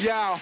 Yo.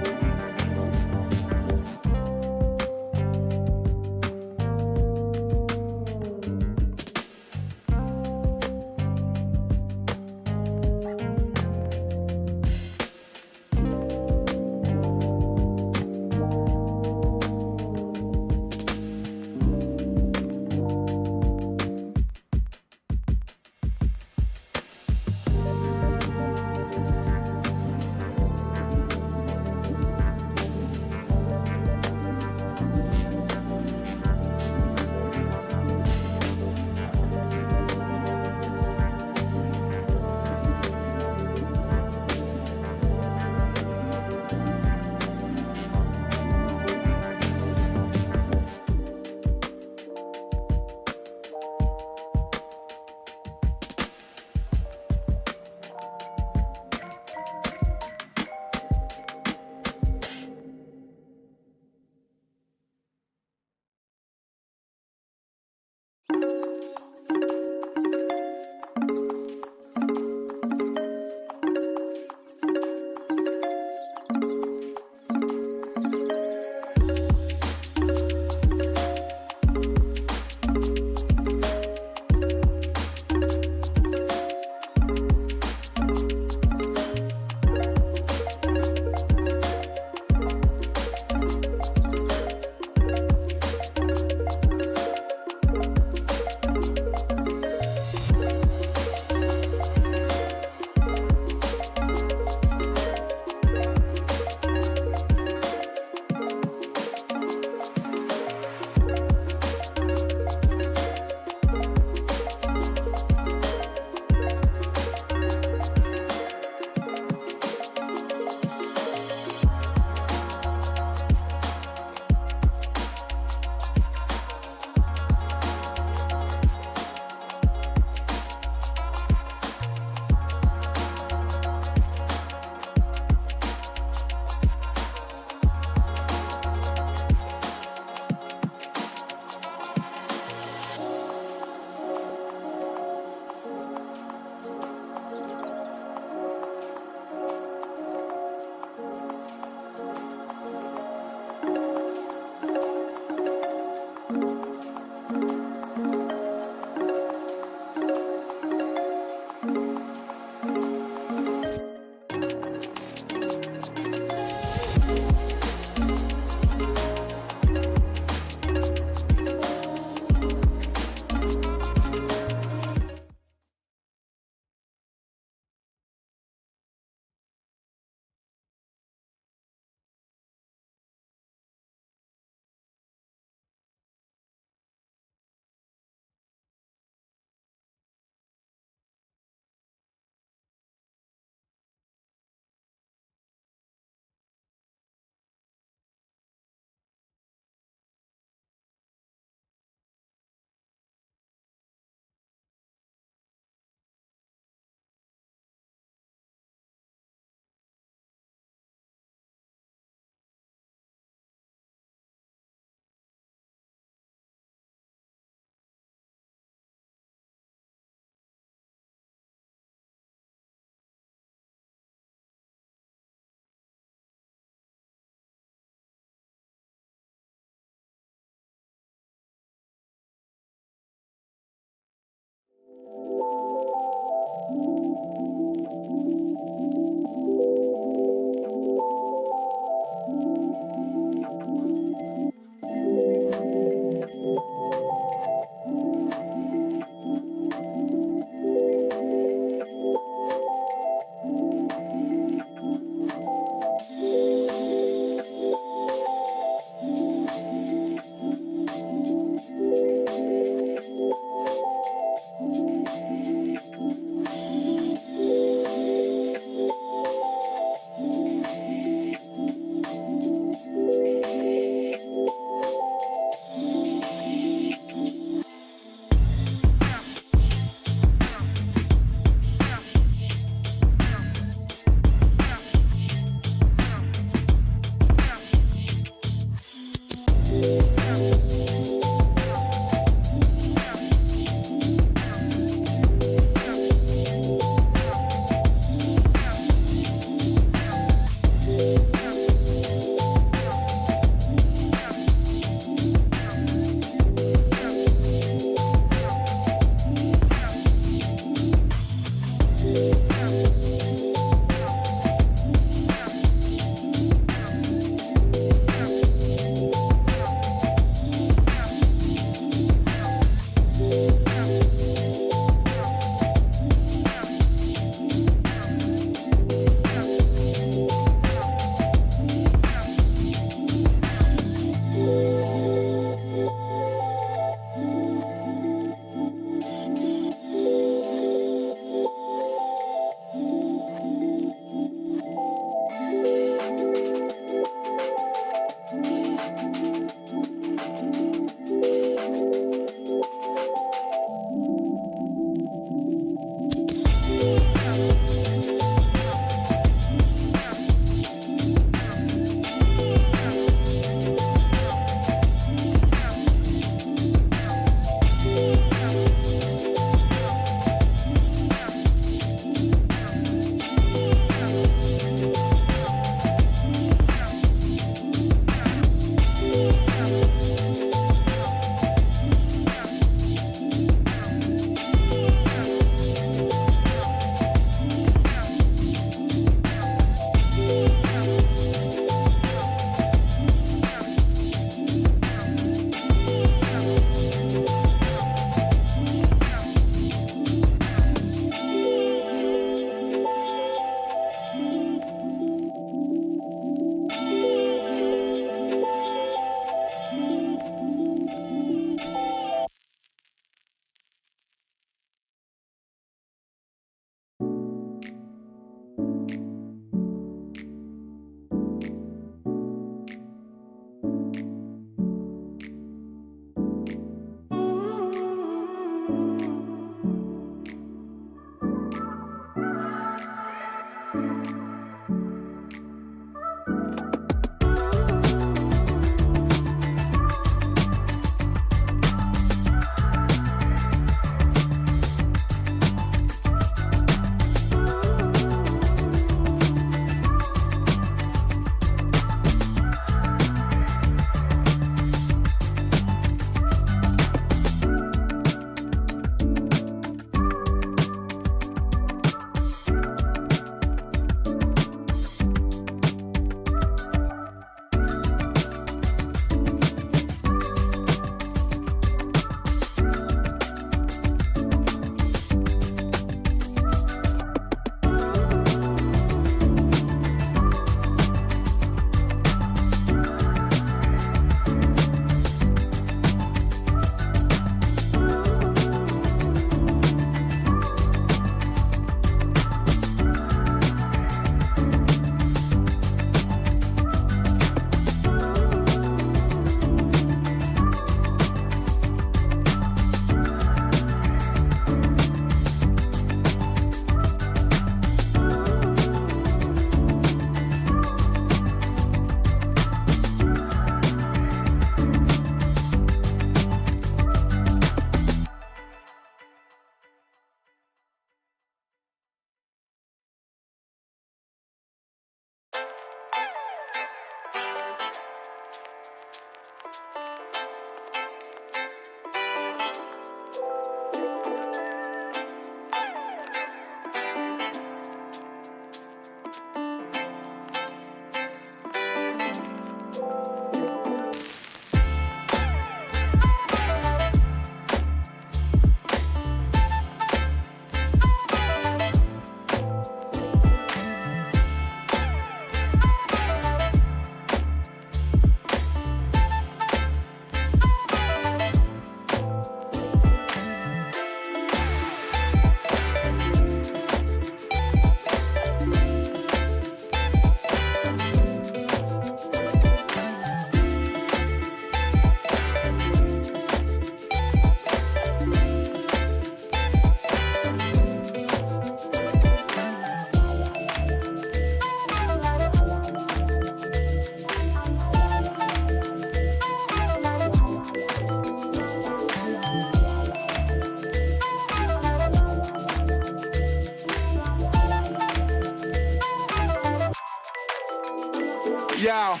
Yo.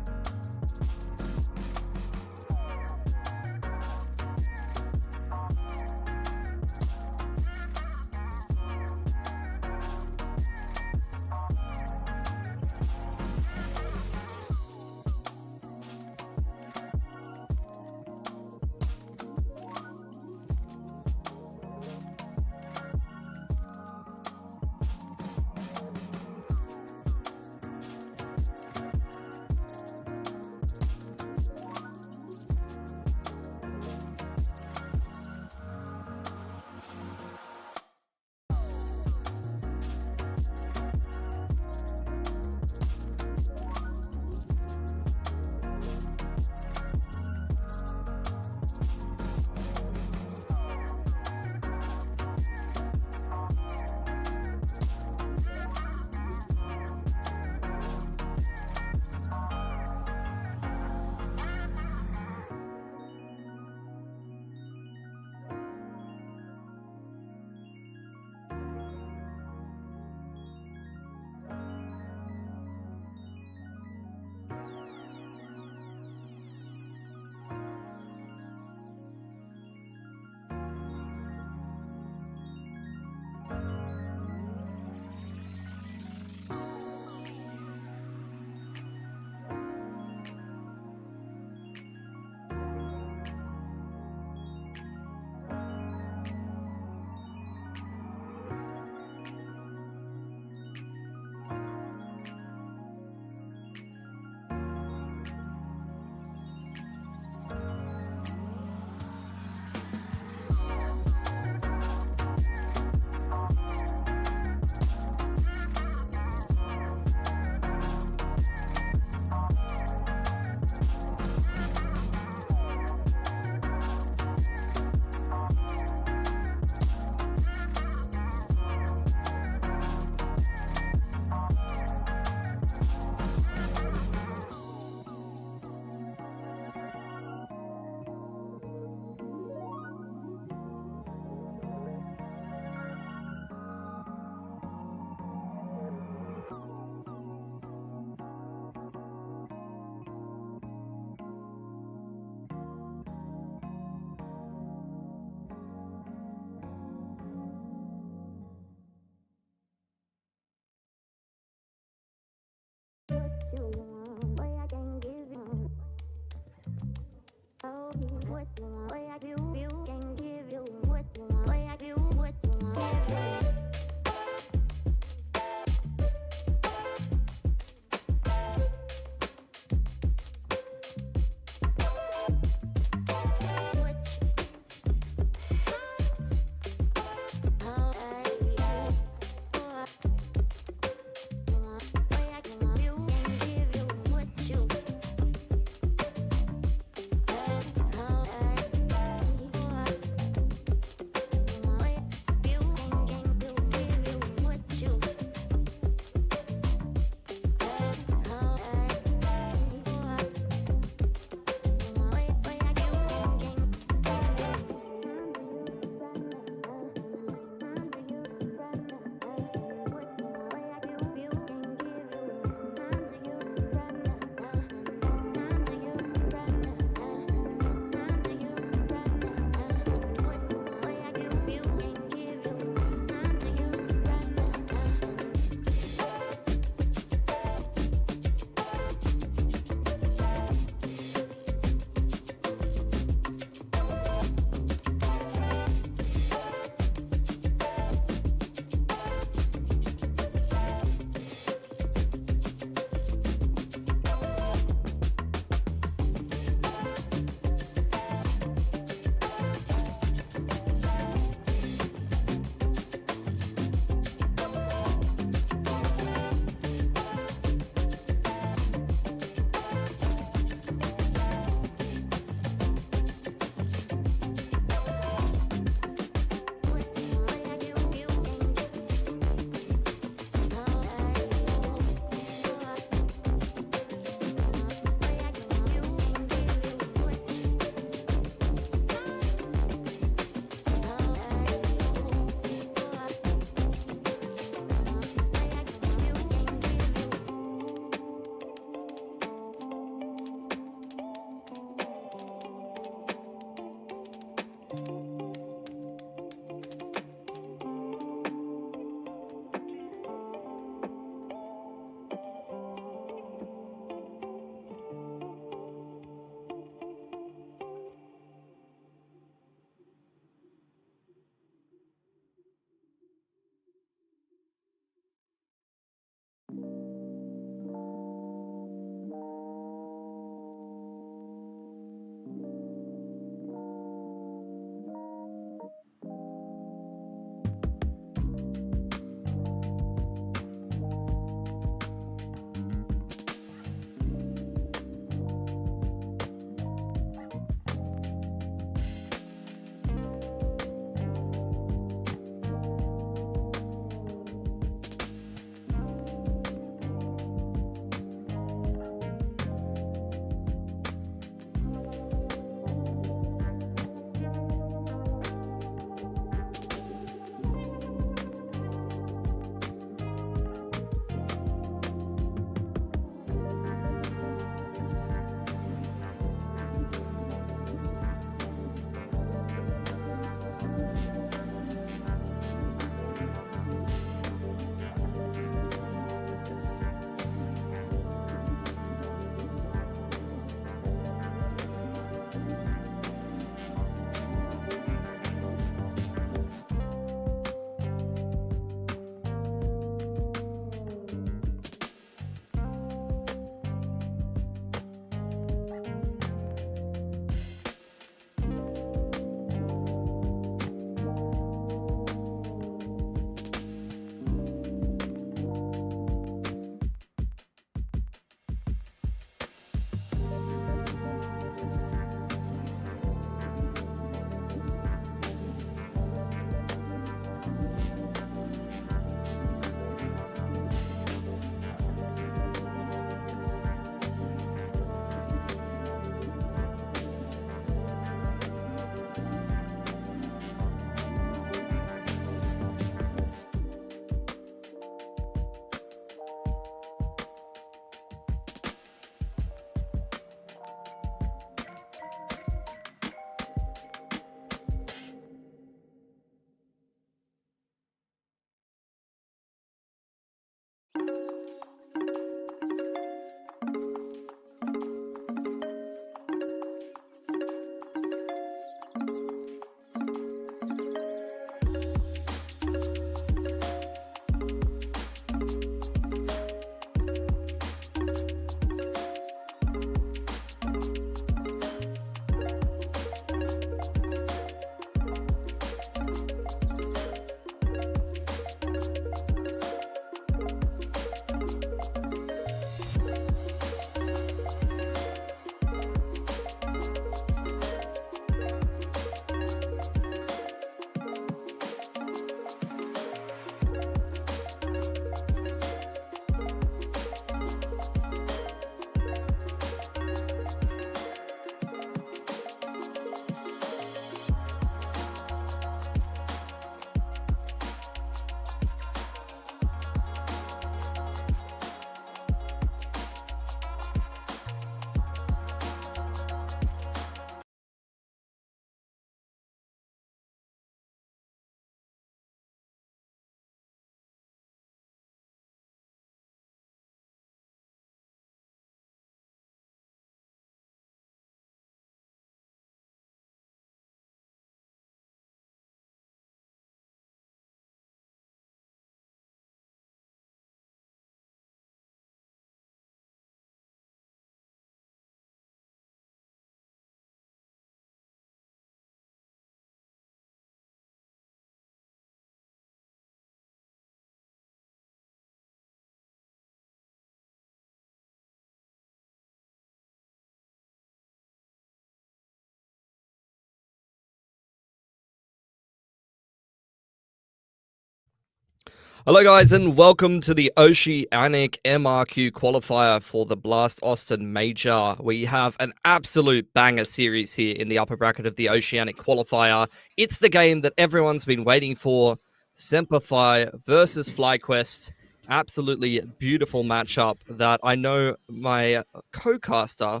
Hello guys and welcome to the Oceanic MRQ qualifier for the Blast Austin Major. We have an absolute banger series here in the upper bracket of the Oceanic qualifier. It's the game that everyone's been waiting for, SemperFi versus FlyQuest. Absolutely beautiful matchup that I know my co-caster,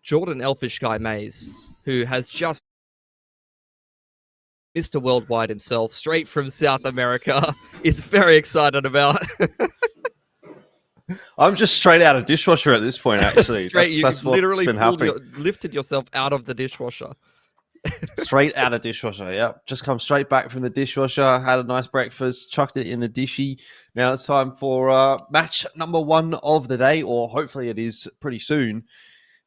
Jordan Elfish Guy Mays, who has just Mr. Worldwide himself, straight from South America, is very excited about. I'm just straight out of dishwasher at this point, actually. Straight, that's what's been happening. Lifted yourself out of the dishwasher. Straight out of dishwasher, yep. Just come straight back from the dishwasher, had a nice breakfast, chucked it in the dishy. Now it's time for match number 1 of the day, or hopefully it is pretty soon.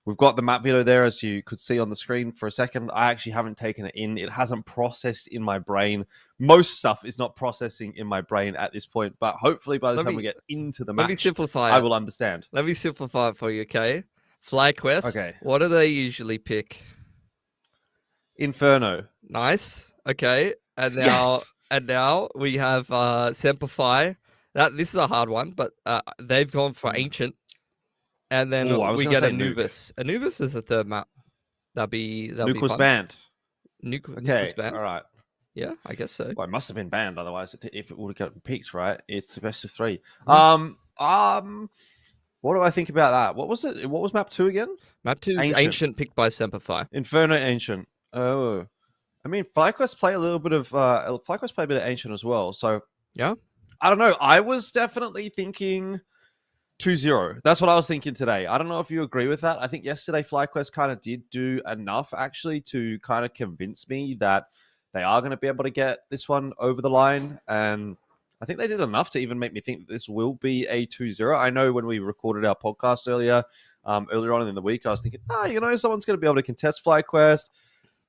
We've got the map video there, as you could see on the screen for a second. I actually haven't taken it in. It hasn't processed in my brain. Most stuff is not processing in my brain at this point, but hopefully by the time we get into the match, let me simplify I will understand. Let me simplify it for you, okay? FlyQuest, okay. What do they usually pick? Inferno. Nice. Okay. And now we have SemperFi. This is a hard one, but they've gone for Ancient. And then we get Anubis. Nuke. Anubis is the third map. That'll be Nuke was fun. banned. Nuke was banned. All right. Yeah, I guess so. Well, it must have been banned, otherwise, if it would have gotten picked, right? It's the best of 3. Mm. What do I think about that? What was it? What was map 2 again? Map 2 is Ancient picked by SemperFi. Inferno Ancient. Oh, I mean, FlyQuest play a little bit of FlyQuest play a bit of Ancient as well. So yeah, I don't know. I was definitely thinking 2-0. That's what I was thinking today. I don't know if you agree with that. I think yesterday FlyQuest kind of did do enough actually to kind of convince me that they are going to be able to get this one over the line. And I think they did enough to even make me think that this will be a 2-0. I know when we recorded our podcast earlier on in the week, I was thinking, someone's going to be able to contest FlyQuest.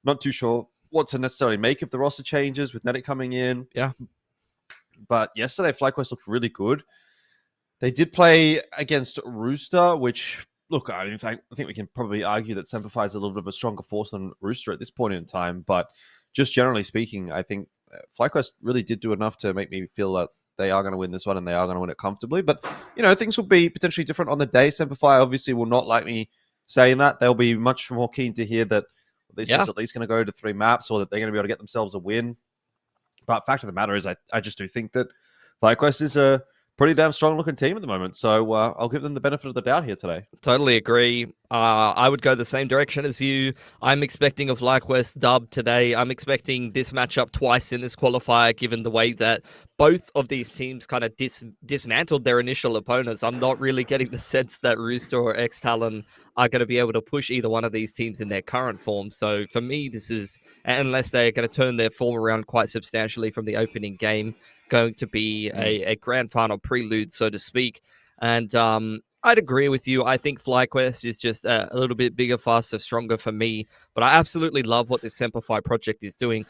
Not too sure what to necessarily make of the roster changes with Nedic coming in. Yeah. But yesterday, FlyQuest looked really good. They did play against Rooster, which, look, I think we can probably argue that SemperFi is a little bit of a stronger force than Rooster at this point in time. But just generally speaking, I think FlyQuest really did do enough to make me feel that they are going to win this one and they are going to win it comfortably. But, things will be potentially different on the day. SemperFi obviously will not like me saying that. They'll be much more keen to hear that this is at least going to go to 3 maps or that they're going to be able to get themselves a win. But fact of the matter is, I just do think that FlyQuest is a pretty damn strong-looking team at the moment, so I'll give them the benefit of the doubt here today. Totally agree. I would go the same direction as you. I'm expecting a FlyQuest dub today. I'm expecting this matchup twice in this qualifier, given the way that both of these teams kind of dismantled their initial opponents. I'm not really getting the sense that Rooster or ex-TALON are going to be able to push either one of these teams in their current form. So for me, this is, unless they're going to turn their form around quite substantially from the opening game, going to be a grand final prelude, so to speak. And I'd agree with you. I think FlyQuest is just a little bit bigger, faster, stronger for me. But I absolutely love what this SemperFi project is doing.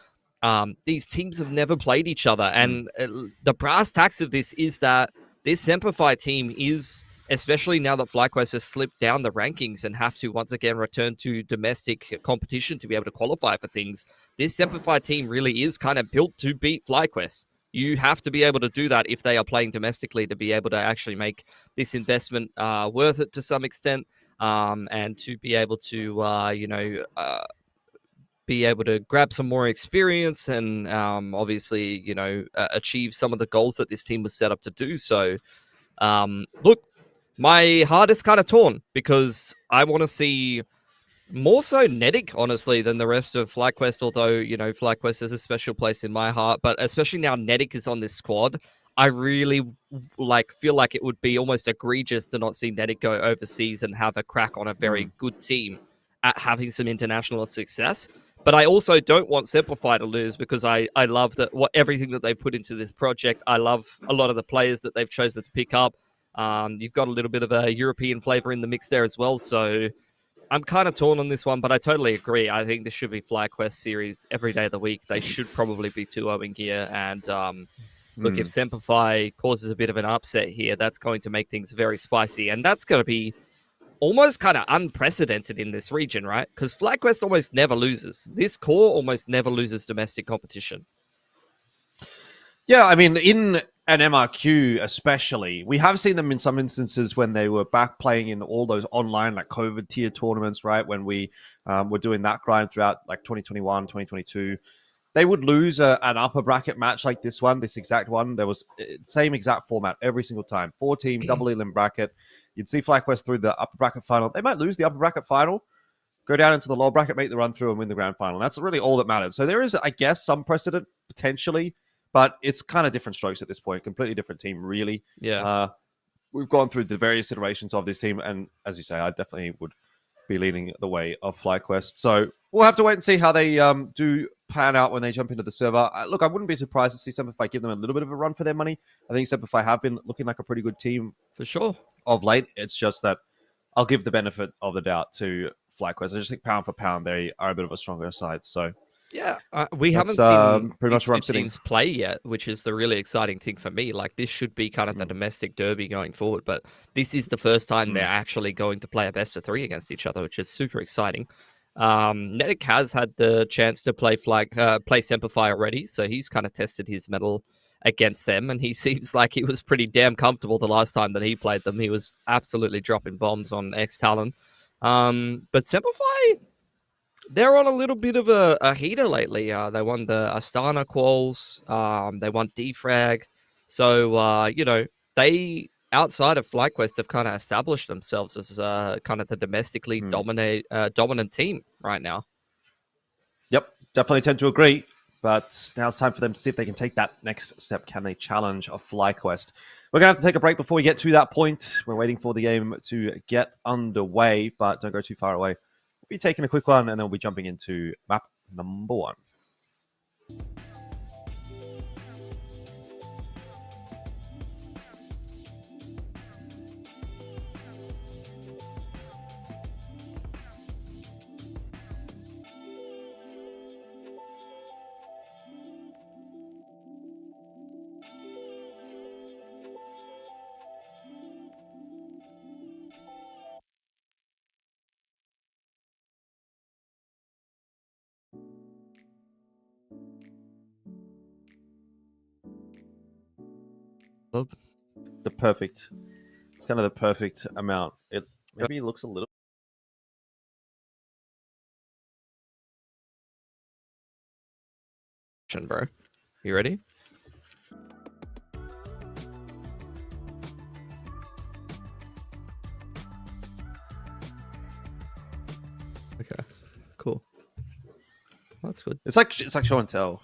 These teams have never played each other. And the brass tacks of this is that this SemperFi team is, especially now that FlyQuest has slipped down the rankings and have to once again return to domestic competition to be able to qualify for things, this SemperFi team really is kind of built to beat FlyQuest. You have to be able to do that if they are playing domestically to be able to actually make this investment worth it to some extent, and to be able to, be able to grab some more experience and obviously, achieve some of the goals that this team was set up to do. So, look, my heart is kind of torn because I want to see more so Nedic, honestly, than the rest of FlyQuest, although, FlyQuest has a special place in my heart. But especially now Nedic is on this squad, I really feel like it would be almost egregious to not see Nedic go overseas and have a crack on a very good team at having some international success. But I also don't want SemperFi to lose because I love everything that they put into this project. I love a lot of the players that they've chosen to pick up. You've got a little bit of a European flavor in the mix there as well, so I'm kind of torn on this one, but I totally agree. I think this should be FlyQuest series every day of the week. They should probably be 2-0 in gear. And look, if SemperFi causes a bit of an upset here, that's going to make things very spicy. And that's going to be almost kind of unprecedented in this region, right? Because FlyQuest almost never loses. This core almost never loses domestic competition. Yeah, I mean, in and MRQ especially. We have seen them in some instances when they were back playing in all those online like COVID tier tournaments, right? When we were doing that grind throughout like 2021, 2022. They would lose an upper bracket match like this one, this exact one. There was same exact format every single time. 4-team, double elim bracket. You'd see FlyQuest through the upper bracket final. They might lose the upper bracket final, go down into the lower bracket, make the run through, and win the grand final. That's really all that matters. So there is, I guess, some precedent potentially, but it's kind of different strokes at this point. Completely different team, really. Yeah. We've gone through the various iterations of this team, and as you say, I definitely would be leading the way of FlyQuest. So we'll have to wait and see how they do pan out when they jump into the server. Look, I wouldn't be surprised to see SemperFi give them a little bit of a run for their money. I think SemperFi have been looking like a pretty good team For sure. of late. It's just that I'll give the benefit of the doubt to FlyQuest. I just think pound for pound, they are a bit of a stronger side. So yeah, we haven't that's seen pretty much these where two I'm sitting. teams play yet, which is the really exciting thing for me. Like, this should be kind of the domestic derby going forward, but this is the first time they're actually going to play a best of three against each other, which is super exciting. Netic has had the chance to play SemperFi already, so he's kind of tested his mettle against them, and he seems like he was pretty damn comfortable the last time that he played them. He was absolutely dropping bombs on ex-TALON. But SemperFi, they're on a little bit of a heater lately. They won the Astana quals. They won defrag. So, they, outside of FlyQuest, have kind of established themselves as kind of the domestically dominant team right now. Yep, definitely tend to agree. But now it's time for them to see if they can take that next step. Can they challenge a FlyQuest? We're going to have to take a break before we get to that point. We're waiting for the game to get underway, but don't go too far away. We'll be taking a quick one, and then we'll be jumping into map number 1. It's kind of the perfect amount. It maybe looks a little. Bro, you ready? Okay, cool. That's good. It's like show and tell.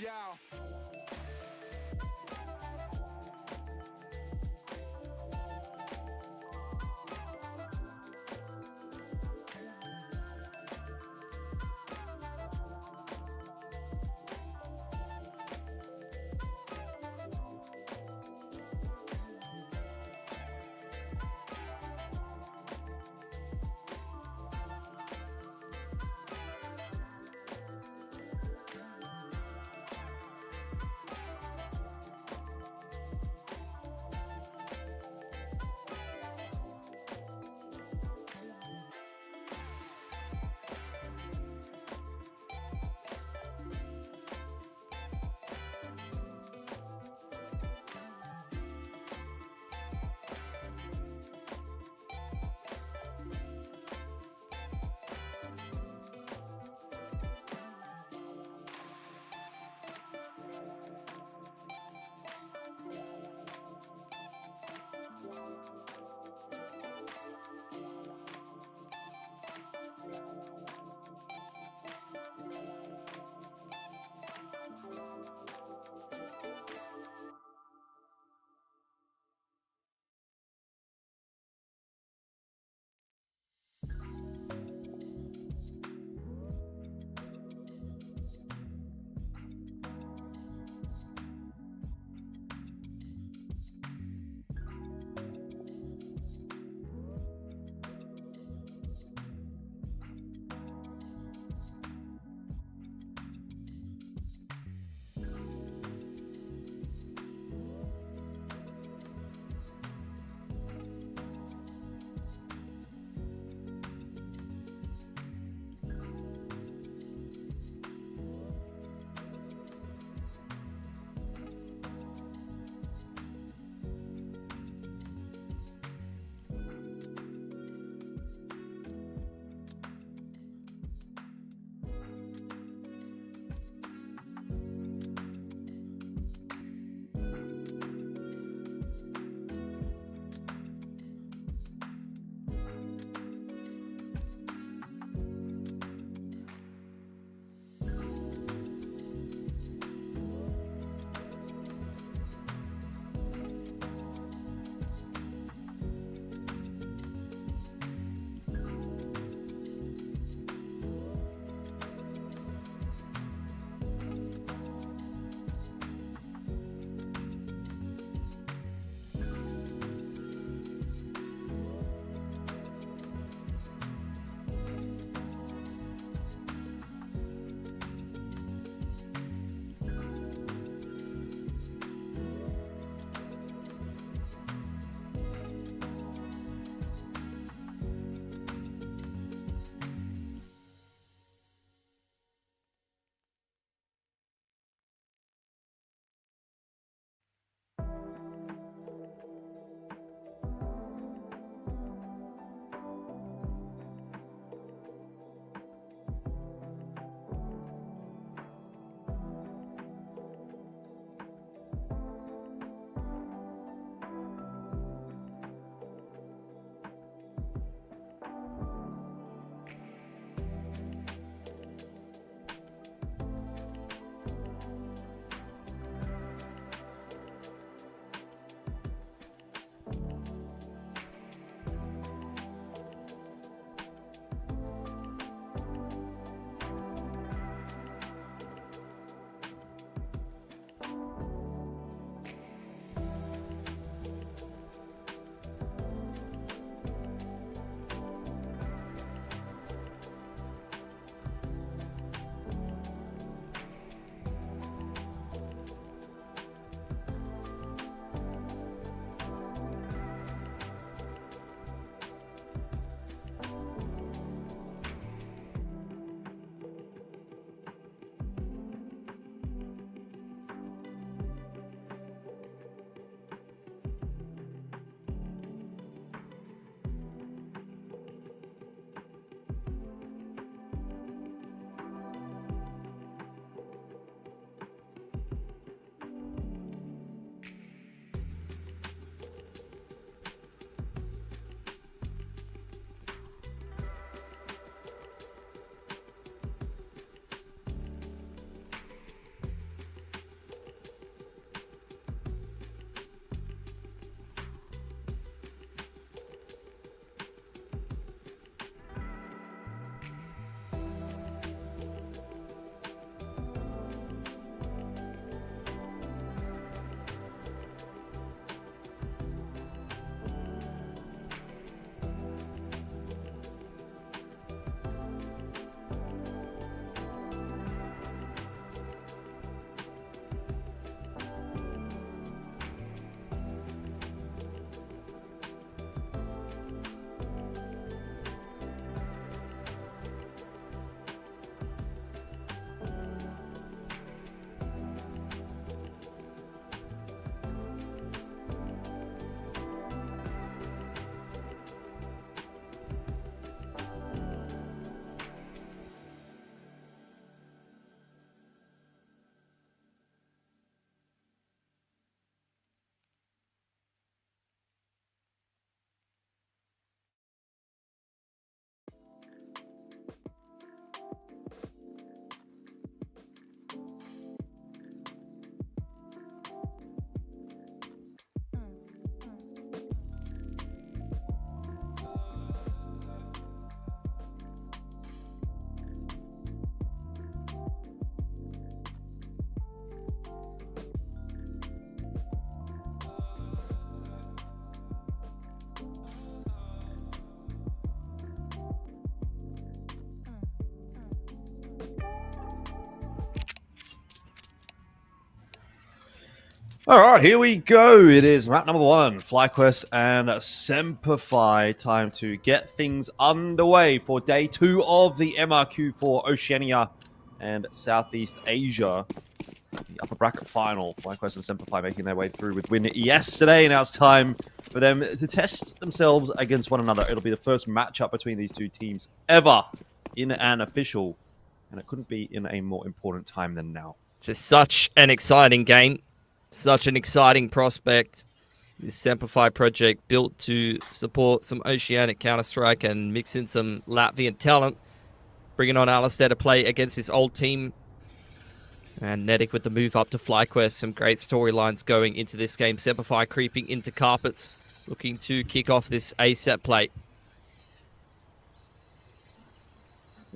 Yeah. All right, here we go. It is map number 1, FlyQuest and SemperFi. Time to get things underway for day 2 of the MRQ for Oceania and Southeast Asia. The upper bracket final. FlyQuest and SemperFi making their way through with win yesterday. Now it's time for them to test themselves against one another. It'll be the first matchup between these two teams ever in an official. And it couldn't be in a more important time than now. It's such an exciting game. Such an exciting prospect. This SemperFi project built to support some Oceanic Counter-Strike and mix in some Latvian talent. Bringing on Alistair to play against his old team. And Nedic with the move up to FlyQuest. Some great storylines going into this game. SemperFi creeping into carpets. Looking to kick off this A-set play.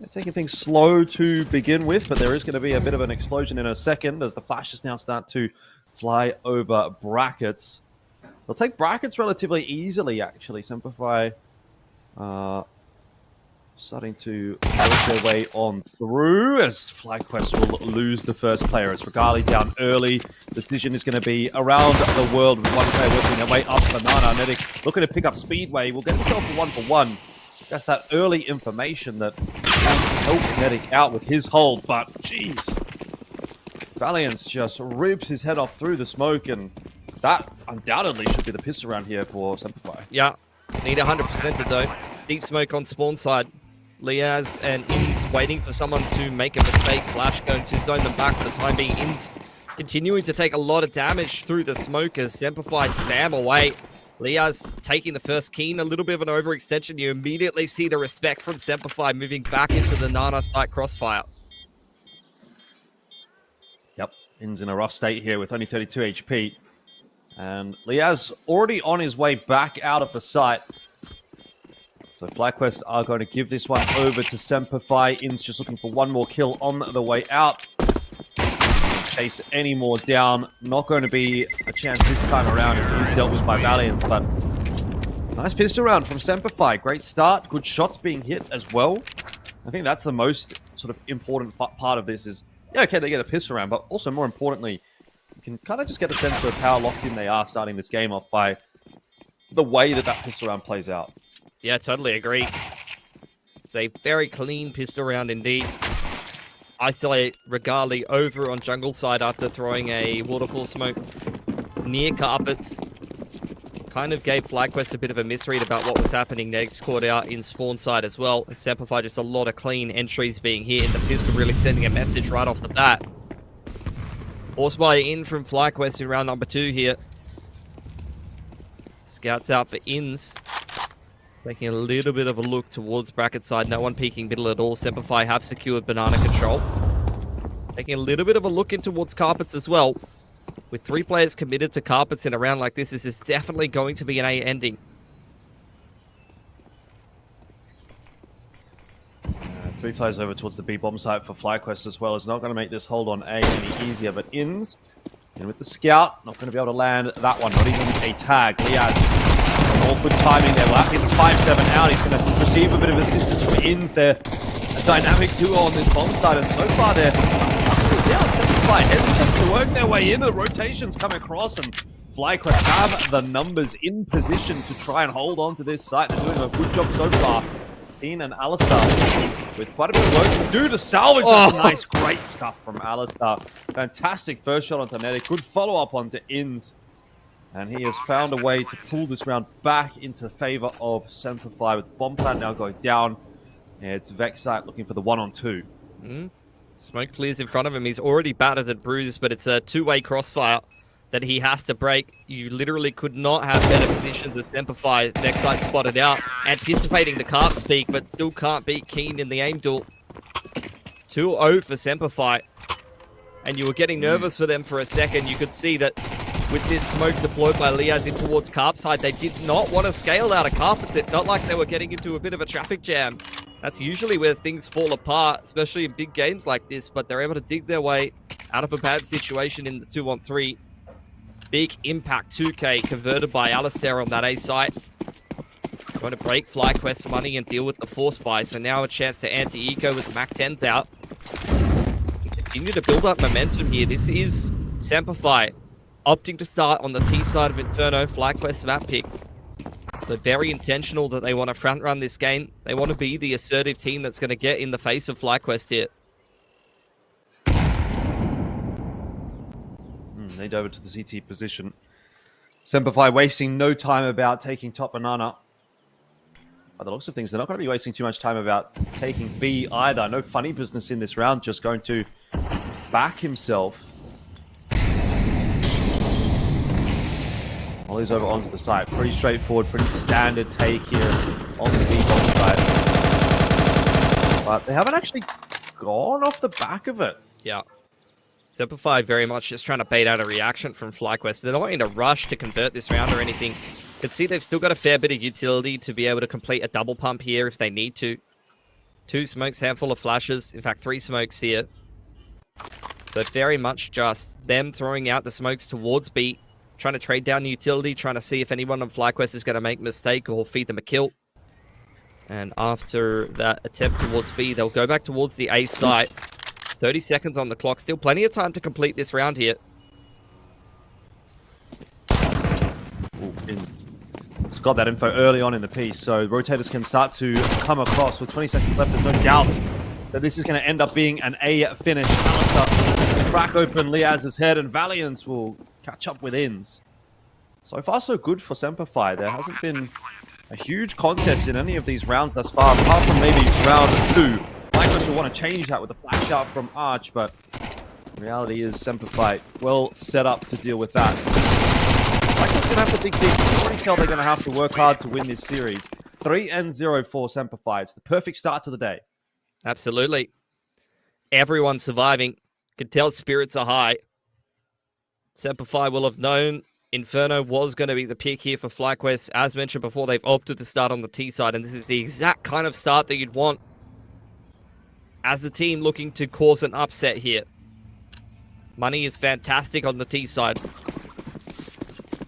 Taking things slow to begin with, but there is going to be a bit of an explosion in a second as the flashes now start to fly over brackets. They'll take brackets relatively easily, actually. SemperFi starting to work their way on through as FlyQuest will lose the first player. It's Regali down early. Decision is going to be around the world with one player working their way up. Banana Nedic looking to pick up Speedway. Will get himself a 1-for-1. That's that early information that helped Nedic out with his hold, but jeez. Valiance just rips his head off through the smoke, and that undoubtedly should be the piss around here for SemperFi. Yeah, need 100% it though. Deep smoke on spawn side. Liaz and Ins waiting for someone to make a mistake. Flash going to zone them back for the time being. Ins continuing to take a lot of damage through the smoke as SemperFi spam away. Liaz taking the first keen, a little bit of an overextension. You immediately see the respect from SemperFi moving back into the Nana site crossfire. Yep, In's in a rough state here with only 32 HP. And Liaz already on his way back out of the site. So FlyQuest are going to give this one over to SemperFi. In's just looking for one more kill on the way out. Chase any more down. Not going to be a chance this time around as he's dealt with by Valiance, but nice pistol round from SemperFi. Great start. Good shots being hit as well. I think that's the most sort of important part of this is, yeah, okay, they get a pistol round, but also more importantly, you can kind of just get a sense of how locked in they are starting this game off by the way that that pistol round plays out. Yeah, totally agree. It's a very clean pistol round indeed. Isolate Regali over on jungle side after throwing a waterfall smoke near carpets. Kind of gave FlyQuest a bit of a misread about what was happening. Next caught out in spawn side as well. And SemperFi just a lot of clean entries being hit. And the pistol really sending a message right off the bat. Horsebuy in from FlyQuest in round number 2 here. Scouts out for Ins. Taking a little bit of a look towards bracket side. No one peeking middle at all. SemperFi have secured banana control. Taking a little bit of a look in towards carpets as well. With 3 players committed to carpets in a round like this is definitely going to be an A ending. 3 players over towards the B bomb site for FlyQuest as well is not going to make this hold on A any easier, but Ins in with the scout, not going to be able to land that one, not even a tag. Liaz. Awkward timing there. We'll have to get the 5-7 out. He's going to receive a bit of assistance from Ins there. A dynamic duo on this bomb side, and so far they're hesitant to work their way in. The rotations come across, and FlyQuest have the numbers in position to try and hold on to this site. They're doing a good job so far. Dean and Alistair with quite a bit of work to do to salvage. That's nice, great stuff from Alistair. Fantastic first shot onto Nedic. Good follow-up onto Ins. And he has found a way to pull this round back into favor of SemperFi with bomb plant now going down. Yeah, it's Vexite looking for the 1-on-2. Smoke clears in front of him. He's already battered and bruised, but it's a 2-way crossfire that he has to break. You literally could not have better positions as SemperFi. Vexite spotted out, anticipating the cart's peak, but still can't beat Keen in the aim duel. 2-0 for SemperFi. And you were getting nervous for them for a second. You could see that with this smoke deployed by Liaz in towards carp side, they did not want to scale out of carpets. It felt like they were getting into a bit of a traffic jam. That's usually where things fall apart, especially in big games like this, but they're able to dig their way out of a bad situation in the 2-on-3. Big impact 2K converted by Alistair on that A site. Going to break FlyQuest money and deal with the force buy, so now a chance to anti-eco with the Mac 10s out. Continue to build up momentum here. This is SemperFi opting to start on the T side of Inferno, FlyQuest map pick. So very intentional that they want to front run this game. They want to be the assertive team that's going to get in the face of FlyQuest here. Need over to the CT position. SemperFi wasting no time about taking top banana. By the looks of things, they're not going to be wasting too much time about taking B either. No funny business in this round, just going to back himself. Ollie's over onto the site. Pretty straightforward, pretty standard take here on the B bomb side. But they haven't actually gone off the back of it. Yeah. SemperFi very much just trying to bait out a reaction from FlyQuest. They're not in a rush to convert this round or anything. You can see they've still got a fair bit of utility to be able to complete a double pump here if they need to. 2 smokes, handful of flashes. In fact, 3 smokes here. So very much just them throwing out the smokes towards B, trying to trade down utility, trying to see if anyone on FlyQuest is going to make a mistake or feed them a kill. And after that attempt towards B, they'll go back towards the A site. 30 seconds on the clock. Still plenty of time to complete this round here. It's got that info early on in the piece, so rotators can start to come across. With 20 seconds left, there's no doubt that this is going to end up being an A finish. Alistair crack open Liaz's head, and Valiance will catch up with Ins. So far, so good for SemperFi. There hasn't been a huge contest in any of these rounds thus far, apart from maybe round 2. FlyQuest will want to change that with a flash out from Arch, but the reality is SemperFi well set up to deal with that. FlyQuest going to have to dig deep. You can already tell they're going to have to work hard to win this series. 3-0 for SemperFi. It's the perfect start to the day. Absolutely. Everyone's surviving. Could tell spirits are high. SemperFi will have known Inferno was going to be the pick here for FlyQuest. As mentioned before, they've opted to start on the T side, and this is the exact kind of start that you'd want as a team looking to cause an upset here. Money is fantastic on the T side.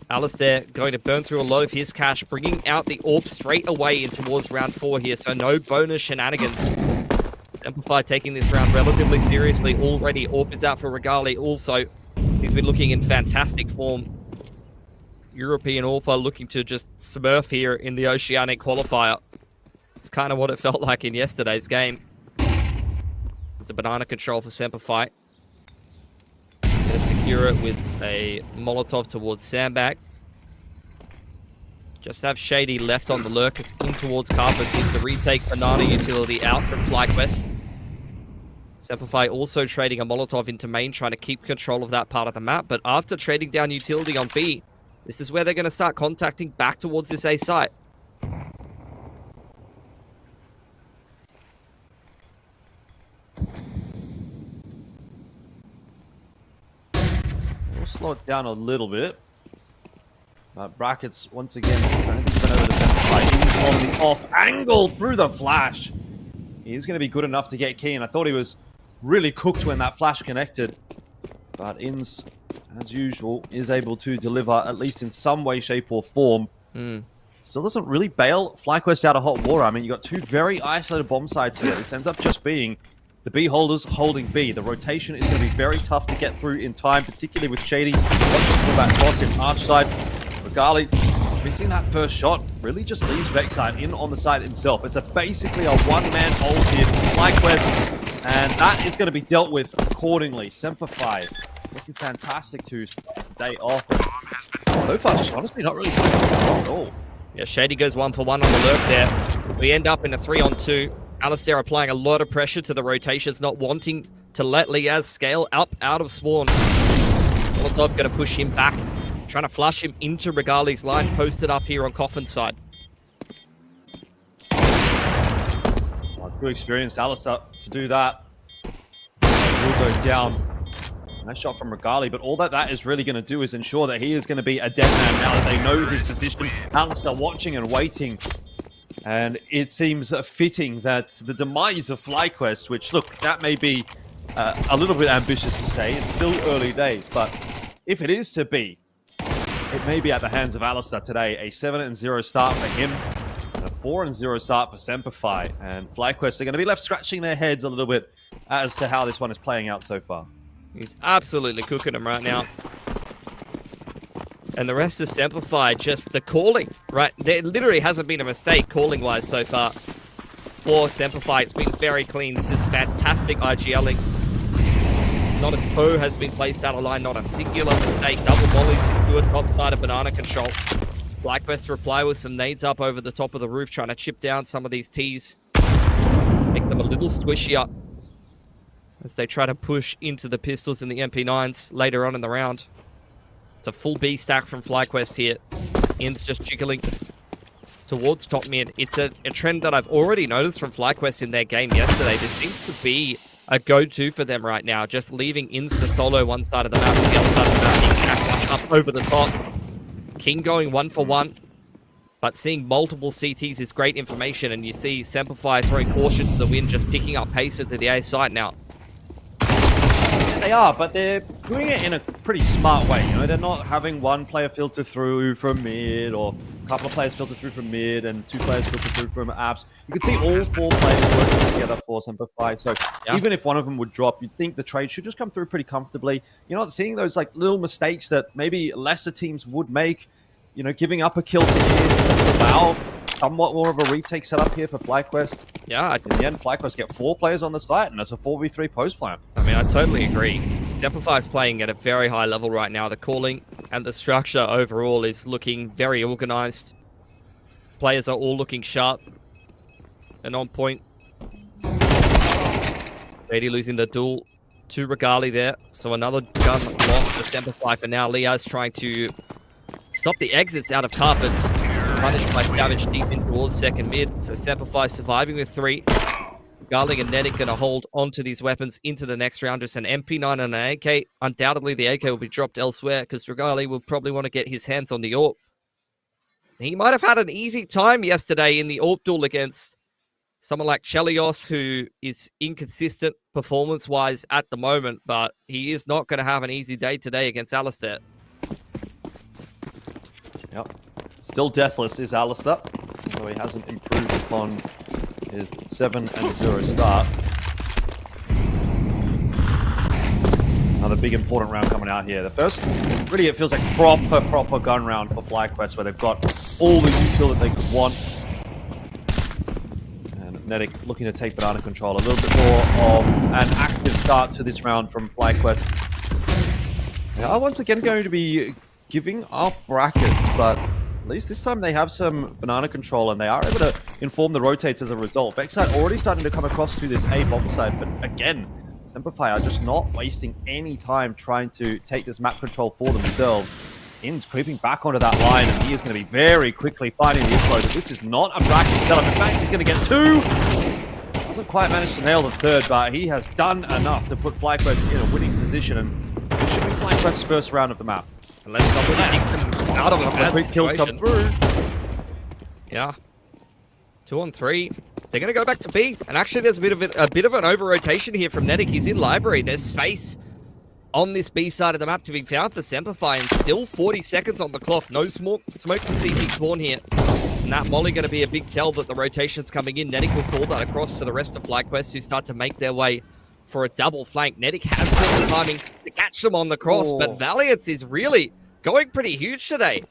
Alistair going to burn through a lot of his cash, bringing out the AWP straight away in towards round 4 here, so no bonus shenanigans. SemperFi taking this round relatively seriously already. AWP is out for Regali also. He's been looking in fantastic form. European AWPer looking to just smurf here in the Oceanic qualifier. It's kind of what it felt like in yesterday's game. There's a banana control for SemperFi. Gonna secure it with a Molotov towards Sandbag. Just have Shady left on the lurkers in towards Carpets. Needs to retake banana utility out from FlyQuest. SemperFi also trading a Molotov into main, trying to keep control of that part of the map. But after trading down utility on B, this is where they're going to start contacting back towards this A site. We'll slow it down a little bit. Brackets, once again, I think even over the SemperFi. He's on the off angle through the flash. He's going to be good enough to get keen. I thought he was really cooked when that flash connected. But Ins, as usual, is able to deliver, at least in some way, shape, or form. Still doesn't really bail FlyQuest out of hot water. I mean, you got 2 very isolated bomb sites here. This ends up just being the B holders holding B. The rotation is going to be very tough to get through in time, particularly with Shady. Watch him pull back cross in Arch side. Regali missing that first shot really just leaves Vexite in on the side himself. It's basically a one-man hold here for FlyQuest, and that is going to be dealt with accordingly. SemperFi looking fantastic to day off. So far, honestly, not really playing at all. Yeah, Shady goes 1 for 1 on the lurk there. We end up in a 3-on-2. Alistair applying a lot of pressure to the rotations, not wanting to let Liaz scale up out of spawn. Molotov going to push him back, trying to flush him into Regali's line, posted up here on Coffin's side. Good experience, Alistair, to do that. Will go down. Nice shot from Regali, but all that is really going to do is ensure that he is going to be a dead man now that they know his position. Alistair watching and waiting. And it seems fitting that the demise of FlyQuest, which, look, that may be a little bit ambitious to say. It's still early days, but if it is to be, it may be at the hands of Alistair today. A 7-0 start for him, and a 4-0 start for SemperFi. And FlyQuest are going to be left scratching their heads a little bit as to how this one is playing out so far. He's absolutely cooking them right now. And the rest of SemperFi, just the calling, right? There literally hasn't been a mistake calling-wise so far for SemperFi. It's been very clean. This is fantastic IGLing. Not a toe has been placed out of line, not a singular mistake. Double molly secure top side of banana control. FlyQuest reply with some nades up over the top of the roof, trying to chip down some of these Ts. Make them a little squishier as they try to push into the pistols and the MP9s later on in the round. It's a full B stack from FlyQuest here. In's just jiggling towards top mid. It's a trend that I've already noticed from FlyQuest in their game yesterday. This seems to be a go-to for them right now, just leaving Ins to solo one side of the map, and the other side of the map being jacked up over the top. King going 1 for 1, but seeing multiple CTs is great information, and you see SemperFi throwing caution to the wind, just picking up pace into the A site now. They are, but they're doing it in a pretty smart way. You know, they're not having one player filter through from mid, or a couple of players filter through from mid, and 2 players filter through from apps. You can see all 4 players working together for SemperFi. So even if one of them would drop, you'd think the trade should just come through pretty comfortably. You're not seeing those like little mistakes that maybe lesser teams would make. You know, giving up a kill to allow somewhat more of a retake setup here for FlyQuest. Yeah. In the end, FlyQuest get 4 players on the site, and it's a 4v3 post plan. I mean, I totally agree. SemperFi is playing at a very high level right now. The calling and the structure overall is looking very organized. Players are all looking sharp and on point. Brady losing the duel to Regali there. So another gun lost for SemperFi for now. Liaz trying to stop the exits out of carpets. Punished by Savage deep in towards second mid. So SemperFi surviving with 3. Garling and Nedic going to hold onto these weapons into the next round. Just an MP9 and an AK. Undoubtedly, the AK will be dropped elsewhere because Regali will probably want to get his hands on the AWP. He might have had an easy time yesterday in the AWP duel against someone like Chelios, who is inconsistent performance-wise at the moment, but he is not going to have an easy day today against Alistair. Yep. Still deathless is Alistair, so he hasn't improved upon his 7-0 start. Another big important round coming out here. The first, really it feels like proper gun round for FlyQuest, where they've got all the util that they could want. And Nedic looking to take banana control. A little bit more of an active start to this round from FlyQuest. They are once again going to be giving up brackets, but at least this time they have some banana control and they are able to inform the rotates as a result. Vexite already starting to come across to this A bomb side, but again, SemperFi are just not wasting any time trying to take this map control for themselves. In's creeping back onto that line, and he is going to be very quickly finding the exploder. This is not a bracket setup. In fact, he's going to get 2. Doesn't quite manage to nail the 3rd, but he has done enough to put FlyQuest in a winning position, and this should be FlyQuest's first round of the map. Unless somebody takes them out of a bad quick kills come through. Yeah. 2 on 3. They're going to go back to B. And actually, there's a bit of an over-rotation here from Nedic. He's in library. There's space on this B side of the map to be found for SemperFi. And still 40 seconds on the clock. No smoke for CT spawn here. And that molly going to be a big tell that the rotation's coming in. Nedic will call that across to the rest of FlyQuest, who start to make their way for a double flank. Nedic has got the timing to catch them on the cross, but Valiance is really going pretty huge today.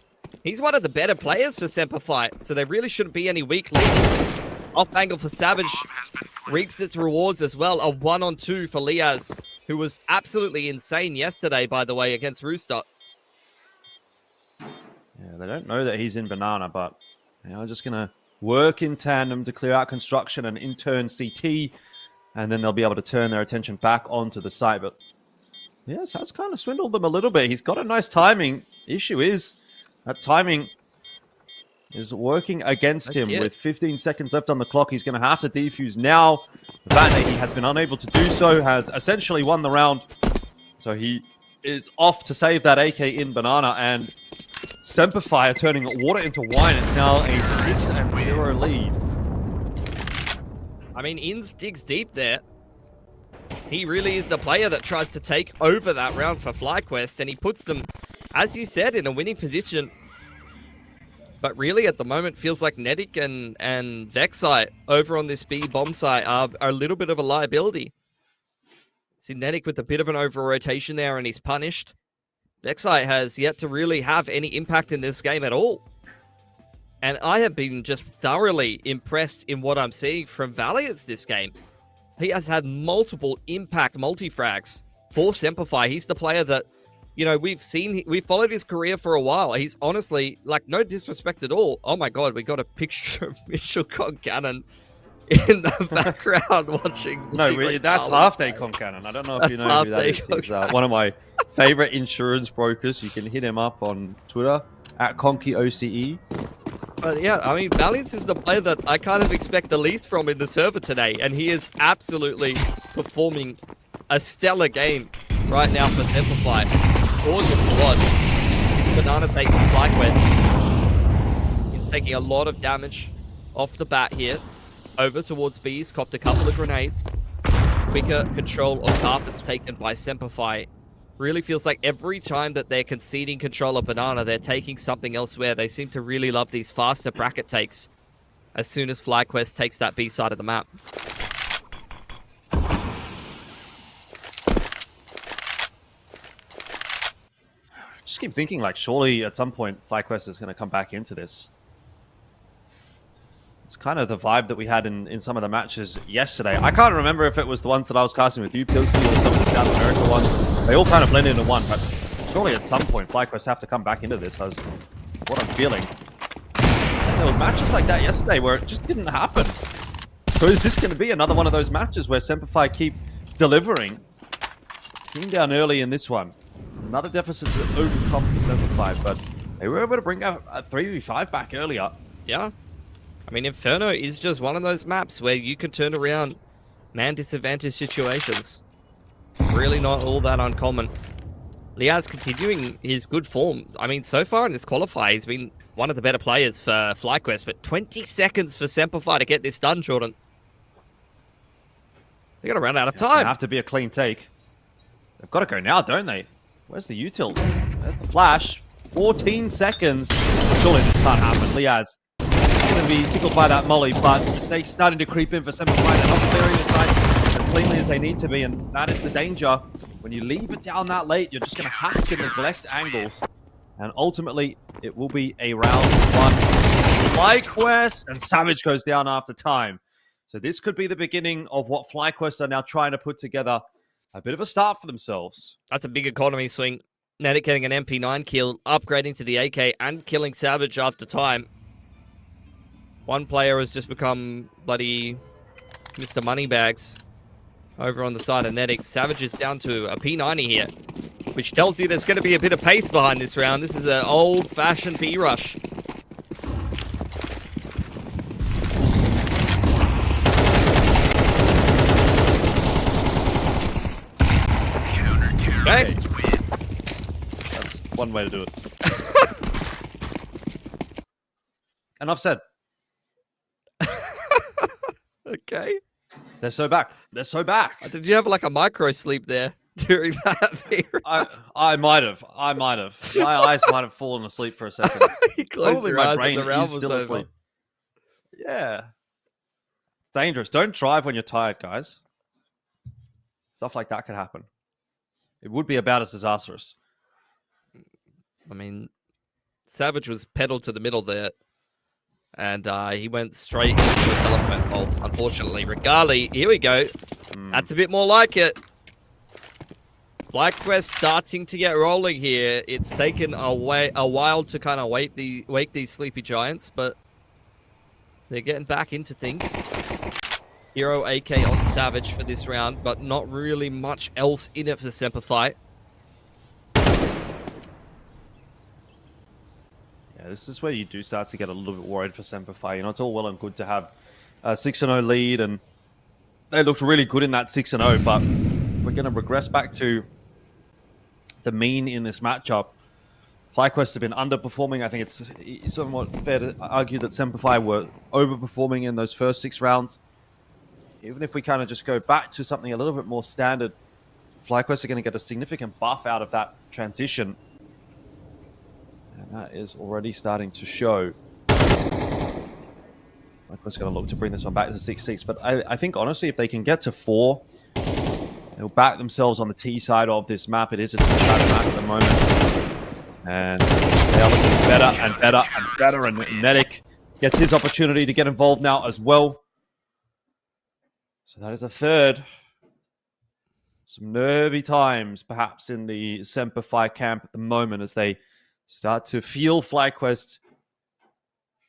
He's one of the better players for SemperFi, so there really shouldn't be any weak links. Off angle for Savage reaps its rewards as well. A 1-on-2 for Liaz, who was absolutely insane yesterday, by the way, against Rooster. Yeah, they don't know that he's in banana, but they are just going to work in tandem to clear out construction and in turn CT, and then they'll be able to turn their attention back onto the site. But yes, has kind of swindled them a little bit. He's got a nice timing. Issue is that timing is working against him. With 15 seconds left on the clock. He's going to have to defuse now. The fact that he has been unable to do so has essentially won the round. So he is off to save that AK in banana, and SemperFi are turning water into wine. It's now a 6-0 lead. I mean, Inns digs deep there. He really is the player that tries to take over that round for FlyQuest, and he puts them, as you said, in a winning position. But really, at the moment, feels like Nedic and Vexite over on this B bomb site are a little bit of a liability. See Nedic with a bit of an over-rotation there, and he's punished. Vexite has yet to really have any impact in this game at all. And I have been just thoroughly impressed in what I'm seeing from Valiance this game. He has had multiple impact multi-frags for SemperFi. He's the player that, you know, we've followed his career for a while. He's honestly, like, no disrespect at all. Oh my god, we got a picture of Mitchell Concannon in the background watching. No, that's Half-Day Concannon. I don't know if you know who that is. He's one of my favorite insurance brokers. You can hit him up on Twitter at Conky OCE. But yeah, I mean, Valiance is the player that I kind of expect the least from in the server today, and he is absolutely performing a stellar game right now for SemperFi. Gorgeous to watch. His banana take from FlyQuest. He's taking a lot of damage off the bat here. Over towards B's, copped a couple of grenades. Quicker control of carpets taken by SemperFi. Really feels like every time that they're conceding control of banana, they're taking something elsewhere. They seem to really love these faster bracket takes as soon as FlyQuest takes that B side of the map. Just keep thinking, like, surely at some point FlyQuest is going to come back into this. It's kind of the vibe that we had in some of the matches yesterday. I can't remember if it was the ones that I was casting with you, Pilsy, or some of the South America ones. They all kind of blended into one, but surely at some point FlyQuest have to come back into this. That's what I'm feeling. And there was matches like that yesterday where it just didn't happen. So is this going to be another one of those matches where SemperFi keep delivering? Came down early in this one. Another deficit to overcome for SemperFi, but they were able to bring out a 3v5 back earlier. Yeah. I mean, Inferno is just one of those maps where you can turn around man disadvantage situations. Really not all that uncommon. Liaz continuing his good form. I mean, so far in this qualifier, he's been one of the better players for FlyQuest, but 20 seconds for SemperFi to get this done, Jordan. They got to run out of time. It's going to have to be a clean take. They've got to go now, don't they? Where's the util? There's the flash. 14 seconds. Surely this can't happen. Liaz going to be tickled by that molly, but mistakes starting to creep in for SemperFi. They're not clearing the sites as cleanly as they need to be, and that is the danger. When you leave it down that late, you're just going to have to neglect angles, and ultimately, it will be a round one. FlyQuest, and Savage goes down after time. So this could be the beginning of what FlyQuest are now trying to put together. A bit of a start for themselves. That's a big economy swing. Nedic getting an MP9 kill, upgrading to the AK, and killing Savage after time. One player has just become bloody Mr. Moneybags over on the side of Nedic. Savage is down to a P90 here, which tells you there's going to be a bit of pace behind this round. This is an old-fashioned P-rush. Next. That's one way to do it. Enough said. Okay. They're so back. They're so back. Did you have like a micro sleep there during that? I might have. My eyes might have fallen asleep for a second. You closed your eyes and the round was still over. asleep. Yeah. It's dangerous. Don't drive when you're tired, guys. Stuff like that could happen. It would be about as disastrous. I mean, Savage was pedaled to the middle there. And he went straight into a telephone pole, unfortunately. Regali, here we go. That's a bit more like it. FlyQuest starting to get rolling here. It's taken a while to kind of wake these sleepy giants, but they're getting back into things. Hero AK on Savage for this round, but not really much else in it for SemperFi. This is where you do start to get a little bit worried for SemperFi. You know, it's all well and good to have a 6-0 lead, and they looked really good in that 6-0, but if we're going to regress back to the mean in this matchup, FlyQuest have been underperforming. I think it's somewhat fair to argue that SemperFi were overperforming in those first 6 rounds. Even if we kind of just go back to something a little bit more standard, FlyQuest are going to get a significant buff out of that transition. And that is already starting to show. FlyQuest going to look to bring this one back to 6-6. But I think, honestly, if they can get to 4, They'll back themselves on the T side of this map. It is a two-sided map at the moment. And they are looking better and better and better. And Netic gets his opportunity to get involved now as well. So that is a third. Some nervy times, perhaps, in the SemperFi camp at the moment as they start to feel FlyQuest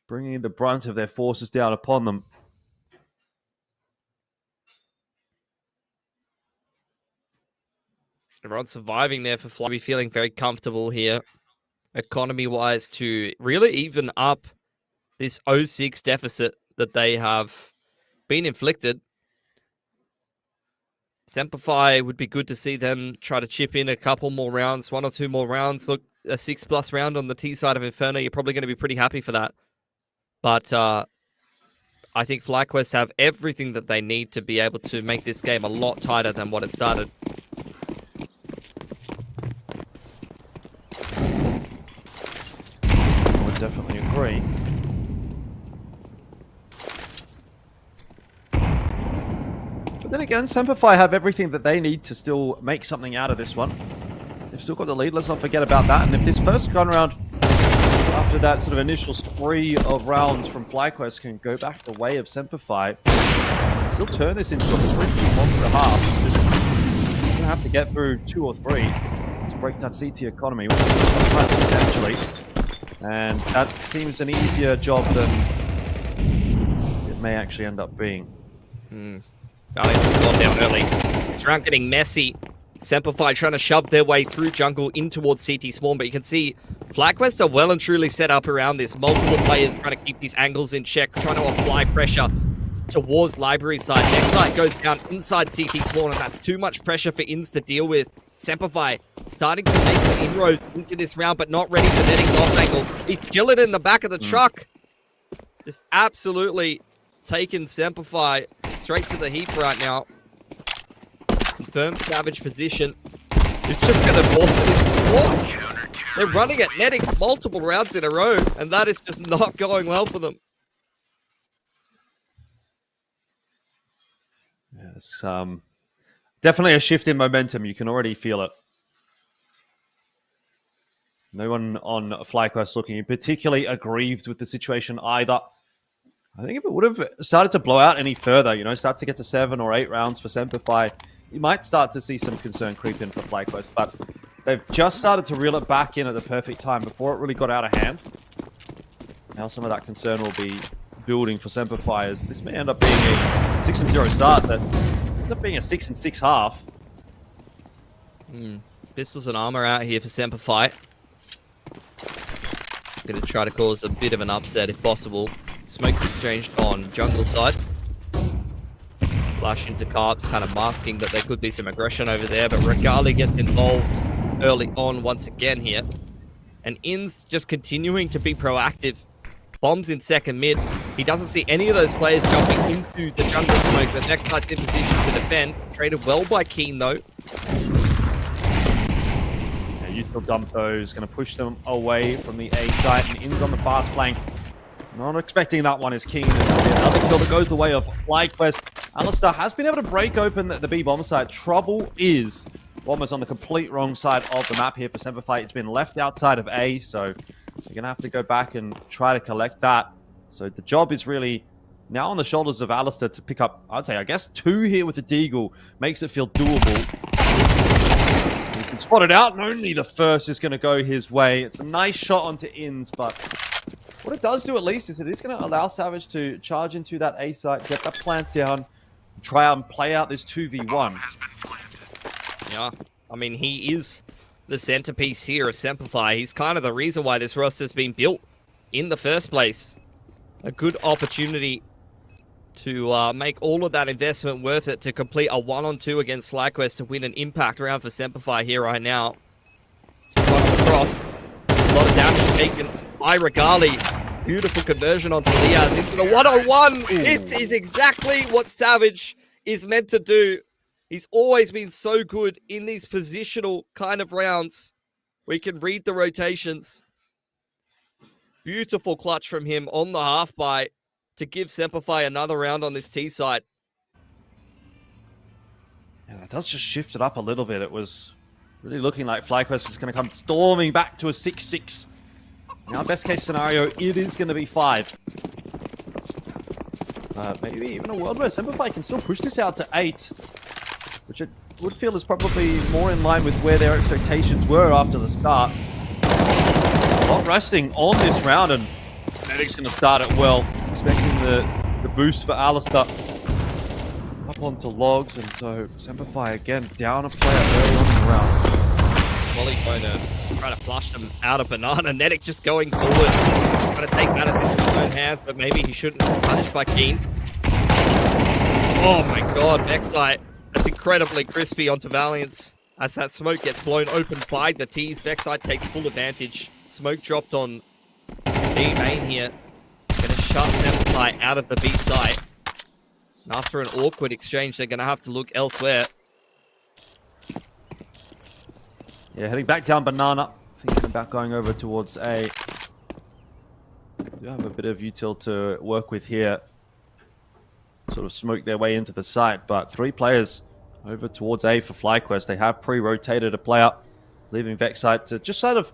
bringing the brunt of their forces down upon them. Everyone's surviving there for Fly. Be feeling very comfortable here, economy-wise, to really even up this 0-6 deficit that they have been inflicted. SemperFi would be good to see them try to chip in a couple more rounds, 1 or 2 more rounds. Look, a 6+ round on the T side of Inferno, you're probably going to be pretty happy for that. But I think FlyQuest have everything that they need to be able to make this game a lot tighter than what it started. I would definitely agree. But then again, SemperFi have everything that they need to still make something out of this one. They've still got the lead, let's not forget about that. And if this first gun round, after that sort of initial spree of rounds from FlyQuest, can go back the way of SemperFi, still turn this into a pretty monster half. You're going to have to get through 2 or 3 to break that CT economy, which is quite substantially. And that seems an easier job than it may actually end up being. Darlington's gone down early. This round getting messy. SemperFi trying to shove their way through jungle in towards CT spawn, but you can see FlyQuest are well and truly set up around this. Multiple players trying to keep these angles in check, trying to apply pressure towards library side. Next side goes down inside CT spawn, and that's too much pressure for Ins to deal with. SemperFi starting to make some inroads into this round, but not ready for Netic's off angle. He's chilling in the back of the truck. Just absolutely taking SemperFi straight to the heap right now. Confirmed Savage position. It's just going to force it into spawn. They're running at Netic multiple rounds in a row, and that is just not going well for them. Yeah, it's definitely a shift in momentum. You can already feel it. No one on FlyQuest looking particularly aggrieved with the situation either. I think if it would have started to blow out any further, you know, start to get to 7 or 8 rounds for SemperFi, you might start to see some concern creep in for FlyQuest, but they've just started to reel it back in at the perfect time before it really got out of hand. Now some of that concern will be building for SemperFi, as this may end up being a 6-0 start that ends up being a 6-6 half. Pistols and armor out here for SemperFi. Going to try to cause a bit of an upset if possible. Smokes exchanged on jungle side. Flash into Carps, kind of masking that there could be some aggression over there, but Regali gets involved early on once again here. And In's just continuing to be proactive. Bombs in second mid. He doesn't see any of those players jumping into the jungle smoke, but Neckcut's in position to defend. Traded well by Keen though. Youthful dump those, going to push them away from the A site, and In's on the fast flank. Not expecting that one is Keen. Another kill that goes the way of FlyQuest. Alistair has been able to break open the B bomb site. Trouble is, Bomber's on the complete wrong side of the map here for SemperFi. It's been left outside of A, so they're going to have to go back and try to collect that. So the job is really now on the shoulders of Alistair to pick up, I'd say, I guess, 2 here with the Deagle. Makes it feel doable. He's been spotted out, and only the first is going to go his way. It's a nice shot onto Ins, but what it does do at least is it is going to allow Savage to charge into that A site, get that plant down, try out and play out this 2v1. Yeah, I mean, he is the centerpiece here of SemperFi. He's kind of the reason why this roster's been built in the first place. A good opportunity to make all of that investment worth it, to complete a 1-on-2 against FlyQuest to win an impact round for SemperFi here right now. Across. A lot of damage taken by Regali. Beautiful conversion onto Liaz into the 1-on-1. This is exactly what Savage is meant to do. He's always been so good in these positional kind of rounds where he can read the rotations. Beautiful clutch from him on the half by to give SemperFi another round on this T side. Yeah, It does just shift it up a little bit. It was really looking like FlyQuest was going to come storming back to a 6-6. Now, best case scenario, it is going to be 5. Maybe even a world where SemperFi can still push this out to 8, which it would feel is probably more in line with where their expectations were after the start. A lot resting on this round, and Medic's going to start it well, expecting the boost for Alistair. Up onto logs, and so SemperFi again down a player early on in the round. Wally going to try to flush them out of Banana. Netic just going forward, trying to take matters into his own hands, but maybe he shouldn't be punished by Keen. Oh my god, Vexite. That's incredibly crispy onto Valiance. As that smoke gets blown open by the T's, Vexite takes full advantage. Smoke dropped on B main here. Gonna shut SemperFi out of the B site. And after an awkward exchange, they're gonna have to look elsewhere. Yeah, heading back down Banana. Thinking about going over towards A. Do have a bit of util to work with here. Sort of smoke their way into the site, but 3 players over towards A for FlyQuest. They have pre-rotated a player, leaving Vexite to just sort of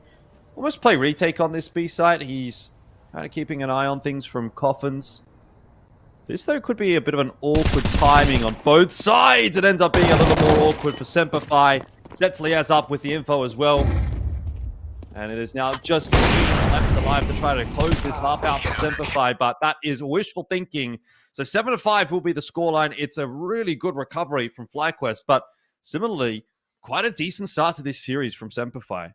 almost play retake on this B site. He's kind of keeping an eye on things from Coffins. This, though, could be a bit of an awkward timing on both sides. It ends up being a little more awkward for SemperFi. Zetzliaz up with the info as well. And it is now just left alive to try to close this half out for SemperFi, but that is wishful thinking. So 7-5 will be the scoreline. It's a really good recovery from FlyQuest, but similarly, quite a decent start to this series from SemperFi.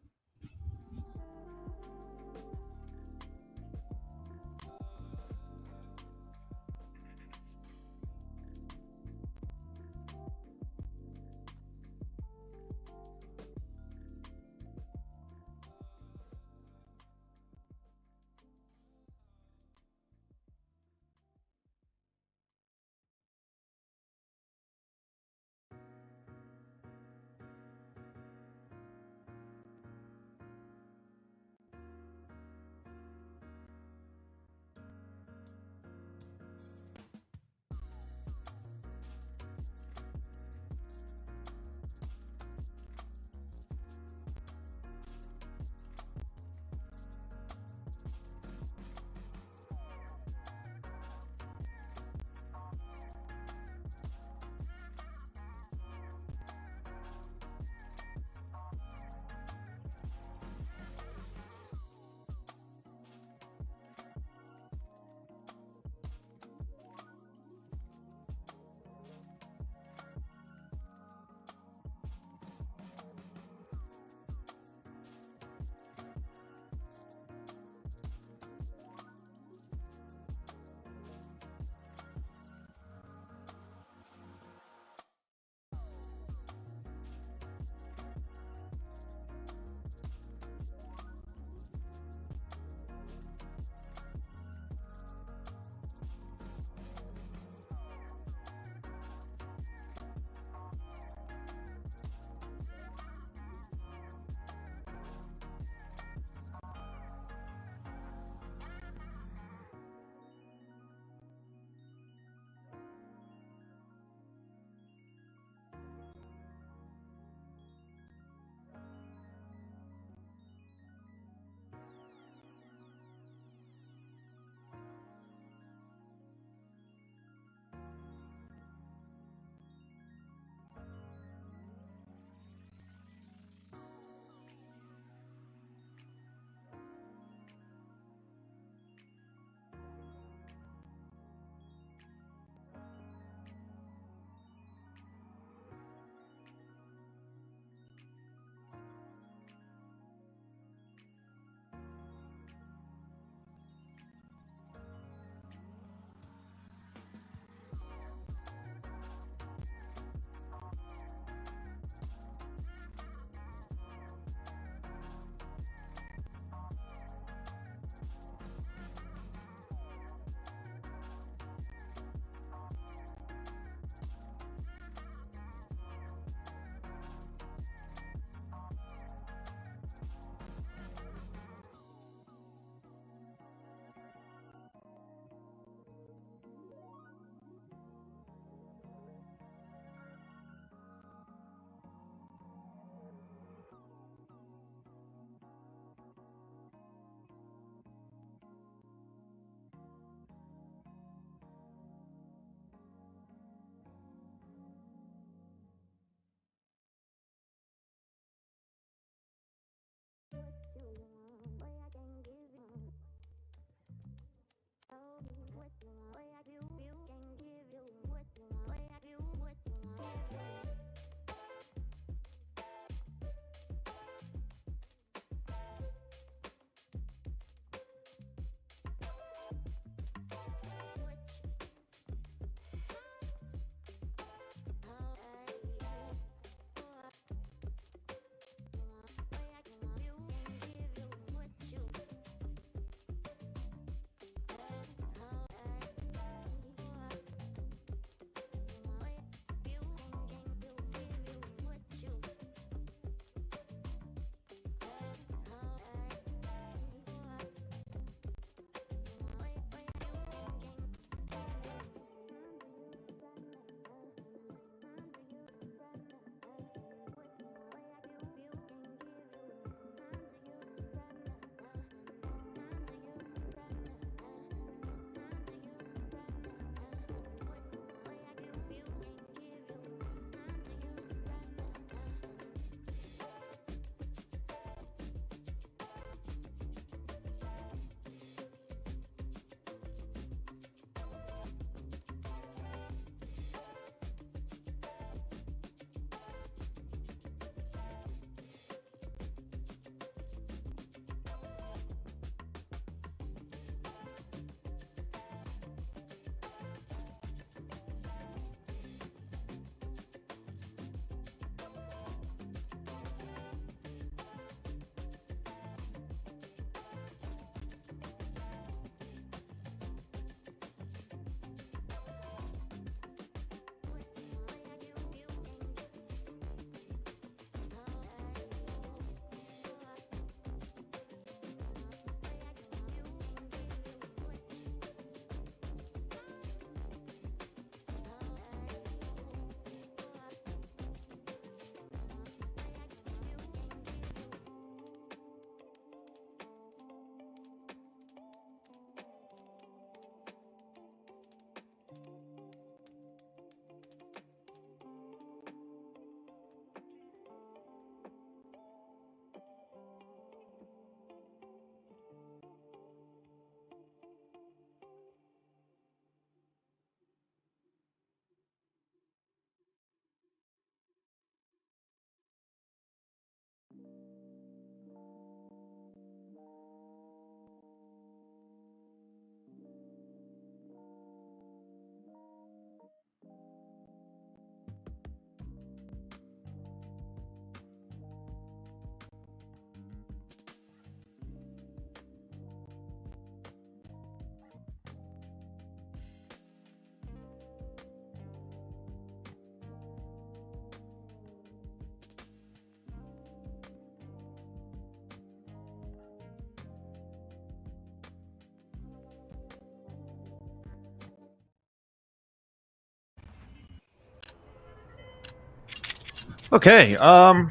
Okay, a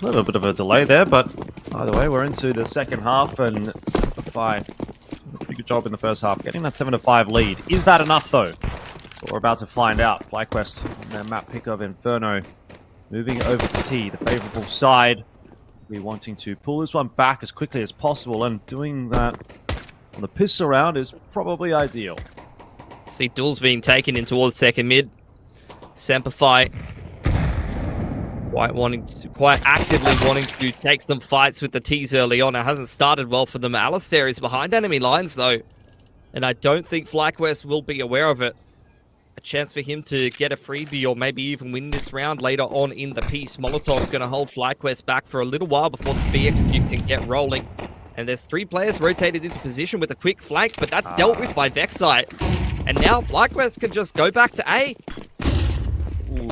little bit of a delay there, but either way, we're into the second half, and SemperFi did a pretty good job in the first half, getting that 7-5 lead. Is that enough, though? But we're about to find out. FlyQuest on their map pick of Inferno, moving over to T, the favorable side. Be wanting to pull this one back as quickly as possible, and doing that on the pistol round is probably ideal. See duels being taken in towards second mid. SemperFi quite actively wanting to take some fights with the T's early on. It hasn't started well for them. Alistair is behind enemy lines though, and I don't think FlyQuest will be aware of it. A chance for him to get a freebie or maybe even win this round later on in the piece. Molotov's going to hold FlyQuest back for a little while before this B execute can get rolling. And there's 3 players rotated into position with a quick flank, but that's dealt with by Vexite. And now FlyQuest can just go back to A. Ooh.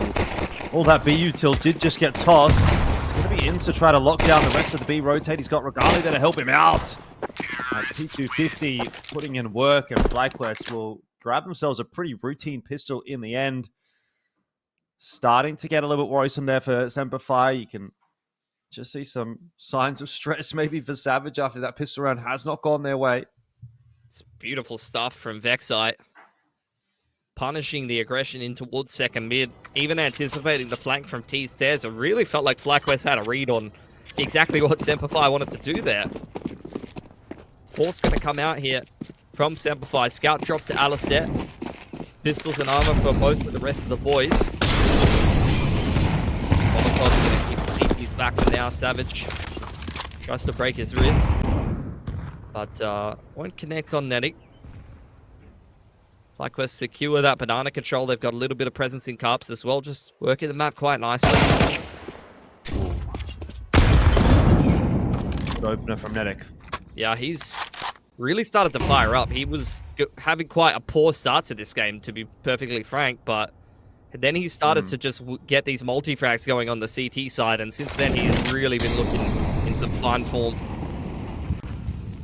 All that B util did just get tossed. It's going to be Inns to try to lock down the rest of the B rotate. He's got Regali there to help him out. P250 putting in work, and FlyQuest will grab themselves a pretty routine pistol in the end. Starting to get a little bit worrisome there for SemperFi. You can just see some signs of stress maybe for Savage after that pistol round has not gone their way. It's beautiful stuff from Vexite. Punishing the aggression in towards second mid, even anticipating the flank from T stairs. It really felt like FlyQuest had a read on exactly what SemperFi wanted to do there. Force going to come out here from SemperFi. Scout drop to Alistair. Pistols and armor for most of the rest of the boys. Molotov's going to keep the CPs back for now. Savage tries to break his wrist, but won't connect on Netty. FlyQuest secure that banana control. They've got a little bit of presence in Carps as well, just working the map quite nicely. Good opener from Netic. Yeah, he's really started to fire up. He was having quite a poor start to this game, to be perfectly frank, but then he started to just get these multi-frags going on the CT side, and since then he's really been looking in some fine form.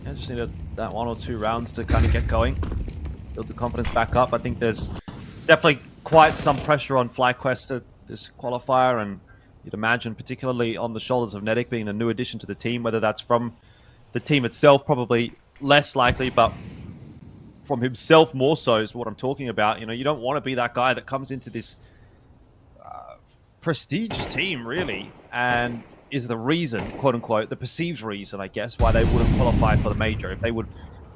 I just needed that 1 or 2 rounds to kind of get going. Build the confidence back up. I think there's definitely quite some pressure on FlyQuest at this qualifier, and you'd imagine particularly on the shoulders of Netic being a new addition to the team, whether that's from the team itself, probably less likely, but from himself more so is what I'm talking about. You know, you don't want to be that guy that comes into this prestigious team, really, and is the reason, quote unquote, the perceived reason, I guess, why they wouldn't qualify for the major. If they would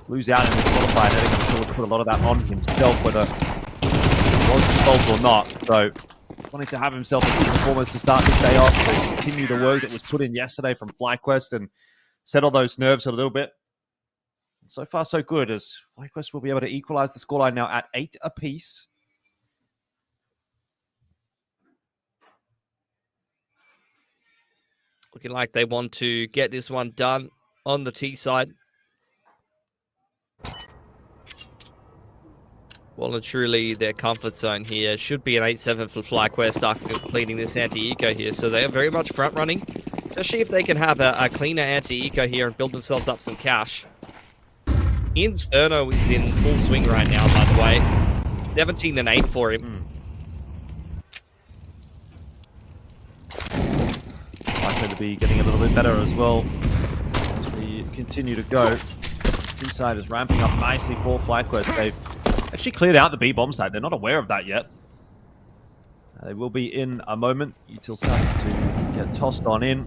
lose out in this qualifier, Netic, I'm sure would put a lot of that on himself, whether it was his fault or not. So, wanting to have himself a good performance to start this day off, to continue the work that was put in yesterday from FlyQuest and settle those nerves a little bit. So far, so good, as FlyQuest will be able to equalize the scoreline now at 8 apiece. Looking like they want to get this one done on the T side. Well and truly their comfort zone here. Should be an 8-7 for FlyQuest after completing this anti-eco here. So they are very much front running, especially if they can have a cleaner anti-eco here and build themselves up some cash. Inferno is in full swing right now, by the way. 17 and 8 for him. Likely to be getting a little bit better as well as we continue to go. T-side is ramping up nicely for FlyQuest. They've actually cleared out the B bomb site. They're not aware of that yet. They will be in a moment. Util starting to get tossed on in.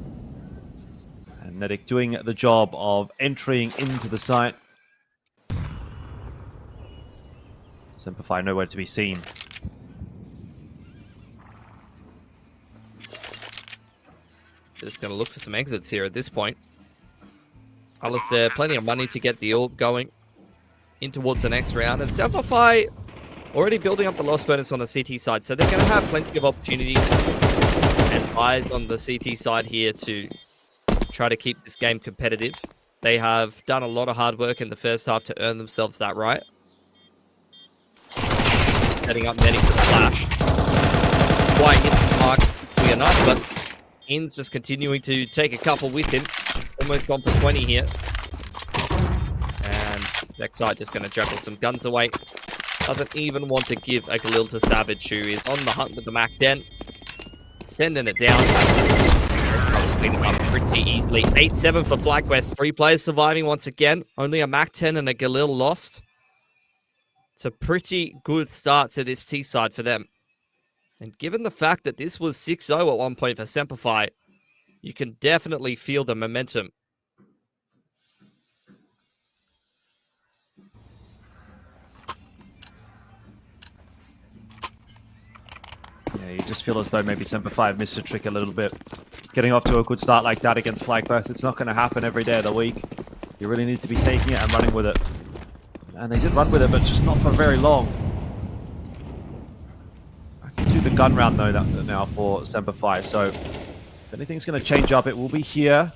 And Netic doing the job of entering into the site. SemperFi nowhere to be seen. Just going to look for some exits here at this point. Alistair, plenty of money to get the ult going in towards the next round. And SemperFi already building up the loss bonus on the CT side. So they're going to have plenty of opportunities and eyes on the CT side here to try to keep this game competitive. They have done a lot of hard work in the first half to earn themselves that right. Setting up Netting for the flash. Quite hit the mark quickly enough, but Inns just continuing to take a couple with him. Almost on for 20 here. And Vexite just going to juggle some guns away. Doesn't even want to give a Galil to Savage, who is on the hunt with the Mac Den. Sending it down. Cleaning up pretty easily. 8-7 for FlyQuest. 3 players surviving once again. Only a Mac-10 and a Galil lost. It's a pretty good start to this T side for them. And given the fact that this was 6-0 at one point for SemperFi, you can definitely feel the momentum. Yeah, you just feel as though maybe SemperFi have missed a trick a little bit. Getting off to a good start like that against FlyQuest, it's not going to happen every day of the week. You really need to be taking it and running with it. And they did run with it, but just not for very long. Back to the gun round, though, now for SemperFi. So, if anything's going to change up, it will be here.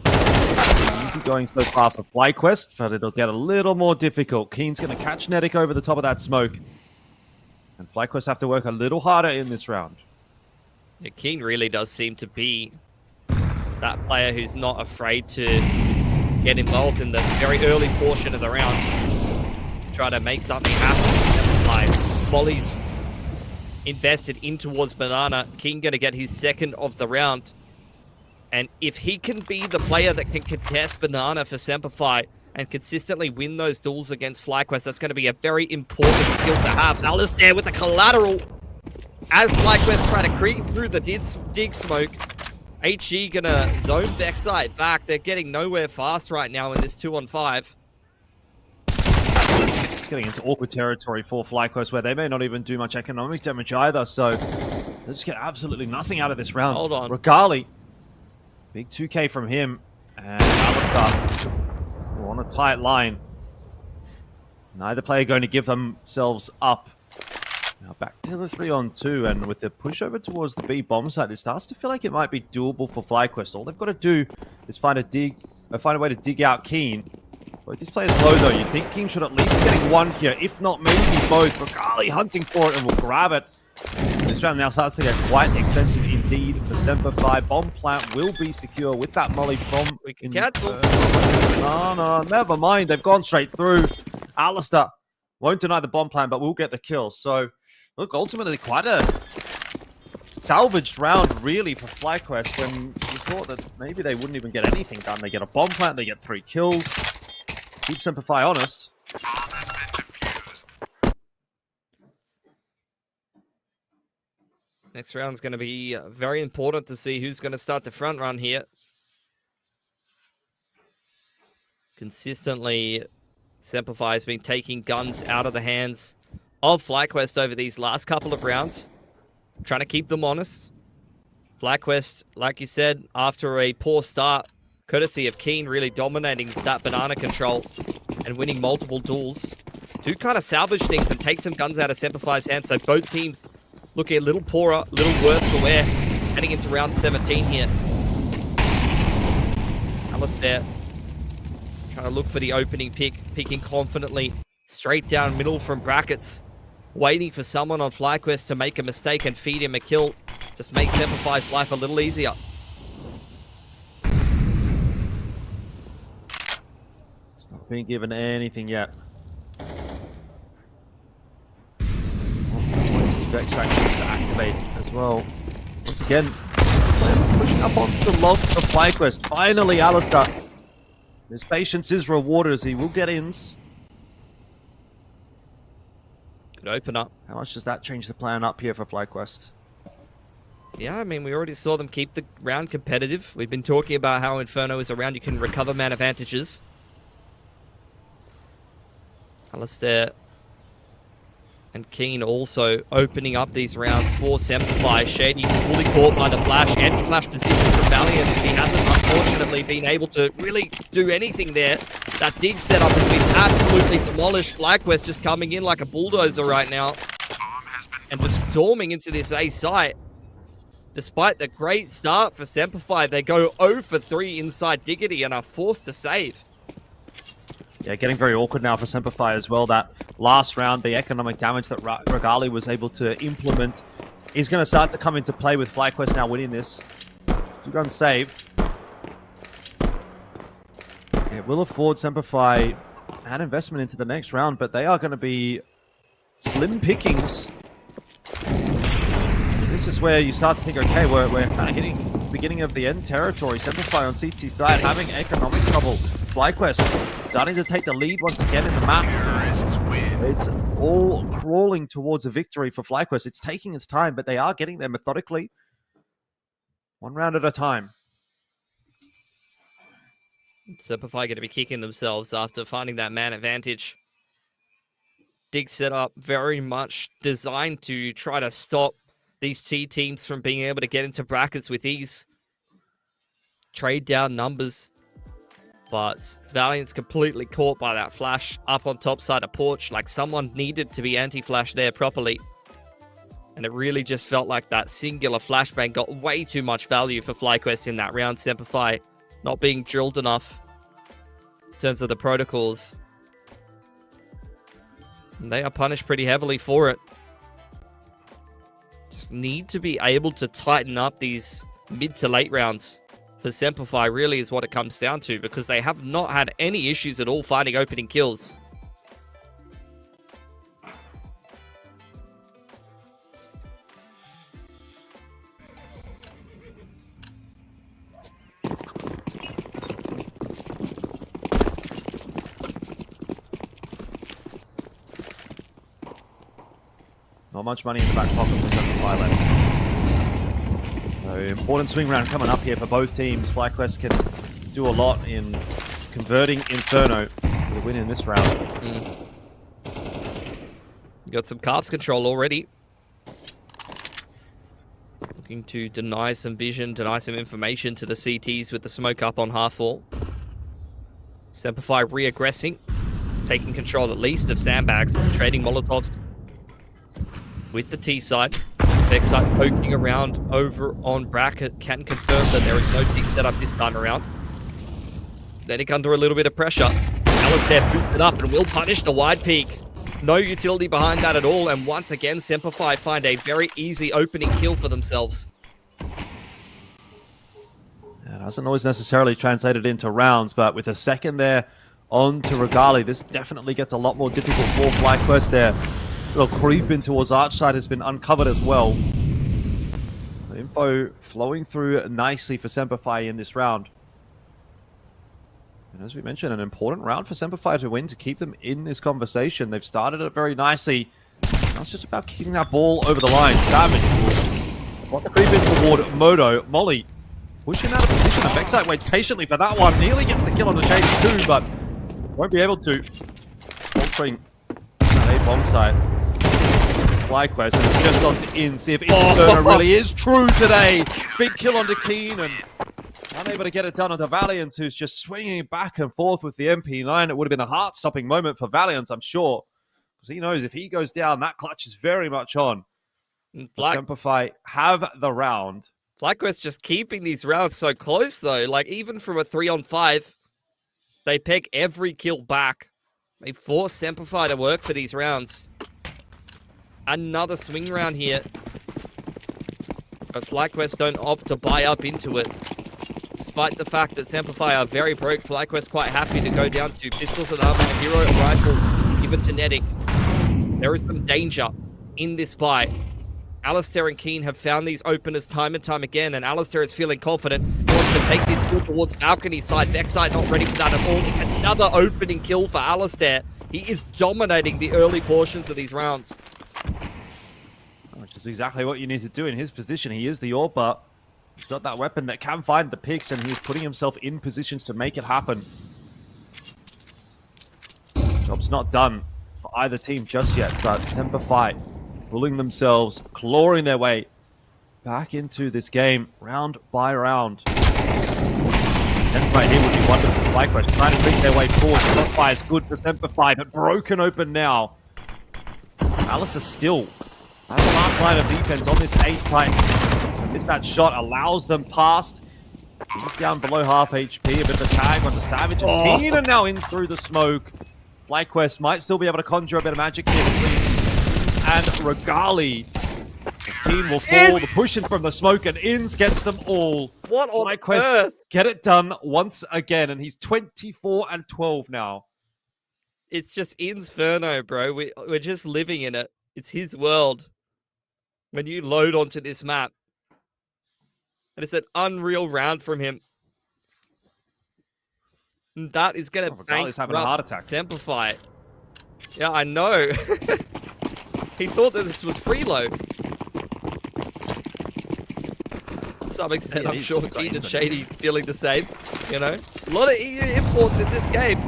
Easy going so far for FlyQuest, but it'll get a little more difficult. Keen's going to catch Netic over the top of that smoke. And FlyQuest have to work a little harder in this round. Yeah, Keen really does seem to be that player who's not afraid to get involved in the very early portion of the round. Try to make something happen. Like volleys invested in towards Banana. Keen going to get his second of the round. And if he can be the player that can contest Banana for SemperFi and consistently win those duels against FlyQuest, that's going to be a very important skill to have. Alistair with the collateral as FlyQuest try to creep through the dig smoke. HG going to zone Vexite back. They're getting nowhere fast right now in this 2-on-5. It's getting into awkward territory for FlyQuest where they may not even do much economic damage either, so they just get absolutely nothing out of this round. Hold on. Regali, big 2K from him, and Alistair on a tight line. Neither player going to give themselves up. Now back to the 3-on-2, and with the push over towards the B bomb site, it starts to feel like it might be doable for FlyQuest. All they've got to do is find a way to dig out Keen. Both these players low though. You'd think Keen should at least be getting one here, if not maybe both. Regali hunting for it and will grab it. This round now starts to get quite expensive indeed for SemperFi. Bomb plant will be secure with that molly from... We can cancel. No, never mind. They've gone straight through. Alistair won't deny the bomb plant, but will get the kill. So, look, ultimately quite a salvaged round, really, for FlyQuest, when you thought that maybe they wouldn't even get anything done. They get a bomb plant, they get 3 kills. Keep SemperFi honest. Next round's going to be very important to see who's going to start the front run here. Consistently, SemperFi has been taking guns out of the hands of FlyQuest over these last couple of rounds, trying to keep them honest. FlyQuest, like you said, after a poor start, courtesy of Keen really dominating that banana control and winning multiple duels, do kind of salvage things and take some guns out of SemperFi's hands. So both teams looking a little poorer, a little worse for wear, heading into round 17 here. Alistair trying to look for the opening pick, picking confidently straight down middle from brackets, waiting for someone on FlyQuest to make a mistake and feed him a kill. Just makes SemperFi's life a little easier. It's not being given anything yet. Vex actions to activate as well. Once again, pushing up onto the log of FlyQuest. Finally, Alistair. His patience is rewarded as he will get ins. Could open up. How much does that change the plan up here for FlyQuest? Yeah, I mean, we already saw them keep the round competitive. We've been talking about how Inferno is a round you can recover man advantages. Alistair and Keen also opening up these rounds for SemperFi. Shady fully caught by the flash. Anti-flash position from Valiant. He hasn't, unfortunately, been able to really do anything there. That dig setup has been absolutely demolished. FlyQuest just coming in like a bulldozer right now. And just storming into this A site. Despite the great start for SemperFi, they go 0 for 3 inside Diggity and are forced to save. Yeah, getting very awkward now for SemperFi as well. That last round, the economic damage that Regali was able to implement is going to start to come into play with FlyQuest now winning this. 2 guns saved. It will afford SemperFi an investment into the next round, but they are going to be slim pickings. This this is where you start to think, okay, we're kind of hitting the beginning of the end territory. SemperFi on CT side having economic trouble. FlyQuest starting to take the lead once again in the map. It's all crawling towards a victory for FlyQuest. It's taking its time, but they are getting there methodically. One round at a time. SemperFi going to be kicking themselves after finding that man advantage. Dig setup very much designed to try to stop these T teams from being able to get into brackets with ease. Trade down numbers. But Valiant's completely caught by that flash up on top side of Porch. Like someone needed to be anti-flash there properly. And it really just felt like that singular flashbang got way too much value for FlyQuest in that round. SemperFi not being drilled enough in terms of the protocols. And they are punished pretty heavily for it. Just need to be able to tighten up these mid to late rounds for SemperFi really is what it comes down to, because they have not had any issues at all finding opening kills. Not much money in the back pocket for SemperFi left. So important swing round coming up here for both teams. FlyQuest can do a lot in converting Inferno for the win in this round. You got some Carps control already. Looking to deny some vision, deny some information to the CTs with the smoke up on half wall. SemperFi re-aggressing, taking control at least of sandbags, trading Molotovs with the T side. Backside poking around over on bracket can confirm that there is no dig setup this time around. Letting under a little bit of pressure. Alistair boosted up and will punish the wide peak. No utility behind that at all, and once again SemperFi find a very easy opening kill for themselves. It doesn't always necessarily translate it into rounds, but with a second there on to Regali, this definitely gets a lot more difficult for FlyQuest there. Little creep in towards Archside has been uncovered as well. The info flowing through nicely for SemperFi in this round. And as we mentioned, an important round for SemperFi to win to keep them in this conversation. They've started it very nicely. Now it's just about keeping that ball over the line. Savage want the creep in toward Moto. Molly pushing out of position. Backside waits patiently for that one. Nearly gets the kill on the chase too, but won't be able to. Altering that A bomb site. FlyQuest, and it's just on to in, see if Inferno really is true today. Big kill onto Keen, and unable to get it done onto Valiant, who's just swinging back and forth with the MP9. It would have been a heart-stopping moment for Valiant, I'm sure, because he knows if he goes down, that clutch is very much on. SemperFi have the round. FlyQuest just keeping these rounds so close, though. Like, even from a 3-on-5, they peg every kill back. They force SemperFi to work for these rounds. Another swing round here. But FlyQuest don't opt to buy up into it. Despite the fact that SemperFi are very broke, FlyQuest quite happy to go down to pistols and armor, hero rifle, even genetic. There is some danger in this buy. Alistair and Keen have found these openers time and time again, and Alistair is feeling confident. He wants to take this kill towards balcony side. Vexite not ready for that at all. It's another opening kill for Alistair. He is dominating the early portions of these rounds. Which is exactly what you need to do in his position. He is the AWP, but he's got that weapon that can find the picks, and he's putting himself in positions to make it happen. Job's not done for either team just yet, but SemperFi pulling themselves, clawing their way back into this game, round by round. And right here would be wonderful. FlyQuest trying to beat their way forward. Crossfire is good for SemperFi, but broken open now. Alistair still has the last line of defense on this ace pipe. Missed that shot, allows them past. He's down below half HP, a bit of a tag on the Savage. Keen and now in through the smoke. FlyQuest might still be able to conjure a bit of magic here between and Regali. As Keen will fall, the pushing from the smoke, and Inns gets them all. What on FlyQuest earth? get it done once again, and he's 24-12 now. It's just Inferno, bro. We're just living in it. It's his world. when you load onto this map, and it's an unreal round from him. And that is going to Regardless, having a heart bankrupt attack. SemperFi. Yeah, I know. He thought that this was freeload. To some extent, I'm sure Keen and Shady feeling the same. You know, a lot of EU imports in this game.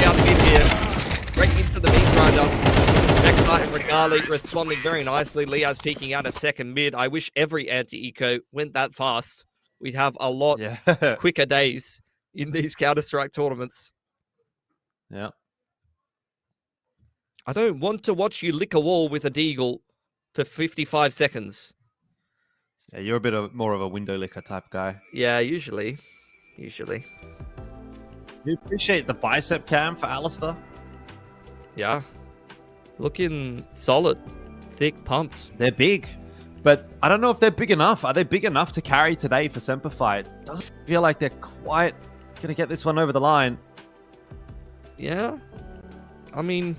Down mid here, right into the meat grinder. Next night, Regali responding very nicely. Liaz peeking out a second mid. I wish every anti-eco went that fast. We'd have a lot quicker days in these Counter-Strike tournaments. Yeah. I don't want to watch you lick a wall with a deagle for 55 seconds. Yeah, you're a bit more of a window licker type guy. Yeah, usually. Usually. You appreciate the bicep cam for Alistair? Yeah. Looking solid. Thick pumps. They're big. But I don't know if they're big enough. Are they big enough to carry today for SemperFi? It doesn't feel like they're quite going to get this one over the line. Yeah. I mean,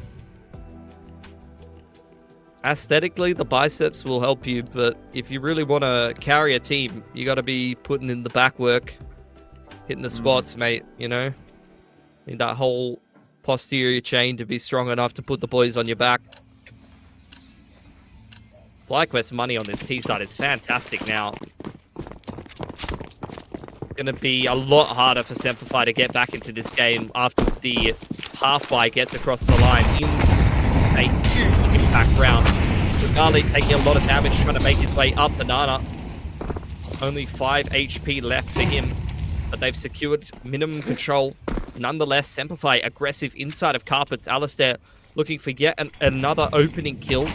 aesthetically, the biceps will help you, but if you really want to carry a team, you got to be putting in the back work, hitting the squats, mate, you know? Need that whole posterior chain to be strong enough to put the boys on your back. FlyQuest money on this T side is fantastic now. It's going to be a lot harder for SemperFi to get back into this game after the half buy gets across the line in a huge impact round. Regali taking a lot of damage, trying to make his way up. Banana, only 5 HP left for him, but they've secured minimum control. Nonetheless, SemperFi aggressive inside of carpets. Alistair looking for yet another opening kill.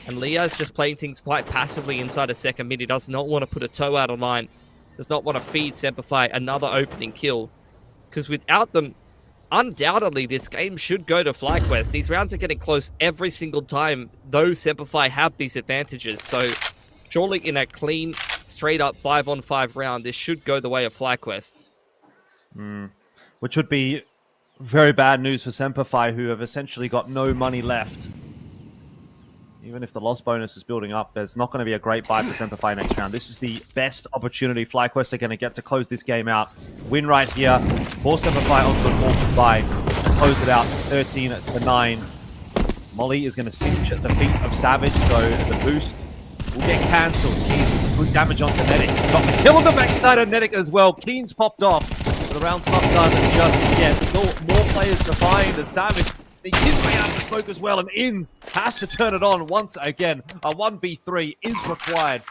And Leo's just playing things quite passively inside a second mid. He does not want to put a toe out of line. Does not want to feed SemperFi another opening kill. Because without them, undoubtedly, this game should go to FlyQuest. These rounds are getting close every single time, though SemperFi have these advantages. So surely in a clean, straight-up 5-on-5 round, this should go the way of FlyQuest. Which would be very bad news for SemperFi, who have essentially got no money left. Even if the loss bonus is building up, there's not going to be a great buy for SemperFi next round. This is the best opportunity FlyQuest are going to get to close this game out. Win right here, force SemperFi onto an awful buy, and close it out 13-9. Molly is going to cinch at the feet of Savage, so the boost will get cancelled. Keen, good damage onto Netic. Got the kill on the backside of Netic as well. Keen's popped off. The round's not done just yet. Still more players to find as Savage sneaks his way out of the smoke as well, and Inns has to turn it on once again. A 1v3 is required.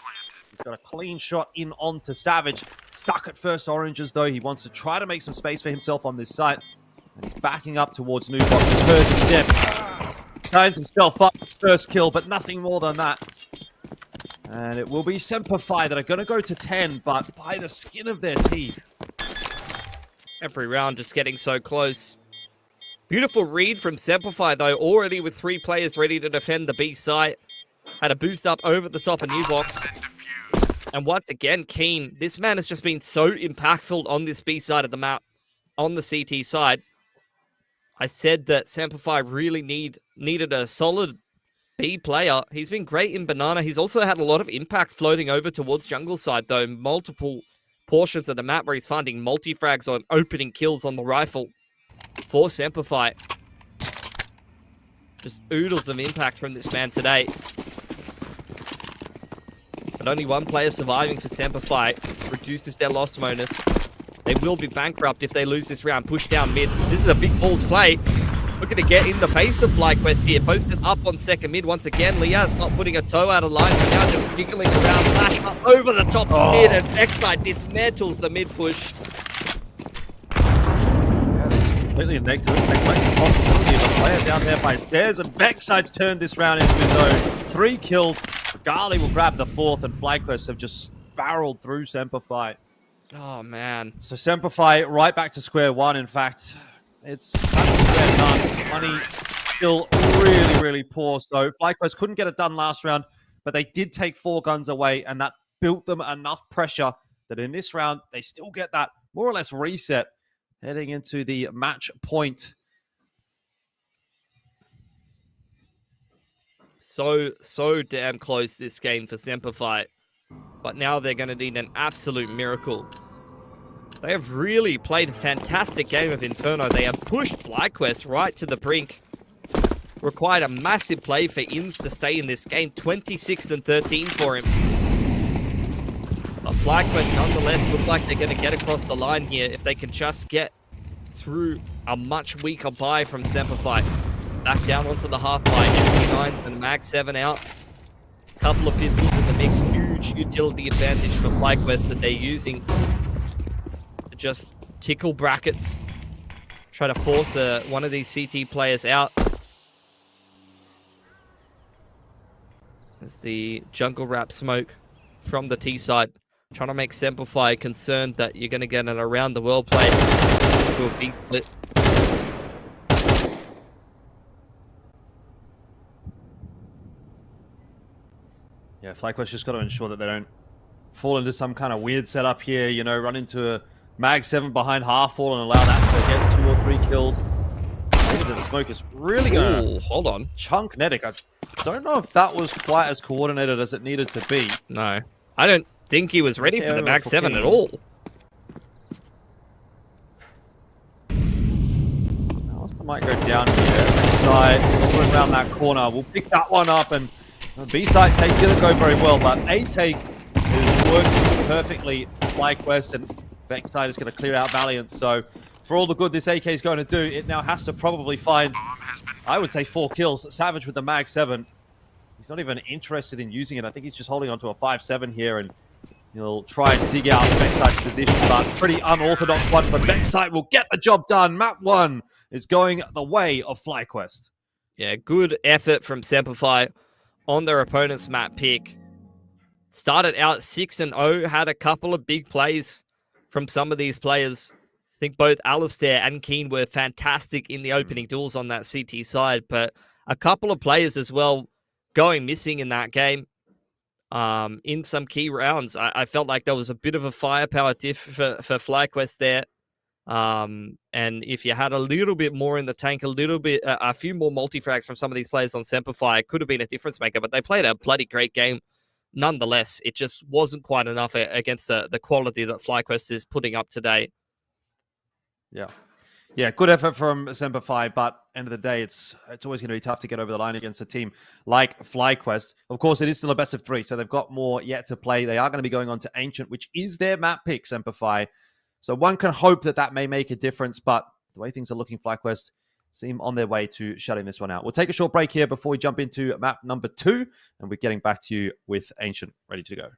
He's got a clean shot in onto Savage. Stuck at first oranges though. He wants to try to make some space for himself on this site. And he's backing up towards New Box. Third step. Ties himself up. First kill, but nothing more than that. And it will be SemperFi that are going to go to 10, but by the skin of their teeth. Every round just getting so close. Beautiful read from SemperFi, though, already with 3 players ready to defend the B site. Had a boost up over the top of New Box. And once again, Keen. This man has just been so impactful on this B side of the map, on the CT side. I said that SemperFi really needed a solid B player. He's been great in Banana. He's also had a lot of impact floating over towards jungle side, though. Multiple portions of the map where he's finding multi-frags on opening kills on the rifle for SemperFi. Just oodles of impact from this man today. But only one player surviving for SemperFi reduces their loss bonus. They will be bankrupt if they lose this round. Push down mid. This is a big balls play. Looking to get in the face of FlyQuest here. Posted up on second mid once again. Liaz not putting a toe out of line, but now just jiggling around. Flash up over the top of mid, and Nextside dismantles the mid push. Yeah, that's completely negged to it. Neglects the possibility of a player down there by stairs, and Backside's turned this round into his own. 3 kills. Gali will grab the 4th, and FlyQuest have just barreled through SemperFi. Oh, man. So SemperFi right back to square one, in fact. It's done. Money still really, really poor. So FlyQuest couldn't get it done last round, but they did take 4 guns away, and that built them enough pressure that in this round, they still get that more or less reset heading into the match point. So damn close this game for SemperFi. But now they're going to need an absolute miracle. They have really played a fantastic game of Inferno. They have pushed FlyQuest right to the brink. Required a massive play for Inns to stay in this game. 26-13 for him. But FlyQuest nonetheless look like they're going to get across the line here if they can just get through a much weaker buy from SemperFi. Back down onto the half buy. MP9s and Mag 7 out. Couple of pistols in the mix. Huge utility advantage for FlyQuest that they're using to just tickle brackets. Try to force one of these CT players out. As the jungle wrap smoke from the T side, trying to make SemperFi concerned that you're going to get an around the world play to a big split. Yeah, FlyQuest just got to ensure that they don't fall into some kind of weird setup here, you know, run into a Mag 7 behind half wall and allow that to get 2 or 3 kills. Maybe the smoke is really going to hold on. chunk Nedic. I don't know if that was quite as coordinated as it needed to be. No, I don't think he was ready for the Mag 7 at all. Alistair might go down here. Side, going around that corner. We'll pick that one up, and the B-side take didn't go very well, but A take is working perfectly. FlyQuest and Vexside is going to clear out Valiant. So for all the good this AK is going to do, it now has to probably find, I would say, 4 kills. Savage with the Mag 7. He's not even interested in using it. I think he's just holding on to a 5-7 here, and he'll try and dig out Vexside's position, but pretty unorthodox one. But Vexside will get the job done. Map 1 is going the way of FlyQuest. Yeah, good effort from SemperFi on their opponent's map pick. Started out 6-0, had a couple of big plays from some of these players. I think both Alistair and Keen were fantastic in the opening duels on that CT side, but a couple of players as well going missing in that game in some key rounds. I felt like there was a bit of a firepower diff for FlyQuest there. And if you had a little bit more in the tank, a few more multi-frags from some of these players on SemperFi, it could have been a difference maker, but they played a bloody great game. Nonetheless, it just wasn't quite enough against the quality that FlyQuest is putting up today. Yeah, good effort from SemperFi, but end of the day, it's always going to be tough to get over the line against a team like FlyQuest. Of course, it is still a best of 3, so they've got more yet to play. They are going to be going on to Ancient, which is their map pick, SemperFi. So one can hope that may make a difference, but the way things are looking, FlyQuest seem on their way to shutting this one out. We'll take a short break here before we jump into map number 2, and we're getting back to you with Ancient ready to go.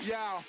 Yeah.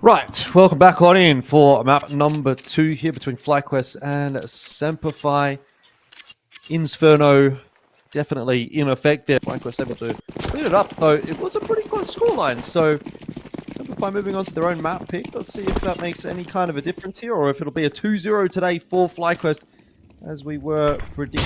Right, welcome back on in for map number 2 here between FlyQuest and SemperFi. Inferno definitely in effect there. FlyQuest able to clean it up, though it was a pretty close scoreline. So SemperFi moving on to their own map pick. Let's see if that makes any kind of a difference here, or if it'll be a 2-0 today for FlyQuest, as we were predicting.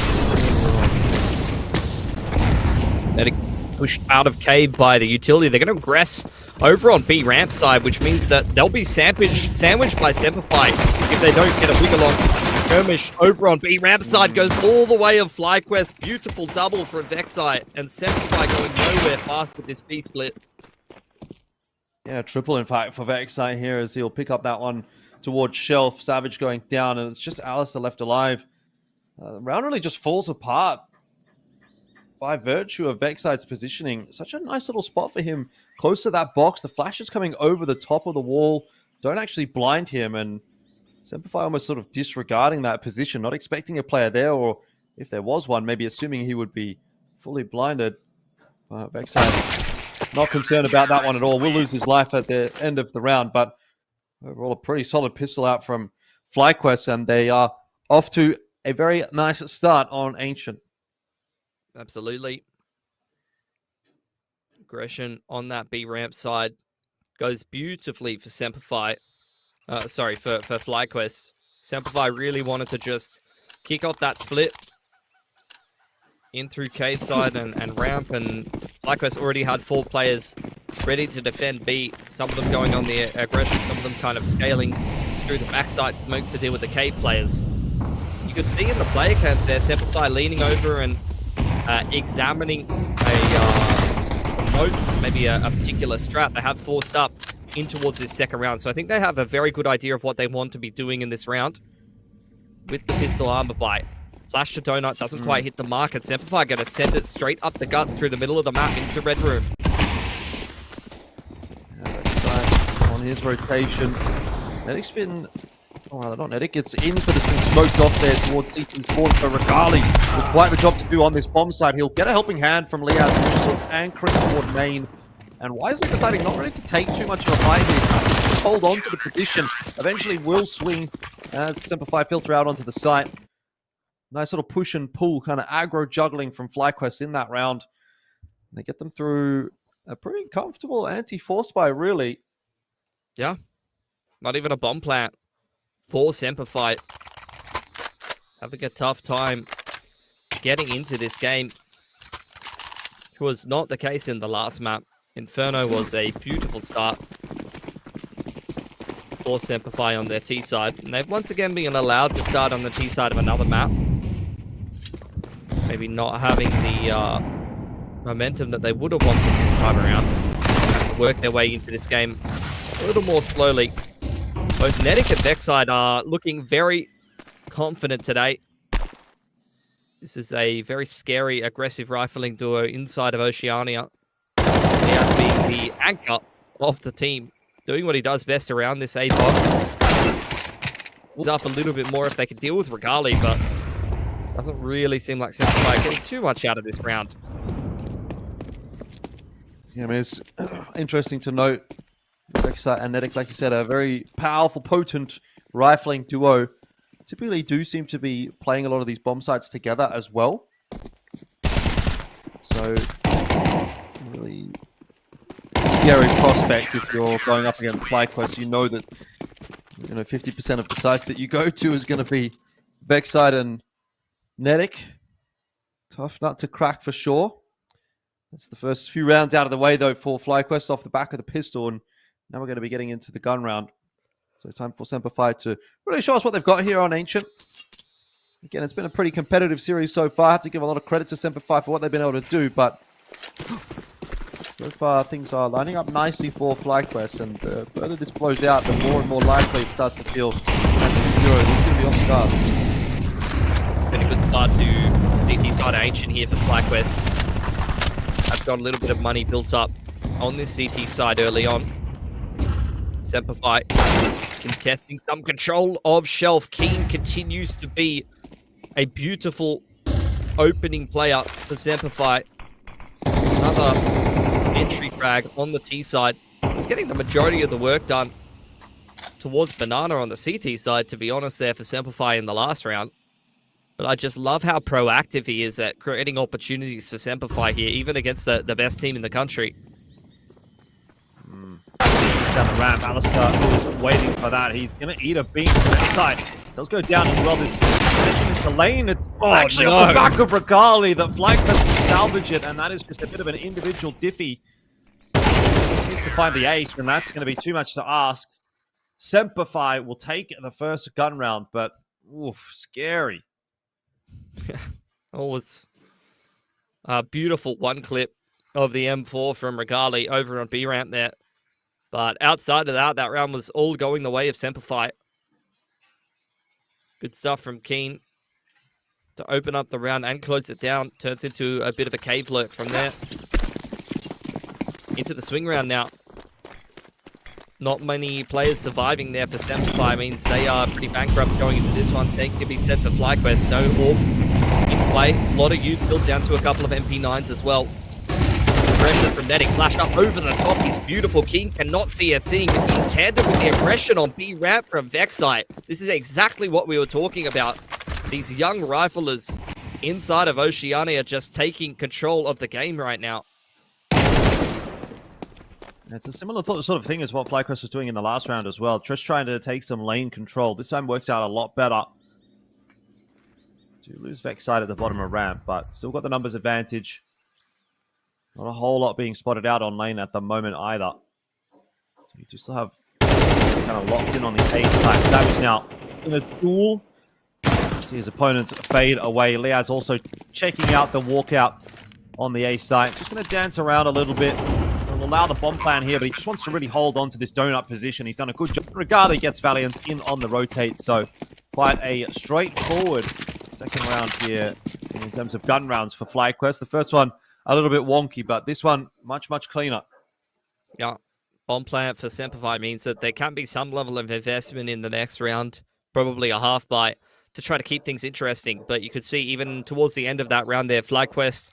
They're pushed out of cave by the utility. They're going to aggress over on B ramp side, which means that they'll be sandwiched by SemperFi if they don't get a wiggle on. Skirmish over on B ramp side goes all the way of FlyQuest. Beautiful double for Vexite, and SemperFi going nowhere fast with this B split. Yeah, triple in fact for Vexite here, as he'll pick up that one towards Shelf. Savage going down, and it's just Alistair left alive. The round really just falls apart by virtue of Vexite's positioning. Such a nice little spot for him, close to that box. The flashes coming over the top of the wall don't actually blind him, and SemperFi almost sort of disregarding that position, not expecting a player there, or if there was one, maybe assuming he would be fully blinded. Vexite not concerned about that one at all. Will lose his life at the end of the round, but overall a pretty solid pistol out from FlyQuest, and they are off to a very nice start on Ancient. Absolutely. Aggression on that B ramp side goes beautifully for SemperFi. Sorry, for FlyQuest. SemperFi really wanted to just kick off that split in through cave side and ramp, and FlyQuest already had 4 players ready to defend B. Some of them going on the aggression, some of them kind of scaling through the backside smokes to deal with the cave players. You could see in the player cams there, SemperFi leaning over and examining a note, maybe a particular strat. They have forced up in towards this second round, so I think they have a very good idea of what they want to be doing in this round with the pistol armor bite. Flash to Donut doesn't quite hit the mark, and SemperFi going to send it straight up the guts through the middle of the map into Red Room. On his rotation, Nedic's been... Oh, rather not Nedic. It's in, but it's been smoked off there towards CT Spawn. So Regali with quite a job to do on this bomb side. He'll get a helping hand from Liaz, who's sort of anchoring toward main, and wisely deciding not really to take too much of a fight here. Just hold on to the position. Eventually will swing as SemperFi filter out onto the site. Nice little push and pull, kind of aggro juggling from FlyQuest in that round. They get them through a pretty comfortable anti-force buy, really. Yeah, not even a bomb plant for SemperFi. Having a tough time getting into this game, which was not the case in the last map. Inferno was a beautiful start for SemperFi on their T side, and they've once again been allowed to start on the T side of another map. Maybe not having the momentum that they would have wanted this time around. Have to work their way into this game a little more slowly. Both Nedic and Vexite are looking very confident today. This is a very scary, aggressive rifling duo inside of Oceania. Liaz being the anchor of the team, doing what he does best around this A box. Up a little bit more if they could deal with Regali, but doesn't really seem like SemperFi getting too much out of this round. Yeah, I mean, it's interesting to note Vexite and Nedic, like you said, a very powerful, potent rifling duo. Typically do seem to be playing a lot of these bomb sites together as well. So, really scary prospect if you're going up against FlyQuest. You know that 50% of the sites that you go to is going to be Vexite and Nedic. Tough nut to crack for sure. That's the first few rounds out of the way, though, for FlyQuest off the back of the pistol, and now we're going to be getting into the gun round. So time for SemperFi to really show us what they've got here on Ancient. Again, it's been a pretty competitive series so far. I have to give a lot of credit to SemperFi for what they've been able to do, but so far things are lining up nicely for FlyQuest, and the further this blows out, the more and more likely it starts to feel 2-0. This is going to be on the card. Been a good start to CT side Ancient here for FlyQuest. I've got a little bit of money built up on this CT side early on. SemperFi contesting some control of Shelf. Keen continues to be a beautiful opening player for SemperFi. Another entry frag on the T side. He's getting the majority of the work done towards Banana on the CT side, to be honest, there for SemperFi in the last round. But I just love how proactive he is at creating opportunities for SemperFi here, even against the best team in the country. Down the ramp, Alistair is waiting for that. He's going to eat a beam from that side. Does go down as well. This position into lane. It's actually on the back of Regali that FlyQuest will salvage it, and that is just a bit of an individual diffie. He needs to find the ace, and that's going to be too much to ask. SemperFi will take the first gun round, but oof, scary. Always a beautiful one clip of the M4 from Regali over on B ramp there. But outside of that, that round was all going the way of SemperFi. Good stuff from Keen to open up the round and close it down. Turns into a bit of a cave lurk from there. Into the swing round now. Not many players surviving there for SemperFi. Means they are pretty bankrupt going into this one. Same can be said for FlyQuest. No AWP in play. A lot of U built down to a couple of MP9s as well. Aggression from Medic flashed up over the top. He's beautiful. King cannot see a thing. In tandem with the aggression on B ramp from Vexite. This is exactly what we were talking about. These young riflers inside of Oceania just taking control of the game right now. It's a similar sort of thing as what FlyQuest was doing in the last round as well. Just trying to take some lane control. This time works out a lot better. To lose Vexite at the bottom of ramp, but still got the numbers advantage. Not a whole lot being spotted out on lane at the moment either. So you just have kind of locked in on the A side. Savage now in a duel. See his opponents fade away. Liaz also checking out the walkout on the A side. Just going to dance around a little bit. Will allow the bomb plan here, but he just wants to really hold on to this donut position. He's done a good job. Regali gets Valiant in on the rotate, so quite a straightforward second round here in terms of gun rounds for FlyQuest. The first one a little bit wonky, but this one much, much cleaner. Yeah, bomb plant for SemperFi means that there can be some level of investment in the next round, probably a half bite, to try to keep things interesting. But you could see even towards the end of that round there, FlyQuest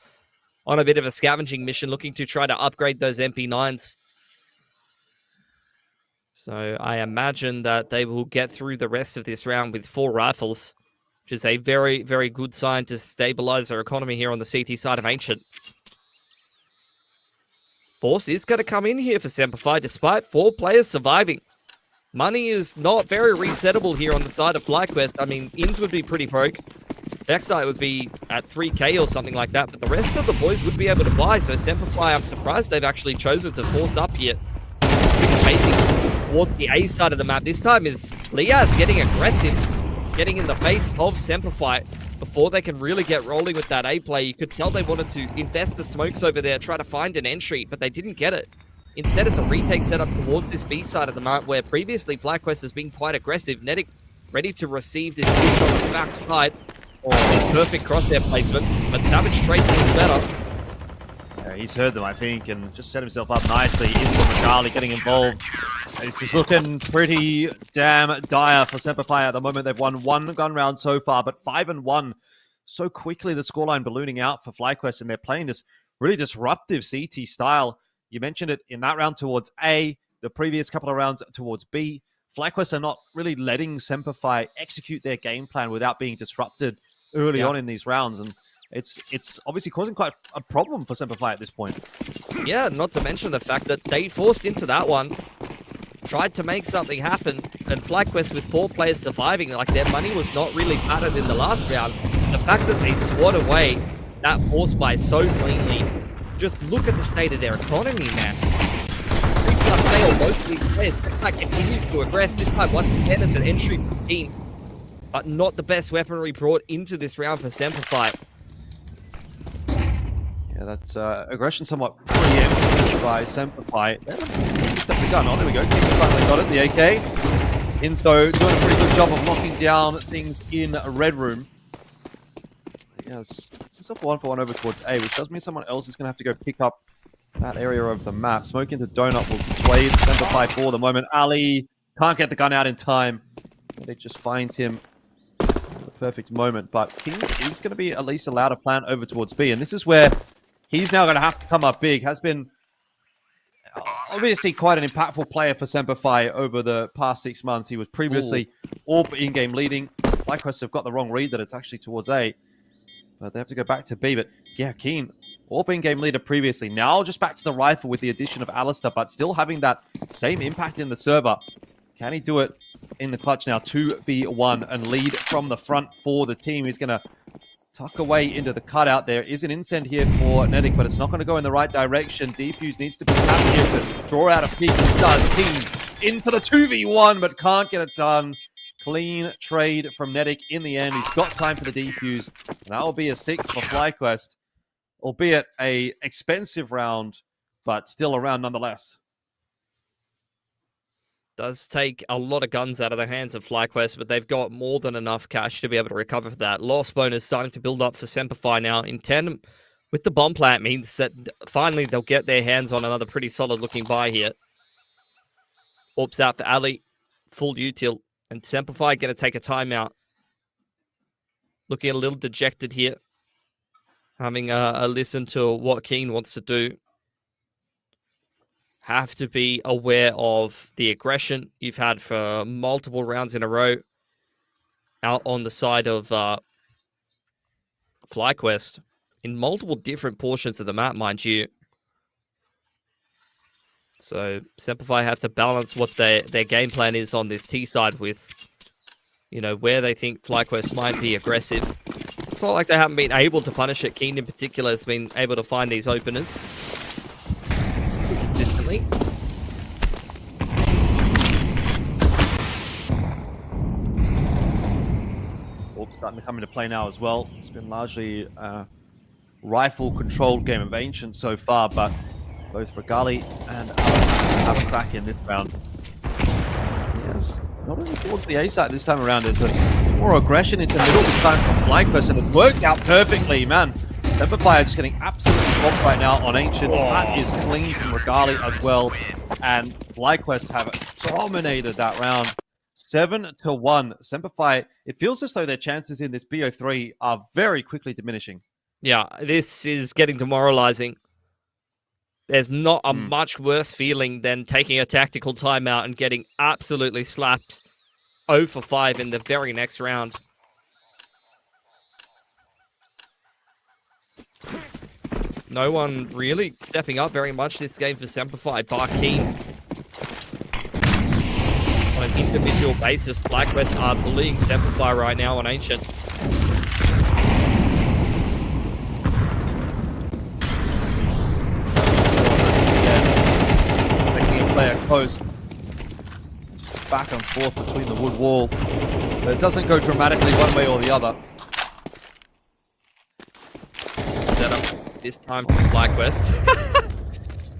on a bit of a scavenging mission, looking to try to upgrade those MP9s. So I imagine that they will get through the rest of this round with 4 rifles, which is a very, very good sign to stabilize their economy here on the CT side of Ancient. Force is going to come in here for SemperFi, despite 4 players surviving. Money is not very resettable here on the side of FlyQuest. I mean, Ins would be pretty broke. Vexite would be at 3k or something like that, but the rest of the boys would be able to buy. So SemperFi, I'm surprised they've actually chosen to force up here. Facing towards the A side of the map. This time is Liaz getting aggressive, getting in the face of SemperFi before they can really get rolling with that A play. You could tell they wanted to invest the smokes over there, try to find an entry, but they didn't get it. Instead, it's a retake setup towards this B side of the map, where previously FlyQuest has been quite aggressive. Nedic ready to receive this push on the back side. Perfect crosshair placement, but Savage trades things better. Yeah, he's heard them, I think, and just set himself up nicely. Into Regali getting involved. This is looking pretty damn dire for SemperFi at the moment. They've won 1 gun round so far, but 5-1. So quickly the scoreline ballooning out for FlyQuest, and they're playing this really disruptive CT style. You mentioned it in that round towards A, the previous couple of rounds towards B. FlyQuest are not really letting SemperFi execute their game plan without being disrupted early on in these rounds, and it's obviously causing quite a problem for SemperFi at this point. Yeah, not to mention the fact that they forced into that one, tried to make something happen, and FlyQuest with 4 players surviving, like their money was not really battered in the last round. The fact that they swat away that force buy so cleanly, just look at the state of their economy, man. 3+ fail most of these players. That continues to aggress. This time, once again, as an entry for the team, but not the best weaponry brought into this round for SemperFi. Yeah, that's aggression somewhat preempted by SemperFi. Picked up the gun. Oh, there we go. King finally got it, the AK. Ins, though, doing a pretty good job of locking down things in Red Room. He has himself a 1-for-1 over towards A, which does mean someone else is going to have to go pick up that area of the map. Smoke into Donut will dissuade SemperFi for the moment. Ali can't get the gun out in time. It just finds him at the perfect moment. But King is going to be at least allowed to plant over towards B. And this is where he's now going to have to come up big. Has been obviously quite an impactful player for SemperFi over the past 6 months. He was previously AWP in-game leading. FlyQuest have got the wrong read that it's actually towards A, but they have to go back to B. But yeah, Keen, AWP in-game leader previously. Now just back to the rifle with the addition of Alistair, but still having that same impact in the server. Can he do it in the clutch now? 2v1 and lead from the front for the team. He's going to tuck away into the cutout. There is an incend here for Nedic, but it's not going to go in the right direction. Defuse needs to be tapped here to draw out a peek. He does. Keen in for the 2v1, but can't get it done. Clean trade from Nedic in the end. He's got time for the defuse. And that will be a 6 for FlyQuest, albeit a expensive round, but still a round nonetheless. Does take a lot of guns out of the hands of FlyQuest, but they've got more than enough cash to be able to recover for that. Loss bonus starting to build up for SemperFi now. In tandem with the bomb plant means that finally they'll get their hands on another pretty solid looking buy here. Orbs out for Ali, full util, and SemperFi going to take a timeout. Looking a little dejected here. Having a listen to what Keen wants to do. Have to be aware of the aggression you've had for multiple rounds in a row out on the side of FlyQuest in multiple different portions of the map, mind you. So SemperFi have to balance what their game plan is on this T side with, you know, where they think FlyQuest might be aggressive. It's not like they haven't been able to punish it. Keen in particular has been able to find these openers consistently. AWP starting to come into play now as well. It's been largely a rifle-controlled game of Ancient so far, but both Regali and Alex have a crack in this round. Yes, not only towards the A side this time around. There's more aggression into middle this time from FlyQuest, and it worked out perfectly, man. SemperFi are just getting absolutely swamped right now on Ancient. That is clean from Regali as well. And FlyQuest have dominated that round. 7-1. SemperFi, it feels as though their chances in this BO3 are very quickly diminishing. Yeah, this is getting demoralizing. There's not a much worse feeling than taking a tactical timeout and getting absolutely slapped 0 for 5 in the very next round. No one really stepping up very much this game for SemperFi, bar Keen. On an individual basis, FlyQuest are bullying SemperFi right now on Ancient. Making a player close. Back and forth between the wood wall. But it doesn't go dramatically one way or the other. Setup this time for FlyQuest.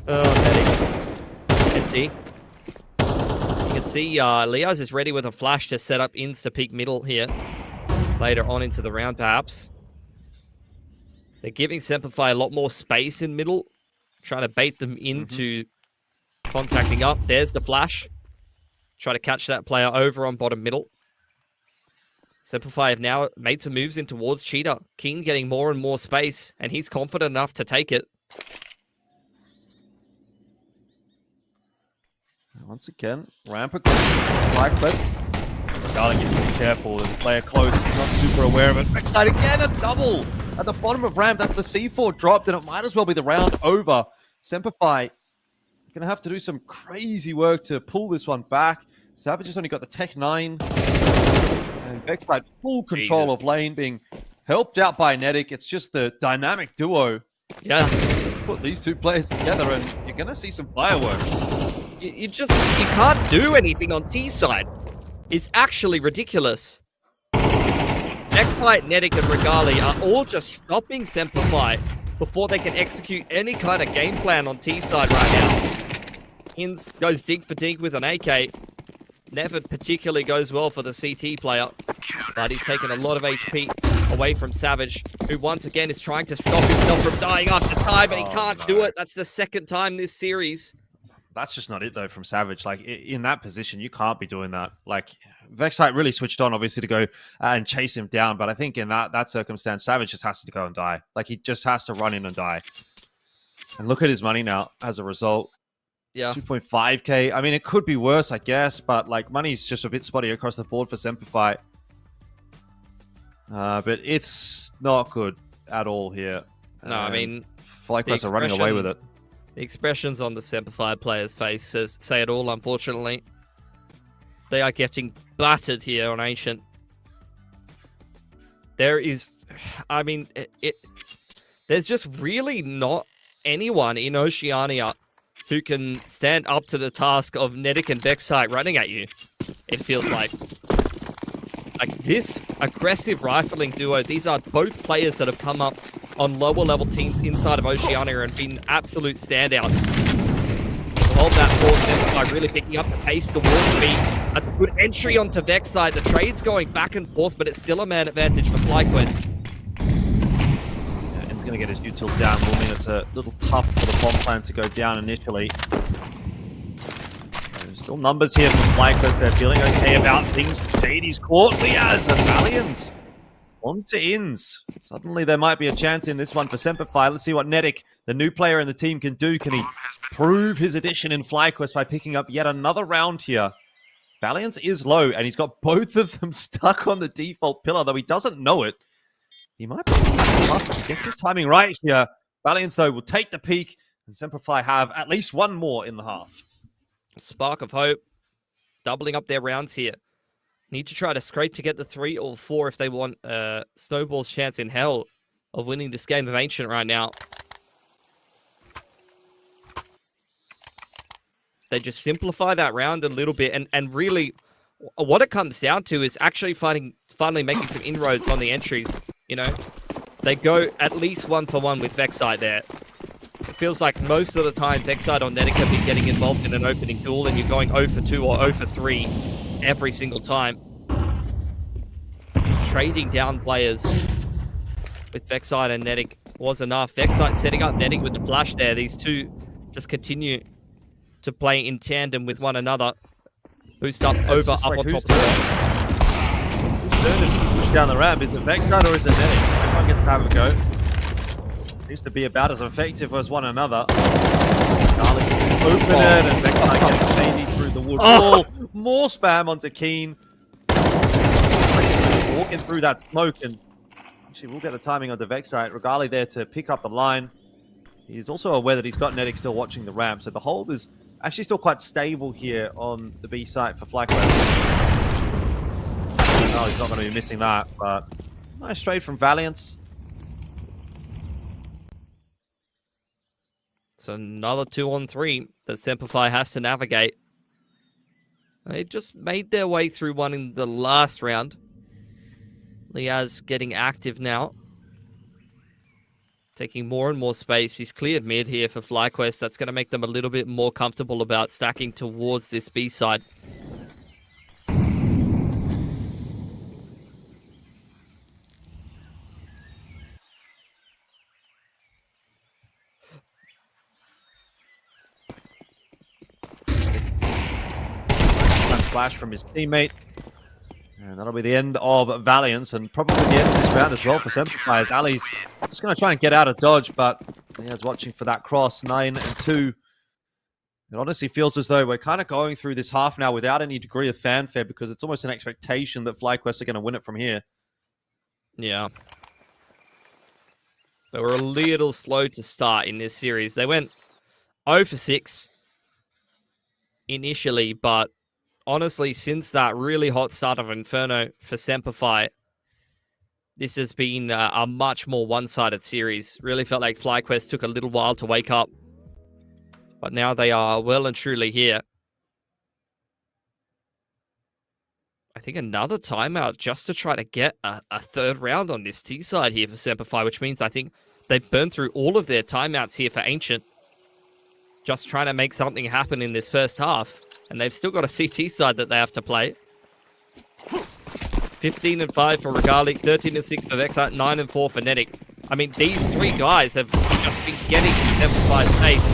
Oh, Nedic. Empty. You can see Leo's is ready with a flash to set up insta-peak middle here. Later on into the round, perhaps. They're giving SemperFi a lot more space in middle. Trying to bait them into contacting up. There's the flash. Try to catch that player over on bottom middle. SemperFi have now made some moves in towards Cheetah. Keen getting more and more space, and he's confident enough to take it. Once again, ramp across FlyQuest. Darling needs to be careful. There's a player close. He's not super aware of it. Backside again, a double at the bottom of ramp. That's the C4 dropped, and it might as well be the round over. SemperFi going to have to do some crazy work to pull this one back. Savage has only got the Tech 9. And Vexlight full control of lane, being helped out by Nedic. It's just the dynamic duo. Yeah. Put these two players together and you're going to see some fireworks. You can't do anything on T side. It's actually ridiculous. Vexlight, Nedic, and Regali are all just stopping SemperFi before they can execute any kind of game plan on T side right now. Hins goes dig for dig with an AK. Never particularly goes well for the CT player, but he's taken a lot of HP away from Savage, who once again is trying to stop himself from dying after time, and he can't do it. That's the second time this series. That's just not it, though, from Savage. Like, in that position, you can't be doing that. Like, Vexlight really switched on, obviously, to go and chase him down, but I think in that circumstance, Savage just has to go and die. Like, he just has to run in and die. And look at his money now as a result. Yeah. 2.5k. I mean, it could be worse, I guess, but like money's just a bit spotty across the board for SemperFi. But it's not good at all here. No, I mean, FlyQuest are running away with it. the expressions on the SemperFi players' faces say it all, unfortunately. They are getting battered here on Ancient. There is, I mean, there's just really not anyone in Oceania who can stand up to the task of Nedic and Vexite running at you, it feels like. Like this aggressive rifling duo, these are both players that have come up on lower level teams inside of Oceania and been absolute standouts. Hold that force in by really picking up the pace, the wall speed. A good entry onto Vexite. The trade's going back and forth, but it's still a man advantage for FlyQuest. Yeah, End's going to get his util down. Will mean it's a little tough for the bomb plan to go down initially. There's still numbers here from FlyQuest. They're feeling okay about things. Shady's caught. Liaz and Valiants on to ins. Suddenly there might be a chance in this one for SemperFi. Let's see what Nedic, the new player in the team, can do. Can he prove his addition in FlyQuest by picking up yet another round here? Valiance is low, and he's got both of them stuck on the default pillar, though he doesn't know it. He might be tough if he gets his timing right here. Valiance, though, will take the peak, and SemperFi have at least one more in the half. Spark of hope. Doubling up their rounds here. Need to try to scrape to get the 3 or 4 if they want Snowball's chance in hell of winning this game of Ancient right now. They just simplify that round a little bit, and really what it comes down to is actually finally making some inroads on the entries, you know? They go at least 1-for-1 with Vexite there. It feels like most of the time Vexite or Nedic have been getting involved in an opening duel and you're going 0-for-2 or 0-for-3 every single time. Just trading down players with Vexite and Nedic was enough. Vexite setting up Nedic with the flash there. These two just continue to play in tandem with one another. Boost up, over, up like on top who's of it. Whose turn is it to push down the ramp? Is it Vexite or is it Nedic? Everyone gets to have a go. Seems to be about as effective as one another. Garlic can open it, and Vexite getting shady through the wood wall. More spam onto Keen. Walking through that smoke, and actually we'll get the timing onto Vexite. Regali there to pick up the line. He's also aware that he's got Nedic still watching the ramp, so the hold is actually still quite stable here on the B site for FlyQuest. No, he's not going to be missing that, but nice trade from Valiance. So another 2-on-3 that SemperFi has to navigate. They just made their way through one in the last round. Liaz getting active now. Taking more and more space. He's cleared mid here for FlyQuest. That's going to make them a little bit more comfortable about stacking towards this B side. Flash from his teammate. And that'll be the end of Valiance, and probably the end of this round as well for SemperFi, as Ali's just going to try and get out of dodge, but he's watching for that cross. 9-2. It honestly feels as though we're kind of going through this half now without any degree of fanfare, because it's almost an expectation that FlyQuest are going to win it from here. Yeah. They were a little slow to start in this series. They went 0-for-6 initially, but honestly, since that really hot start of Inferno for SemperFi, this has been a much more one-sided series. Really felt like FlyQuest took a little while to wake up, but now they are well and truly here. I think another timeout just to try to get a third round on this T side here for SemperFi, which means I think they've burned through all of their timeouts here for Ancient. Just trying to make something happen in this first half. And they've still got a CT side that they have to play. 15-5 for Regali, 13-6 for Vexite, 9-4 for Nedic. I mean, these three guys have just been getting SemperFi's pace,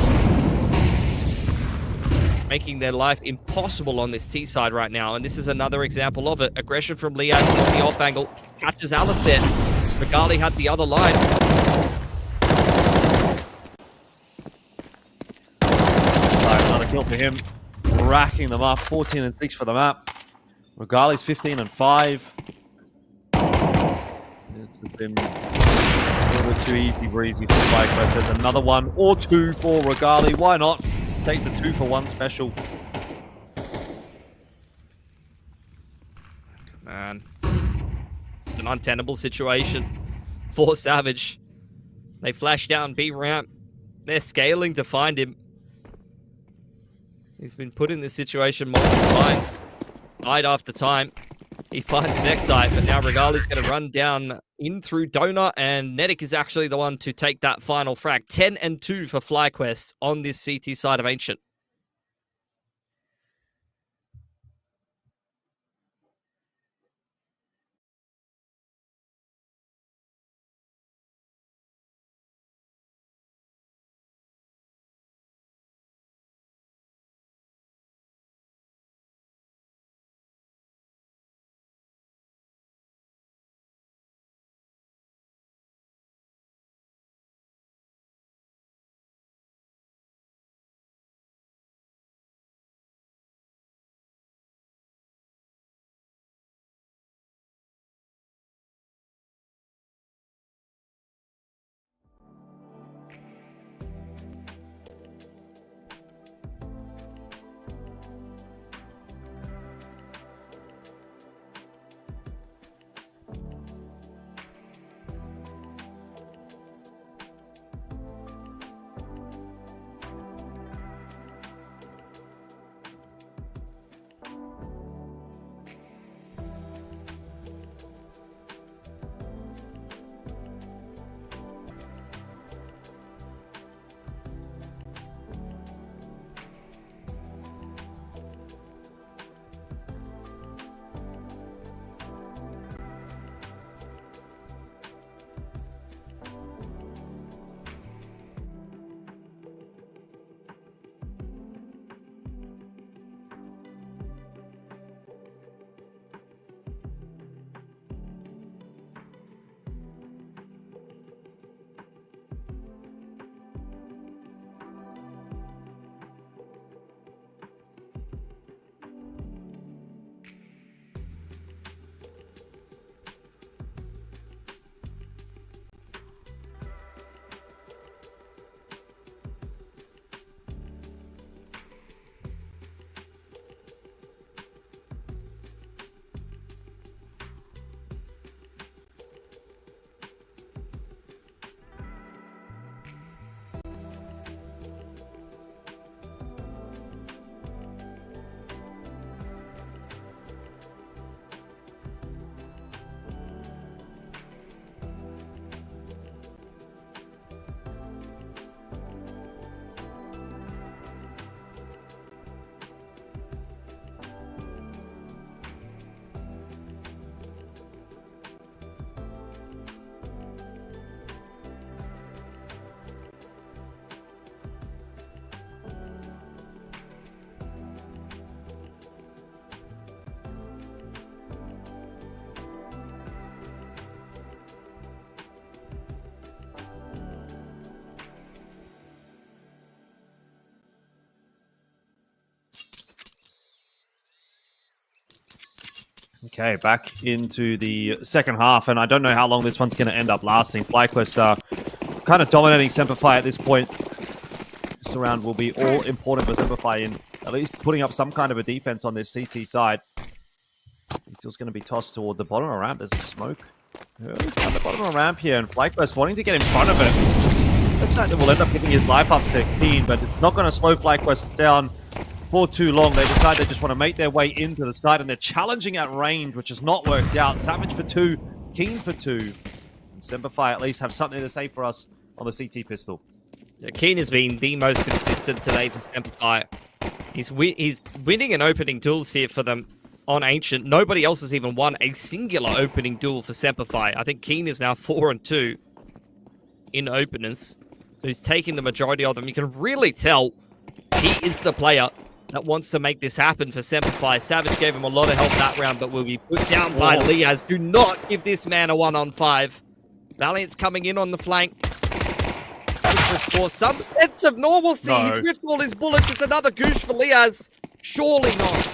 making their life impossible on this T side right now. And this is another example of it. Aggression from Liaz on the off angle, catches Alice there. Regali had the other line. kill for him. Racking them up. 14 and 6 for the map. Regali's 15 and 5. This has been a little bit too easy breezy for FlyQuest. There's another one or two for Regali. Why not? Take the 2-for-1 special. Man, it's an untenable situation for Savage. They flash down B ramp. They're scaling to find him. He's been put in this situation multiple times. Night after time. He finds Vexite, but now Regali's going to run down in through Donut, and Netic is actually the one to take that final frag. 10 and 2 for FlyQuest on this CT side of Ancient. Okay, back into the second half, and I don't know how long this one's going to end up lasting. FlyQuest are kind of dominating SemperFi at this point. This round will be all important for SemperFi in at least putting up some kind of a defense on this CT side. Still going to be tossed toward the bottom of the ramp. There's a smoke early at the bottom of the ramp here, and FlyQuest wanting to get in front of it. Looks like that will end up giving his life up to Keen, but it's not going to slow FlyQuest down for too long. They decide they just want to make their way into the side, and they're challenging at range, which has not worked out. Savage for 2, Keen for 2. And SemperFi at least have something to say for us on the CT pistol. Yeah, Keen has been the most consistent today for SemperFi. He's winning and opening duels here for them on Ancient. Nobody else has even won a singular opening duel for SemperFi. I think Keen is now 4 and 2 in openers. So he's taking the majority of them. You can really tell he is the player that wants to make this happen for SemperFi. Savage gave him a lot of help that round, but will be put down by Liaz. Do not give this man a 1-on-5. Valiant's coming in on the flank. restore some sense of normalcy. No. He's ripped all his bullets. It's another goosh for Liaz. Surely not.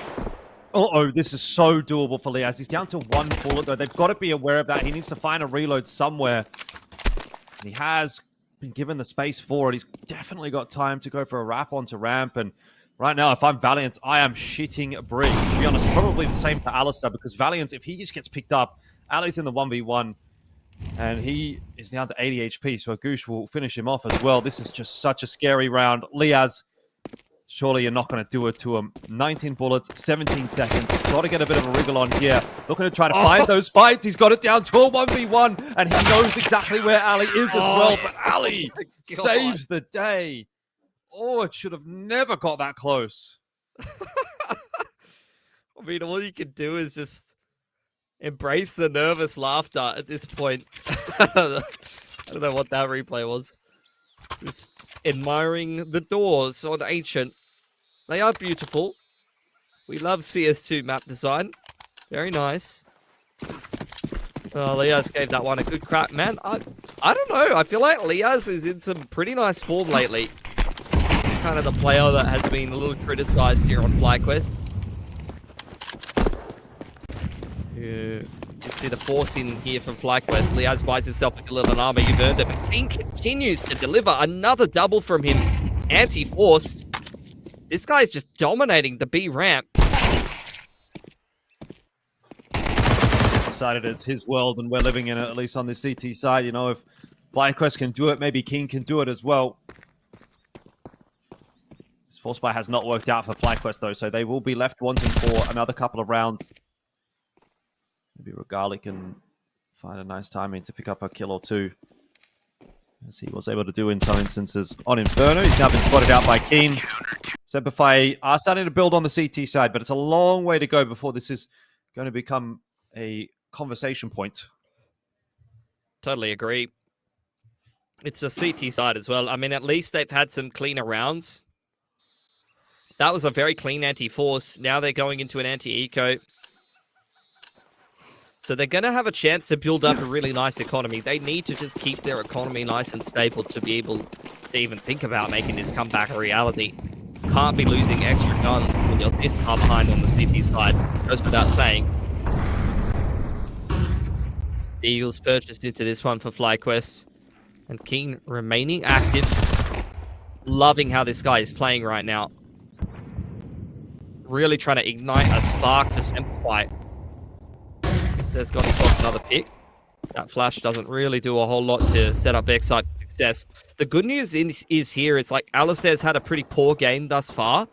Uh-oh, this is so doable for Liaz. He's down to 1 bullet, though. They've got to be aware of that. He needs to find a reload somewhere. And he has been given the space for it. He's definitely got time to go for a wrap onto ramp. And right now, if I'm Valiant, I am shitting bricks. To be honest, probably the same for Alistair, because Valiant, if he just gets picked up, Ali's in the 1v1, and he is down to 80 HP, so a Goosh will finish him off as well. This is just such a scary round. Liaz, surely you're not going to do it to him. 19 bullets, 17 seconds. Got to get a bit of a wriggle on here. Looking to try to find those fights. He's got it down to a 1v1, and he knows exactly where Ali is as well. But Ali saves the day. Oh, it should have never got that close. I mean, all you can do is just embrace the nervous laughter at this point. I don't know what that replay was. Just admiring the doors on Ancient. They are beautiful. We love CS2 map design. Very nice. Oh, Liaz gave that one a good crack. Man, I don't know. I feel like Liaz is in some pretty nice form lately. He's kind of the player that has been a little criticized here on FlyQuest. You see the force in here from FlyQuest. Liaz buys himself a little armor. You've earned it. But King continues to deliver another double from him. Anti-force. This guy's just dominating the B ramp. Decided it's his world and we're living in it, at least on the CT side. You know, if FlyQuest can do it, maybe King can do it as well. This force buy has not worked out for FlyQuest though, so they will be left wanting for another couple of rounds. Maybe Regali can find a nice timing to pick up a kill or two, as he was able to do in some instances on Inferno. He's now been spotted out by Keen. SemperFi are starting to build on the CT side, but it's a long way to go before this is going to become a conversation point. Totally agree. It's a CT side as well. I mean, at least they've had some cleaner rounds. That was a very clean anti-force. Now they're going into an anti-eco. So they're going to have a chance to build up a really nice economy. They need to just keep their economy nice and stable to be able to even think about making this comeback a reality. Can't be losing extra guns when you're this far behind on the CT side. Goes without saying. Eagles purchased into this one for FlyQuest. And Keen remaining active. Loving how this guy is playing right now. Really trying to ignite a spark for SemperFi. Has got himself another pick. That flash doesn't really do a whole lot to set up ex-TALON for success. The good news is here, it's like Alistair's had a pretty poor game thus far.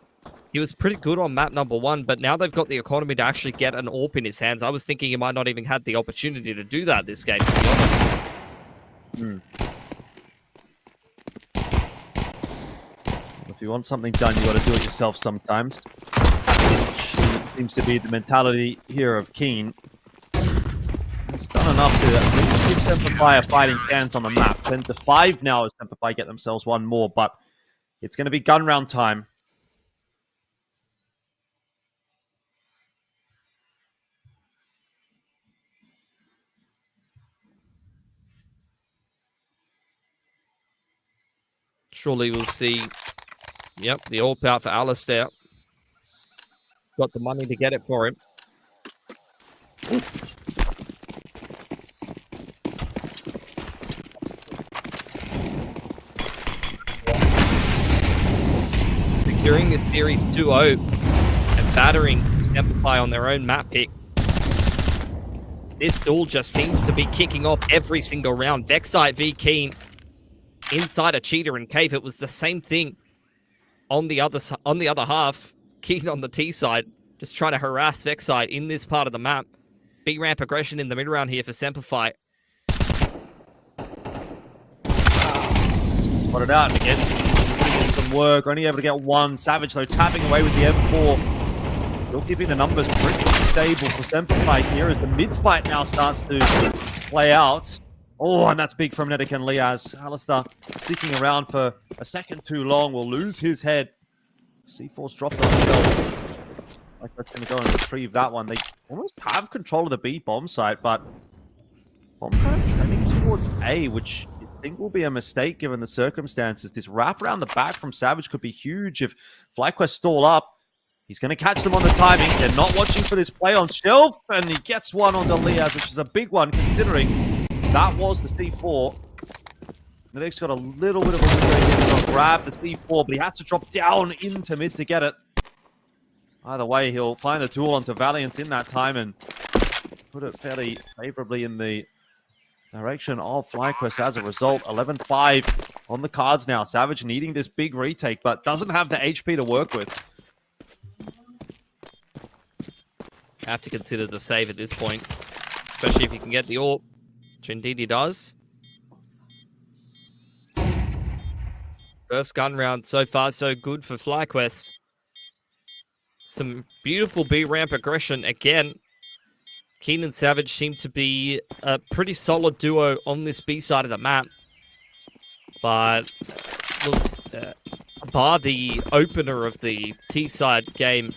He was pretty good on map number 1, but now they've got the economy to actually get an AWP in his hands. I was thinking he might not even had the opportunity to do that this game, to be honest. If you want something done, you got to do it yourself sometimes. Which seems to be the mentality here of Keen. It's done enough to at least give SemperFi a fighting chance on the map. 10-5 now as SemperFi get themselves one more, but it's going to be gun round time. Surely we'll see, yep, the AWP out for Alistair. Got the money to get it for him. Securing this Series 2-0 and battering SemperFi on their own map pick. This duel just seems to be kicking off every single round. Vexite v Keen inside a cheater and cave. It was the same thing on the other half. Keen on the T side, just trying to harass Vexite in this part of the map. B ramp aggression in the mid round here for SemperFi. Spotted out again. Some work. Only able to get one. Savage though tapping away with the M4. Still keeping the numbers pretty stable for SemperFi here as the mid fight now starts to play out. Oh, and that's big from Nedik and Liaz. Alistair sticking around for a second too long will lose his head. C4's dropped on the shelf. Like they're going to go and retrieve that one. They almost have control of the B bomb site, but bomb kind of trending towards A, which think will be a mistake given the circumstances. This wrap around the back from Savage could be huge if FlyQuest stall up. He's going to catch them on the timing. They're not watching for this play on Shelf, and he gets one on the Liaz, which is a big one considering that was the C4. Nadek's got a little bit of a window here to grab the C4, but he has to drop down into mid to get it. Either way, he'll find the tool onto Valiant in that time and put it fairly favorably in the direction of FlyQuest as a result. 11-5 on the cards now. Savage needing this big retake, but doesn't have the HP to work with. Have to consider the save at this point, especially if you can get the AWP, which indeed he does. First gun round so far, so good for FlyQuest. Some beautiful B ramp aggression again. Keen and Savage seem to be a pretty solid duo on this B side of the map. But looks, bar the opener of the T side game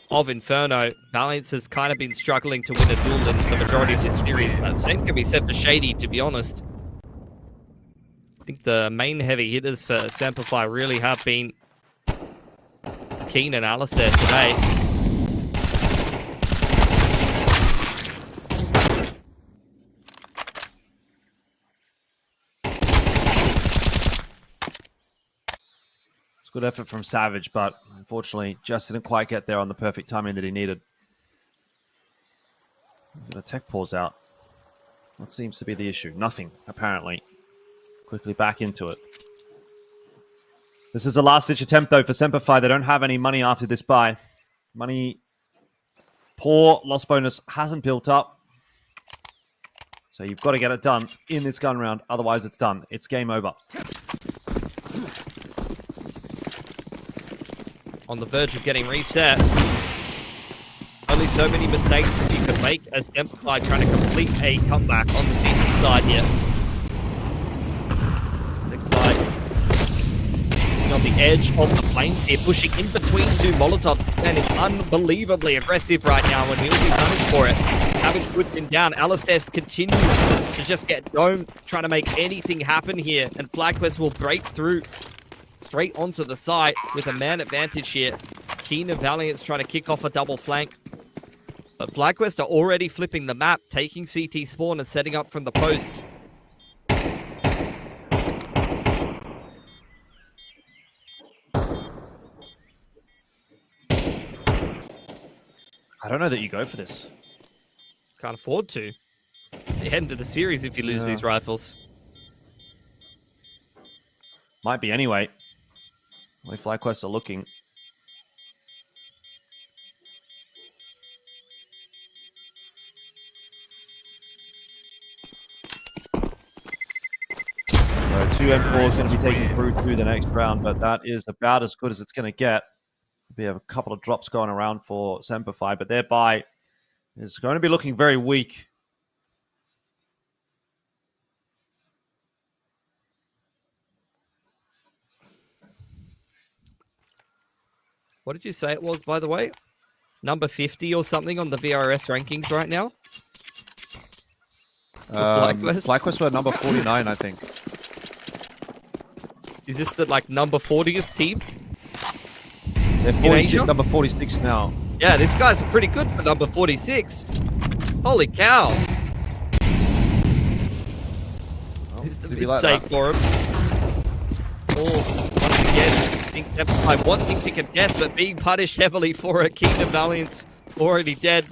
of Inferno, Valiant has kind of been struggling to win a duel in the majority of this series. That same can be said for Shady, to be honest. I think the main heavy hitters for SemperFi really have been Keen and Alistair today. Good effort from Savage, but unfortunately just didn't quite get there on the perfect timing that he needed. The tech pause out. What seems to be the issue? Nothing, apparently. Quickly back into it. This is a last-ditch attempt, though, for SemperFi. They don't have any money after this buy. Money, poor loss bonus hasn't built up. So you've got to get it done in this gun round. Otherwise, it's done. It's game over. On the verge of getting reset. Only so many mistakes that you can make as SemperFi trying to complete a comeback on the CT side here. Next side. On the edge of the flames here, pushing in between two Molotovs. This man is unbelievably aggressive right now, and he'll be punished for it. Savage puts him down. Alistair continues to just get domed, trying to make anything happen here, and FlyQuest will break through straight onto the side with a man advantage here. Keen and Valiant's trying to kick off a double flank. But FlyQuest are already flipping the map, taking CT spawn and setting up from the post. I don't know that you go for this. Can't afford to. It's the end of the series if you lose these rifles. Might be anyway. Only FlyQuest are looking. So 2 M4 is going to be taken through to the next round, but that is about as good as it's going to get. We have a couple of drops going around for SemperFi, but their buy is going to be looking very weak. What did you say it was, by the way? Number 50 or something on the VRS rankings right now? FlyQuest were number 49, I think. Is this the number 40th team? They're 46, number 46 now. Yeah, this guy's pretty good for number 46. Holy cow. Well, This is the did big you like take that? for him. Oh, once again, SemperFi wanting to contest, but being punished heavily for it. Kingdom Valiant's already dead.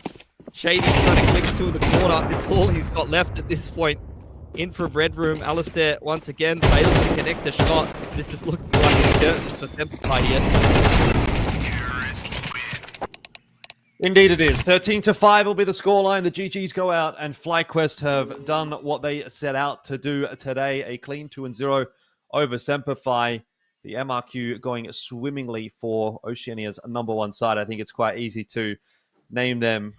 Shady's trying to click to the corner. It's all he's got left at this point. In from Red Room, Alistair once again fails to connect the shot. This is looking like a curtains for SemperFi here. Indeed it is. 13-5 will be the scoreline. The GGs go out, and FlyQuest have done what they set out to do today. A clean 2-0 over SemperFi. The MRQ going swimmingly for Oceania's number one side. I think it's quite easy to name them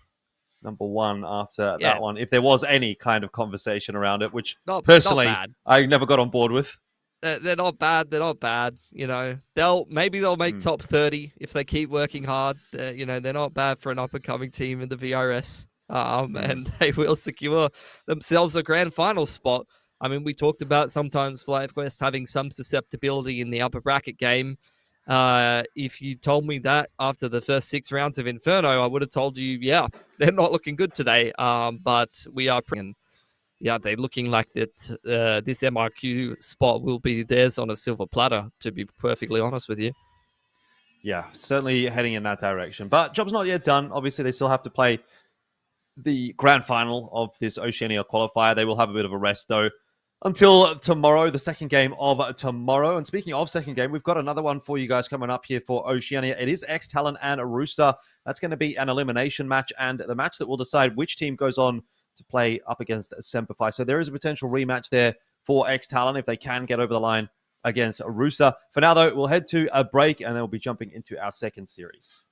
number one after that one, if there was any kind of conversation around it, which personally I never got on board with. They're not bad. They're not bad. You know, maybe they'll make top 30 if they keep working hard. You know, they're not bad for an up and coming team in the VRS. And they will secure themselves a grand final spot. I mean, we talked about sometimes FlyQuest having some susceptibility in the upper bracket game. If you told me that after the first 6 rounds of Inferno, I would have told you, yeah, they're not looking good today. But we are, yeah, they're looking like that. This MRQ spot will be theirs on a silver platter, to be perfectly honest with you. Yeah, certainly heading in that direction. But job's not yet done. Obviously, they still have to play the grand final of this Oceania qualifier. They will have a bit of a rest, though, until tomorrow, the second game of tomorrow. And speaking of second game, we've got another one for you guys coming up here for Oceania. It is ex-TALON and Rooster. That's going to be an elimination match, and the match that will decide which team goes on to play up against SemperFi. So there is a potential rematch there for ex-TALON if they can get over the line against Rooster. For now, though, we'll head to a break, and then we'll be jumping into our second series.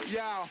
Yeah.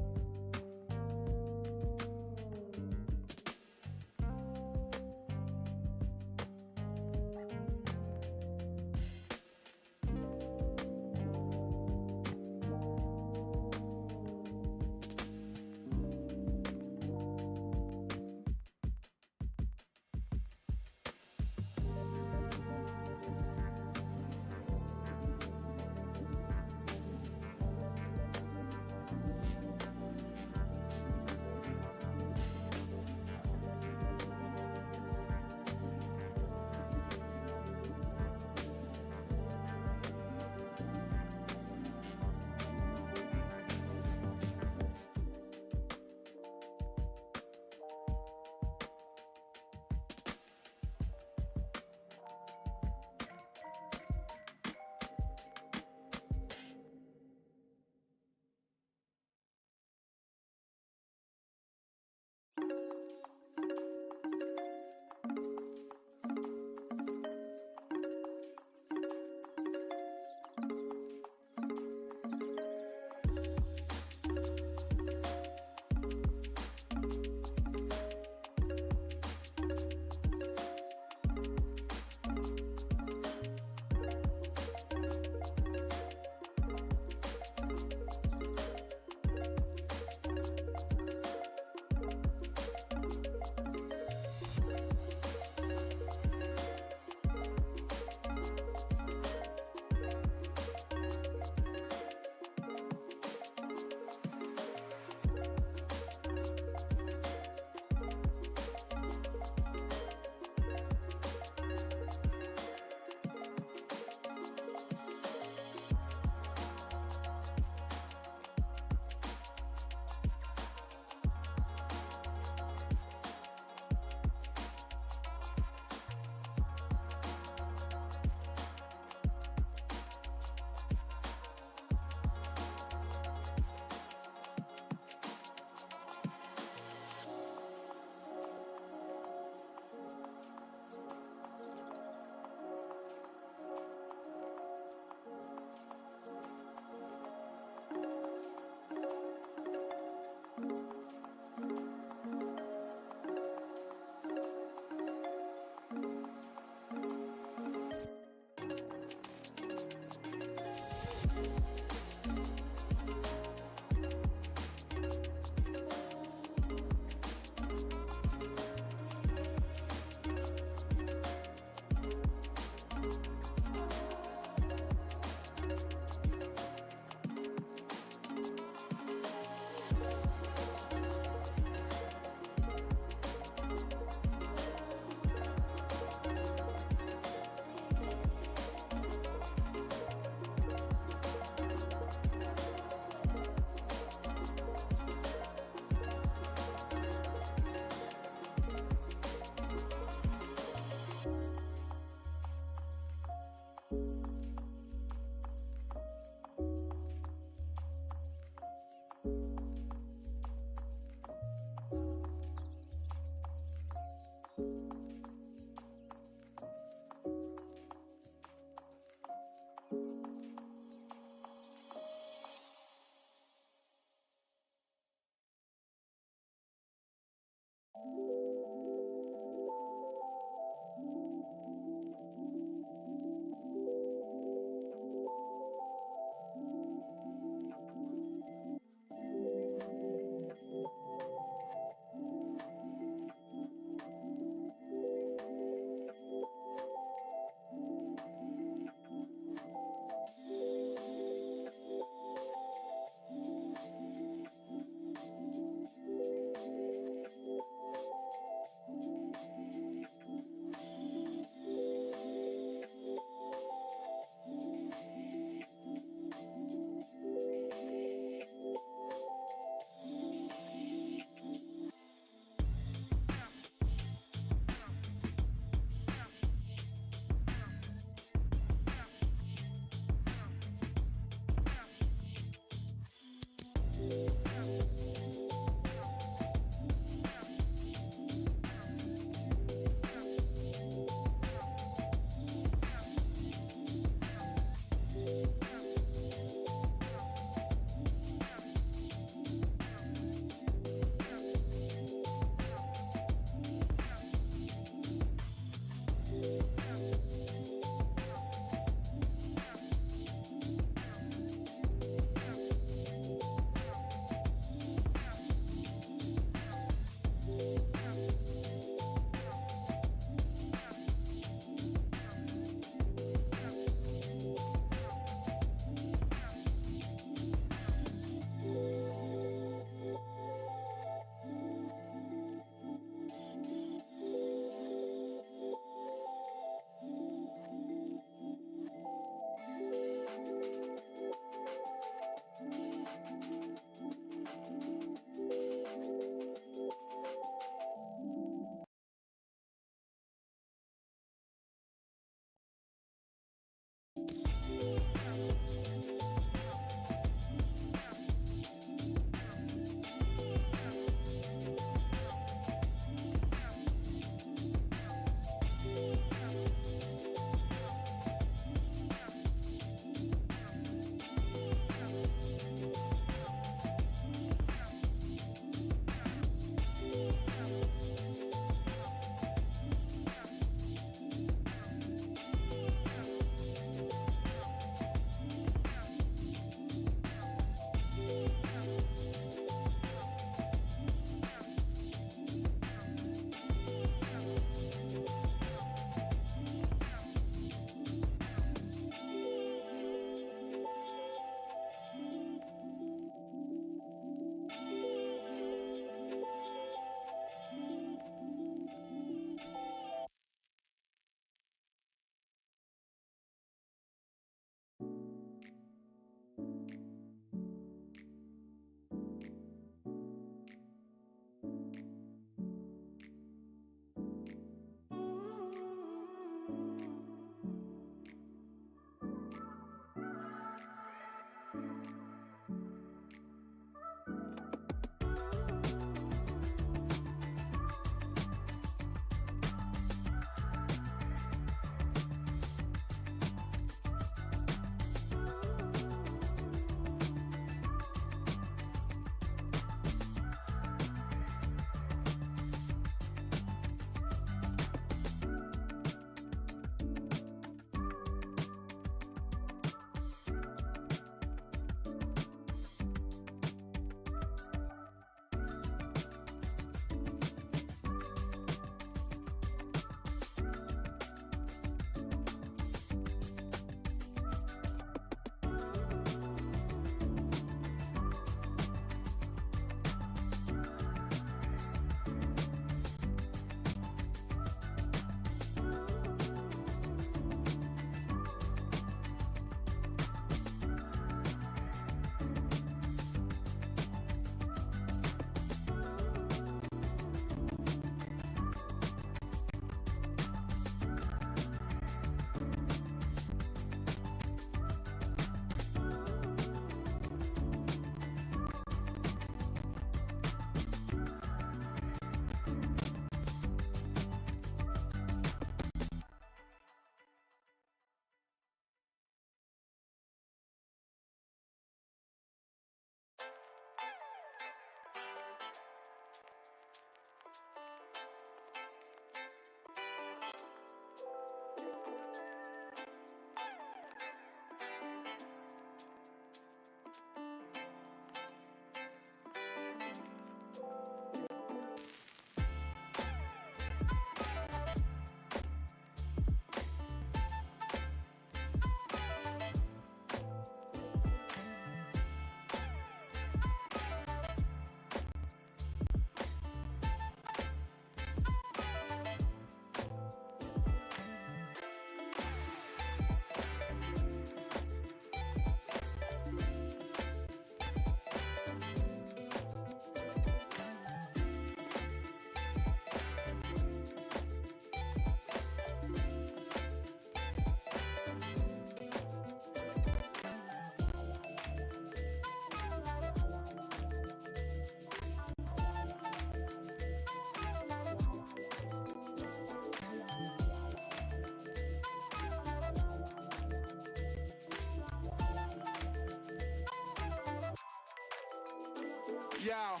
Yeah.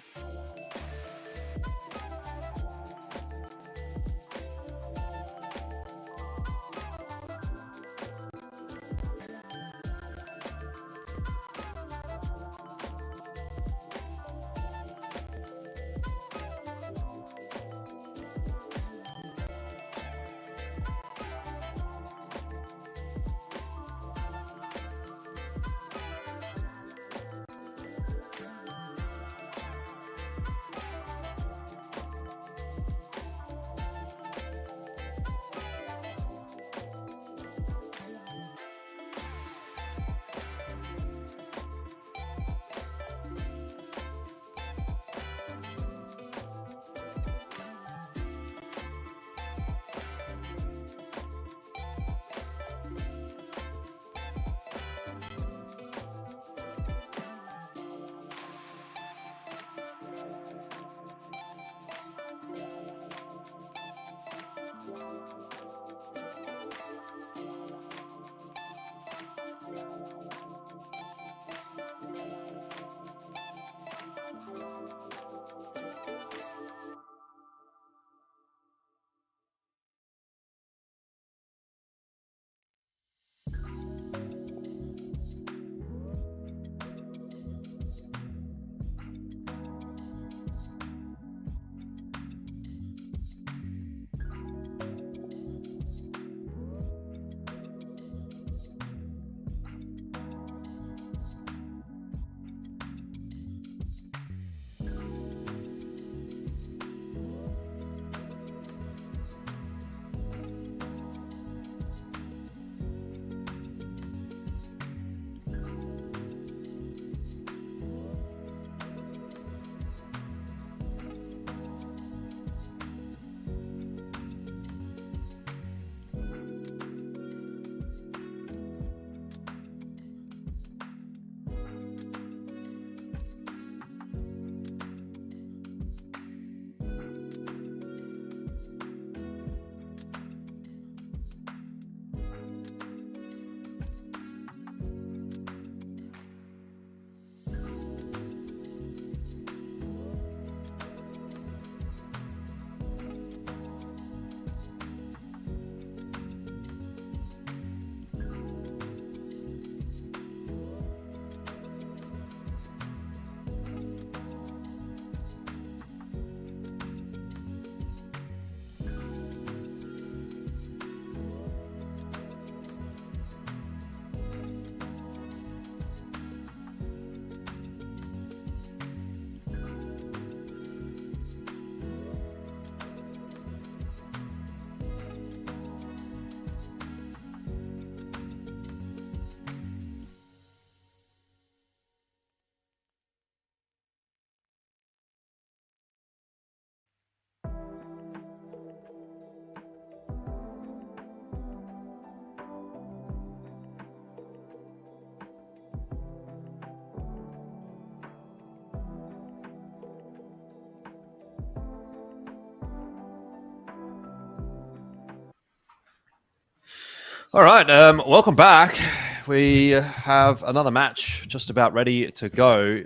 All right, welcome back. We have another match just about ready to go.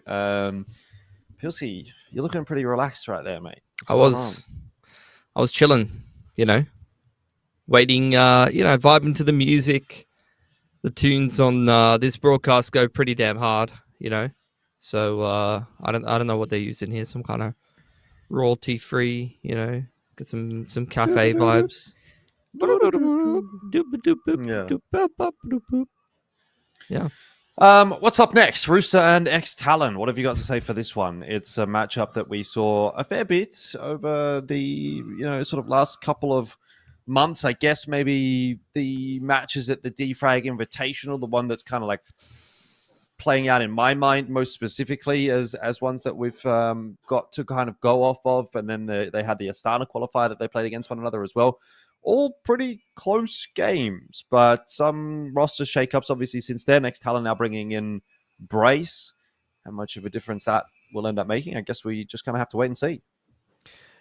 Pilsy, you're looking pretty relaxed right there, mate. What's I going was chilling, waiting, vibing to the music. The tunes on this broadcast go pretty damn hard, So I don't know what they're using here. Some kind of royalty free, get some cafe vibes. Yeah. What's up next? Rooster and ex-TALON. What have you got to say for this one? It's a matchup that we saw a fair bit over the sort of last couple of months. I guess maybe the matches at the Defrag Invitational, the one that's kind of like playing out in my mind most specifically as ones that we've got to kind of go off of, and then they had the Astana qualifier that they played against one another as well. All pretty close games, but some roster shakeups obviously since then. ex-TALON now bringing in Brace. How much of a difference that will end up making, I guess we just kind of have to wait and see.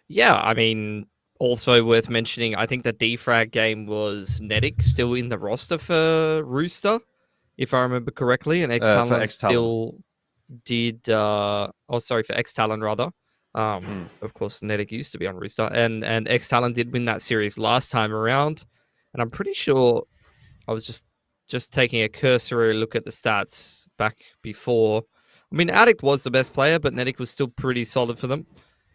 Yeah, I mean, also worth mentioning, I think the defrag game was Nedic still in the roster for Rooster, if I remember correctly, and For ex-TALON ex-TALON. did, sorry, for ex-TALON rather. Of course, Nedic used to be on Rooster, and ex-TALON did win that series last time around. And I'm pretty sure I was just taking a cursory look at the stats back before. I mean, Addict was the best player, but Nedic was still pretty solid for them.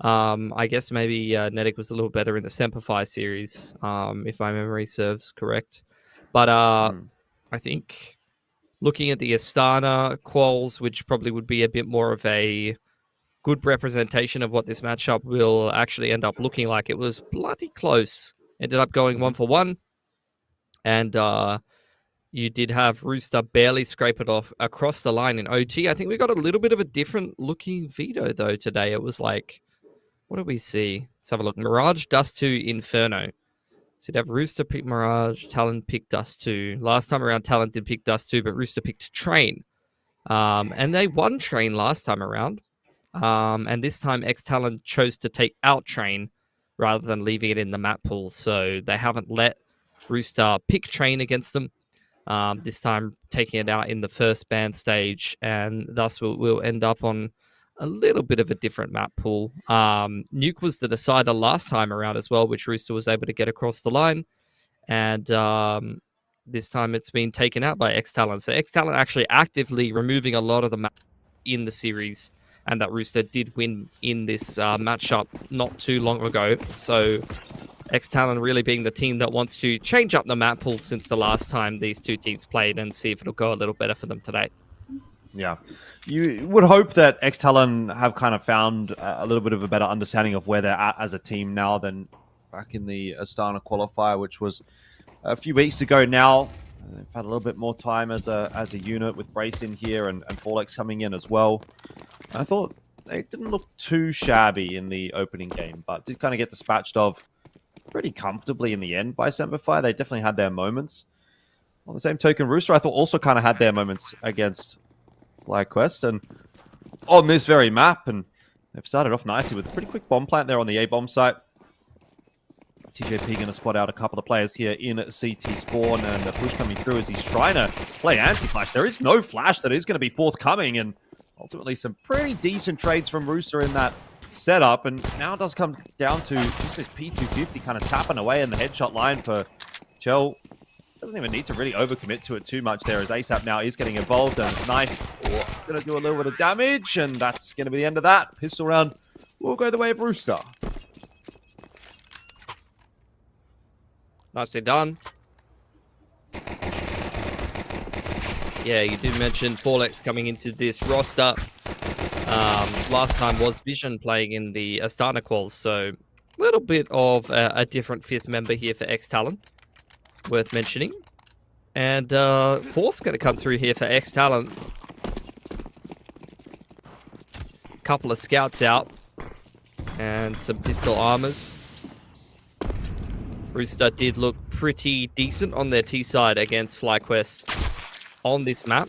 I guess maybe Nedic was a little better in the SemperFi series, if my memory serves correct. But I think looking at the Astana quals, which probably would be a bit more of a good representation of what this matchup will actually end up looking like, it was bloody close. Ended up going 1-for-1. And you did have Rooster barely scrape it off across the line in OT. I think we got a little bit of a different looking veto, though, today. It was like, what do we see? Let's have a look. Mirage, Dust 2, Inferno. So you'd have Rooster pick Mirage, Talon pick Dust 2. Last time around, Talon did pick Dust 2, but Rooster picked Train. And they won Train last time around. And this time, ex-Talon chose to take out Train rather than leaving it in the map pool. So they haven't let Rooster pick Train against them. This time taking it out in the first ban stage, and thus we'll end up on a little bit of a different map pool. Nuke was the decider last time around as well, which Rooster was able to get across the line, and this time it's been taken out by ex-TALON. So ex-TALON actually actively removing a lot of the map in the series, and that Rooster did win in this matchup not too long ago. So ex-TALON really being the team that wants to change up the map pool since the last time these two teams played and see if it'll go a little better for them today. Yeah. You would hope that ex-TALON have kind of found a little bit of a better understanding of where they're at as a team now than back in the Astana qualifier, which was a few weeks ago now. They've had a little bit more time as a unit with Brace in here and Forlex coming in as well. I thought they didn't look too shabby in the opening game, but did kind of get dispatched of pretty comfortably in the end by SemperFi. They definitely had their moments. On the same token, Rooster, I thought, also kind of had their moments against FlyQuest and on this very map, and they've started off nicely with a pretty quick bomb plant there on the A-bomb site. TJP going to spot out a couple of players here in CT spawn, and the push coming through as he's trying to play anti-flash. There is no flash that is going to be forthcoming, and ultimately some pretty decent trades from Rooster in that setup, and now it does come down to just this P250 kind of tapping away in the headshot line for Chell. Doesn't even need to really overcommit to it too much there, as ASAP now is getting involved, and Knife going to do a little bit of damage, and that's going to be the end of that. Pistol round will go the way of Rooster. Nicely done. Yeah, you did mention Forlex coming into this roster. Last time was Vision playing in the Astana quals, so a little bit of a different fifth member here for ex-TALON, worth mentioning. And Force going to come through here for ex-TALON. A couple of scouts out and some pistol armors. Rooster did look pretty decent on their T side against FlyQuest on this map.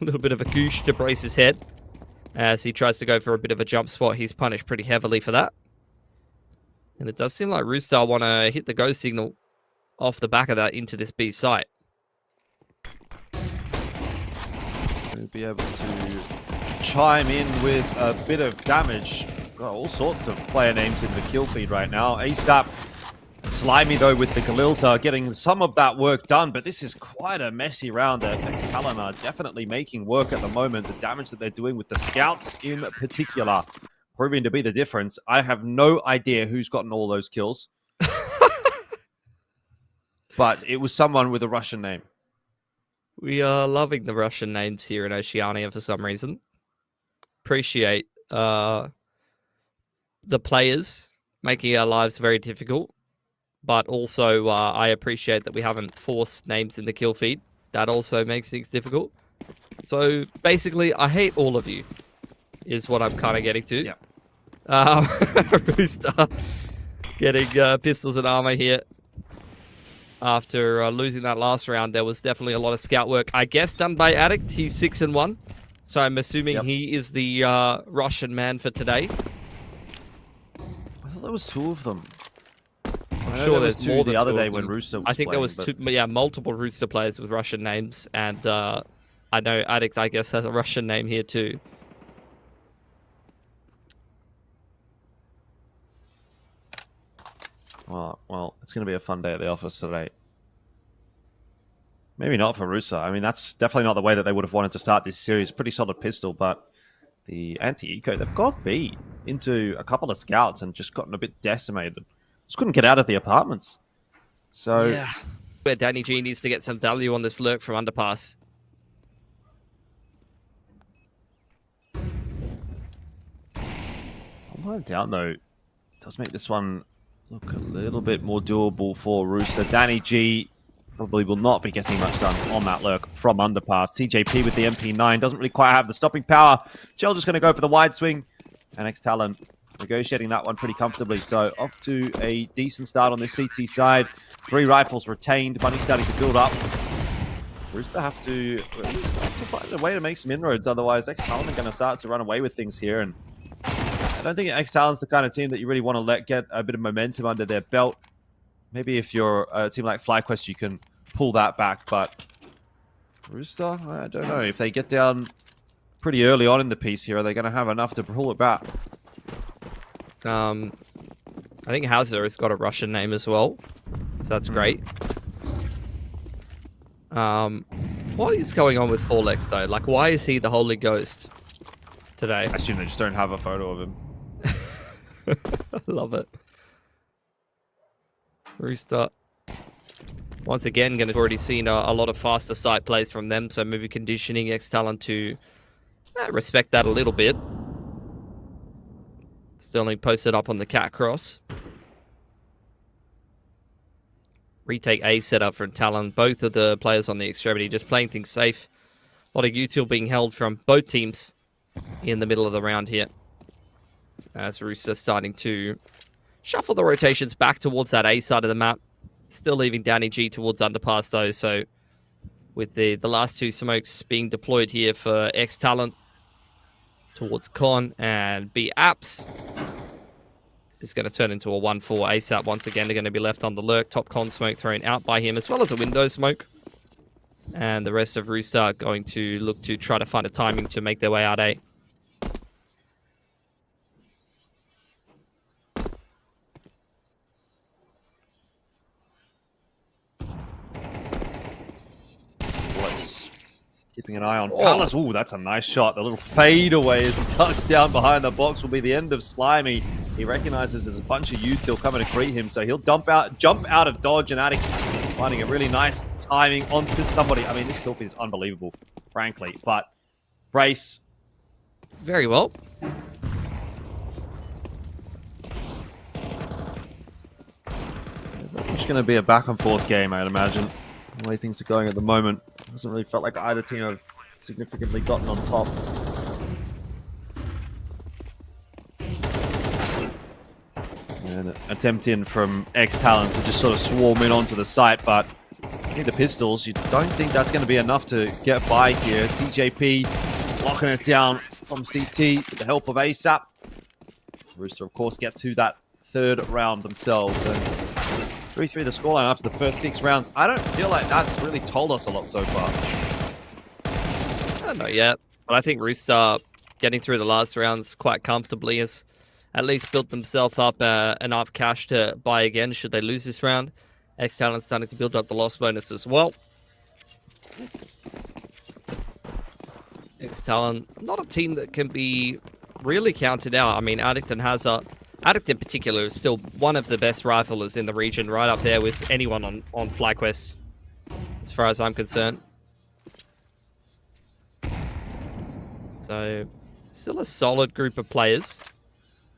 A little bit of a goosh to brace his head as he tries to go for a bit of a jump spot. He's punished pretty heavily for that. And it does seem like Rooster want to hit the go signal off the back of that into this B site. We'll be able to chime in with a bit of damage. Got all sorts of player names in the kill feed right now. ASAP. Slimy, though, with the Khalils are getting some of that work done, but this is quite a messy round that ex-TALON are definitely making work at the moment. The damage that they're doing with the scouts in particular proving to be the difference. I have no idea who's gotten all those kills. But it was someone with a Russian name. We are loving the Russian names here in Oceania for some reason. Appreciate the players making our lives very difficult. But also, I appreciate that we haven't forced names in the kill feed. That also makes things difficult. So, basically, I hate all of you, is what I'm kind of getting to. Yeah. Rooster getting pistols and armor here. After losing that last round, there was definitely a lot of scout work, I guess, done by Addict. He's 6-1. So, I'm assuming he is the Russian man for today. I thought there was two of them. I'm sure there's more than the other two day of when them. Rooster was I think playing, there was multiple Rooster players with Russian names, and I know Addict, I guess, has a Russian name here too. Well, it's going to be a fun day at the office today. Maybe not for Rooster. I mean, that's definitely not the way that they would have wanted to start this series. Pretty solid pistol, but the anti-eco, they've got beat into a couple of scouts and just gotten a bit decimated. Just couldn't get out of the apartments. So yeah, where Danny G needs to get some value on this lurk from underpass. One down though does make this one look a little bit more doable for Rooster. Danny G probably will not be getting much done on that lurk from underpass. TJP with the MP9 doesn't really quite have the stopping power. Chell just going to go for the wide swing. And ex-TALON negotiating that one pretty comfortably. So off to a decent start on this CT side. 3 rifles retained. Bunny starting to build up. Rooster have to find a way to make some inroads. Otherwise, ex-TALON are going to start to run away with things here. And I don't think ex-TALON's the kind of team that you really want to let get a bit of momentum under their belt. Maybe if you're a team like FlyQuest, you can pull that back. But Rooster, I don't know. If they get down pretty early on in the piece here, are they going to have enough to pull it back? I think Hauser has got a Russian name as well, so that's great. What is going on with Forlex though? Like, why is he the Holy Ghost today? I assume they just don't have a photo of him. I love it. Rooster, once again, going to already seen a lot of faster sight plays from them, so maybe conditioning ex-TALON to respect that a little bit. Sterling posted up on the cat cross. Retake A setup from Talon. Both of the players on the extremity just playing things safe. A lot of util being held from both teams in the middle of the round here. As Rooster starting to shuffle the rotations back towards that A side of the map. Still leaving Danny G towards underpass though. So with the last 2 smokes being deployed here for ex-TALON towards Con and B Apps. This is going to turn into a 1-4 ASAP. Once again, they're going to be left on the lurk. Top Con smoke thrown out by him, as well as a window smoke. And the rest of Rooster are going to look to try to find a timing to make their way out A. Keeping an eye on Palace. Ooh, that's a nice shot. The little fade away as he tucks down behind the box will be the end of Slimy. He recognizes there's a bunch of util coming to greet him, so he'll jump out of dodge, and Addict finding a really nice timing onto somebody. I mean, this kill feed is unbelievable, frankly. But Brace. Very well. It's going to be a back and forth game, I'd imagine. The way things are going at the moment. Hasn't really felt like either team have significantly gotten on top. And an attempt in from ex-TALON to just sort of swarm in onto the site, but I think the pistols, you don't think that's going to be enough to get by here. TJP locking it down from CT with the help of ASAP. Rooster, of course, get to that 3rd round themselves. And 3-3 the scoreline after the first 6 rounds. I don't feel like that's really told us a lot so far. Not yet, but I think Rooster getting through the last rounds quite comfortably has at least built themselves up enough cash to buy again should they lose this round. ex-TALON starting to build up the loss bonus as well. ex-TALON, not a team that can be really counted out. I mean, Addict and Hazard. Addict in particular is still one of the best riflers in the region, right up there with anyone on FlyQuest, as far as I'm concerned. So, still a solid group of players.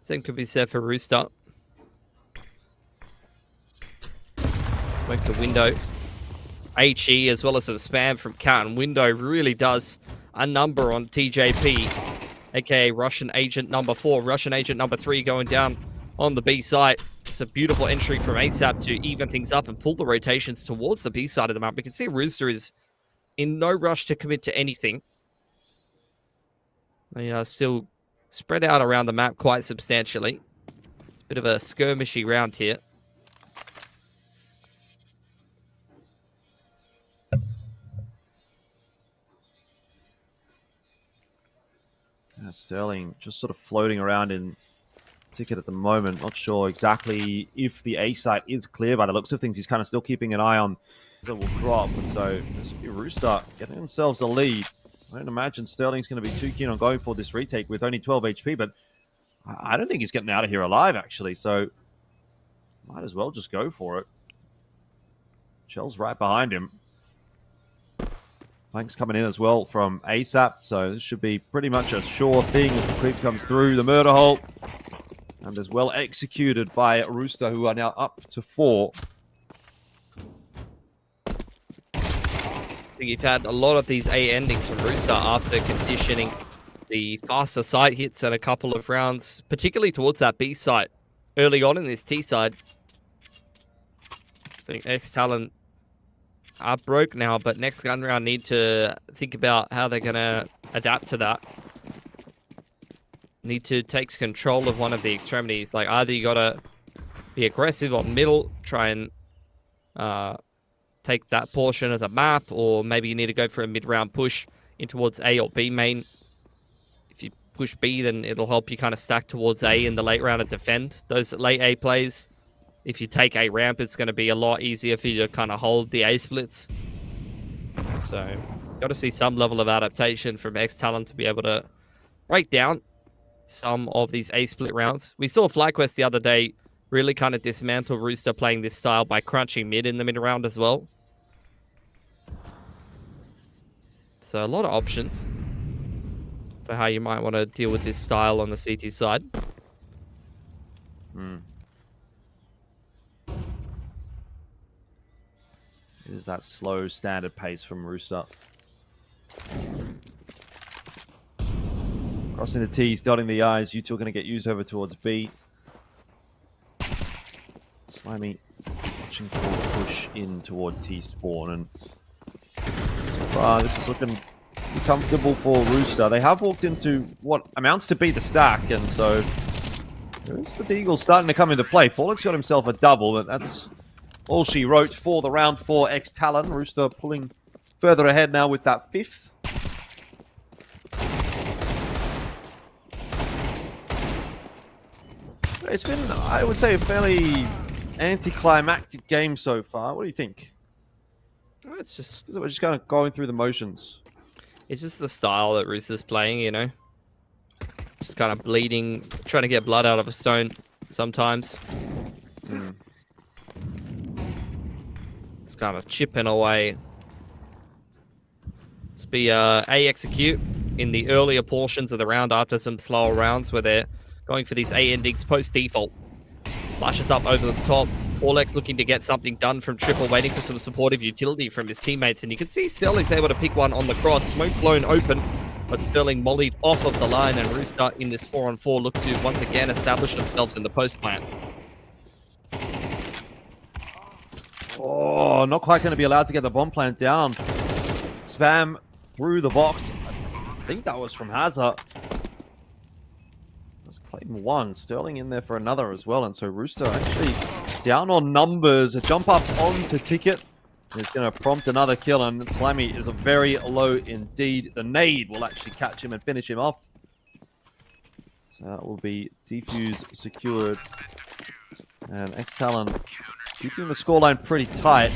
Same could be said for Rooster. Smoke the window. HE as well as a spam from Cat and Window really does a number on TJP. AKA Russian Agent number 4. Russian Agent number 3 going down on the B side. It's a beautiful entry from ASAP to even things up and pull the rotations towards the B side of the map. We can see Rooster is in no rush to commit to anything. They are still spread out around the map quite substantially. It's a bit of a skirmishy round here. Sterling just sort of floating around in ticket at the moment. Not sure exactly if the A site is clear by the looks of things. He's kind of still keeping an eye on. So will drop, and so this will be Rooster getting themselves a lead. I don't imagine Sterling's going to be too keen on going for this retake with only 12 HP, but I don't think he's getting out of here alive, actually. So might as well just go for it. Shell's right behind him. Flank's coming in as well from ASAP, so this should be pretty much a sure thing as the creep comes through the murder hole. And as well executed by Rooster, who are now up to 4. I think you've had a lot of these A endings from Rooster after conditioning the faster site hits and a couple of rounds, particularly towards that B site early on in this T side. I think ex-TALON are broke now, but next gun round need to think about how they're going to adapt to that. Need to take control of one of the extremities. Like, either you got to be aggressive on middle, try and take that portion of the map, or maybe you need to go for a mid-round push in towards A or B main. If you push B, then it'll help you kind of stack towards A in the late round and defend those late A plays. If you take A ramp, it's going to be a lot easier for you to kind of hold the A splits. So, got to see some level of adaptation from ex-TALON to be able to break down some of these A split rounds. We saw FlyQuest the other day really kind of dismantle Rooster playing this style by crunching mid in the mid round as well. So a lot of options for how you might want to deal with this style on the CT side. It is that slow standard pace from Rooster. Crossing the T's, dotting the I's. You two are going to get used over towards B. Slimy watching for the push in toward T spawn, and this is looking comfortable for Rooster. They have walked into what amounts to be the stack, and so there's the Deagle starting to come into play. Forlick's got himself a double, but that's all she wrote for the round for ex-TALON. Rooster pulling further ahead now with that 5th. It's been, I would say, a fairly anticlimactic game so far. What do you think? It's just We're just kind of going through the motions. It's just the style that Rooster's playing, you know. Just kind of bleeding, trying to get blood out of a stone sometimes. It's kind of chipping away. It's be A execute in the earlier portions of the round after some slower rounds where they're going for these A endings post default. Flashes up over the top. Forlex looking to get something done from triple, waiting for some supportive utility from his teammates. And you can see Sterling's able to pick one on the cross. Smoke blown open, but Sterling mollied off of the line, and Rooster in this 4-on-4 look to once again establish themselves in the post plant. Oh, not quite going to be allowed to get the bomb plant down. Spam through the box. I think that was from Hazard. That's Clayton 1. Sterling in there for another as well. And so Rooster actually down on numbers. A jump up onto Ticket is going to prompt another kill. And Slimy is a very low indeed. The nade will actually catch him and finish him off. So that will be defuse secured. And ex-TALON keeping the scoreline pretty tight.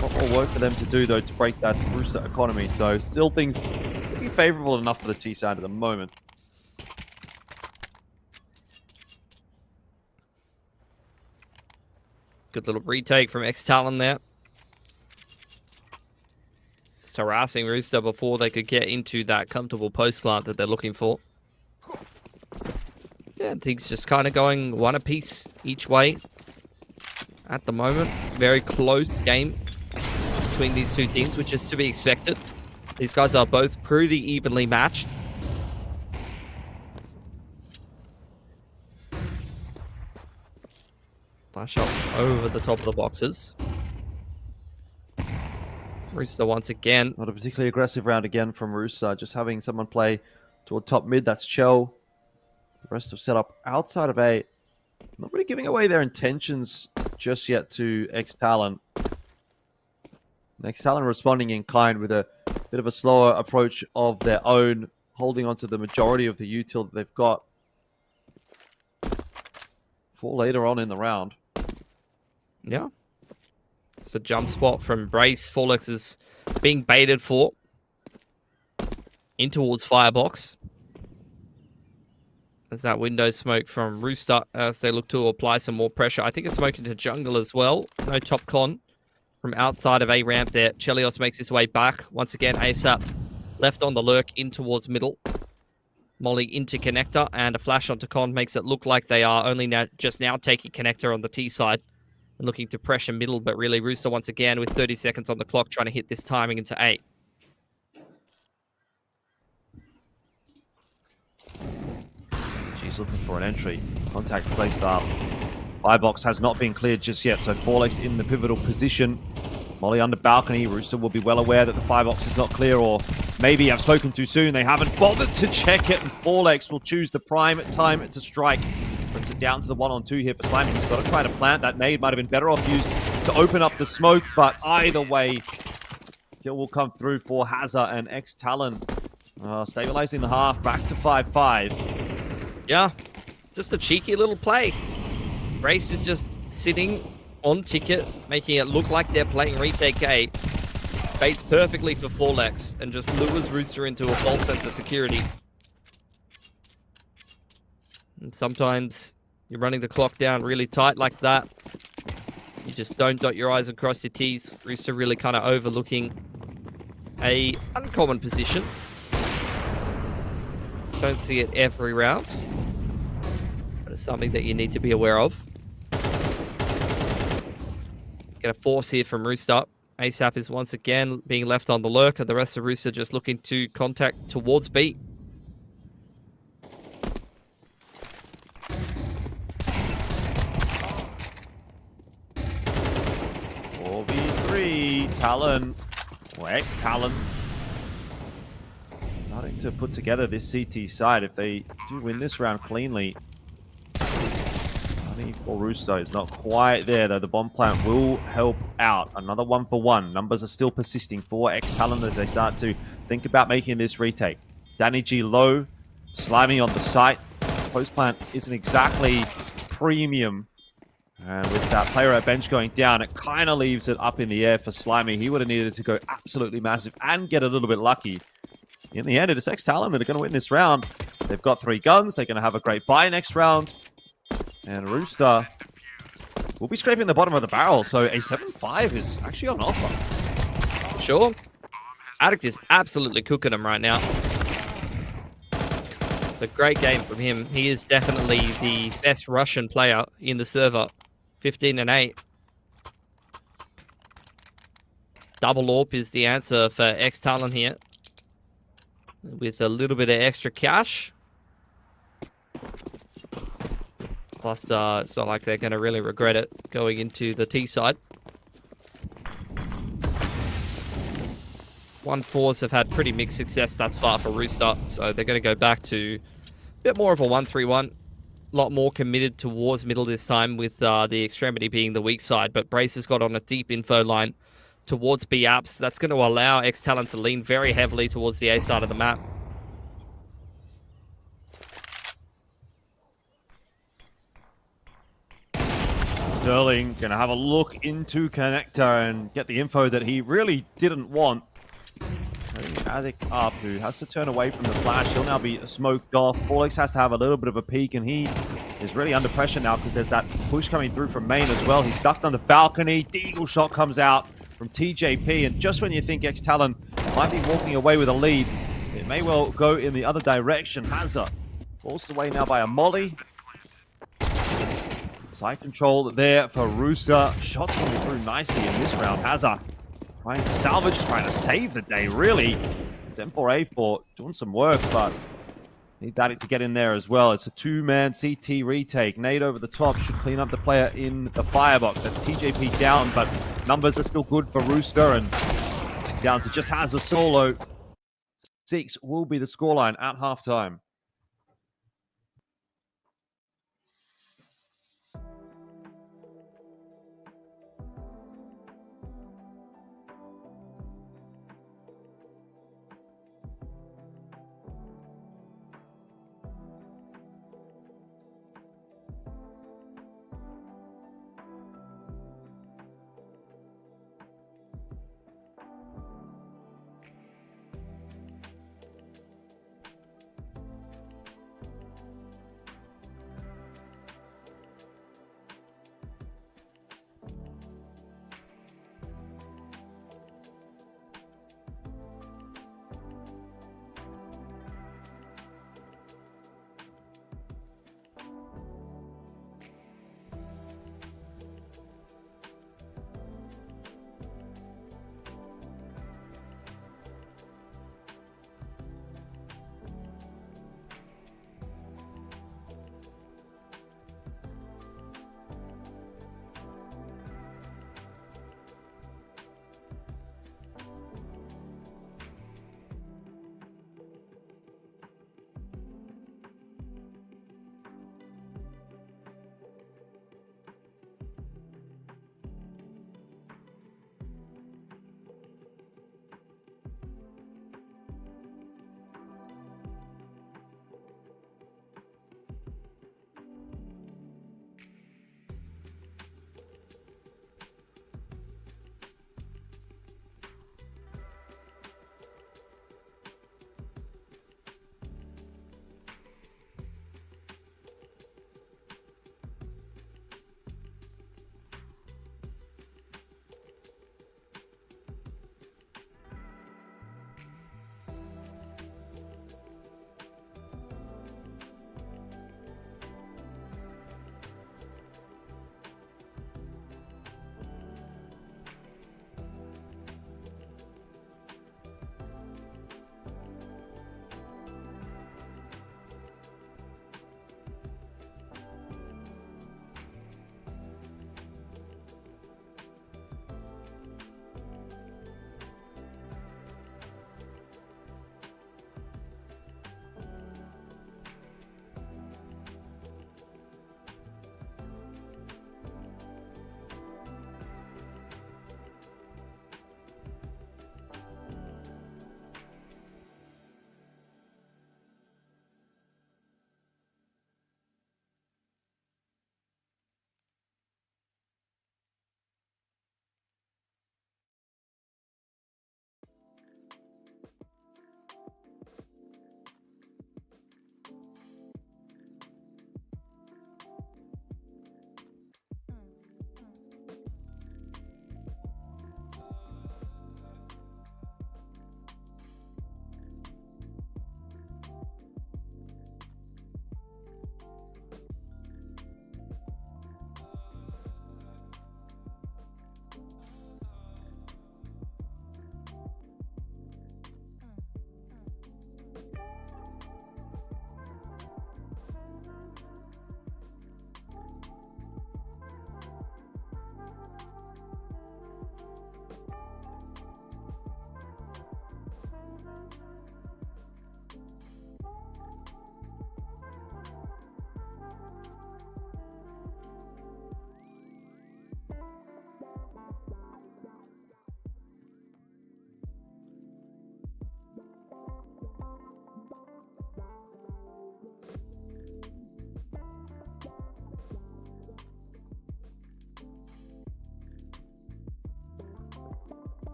A lot more work for them to do, though, to break that Rooster economy. So still things looking favorable enough for the T side at the moment. Good little retake from ex-TALON there. Just harassing Rooster before they could get into that comfortable post plant that they're looking for. Yeah, things just kind of going one apiece each way at the moment. Very close game between these two teams, which is to be expected. These guys are both pretty evenly matched. Flash up over the top of the boxes. Rooster once again. Not a particularly aggressive round again from Rooster. Just having someone play toward top mid. That's Chell. The rest have set up outside of A. Not really giving away their intentions just yet to ex-TALON. ex-TALON responding in kind with a bit of a slower approach of their own, holding on to the majority of the util that they've got for later on in the round. Yeah. It's a jump spot from Brace. Forlex is being baited for in towards Firebox. There's that window smoke from Rooster as they look to apply some more pressure. I think a smoke into jungle as well. No top con from outside of A ramp there. Chelios makes his way back. Once again, ASAP left on the lurk in towards middle. Molly into connector, and a flash onto con makes it look like they are only just now taking connector on the T side and looking to pressure middle, but really Rooster once again with 30 seconds on the clock trying to hit this timing into A. She's looking for an entry. Contact placed up. Firebox has not been cleared just yet, so Forlex in the pivotal position. Molly under balcony. Rooster will be well aware that the firebox is not clear, or maybe I've spoken too soon. They haven't bothered to check it, and Forlex will choose the prime time to strike. Brings it down to the 1-on-2 here for Slimy. He's got to try to plant that nade. Might have been better off used to open up the smoke, but either way, kill will come through for Hazza and ex-TALON. Stabilizing the half, back to 5-5. Yeah, just a cheeky little play. Brace is just sitting on ticket, making it look like they're playing retake A. Baits perfectly for Forlex and just lures Rooster into a false sense of security. And sometimes you're running the clock down really tight like that. You just don't dot your I's and cross your T's. Rooster really kind of overlooking a uncommon position. Don't see it every round, but it's something that you need to be aware of. Get a force here from Rooster. ASAP is once again being left on the lurk, and the rest of Rooster just looking to contact towards B. TALON, or ex-TALON, starting to put together this CT side. If they do win this round cleanly, money for Rooster is not quite there, though. The bomb plant will help out. Another 1-for-1. Numbers are still persisting for ex-TALON as they start to think about making this retake. Danny G low, Slimy on the site. Post plant isn't exactly premium. And with that player at bench going down, it kind of leaves it up in the air for Slimy. He would have needed to go absolutely massive and get a little bit lucky. In the end, it is ex-TALON that are going to win this round. They've got 3 guns. They're going to have a great buy next round. And Rooster will be scraping the bottom of the barrel. So a 7-5 is actually on offer. Sure. Addict is absolutely cooking him right now. It's a great game from him. He is definitely the best Russian player in the server. 15-8. Double AWP is the answer for ex-TALON here. With a little bit of extra cash. Plus, it's not like they're going to really regret it going into the T side. 1-4s have had pretty mixed success thus far for Rooster, so they're going to go back to a bit more of a 1-3-1. A lot more committed towards middle this time, with the extremity being the weak side. But Brace has got on a deep info line towards B apps. That's going to allow ex-TALON to lean very heavily towards the A side of the map. Sterling going to have a look into connector and get the info that he really didn't want. Addict up, who has to turn away from the flash. He'll now be smoked off. Forlex has to have a little bit of a peek, and he is really under pressure now because there's that push coming through from main as well. He's ducked on the balcony. Deagle shot comes out from TJP, and just when you think ex-TALON might be walking away with a lead, it may well go in the other direction. Hazza forced away now by a molly. Side control there for Rooster. Shots coming through nicely in this round. Hazza trying to salvage, trying to save the day, really. It's M4A4 doing some work, but need Daddy to get in there as well. It's a 2-man CT retake. Nade over the top should clean up the player in the firebox. That's TJP down, but numbers are still good for Rooster, and down to just Hazza solo. 6 will be the scoreline at halftime.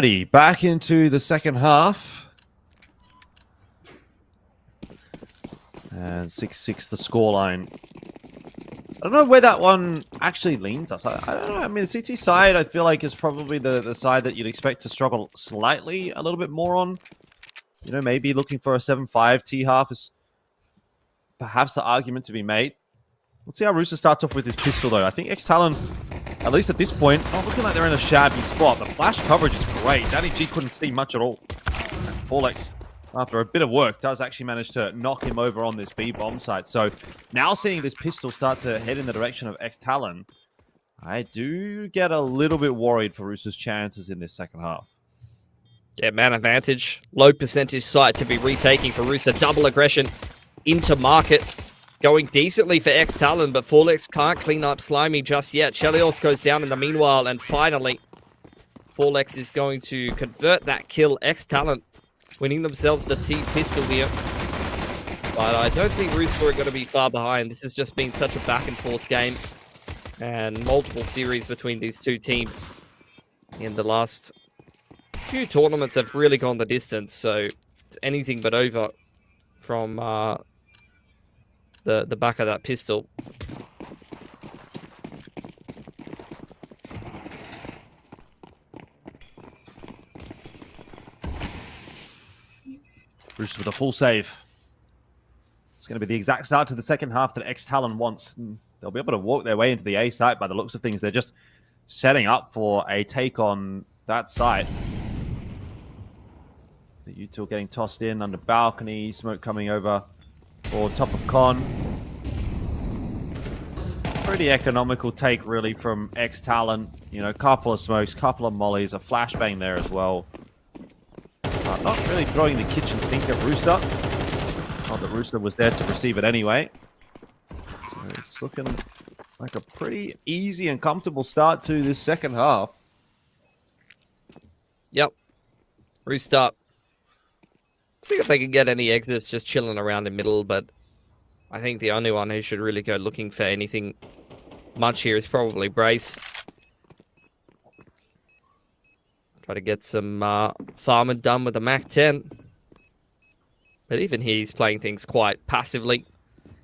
Alrighty, back into the second half. And 6-6 the scoreline. I don't know where that one actually leans us. I don't know. I mean, the CT side, I feel like, is probably the side that you'd expect to struggle slightly a little bit more on. You know, maybe looking for a 7-5 T-half is perhaps the argument to be made. Let's see how Rooster starts off with his pistol, though. I think ex-TALON, at least at this point, not looking like they're in a shabby spot. The flash coverage is great. Danny G couldn't see much at all. And Forlex, after a bit of work, does actually manage to knock him over on this B bomb site. So now seeing this pistol start to head in the direction of ex-TALON, I do get a little bit worried for Rooster's chances in this second half. Yeah, man advantage. Low percentage site to be retaking for Rooster. Double aggression into market. Going decently for ex-TALON, but Forlex can't clean up Slimy just yet. Chelios goes down in the meanwhile, and finally, Forlex is going to convert that kill. Ex-TALON winning themselves the T-pistol here. But I don't think Rooster are going to be far behind. This has just been such a back-and-forth game, and multiple series between these two teams in the last few tournaments have really gone the distance, so it's anything but over from the back of that pistol. Rooster with a full save. It's going to be the exact start to the second half that ex-TALON wants. They'll be able to walk their way into the A site by the looks of things. They're just setting up for a take on that site. The util getting tossed in under balcony. Smoke coming over for top of con. Pretty economical take, really, from ex-TALON. You know, couple of smokes, couple of mollies, a flashbang there as well. Not really throwing the kitchen sink at Rooster. Not that Rooster was there to receive it anyway. So it's looking like a pretty easy and comfortable start to this second half. Yep. Rooster. See if they can get any exits just chilling around in middle, but I think the only one who should really go looking for anything much here is probably Brace. Try to get some farming done with the Mac 10. But even he's playing things quite passively.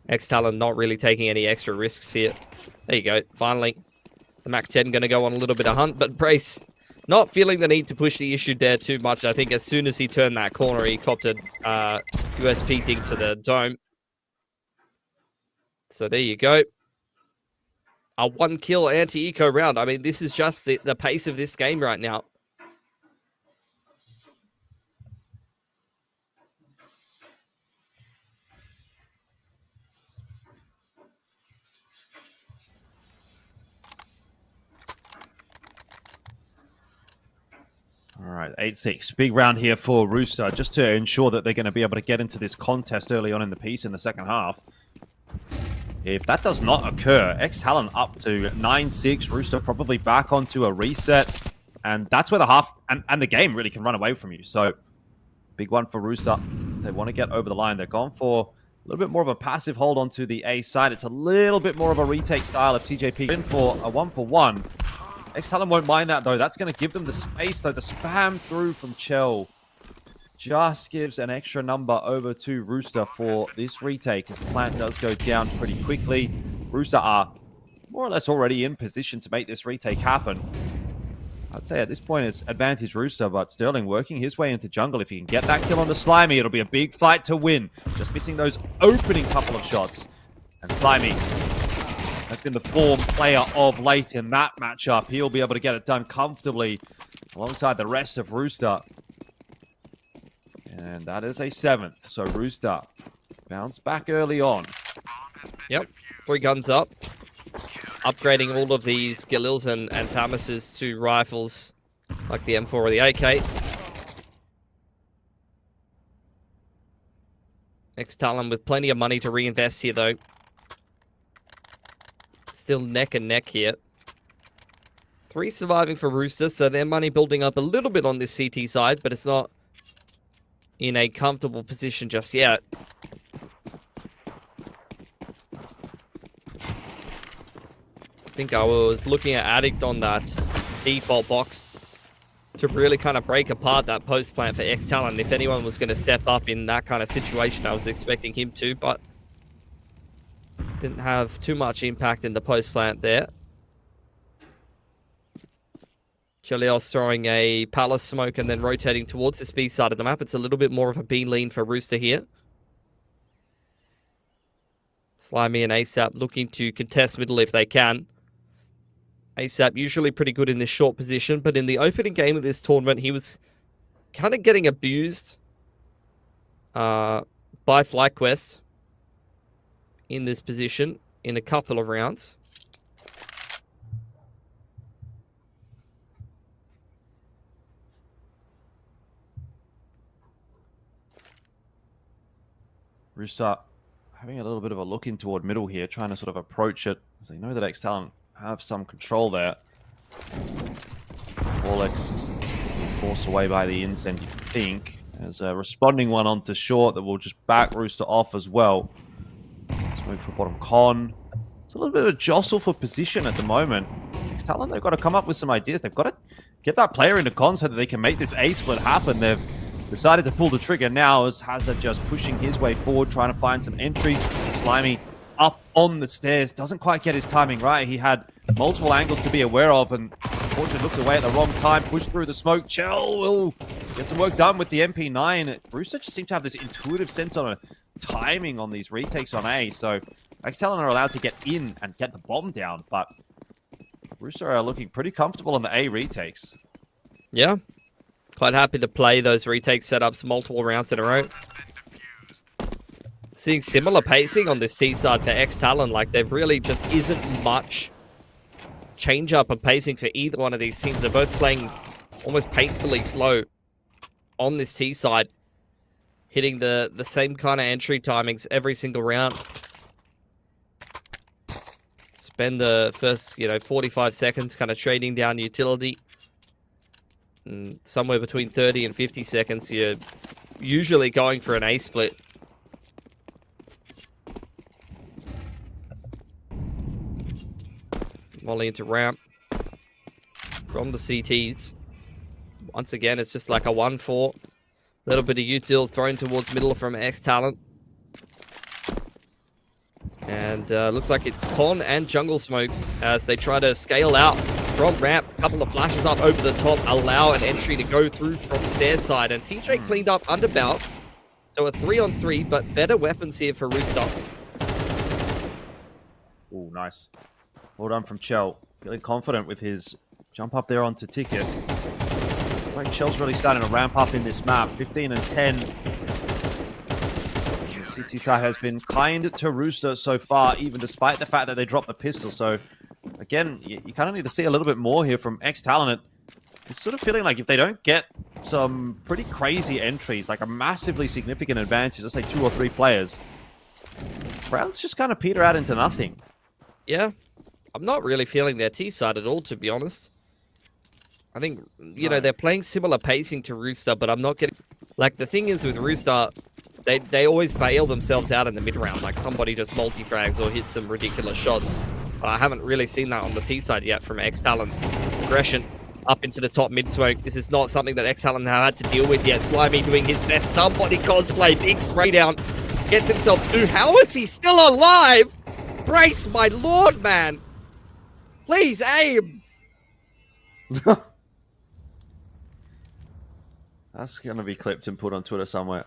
ex-TALON not really taking any extra risks here. There you go. Finally, the Mac 10 going to go on a little bit of hunt, but Brace not feeling the need to push the issue there too much. I think as soon as he turned that corner, he copped a USP thing to the dome. So there you go. A 1-kill anti-eco round. I mean, this is just the pace of this game right now. All right, 8-6. Big round here for Rooster, just to ensure that they're going to be able to get into this contest early on in the piece in the second half. If that does not occur, ex-TALON up to 9-6. Rooster probably back onto a reset. And that's where the half and the game really can run away from you. So, big one for Rooster. They want to get over the line. They're gone for a little bit more of a passive hold onto the A side. It's a little bit more of a retake style of TJP in for a 1-for-1. ex-TALON won't mind that, though. That's going to give them the space, though. The spam through from Chell just gives an extra number over to Rooster for this retake, as the plant does go down pretty quickly. Rooster are more or less already in position to make this retake happen. I'd say at this point it's advantage Rooster, but Sterling working his way into jungle. If he can get that kill on the Slimy, it'll be a big fight to win. Just missing those opening couple of shots. And Slimy has been the form player of late in that matchup. He'll be able to get it done comfortably alongside the rest of Rooster. And that is a 7th. So Rooster bounce back early on. Yep, 3 guns up. Upgrading all of these Galils and Thamises to rifles like the M4 or the AK. ex-TALON with plenty of money to reinvest here, though. Still neck and neck here. 3 surviving for Rooster, so their money building up a little bit on this CT side, but it's not in a comfortable position just yet. I think I was looking at Addict on that default box. to really kind of break apart that post plant for ex-TALON. If anyone was going to step up in that kind of situation, I was expecting him to, but didn't have too much impact in the post plant there. Chelios throwing a palace smoke and then rotating towards this B side of the map. It's a little bit more of a bean lean for Rooster here. Slimy and ASAP looking to contest middle if they can. ASAP usually pretty good in this short position, but in the opening game of this tournament, he was kind of getting abused by FlyQuest in this position in a couple of rounds. Rooster having a little bit of a look in toward middle here, trying to sort of approach it, as they know that ex-TALON have some control there. FlyQuest forced away by the incense, you think. There's a responding one onto short that will just back Rooster off as well. Smoke for bottom con. It's a little bit of a jostle for position at the moment. ex-TALON, they've got to come up with some ideas. They've got to get that player into con so that they can make this A split happen. They've decided to pull the trigger now as Hazard just pushing his way forward, trying to find some entries. Slimy up on the stairs. Doesn't quite get his timing right. He had multiple angles to be aware of and unfortunately looked away at the wrong time, pushed through the smoke. Chell will get some work done with the MP9. Rooster just seems to have this intuitive sense on a timing on these retakes on A. So ex-TALON are allowed to get in and get the bomb down, but Rooster are looking pretty comfortable on the A retakes. Yeah. Quite happy to play those retake setups multiple rounds in a row. Seeing similar pacing on this T side for ex-TALON. Like, there really just isn't much change up of pacing for either one of these teams. They're both playing almost painfully slow on this T side, hitting the same kind of entry timings every single round. Spend the first, 45 seconds kind of trading down utility. And somewhere between 30 and 50 seconds, you're usually going for an A split. Molly into ramp from the CTs. Once again, it's just like a 1-4. Little bit of util thrown towards middle from ex-TALON. And looks like it's Con and Jungle Smokes as they try to scale out from ramp. A couple of flashes up over the top, allow an entry to go through from stair side. And TJ cleaned up under bout. So a 3-on-3, but better weapons here for Rooster. Oh, nice. Well done from Chell. Feeling confident with his jump up there onto Ticket. I think Chell's really starting to ramp up in this map. 15 and 10. The CT side has been kind to Rooster so far, even despite the fact that they dropped the pistol. So, again, you kind of need to see a little bit more here from ex-TALON. It's sort of feeling like if they don't get some pretty crazy entries, like a massively significant advantage, let's say 2 or 3 players, rounds just kind of peter out into nothing. Yeah, I'm not really feeling their T side at all, to be honest. I think, they're playing similar pacing to Rooster, but I'm not getting... Like, the thing is with Rooster, they always bail themselves out in the mid-round. Like, somebody just multi-frags or hits some ridiculous shots. But I haven't really seen that on the T side yet from ex-TALON. Aggression up into the top mid-smoke. This is not something that ex-TALON have had to deal with yet. Slimy doing his best. Somebody cosplay. Big spray down. Gets himself through. How is he still alive? Brace, my lord, man. Please, aim. That's going to be clipped and put on Twitter somewhere.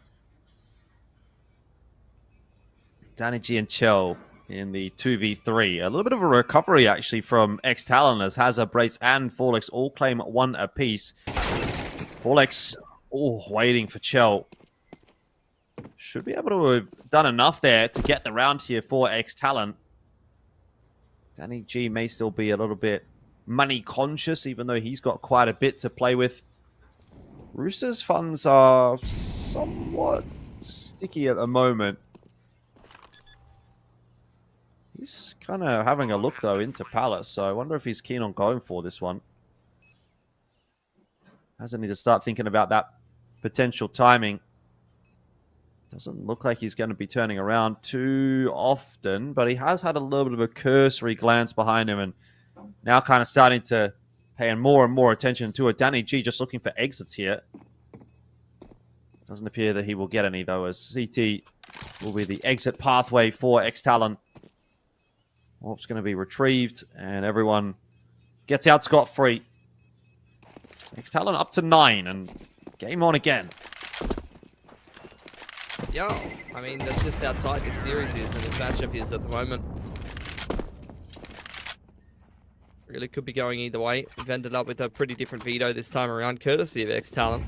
Danny G and Chell in the 2v3. A little bit of a recovery, actually, from ex-TALON as Hazard, Brace, and FlyQuest all claim 1 apiece. FlyQuest, waiting for Chell. Should be able to have done enough there to get the round here for ex-TALON. Danny G may still be a little bit money conscious, even though he's got quite a bit to play with. Rooster's funds are somewhat sticky at the moment. He's kind of having a look, though, into Palace, so I wonder if he's keen on going for this one. Doesn't need to start thinking about that potential timing. Doesn't look like he's going to be turning around too often, but he has had a little bit of a cursory glance behind him and now kind of starting to paying more and more attention to it. Danny G just looking for exits here. Doesn't appear that he will get any, though, as CT will be the exit pathway for ex-TALON. Orb's going to be retrieved, and everyone gets out scot-free. ex-TALON up to 9, and game on again. Yeah, I mean, that's just how tight this series is and this matchup is at the moment. Really could be going either way. We've ended up with a pretty different veto this time around, courtesy of ex-TALON.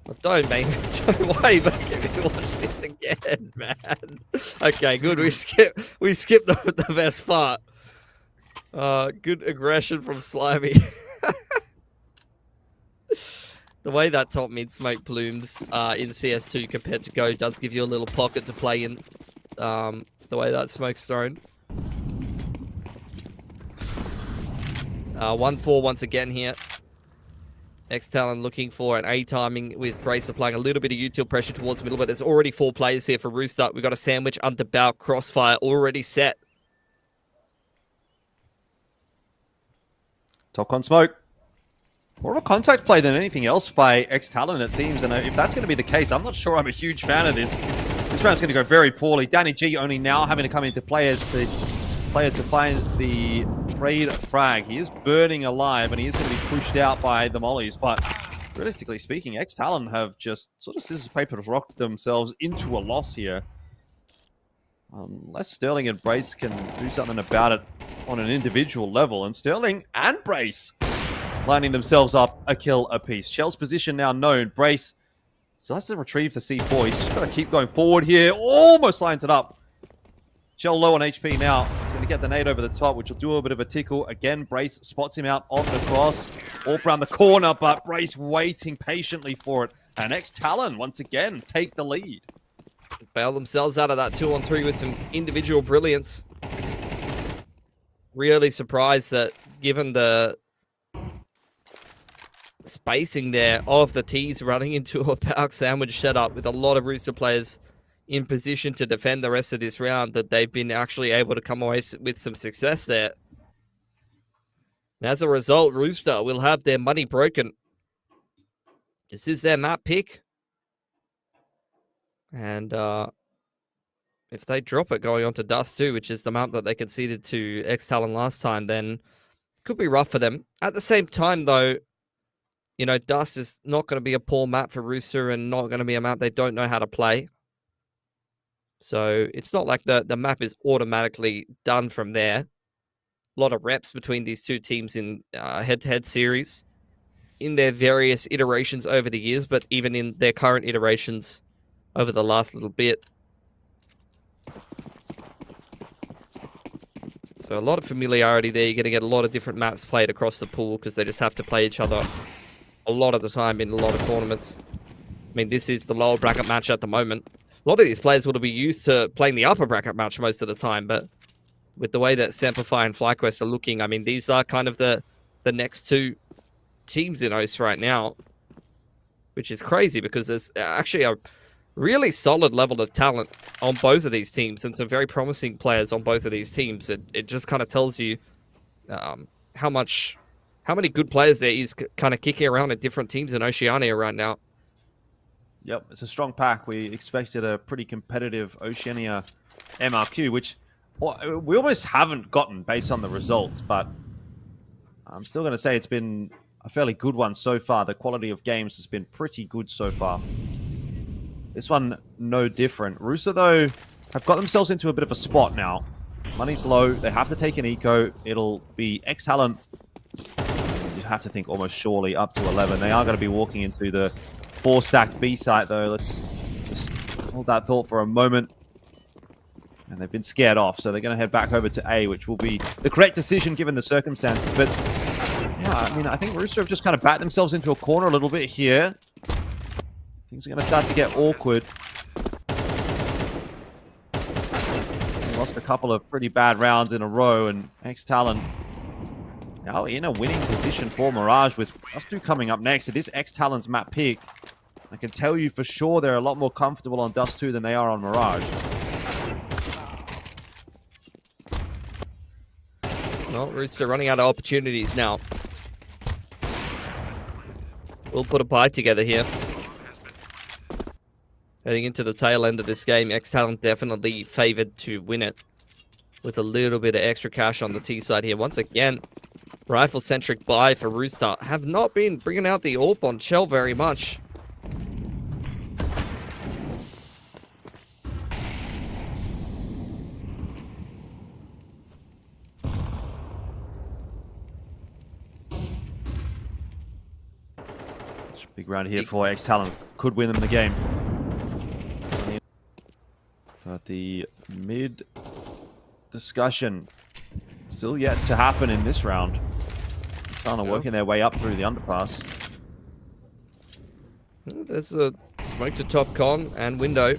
But don't make why make me watch this again, man. Okay, good. We skipped the best part. Good aggression from Slimy. The way that top mid smoke plumes in CS2 compared to Go does give you a little pocket to play in. The way that smoke's thrown. 1-4 once again here. ex-TALON looking for an A timing with Brace applying a little bit of util pressure towards the middle, but there's already 4 players here for Rooster. We've got a sandwich under bow crossfire already set. Top on smoke. More of a contact play than anything else by ex-TALON, it seems. And if that's going to be the case, I'm not sure I'm a huge fan of this. This round's going to go very poorly. Danny G only now having to come into players to find the trade frag. He is burning alive, and he is going to be pushed out by the mollies. But realistically speaking, ex-TALON have just sort of scissors paper rocked themselves into a loss here. Unless Sterling and Brace can do something about it on an individual level. And Sterling and Brace lining themselves up a kill apiece. Chell's position now known. Brace still has to retrieve the C4. He's just got to keep going forward here. Almost lines it up. Chell low on HP now. He's going to get the nade over the top, which will do a bit of a tickle. Again, Brace spots him out on the cross. All around the corner, but Brace waiting patiently for it. And ex-TALON, once again, take the lead. Bail themselves out of that 2-on-3 with some individual brilliance. Really surprised that given the spacing there of the T's running into a power sandwich setup with a lot of Rooster players in position to defend the rest of this round, that they've been actually able to come away with some success there. And as a result, Rooster will have their money broken. This is their map pick. And if they drop it going on to Dust 2, which is the map that they conceded to ex-TALON last time, then it could be rough for them. At the same time, though, you know, Dust is not going to be a poor map for Rooster and not going to be a map they don't know how to play. So it's not like the map is automatically done from there. A lot of reps between these two teams in head-to-head series in their various iterations over the years, but even in their current iterations over the last little bit. So a lot of familiarity there. You're going to get a lot of different maps played across the pool because they just have to play each other a lot of the time in a lot of tournaments. I mean, this is the lower bracket match at the moment. A lot of these players would be used to playing the upper bracket match most of the time, but with the way that SemperFi and FlyQuest are looking, I mean, these are kind of the next two teams in OCE right now, which is crazy because there's actually a really solid level of talent on both of these teams and some very promising players on both of these teams. It just kind of tells you how many good players there is kind of kicking around at different teams in Oceania right now. Yep, it's a strong pack. We expected a pretty competitive Oceania MRQ, which we almost haven't gotten based on the results, but I'm still going to say it's been a fairly good one so far. The quality of games has been pretty good so far. This one, no different. Rooster, though, have got themselves into a bit of a spot now. Money's low. They have to take an eco. It'll be ex-TALON. You'd have to think almost surely up to 11. They are going to be walking into the 4-stacked B site, though. Let's just hold that thought for a moment. And they've been scared off, so they're going to head back over to A, which will be the correct decision given the circumstances. But, yeah, I mean, I think Rooster have just kind of backed themselves into a corner a little bit here. Things are going to start to get awkward. They lost a couple of pretty bad rounds in a row, and ex-TALON now in a winning position for Mirage with Dust 2 coming up next. It is ex-TALON's map pick. I can tell you for sure they're a lot more comfortable on Dust 2 than they are on Mirage. Well, Rooster running out of opportunities now. We'll put a pie together here. Heading into the tail end of this game, ex-TALON definitely favored to win it. With a little bit of extra cash on the T side here. Once again, rifle-centric buy for Rooster. Have not been bringing out the AWP on Shell very much. Big round here for ex-TALON. Could win them the game. But the mid discussion still yet to happen in this round. ex-TALON working their way up through the underpass. There's a smoke to top con and window.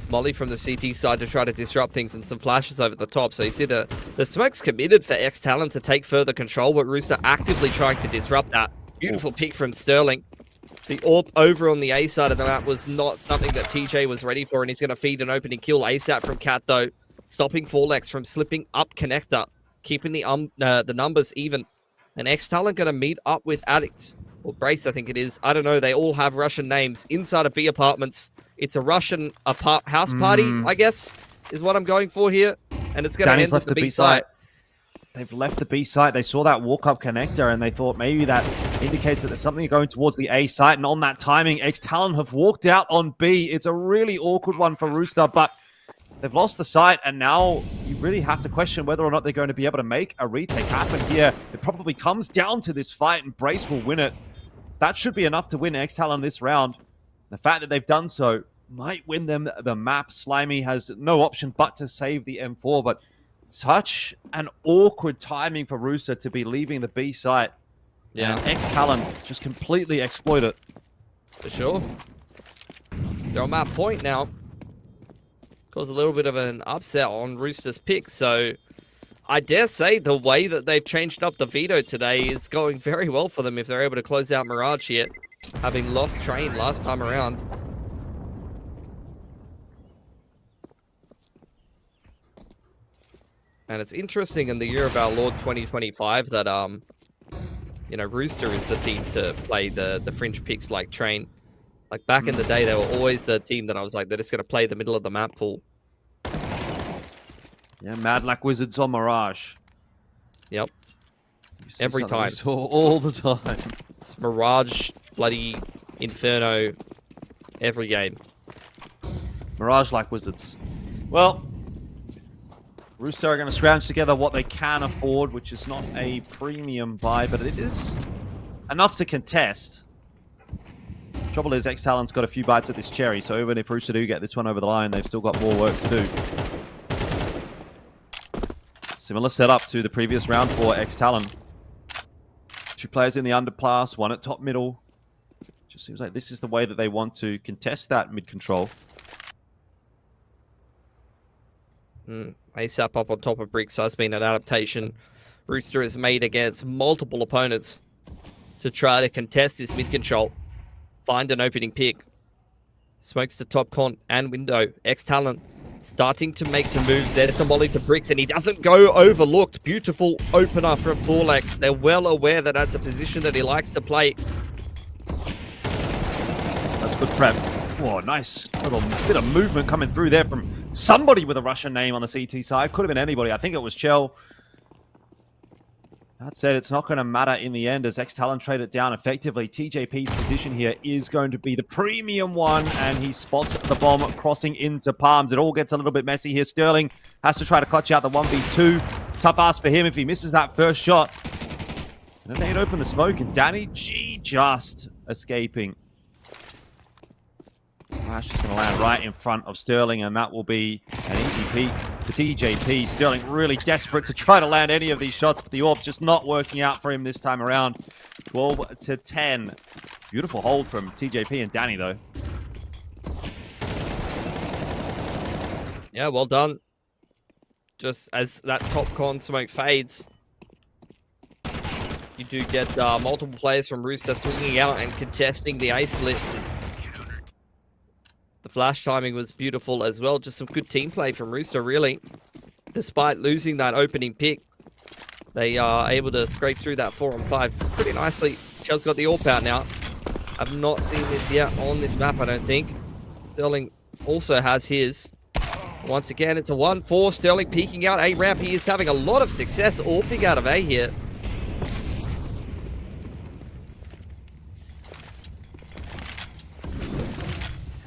Molly from the CT side to try to disrupt things and some flashes over the top. So you see the smoke's committed for ex-TALON to take further control, but Rooster actively trying to disrupt that. Beautiful pick from Sterling. The AWP over on the A side of the map was not something that TJ was ready for, and he's going to feed an opening kill ASAP from Cat, though. Stopping Forlex from slipping up connector, keeping the numbers even. And ex-TALON going to meet up with Addict, or Brace, I think it is. I don't know. They all have Russian names. Inside of B apartments, it's a Russian house party, I guess, is what I'm going for here. And it's going to end at the B site. They've left the B site. They saw that walk-up connector, and they thought maybe that indicates that there's something going towards the A site. And on that timing, ex-TALON have walked out on B. It's a really awkward one for Rooster, but they've lost the site, and now you really have to question whether or not they're going to be able to make a retake happen here. It probably comes down to this fight, and Brace will win it. That should be enough to win ex-TALON this round. The fact that they've done so might win them the map. Slimy has no option but to save the M4, but such an awkward timing for Rooster to be leaving the B site. Yeah. And ex-TALON just completely exploit it. For sure. They're on map point now. Caused a little bit of an upset on Rooster's pick, so I dare say the way that they've changed up the veto today is going very well for them if they're able to close out Mirage here, having lost Train last time around. And it's interesting in the year of our Lord 2025 that, you know, Rooster is the team to play the fringe picks like Train. Like back in the day, they were always the team that I was like, they're just going to play the middle of the map pool. Yeah, Mad Like Wizards on Mirage. Yep. Every time. We saw all the time. It's Mirage, bloody Inferno, every game. Mirage like Wizards. Well, Rooster are going to scrounge together what they can afford, which is not a premium buy, but it is enough to contest. Trouble is, ex-TALON's got a few bites at this cherry, so even if Rooster do get this one over the line, they've still got more work to do. Similar setup to the previous round for ex-TALON. Two players in the underpass, one at top middle. Just seems like this is the way that they want to contest that mid-control. ASAP up on top of Bricks has been an adaptation Rooster has made against multiple opponents to try to contest this mid-control. Find an opening pick. Smokes to top con and window. ex-TALON starting to make some moves. There's the molly to Bricks, and he doesn't go overlooked. Beautiful opener from Forlex. They're well aware that that's a position that he likes to play. That's good prep. Whoa, nice little bit of movement coming through there from somebody with a Russian name on the CT side. Could have been anybody. I think it was Chell. That said, it's not going to matter in the end as ex-TALON trade it down effectively. TJP's position here is going to be the premium one, and he spots the bomb crossing into palms. It all gets a little bit messy here. Sterling has to try to clutch out the 1v2. Tough ask for him if he misses that first shot. And then they'd open the smoke, and Danny G just escaping. Flash is going to land right in front of Sterling, and that will be an easy peek for TJP. Sterling really desperate to try to land any of these shots, but the AWP just not working out for him this time around. 12 to 10. Beautiful hold from TJP and Danny, though. Yeah, well done. Just as that top con smoke fades, you do get multiple players from Rooster swinging out and contesting the A split. The flash timing was beautiful as well. Just some good team play from Rooster, really. Despite losing that opening pick, they are able to scrape through that 4-on-5 pretty nicely. Chell's got the AWP out now. I've not seen this yet on this map, I don't think. Sterling also has his. Once again, it's a 1-4. Sterling peeking out A ramp. He is having a lot of success AWPing out of A here.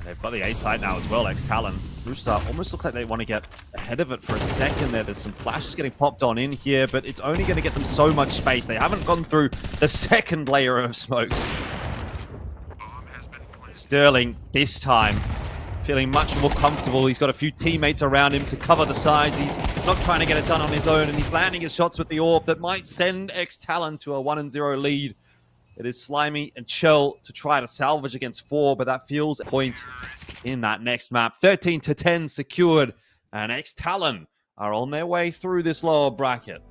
They've got the A side now as well, ex-TALON. Rooster almost look like they want to get ahead of it for a second there. There's some flashes getting popped on in here, but it's only going to get them so much space. They haven't gone through the second layer of smokes. Sterling, this time, feeling much more comfortable. He's got a few teammates around him to cover the sides. He's not trying to get it done on his own, and he's landing his shots with the AWP that might send ex-TALON to a 1-0 lead. It is Slimy and Chell to try to salvage against 4, but that feels a point in that next map. 13-10 secured, and ex-TALON are on their way through this lower bracket.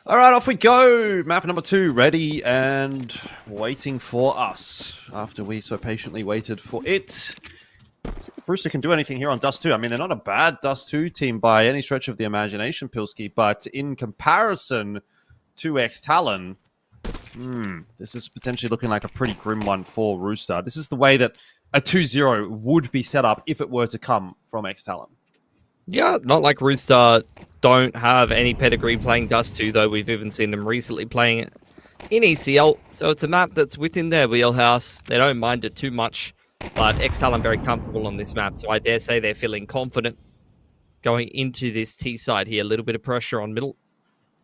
All right, off we go. Map number 2 ready and waiting for us after we so patiently waited for it. Let's see if Rooster can do anything here on Dust 2. I mean, they're not a bad Dust 2 team by any stretch of the imagination, Pilski, but in comparison to ex-TALON, this is potentially looking like a pretty grim one for Rooster. This is the way that a 2-0 would be set up if it were to come from ex-TALON. Yeah, not like Rooster don't have any pedigree playing Dust 2, though we've even seen them recently playing it in ECL. So it's a map that's within their wheelhouse. They don't mind it too much, but ex-TALON very comfortable on this map. So I dare say they're feeling confident going into this T side here. A little bit of pressure on middle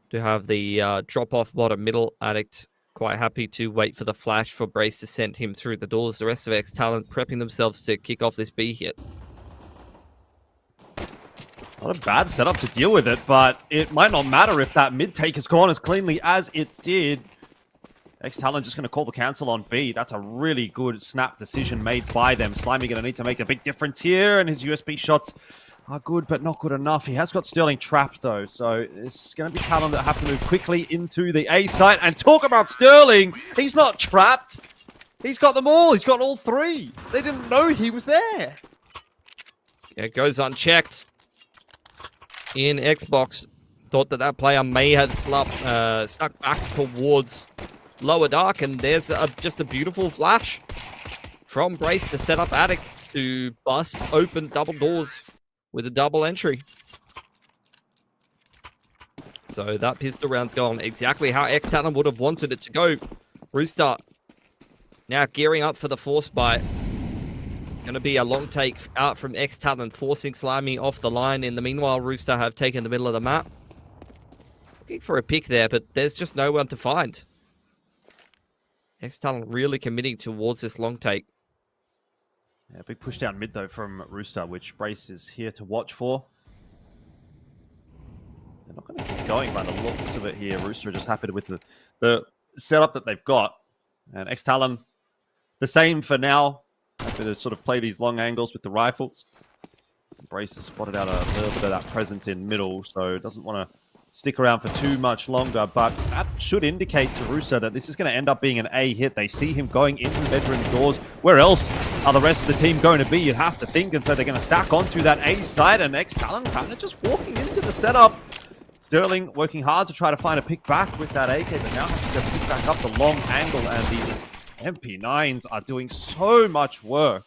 to have the drop-off bottom middle. Addict quite happy to wait for the flash for Brace to send him through the doors. The rest of ex-TALON prepping themselves to kick off this B hit. Not a bad setup to deal with it, but it might not matter if that mid take has gone as cleanly as it did. Ex-TALON just going to call the cancel on B. That's a really good snap decision made by them. Slimy going to need to make a big difference here, and his USB shots are good, but not good enough. He has got Sterling trapped, though, so it's going to be TALON that have to move quickly into the A site. And talk about Sterling! He's not trapped! He's got them all! He's got all 3! They didn't know he was there! It goes unchecked in Xbox. Thought that player may have stuck back towards lower dark, and there's just a beautiful flash from Brace to set up Addict to bust open double doors with a double entry. So that pistol round's gone exactly how ex-TALON would have wanted it to go. Rooster now gearing up for the force bite. Going to be a long take out from ex-TALON, forcing Slimy off the line. In the meanwhile, Rooster have taken the middle of the map. Looking for a pick there, but there's just no one to find. ex-TALON really committing towards this long take. Yeah, big push down mid, though, from Rooster, which Brace is here to watch for. They're not going to keep going by the looks of it here. Rooster are just happy with the setup that they've got. And ex-TALON, the same for now. Happy to sort of play these long angles with the rifles. Brace has spotted out a little bit of that presence in middle, so doesn't want to stick around for too much longer, but that should indicate to Rooster that this is going to end up being an A hit. They see him going into bedroom doors. Where else are the rest of the team going to be, you'd have to think, and so they're going to stack onto that A side, and ex-TALON kind of just walking into the setup. Sterling working hard to try to find a pick back with that AK, but now has to go pick back up the long angle, and these MP9s are doing so much work.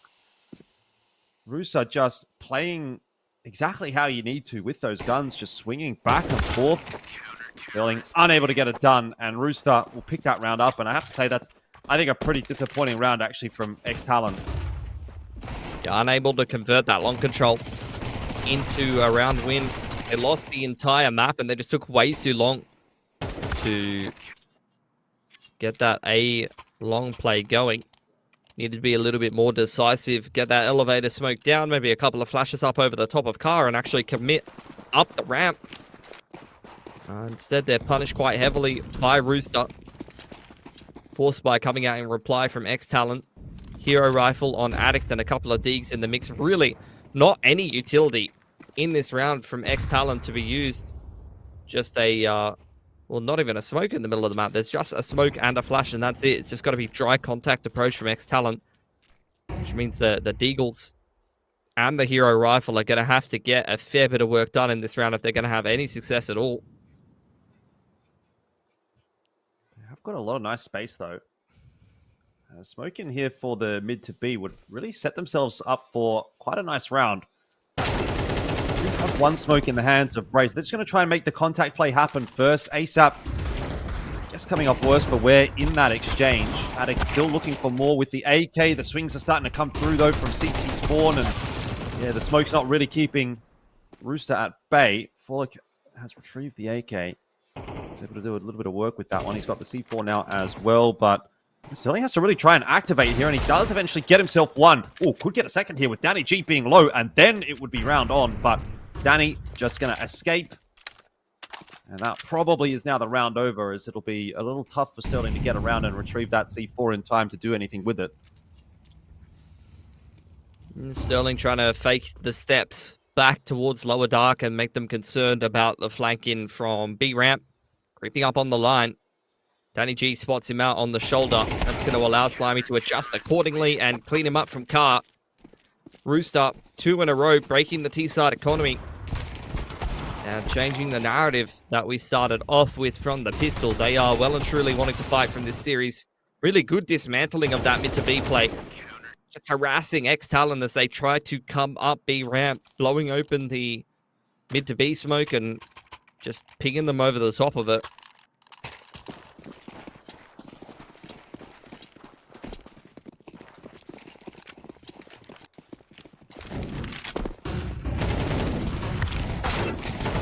Rooster just playing exactly how you need to with those guns, just swinging back and forth. Sterling unable to get it done, and Rooster will pick that round up. And I have to say that's, I think, a pretty disappointing round actually from ex-TALON. Yeah, unable to convert that long control into a round win. They lost the entire map, and they just took way too long to get that A long play going. Needed to be a little bit more decisive, get that elevator smoke down, maybe a couple of flashes up over the top of car, and actually commit up the ramp. Instead, they're punished quite heavily by Rooster. Force by coming out in reply from ex-TALON. Hero rifle on Addict and a couple of digs in the mix. Really not any utility in this round from ex-TALON to be used. Just a well, not even a smoke in the middle of the map. There's just a smoke and a flash, and that's it. It's just got to be dry contact approach from ex-TALON, which means the Deagles and the hero rifle are going to have to get a fair bit of work done in this round if they're going to have any success at all. I've got a lot of nice space, though. Smoke in here for the mid to B would really set themselves up for quite a nice round. Have one smoke in the hands of Brace. They're just going to try and make the contact play happen first. ASAP just coming off worse for wear in that exchange. Addict still looking for more with the AK. The swings are starting to come through, though, from CT spawn. And yeah, the smoke's not really keeping Rooster at bay. Forlick has retrieved the AK. He's able to do a little bit of work with that one. He's got the C4 now as well, but Sterling has to really try and activate here, and he does eventually get himself one. Oh, could get a second here with Danny G being low, and then it would be round on, but Danny just going to escape. And that probably is now the round over, as it'll be a little tough for Sterling to get around and retrieve that C4 in time to do anything with it. Sterling trying to fake the steps back towards lower dark and make them concerned about the flank in from B ramp. Creeping up on the line. Danny G spots him out on the shoulder. That's going to allow Slimy to adjust accordingly and clean him up from Car. Rooster, 2 in a row, breaking the T-side economy. And changing the narrative that we started off with from the pistol. They are well and truly wanting to fight from this series. Really good dismantling of that mid to B play. Just harassing ex-TALON as they try to come up B ramp, blowing open the mid to B smoke and just pinging them over the top of it.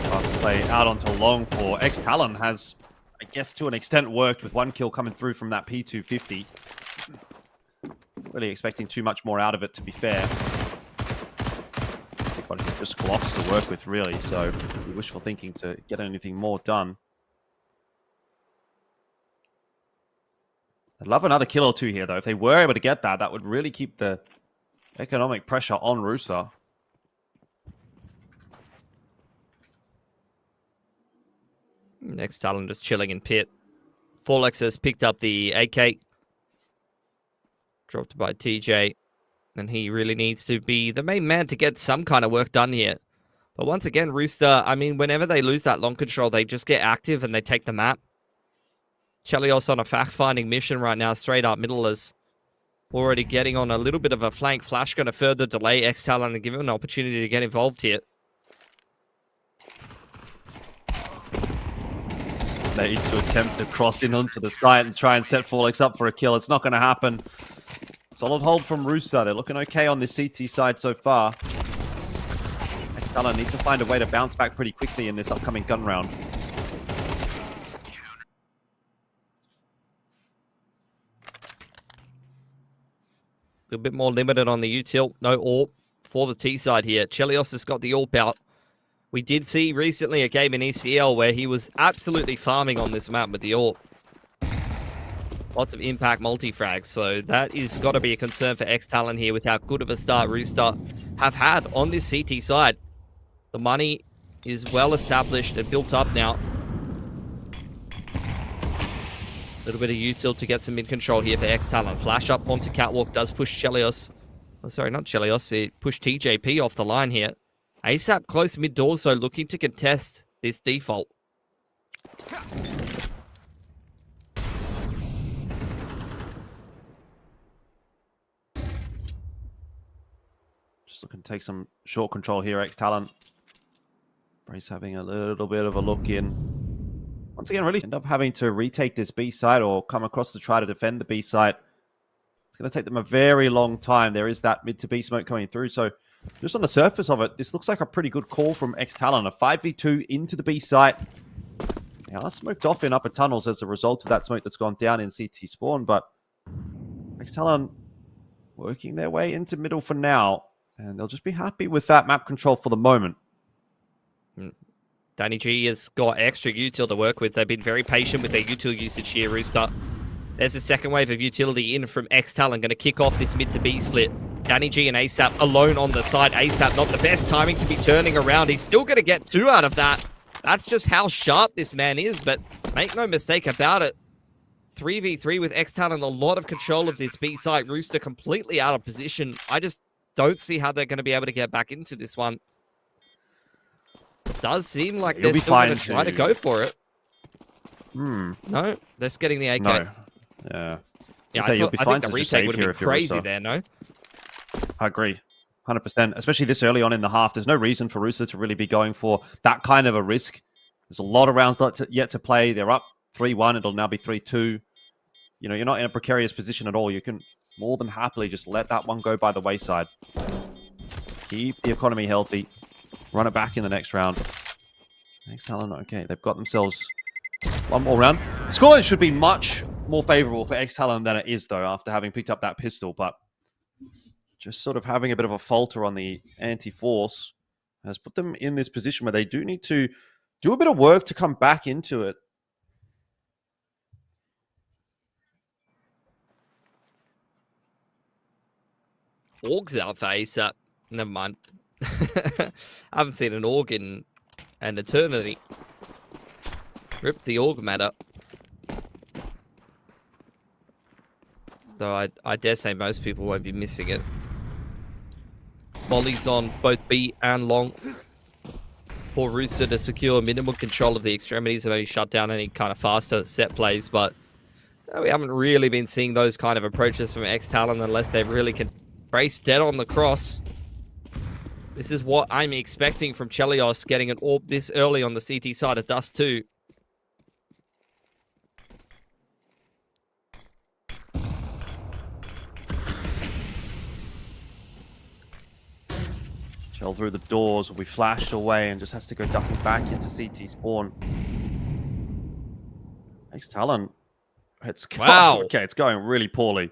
Pass play out onto long for ex-TALON has, I guess, to an extent worked with 1 kill coming through from that P250. Really expecting too much more out of it, to be fair. Just Glocks to work with, really, so wishful thinking to get anything more done. I'd love another kill or two here, though. If they were able to get that, that would really keep the economic pressure on Rooster. Next Talon just chilling in pit. Forlex has picked up the AK. Dropped by TJ. And he really needs to be the main man to get some kind of work done here. But once again, Rooster, I mean, whenever they lose that long control, they just get active and they take the map. Chelios on a fact-finding mission right now, straight up middle, is already getting on a little bit of a flank. Flash going to further delay ex-TALON and give him an opportunity to get involved here. They need to attempt to cross in onto the site and try and set Forlex up for a kill. It's not going to happen. Solid hold from Rooster. They're looking okay on the CT side so far. ex-TALON need to find a way to bounce back pretty quickly in this upcoming gun round. A little bit more limited on the util. No AWP for the T side here. Chelios has got the AWP out. We did see recently a game in ECL where he was absolutely farming on this map with the AWP. Lots of impact multi-frags, so that is got to be a concern for ex-TALON here with how good of a start Rooster have had on this CT side. The money is well established and built up now. A little bit of util to get some mid-control here for ex-TALON. Flash up onto Catwalk, does push Chelios. Oh, sorry, not Chelios, it pushed TJP off the line here. ASAP close mid-doors, so looking to contest this default. Just looking to take some short control here, ex-TALON. Brace having a little bit of a look in. Once again, really end up having to retake this B site or come across to try to defend the B site. It's going to take them a very long time. There is that mid to B smoke coming through. So just on the surface of it, this looks like a pretty good call from ex-TALON. A 5v2 into the B site. They are smoked off in upper tunnels as a result of that smoke that's gone down in CT spawn. But ex-TALON working their way into middle for now. And they'll just be happy with that map control for the moment. Danny G has got extra util to work with. They've been very patient with their util usage here, Rooster. There's a second wave of utility in from ex-TALON, going to kick off this mid to B split. Danny G and ASAP alone on the side. ASAP not the best timing to be turning around. He's still going to get 2 out of that. That's just how sharp this man is, but make no mistake about it. 3v3 with ex-TALON, a lot of control of this B site. Rooster completely out of position. I just don't see how they're going to be able to get back into this one. It does seem like they're still going to try to go for it. No, they're just getting the AK. No. Yeah. Yeah, I think the retake would have been crazy there, no? I agree. 100%. Especially this early on in the half. There's no reason for Rooster to really be going for that kind of a risk. There's a lot of rounds yet to play. They're up 3-1. It'll now be 3-2. You know, you're not in a precarious position at all. You can more than happily just let that one go by the wayside. Keep the economy healthy. Run it back in the next round. ex-TALON, okay, they've got themselves one more round. Scoreline should be much more favorable for ex-TALON than it is, though, after having picked up that pistol. But just sort of having a bit of a falter on the anti-force has put them in this position where they do need to do a bit of work to come back into it. Org's out for ASAP. Never mind. I haven't seen an org in an eternity. Rip the org matter. Though I dare say most people won't be missing it. Molly's on both B and long for Rooster to secure minimal control of the extremities and maybe shut down any kind of faster set plays, but we haven't really been seeing those kind of approaches from ex-TALON unless they really can brace dead on the cross. This is what I'm expecting from Chelios getting an AWP this early on the CT side of Dust 2. Shell through the doors will be flashed away and just has to go ducking back into CT spawn. ex-TALON. Wow. Okay, it's going really poorly.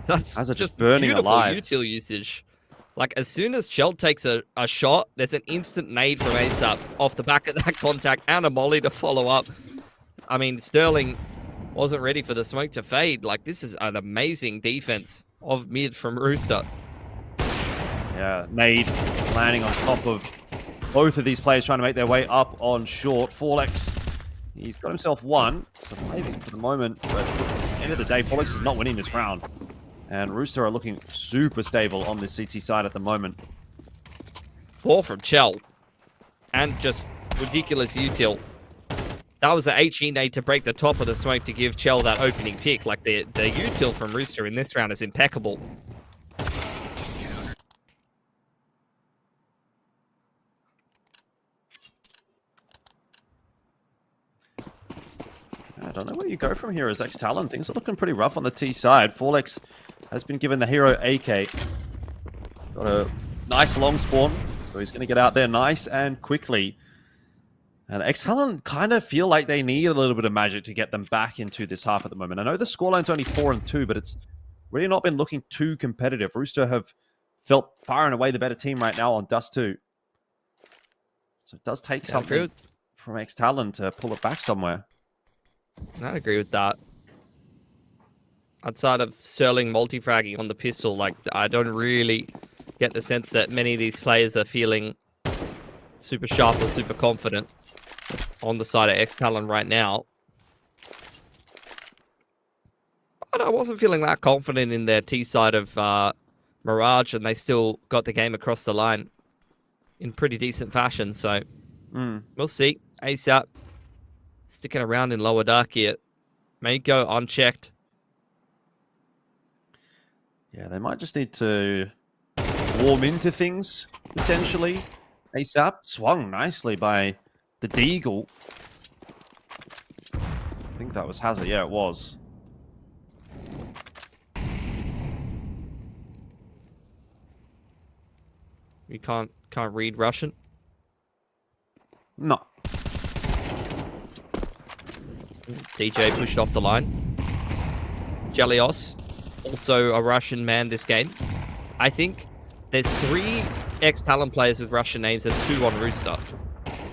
That's As just burning beautiful alive. util usage. Like, as soon as Chell takes a shot, there's an instant nade from ASAP off the back of that contact and a molly to follow up. I mean, Sterling wasn't ready for the smoke to fade. Like, this is an amazing defense of mid from Rooster. Yeah, nade landing on top of both of these players trying to make their way up on short. Forlex, he's got himself one, surviving for the moment, but at the end of the day, Forlex is not winning this round. And Rooster are looking super stable on this CT side at the moment. 4 from Chell. And just ridiculous util. That was the HE nade to break the top of the smoke to give Chell that opening pick. Like, the util from Rooster in this round is impeccable. I don't know where you go from here as ex-TALON. Things are looking pretty rough on the T side. Forlex has been given the hero AK. Got a nice long spawn, so he's going to get out there nice and quickly. And ex-TALON kind of feel like they need a little bit of magic to get them back into this half at the moment. I know the scoreline's only 4-2, but it's really not been looking too competitive. Rooster have felt far and away the better team right now on Dust 2. So it does take something from ex-TALON to pull it back somewhere. I'd agree with that. Outside of Sterling multi-fragging on the pistol, like, I don't really get the sense that many of these players are feeling super sharp or super confident on the side of ex-TALON right now. But I wasn't feeling that confident in their T side of Mirage, and they still got the game across the line in pretty decent fashion, so we'll see. ASAP sticking around in lower dark here. May go unchecked. Yeah, they might just need to warm into things, potentially. ASAP swung nicely by the Deagle. I think that was Hazard. Yeah, it was. You can't read Russian? No. DJ pushed off the line. Chelios, also a Russian man this game. I think there's 3 ex-TALON players with Russian names and 2 on Rooster.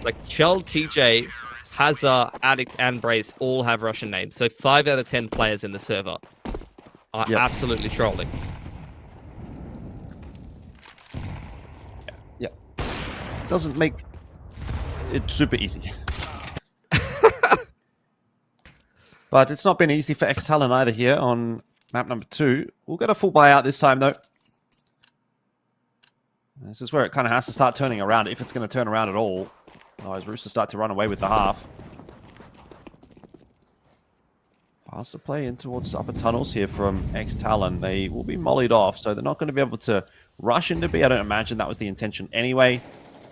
Like, Chell, TJ, Hazard, Addict, and Brace all have Russian names. So 5 out of 10 players in the server are absolutely trolling. Yeah. Doesn't make it super easy. But it's not been easy for ex-TALON either here on map number 2. We'll get a full buyout this time, though. This is where it kind of has to start turning around, if it's going to turn around at all. Otherwise, Rooster start to run away with the half. Faster play in towards upper tunnels here from ex-TALON. They will be mollied off, so they're not going to be able to rush into B. I don't imagine that was the intention anyway.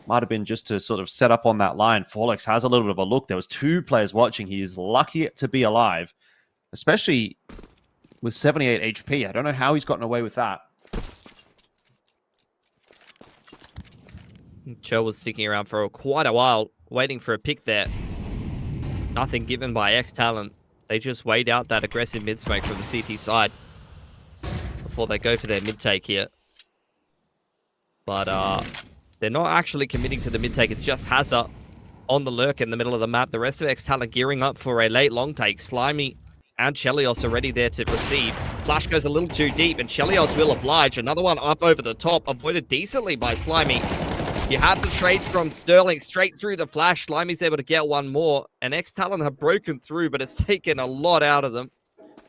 Might have been just to sort of set up on that line. Forlex has a little bit of a look. There was 2 players watching. He is lucky to be alive, especially with 78 HP. I don't know how he's gotten away with that. Chell was sticking around for quite a while, waiting for a pick there. Nothing given by ex-TALON. They just weighed out that aggressive mid-smoke from the CT side before they go for their mid-take here. But they're not actually committing to the mid-take. It's just Hazard on the lurk in the middle of the map. The rest of ex-TALON gearing up for a late long take. Slimy and Chelios are ready there to receive. Flash goes a little too deep, and Chelios will oblige. Another one up over the top, avoided decently by Slimy. You had the trade from Sterling straight through the flash. Slimy's able to get one more. And ex-TALON have broken through, but it's taken a lot out of them.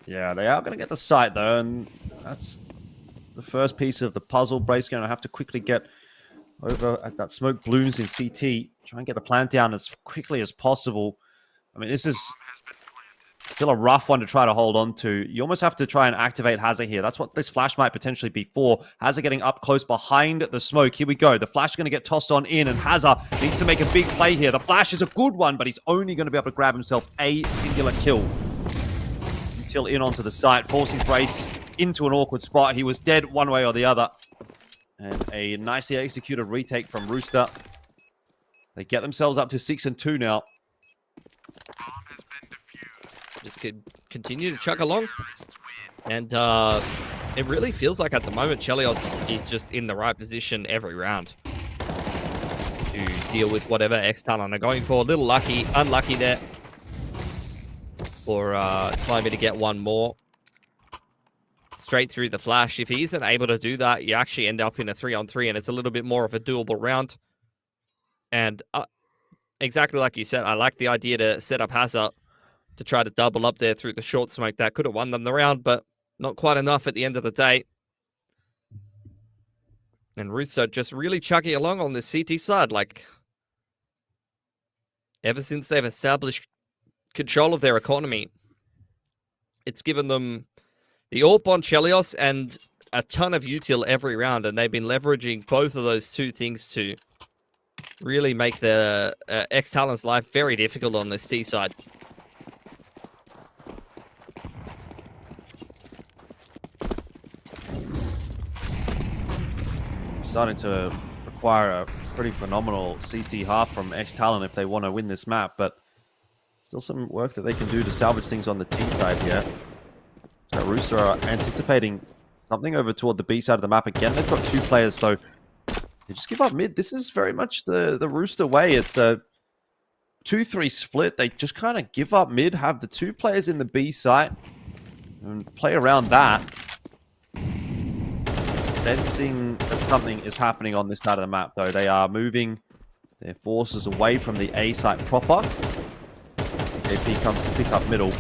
Yeah, they are going to get the site, though, and that's the first piece of the puzzle. Brace going to have to quickly get over as that smoke blooms in CT. Try and get the plant down as quickly as possible. I mean, this is still a rough one to try to hold on to. You almost have to try and activate Hazard here. That's what this flash might potentially be for. Hazard getting up close behind the smoke. Here we go. The flash is going to get tossed on in, and Hazard needs to make a big play here. The flash is a good one, but he's only going to be able to grab himself a singular kill. Until in onto the site, forcing Brace into an awkward spot. He was dead one way or the other. And a nicely executed retake from Rooster. They get themselves up to 6-2 now. Just continue to chug along. And it really feels like at the moment, Chelios is just in the right position every round to deal with whatever ex-TALON are going for. A little unlucky there for Slimy to get one more. Straight through the flash. If he isn't able to do that, you actually end up in a 3-on-3, and it's a little bit more of a doable round. And exactly like you said, I like the idea to set up Hazard to try to double up there through the short smoke. That could have won them the round, but not quite enough at the end of the day. And Rooster just really chugging along on this CT side. Like, ever since they've established control of their economy, it's given them the AWP on Chelios and a ton of util every round, and they've been leveraging both of those two things to really make the ex-TALON's life very difficult on this T side. Starting to require a pretty phenomenal CT half from ex-TALON if they want to win this map, but still some work that they can do to salvage things on the T side here. So Rooster are anticipating something over toward the B side of the map. Again, they've got two players, so they just give up mid. This is very much the Rooster way. It's a 2-3 split. They just kind of give up mid, have the two players in the B site, and play around that. Sensing that something is happening on this side of the map, though. They are moving their forces away from the A site proper. AP comes to pick up middle,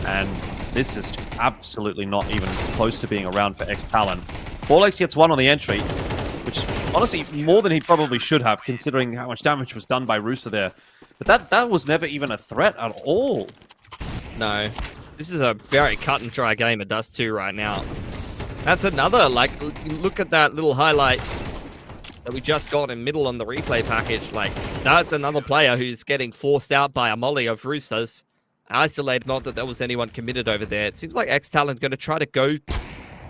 and this is absolutely not even close to being around for ex-TALON. FlyQuest gets one on the entry, which honestly more than he probably should have, considering how much damage was done by Rooster there. But that was never even a threat at all. No, this is a very cut and dry game of Dust 2 right now. That's another, like, look at that little highlight that we just got in middle on the replay package. Like, that's another player who's getting forced out by a molly of Roosters. Isolated, not that there was anyone committed over there. It seems like ex-TALON going to try to go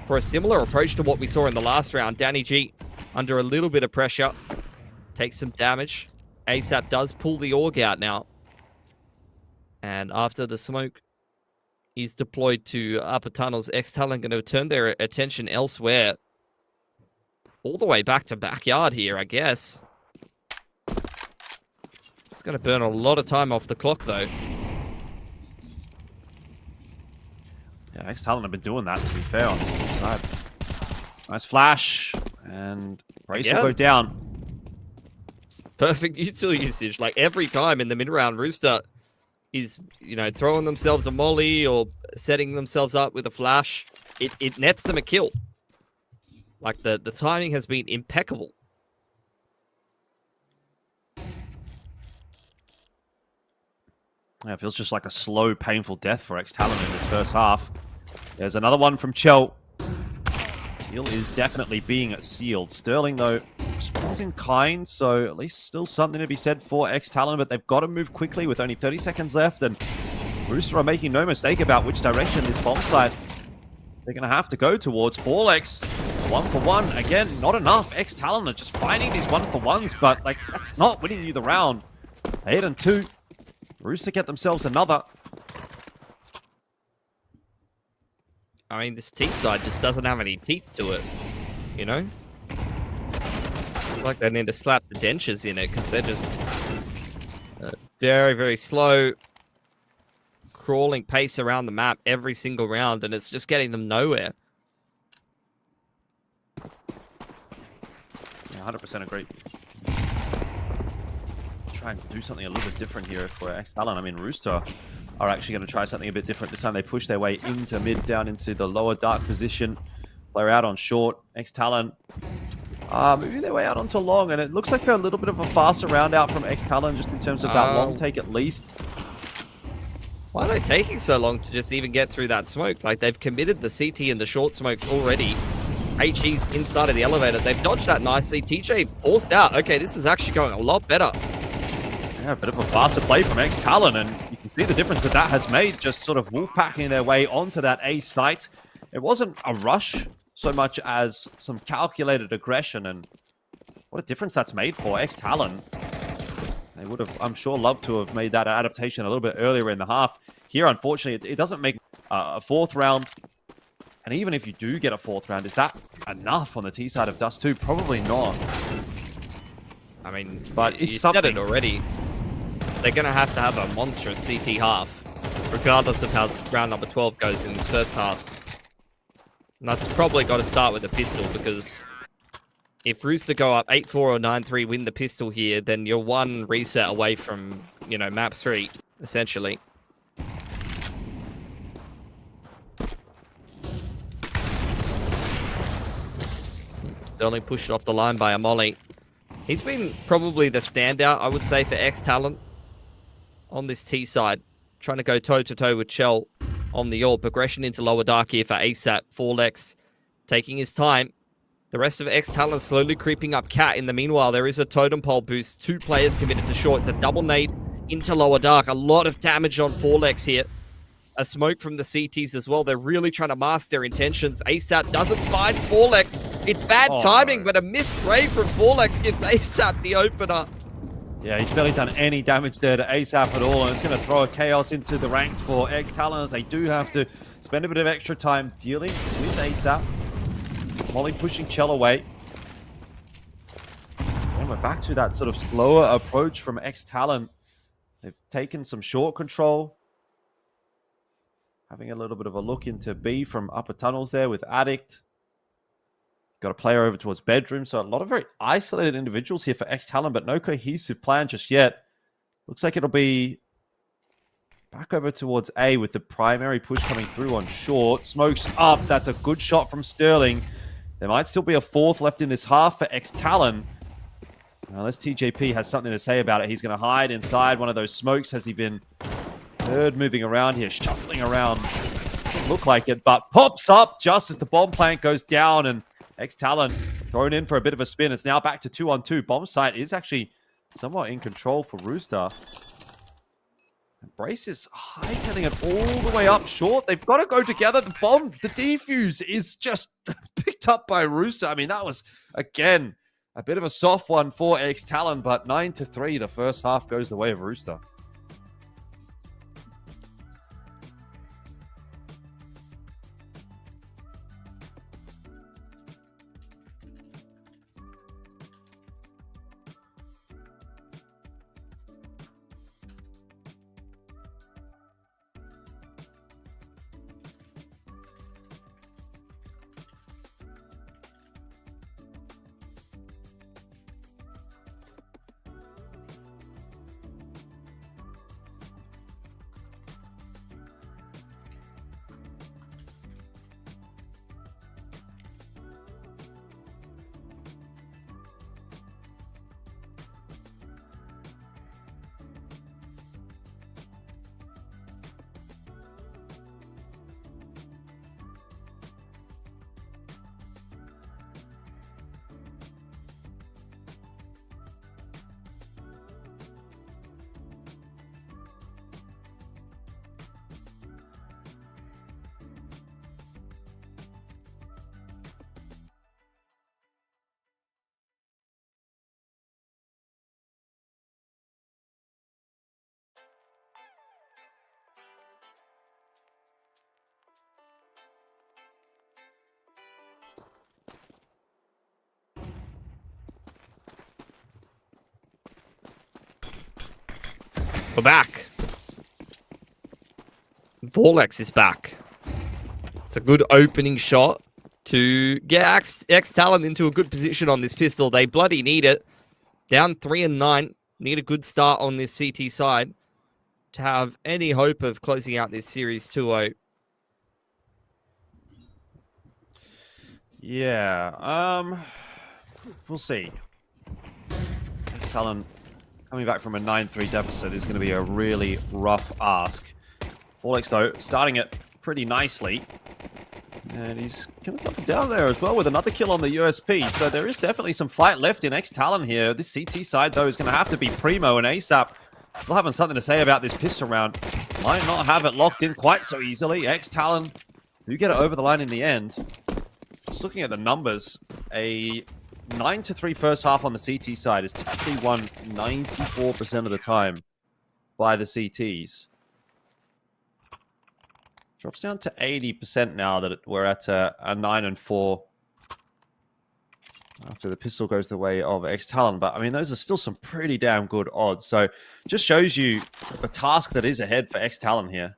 for a similar approach to what we saw in the last round. Danny G under a little bit of pressure, takes some damage. ASAP does pull the AUG out now. And after the smoke is deployed to upper tunnels, ex-TALON going to turn their attention elsewhere. All the way back to backyard here, I guess. It's going to burn a lot of time off the clock, though. Yeah, ex-TALON have been doing that, to be fair, on this side. Nice flash, and Brace will go down. Perfect util usage. Like, every time in the mid-round, Rooster is, you know, throwing themselves a molly or setting themselves up with a flash. It nets them a kill. Like, the timing has been impeccable. Yeah, it feels just like a slow, painful death for ex-TALON in this first half. There's another one from Chell. Seal is definitely being sealed. Sterling, though, responds in kind, so at least still something to be said for ex-TALON, but they've got to move quickly with only 30 seconds left, and Rooster are making no mistake about which direction this bomb site they're going to have to go towards. FlyQuest, 1-for-1. Again, not enough. Ex-TALON are just finding these 1-for-1s, but like that's not winning you the round. 8-2. Rooster get themselves another. I mean, this teeth side just doesn't have any teeth to it, you know? It's like they need to slap the dentures in it, because they're just very, very slow, crawling pace around the map every single round, and it's just getting them nowhere. Yeah, 100% agree. try and do something a little bit different here for ex-TALON. I mean, Rooster are actually going to try something a bit different. This time they push their way into mid, down into the lower dark position. Player out on short. ex-TALON moving their way out onto long, and it looks like a little bit of a faster round out from ex-TALON just in terms of that long take at least. Why are they taking so long to just even get through that smoke? Like, they've committed the CT and the short smokes already. HE's inside of the elevator. They've dodged that nicely. TJ forced out. Okay, this is actually going a lot better. Yeah, a bit of a faster play from ex-TALON, and you can see the difference that that has made, just sort of wolf-packing their way onto that A site. It wasn't a rush so much as some calculated aggression, and what a difference that's made for ex-TALON. They would have, I'm sure, loved to have made that adaptation a little bit earlier in the half. Here, unfortunately, it doesn't make a fourth round. And even if you do get a fourth round, is that enough on the T side of Dust 2? Probably not. I mean, but you said it already. They're going to have a monstrous CT half, regardless of how round number 12 goes in this first half. And that's probably got to start with the pistol, because if Rooster go up 8-4 or 9-3, win the pistol here, then you're one reset away from, you know, map 3, essentially. Sterling pushed off the line by a molly. He's been probably the standout, I would say, for ex-TALON on this T side. Trying to go toe-to-toe with Chell on the AWP. Progression into lower dark here for ASAP. Forlex taking his time. The rest of ex-TALON slowly creeping up Cat. In the meanwhile, there is a totem pole boost. 2 players committed to short. It's a double nade into lower dark. A lot of damage on Forlex here. A smoke from the CTs as well. They're really trying to mask their intentions. ASAP doesn't find Forlex. It's bad timing, but a missed spray from Forlex gives ASAP the opener. Yeah, he's barely done any damage there to ASAP at all, and it's going to throw a chaos into the ranks for ex-TALON as they do have to spend a bit of extra time dealing with ASAP. Molly pushing Chell away. And we're back to that sort of slower approach from ex-TALON. They've taken some short control. Having a little bit of a look into B from upper tunnels there with Addict. Got a player over towards bedroom. So a lot of very isolated individuals here for ex-TALON, but no cohesive plan just yet. Looks like it'll be back over towards A with the primary push coming through on short. Smokes up. That's a good shot from Sterling. There might still be a fourth left in this half for ex-TALON. Unless TJP has something to say about it, he's going to hide inside one of those smokes. Has he been heard moving around here, shuffling around? Doesn't look like it, but pops up just as the bomb plant goes down, and ex-TALON thrown in for a bit of a spin. It's now back to 2-on-2. Bomb site is actually somewhat in control for Rooster. And Brace is hightailing it all the way up short. They've got to go together. The bomb, the defuse is just picked up by Rooster. I mean, that was, again, a bit of a soft one for ex-TALON, but 9-3, the first half goes the way of Rooster. We're back. Vorlex is back. It's a good opening shot to get ex-TALON into a good position on this pistol. They bloody need it. Down 3-9. Need a good start on this CT side to have any hope of closing out this series 2-0. Yeah, we'll see. ex-TALON coming back from a 9-3 deficit is going to be a really rough ask. FlyQuest, though, starting it pretty nicely. And he's going to come down there as well with another kill on the USP. So there is definitely some fight left in ex-TALON here. This CT side, though, is going to have to be primo and ASAP. Still having something to say about this pistol round. Might not have it locked in quite so easily. ex-TALON do get it over the line in the end. Just looking at the numbers, a 9-3 first half on the CT side is typically won 94% of the time by the CTs. Drops down to 80% now that we're at a 9-4 after the pistol goes the way of ex-TALON. But, I mean, those are still some pretty damn good odds. So, just shows you the task that is ahead for ex-TALON here.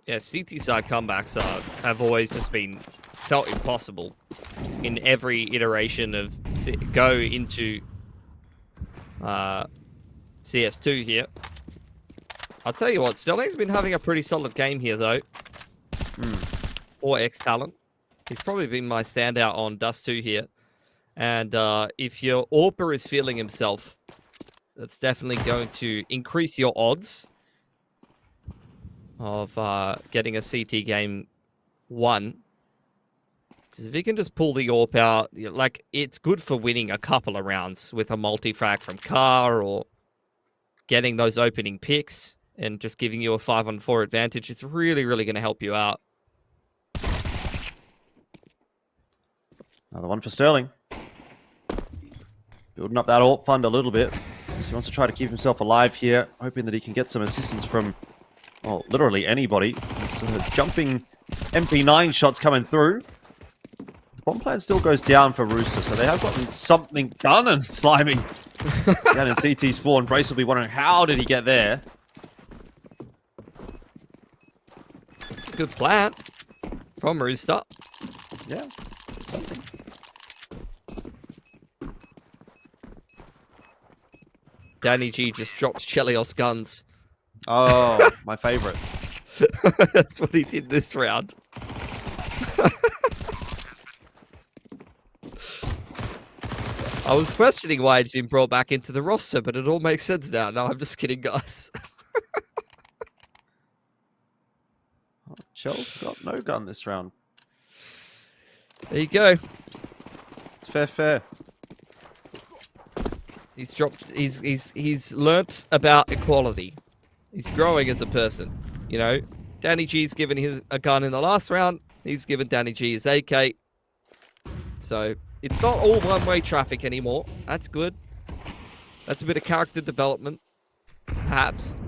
Yeah, CT side comebacks have always just been felt impossible in every iteration of go into CS2 here. I'll tell you what, Sterling's been having a pretty solid game here, though. Or ex-TALON. He's probably been my standout on Dust 2 here. And if your AWPer is feeling himself, that's definitely going to increase your odds of getting a CT game 1. Because if you can just pull the AWP out, like, it's good for winning a couple of rounds with a multi-frag from Car or getting those opening picks and just giving you a 5-on-4 advantage. It's really, really going to help you out. Another one for Sterling. Building up that AWP fund a little bit. So he wants to try to keep himself alive here, hoping that he can get some assistance from, well, literally anybody. There's jumping MP9 shots coming through. The bomb plan still goes down for Rooster, so they have gotten something done, and Slimy down in CT spawn. Brace will be wondering, how did he get there? Good plan from Rooster. Yeah, something. Danny G just dropped Chelios guns. Oh, my favorite. That's what he did this round. I was questioning why he'd been brought back into the roster, but it all makes sense now. No, I'm just kidding, guys. Chel's got no gun this round. There you go. It's fair. He's dropped. He's learnt about equality. He's growing as a person. You know, Danny G's given his a gun in the last round. He's given Danny G his AK. So it's not all one-way traffic anymore. That's good. That's a bit of character development, perhaps.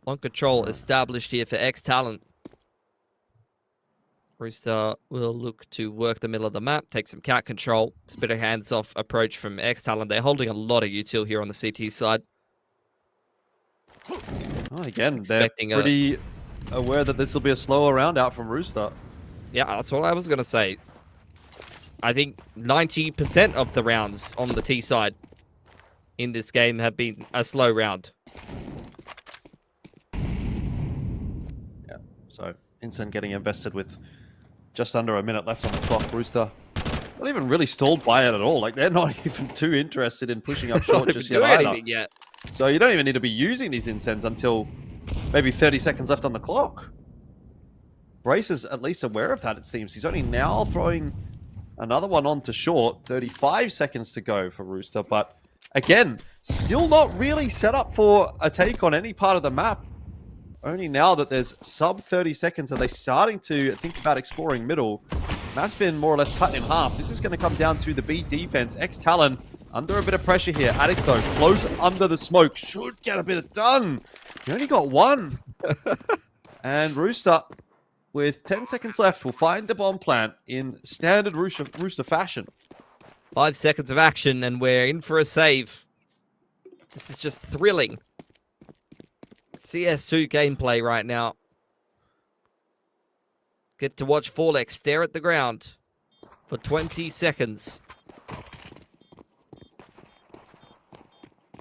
On control established here for ex-TALON. Rooster will look to work the middle of the map, take some cat control. It's a bit of hands-off approach from ex-TALON. They're holding a lot of util here on the CT side. Oh, again, they're pretty aware that this will be a slower round out from Rooster. Yeah, that's what I was going to say. I think 90% of the rounds on the T side in this game have been a slow round. Yeah, so Instant getting invested with just under a minute left on the clock. Rooster not even really stalled by it at all. Like, they're not even too interested in pushing up short just yet either. Anything yet. So you don't even need to be using these incens until maybe 30 seconds left on the clock. Brace is at least aware of that, it seems. He's only now throwing another one on to short. 35 seconds to go for Rooster. But again, still not really set up for a take on any part of the map. Only now that there's sub 30 seconds are they starting to think about exploring middle. Map's been more or less cut in half. This is going to come down to the B defense. ex-TALON under a bit of pressure here. Addict though, close under the smoke. Should get a bit of done. He only got one. And Rooster, with 10 seconds left, will find the bomb plant in standard Rooster fashion. 5 seconds of action and we're in for a save. This is just thrilling. CS2 gameplay right now. Get to watch FlyQuest stare at the ground for 20 seconds.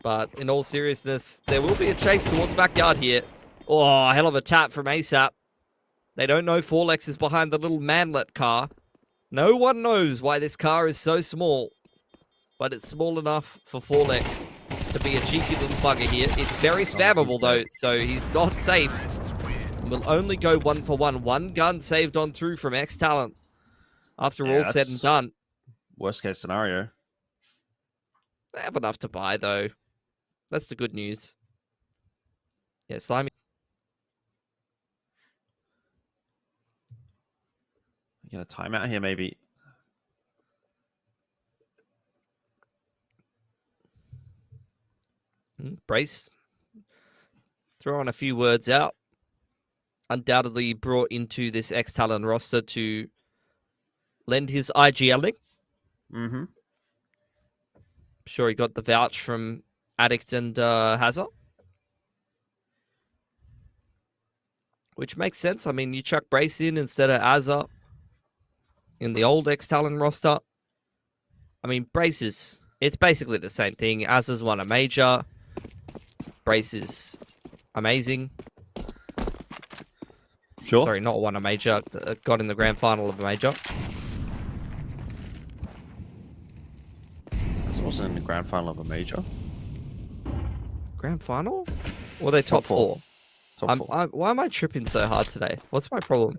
But in all seriousness, there will be a chase towards backyard here. Oh, hell of a tap from ASAP. They don't know Forlex is behind the little manlet car. No one knows why this car is so small. But it's small enough for Forlex to be a cheeky little bugger here. It's very spammable though, so he's not safe. Will only go 1 for 1. One gun saved on through from ex-TALON. After all said and done. Worst case scenario. They have enough to buy though. That's the good news. Yeah, Slimy. Get a timeout here, maybe. Brace. Throw on a few words out. Undoubtedly brought into this ex-TALON roster to lend his IGLing. Mm-hmm. Sure he got the vouch from Addict and Hazard. Which makes sense. I mean, you chuck Brace in instead of Azza in the old ex-TALON roster. I mean, Brace is... It's basically the same thing. Azza's won a major. Brace is amazing. Sure. Sorry, not won a major. Got in the grand final of a major. This wasn't in the grand final of a major. Grand final? Or are they top four? Top four. Why am I tripping so hard today? What's my problem?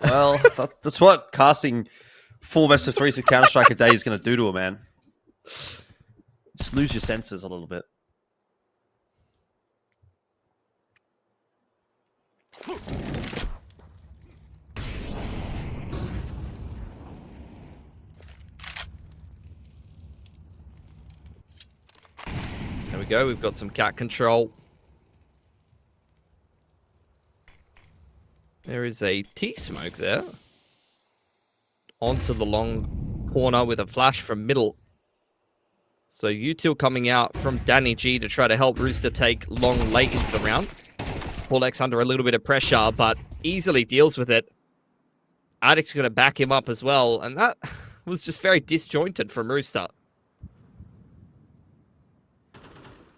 Well, that's what casting 4 best of 3s of Counter-Strike a day is going to do to a man. Just lose your senses a little bit. There we go. We've got some cat control. There is a T-smoke there. Onto the long corner with a flash from middle. So Util coming out from Danny G to try to help Rooster take long late into the round. Forlex under a little bit of pressure, but easily deals with it. Addict's going to back him up as well, and that was just very disjointed from Rooster.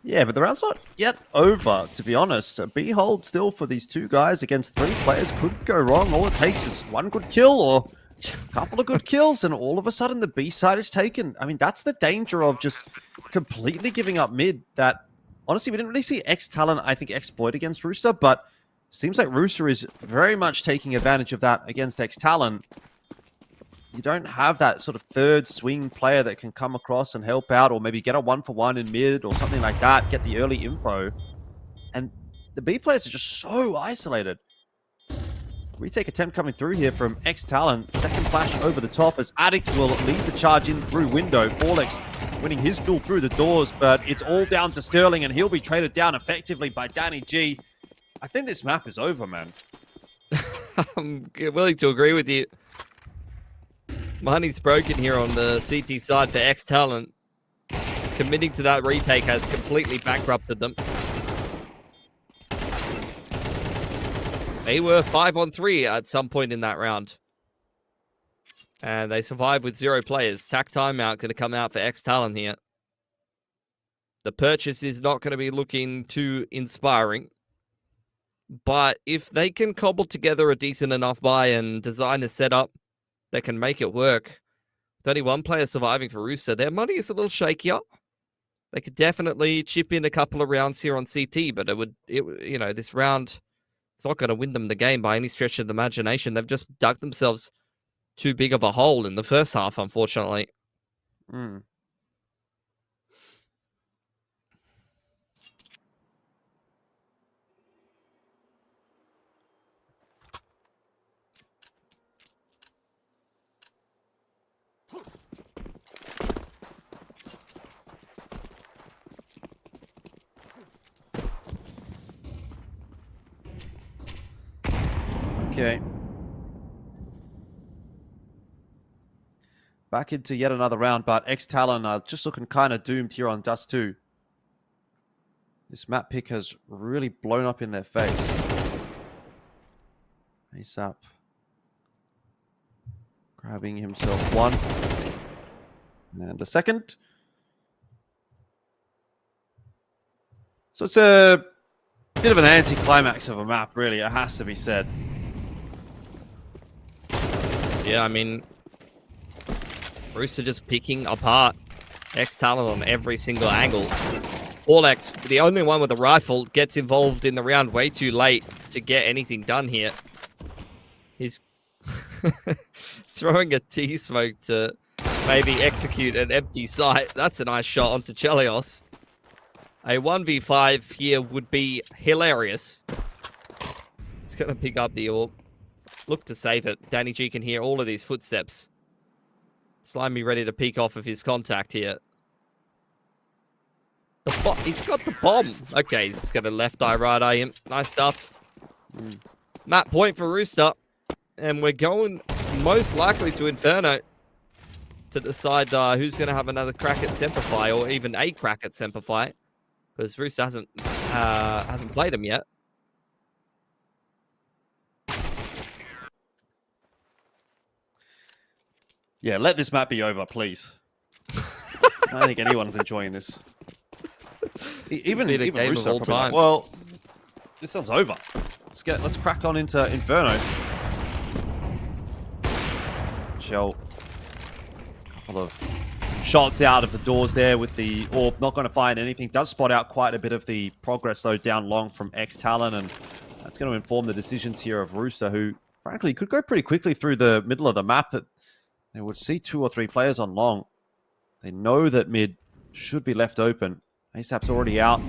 Yeah, but the round's not yet over, to be honest. A B hold still for these 2 guys against 3 players could go wrong. All it takes is 1 good kill or a couple of good kills, and all of a sudden the B side is taken. I mean, that's the danger of just completely giving up mid that, honestly, we didn't really see ex-TALON, I think, exploit against Rooster, but seems like Rooster is very much taking advantage of that against ex-TALON. You don't have that sort of third swing player that can come across and help out, or maybe get a 1 for 1 in mid or something like that, get the early info. And the B players are just so isolated. Retake attempt coming through here from ex-TALON. Second flash over the top as Addict will lead the charge in through window. Forlex winning his duel through the doors, but it's all down to Sterling, and he'll be traded down effectively by Danny G. I think this map is over, man. I'm willing to agree with you. Money's broken here on the CT side for ex-TALON. Committing to that retake has completely bankrupted them. They were 5-on-3 at some point in that round. And they survived with 0 players. Tack timeout going to come out for ex-TALON here. The purchase is not going to be looking too inspiring. But if they can cobble together a decent enough buy and design a setup, they can make it work. With only 1 player surviving for Rooster, their money is a little shakier. They could definitely chip in a couple of rounds here on CT, but you know, this round, it's not going to win them the game by any stretch of the imagination. They've just dug themselves too big of a hole in the first half, unfortunately. Mm. Okay. Back into yet another round, but ex-TALON are just looking kind of doomed here on Dust 2. This map pick has really blown up in their face. Ace up. Grabbing himself 1. And a second. So it's a bit of an anticlimax of a map, really. It has to be said. Yeah, I mean, Rooster just picking apart ex-TALON on every single angle. X, the only one with a rifle, gets involved in the round way too late to get anything done here. He's throwing a T-smoke to maybe execute an empty sight. That's a nice shot onto Chelios. A 1v5 here would be hilarious. He's going to pick up the orb. Look to save it. Danny G can hear all of these footsteps. Slimy ready to peek off of his contact here. He's got the bomb. Okay, he's going to left eye, right eye him. Nice stuff. Map point for Rooster. And we're going most likely to Inferno to decide who's going to have another crack at SemperFi, or even a crack at SemperFi. Because Rooster hasn't played him yet. Yeah, let this map be over, please. I don't think anyone's enjoying this. Even game Rooster of all probably like, time. well, this one's over. Let's crack on into Inferno. Shell. Couple of shots out of the doors there with the orb. Not going to find anything. Does spot out quite a bit of the progress, though, down long from ex-TALON. And that's going to inform the decisions here of Rooster, who, frankly, could go pretty quickly through the middle of the map. That they would see 2 or 3 players on long. They know that mid should be left open. ASAP's already out.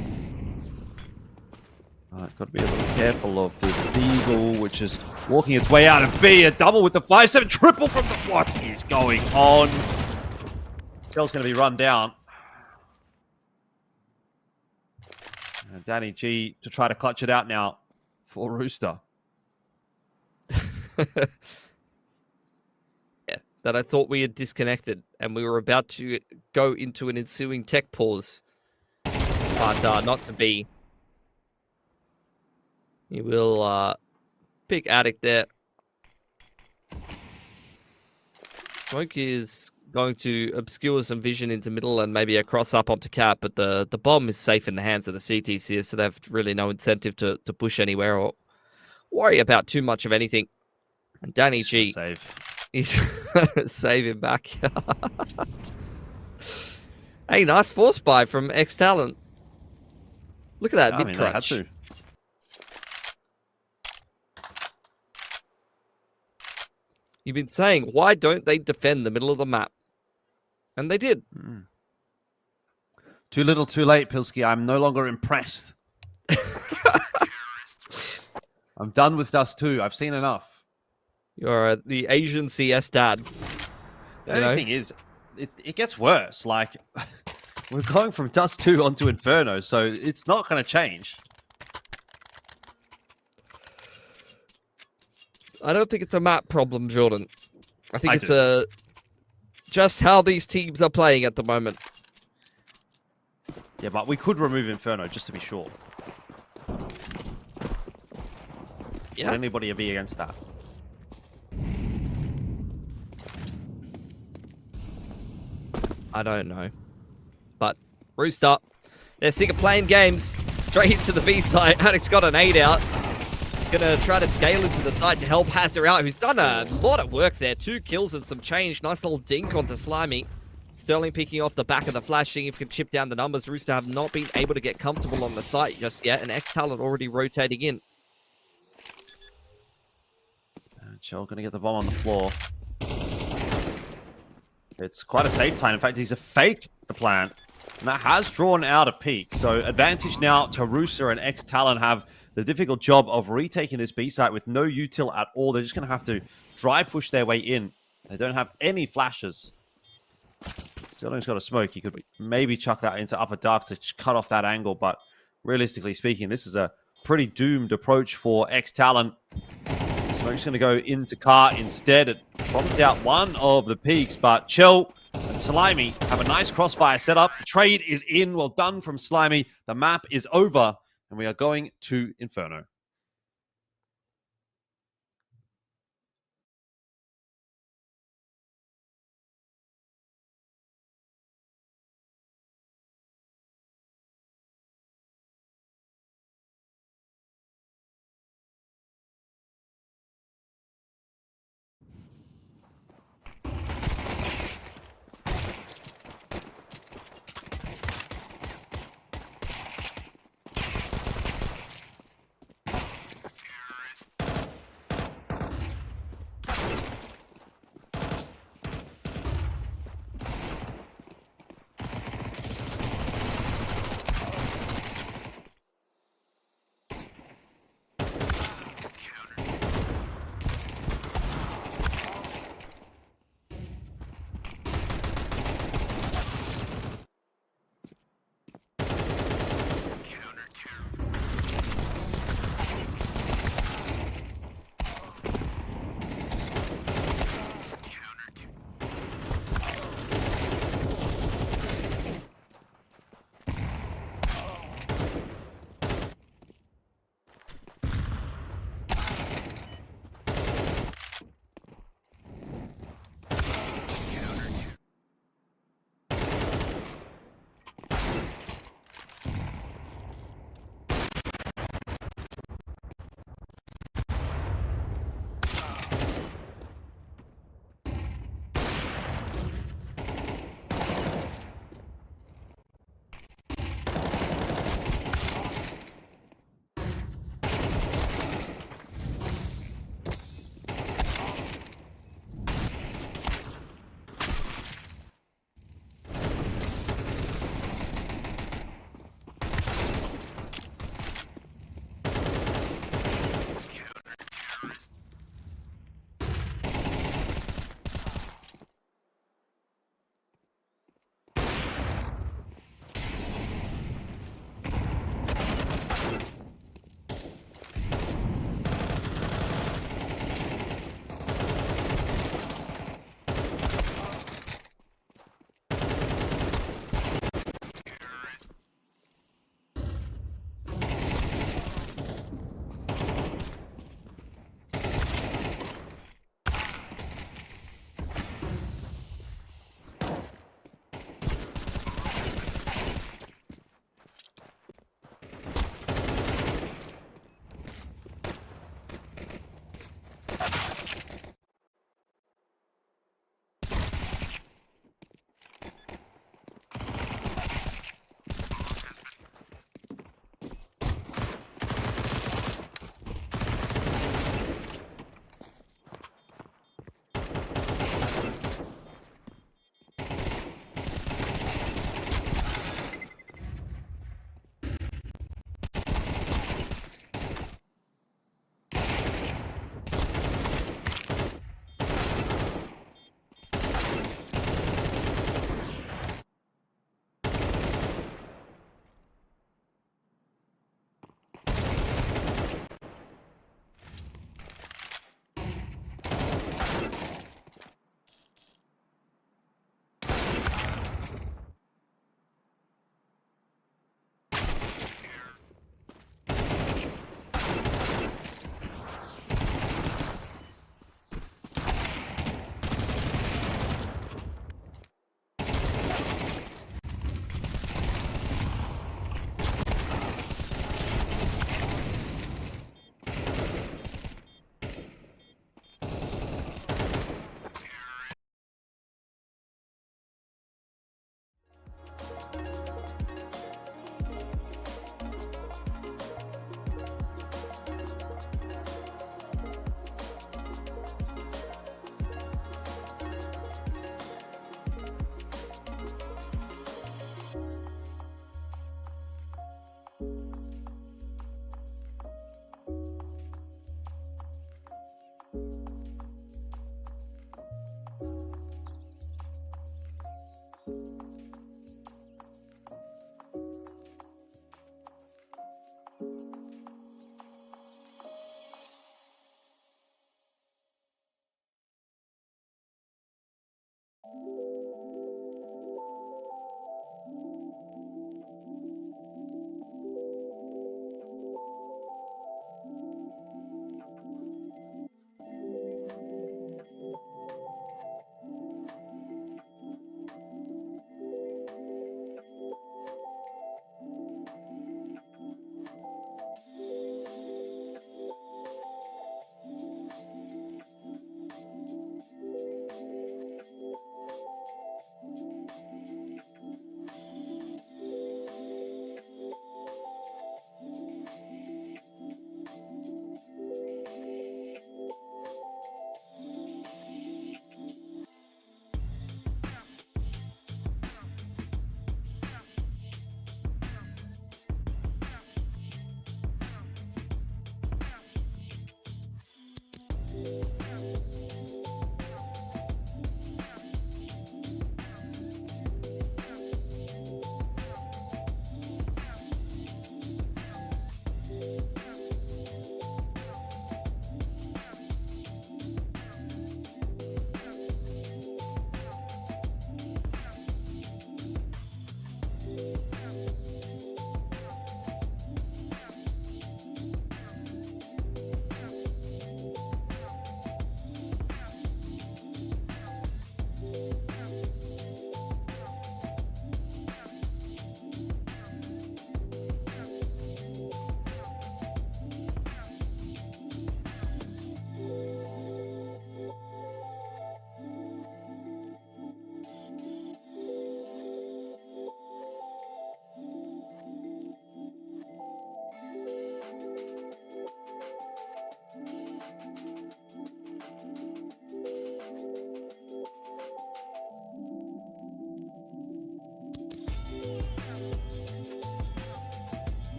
Got to be a little careful of this Beagle, which is walking its way out of B. A double with the 5-7 triple from the... What is going on? Shell's going to be run down. And Danny G to try to clutch it out now for Rooster. Yeah, that I thought we had disconnected and we were about to go into an ensuing tech pause. But not to be. He will pick Addict there. Smoke is going to obscure some vision into middle and maybe a cross up onto Cap, but the bomb is safe in the hands of the CTs here, so they have really no incentive to push anywhere or worry about too much of anything. And Danny G is save him back. Hey, nice force buy from ex-TALON. Look at that mid-crunch. You've been saying, why don't they defend the middle of the map? And they did. Too little, too late, Pilsky. I'm no longer impressed. I'm done with Dust 2. I've seen enough. You're the Asian CS dad. The only thing is, it gets worse. Like, we're going from Dust 2 onto Inferno, so it's not going to change. I don't think it's a map problem, Jordan. I think it's just how these teams are playing at the moment. Yeah, but we could remove Inferno just to be sure. Yeah. Would anybody be against that? I don't know. But Rooster, they're sick of playing games. Straight into the B side. Addict's got an 8 out. Gonna try to scale into the side to help Hazard out, who's done a lot of work there. 2 kills and some change. Nice little dink onto Slimy. Sterling picking off the back of the flash, seeing if he can chip down the numbers. Rooster have not been able to get comfortable on the site just yet, and ex-TALON already rotating in. Chell gonna get the bomb on the floor. It's quite a safe plan. In fact, he's a fake the plan. And that has drawn out a peak. So advantage now to Rooster, and ex-TALON have the difficult job of retaking this B site with no util at all. They're just going to have to dry push their way in. They don't have any flashes. Sterling's got a smoke. He could maybe chuck that into upper dark to cut off that angle. But realistically speaking, this is a pretty doomed approach for ex-TALON. Smoke's going to go into car instead. It prompts out one of the peaks, but Chill and Slimy have a nice crossfire set up. The trade is in. Well done from Slimy. The map is over, and we are going to Inferno.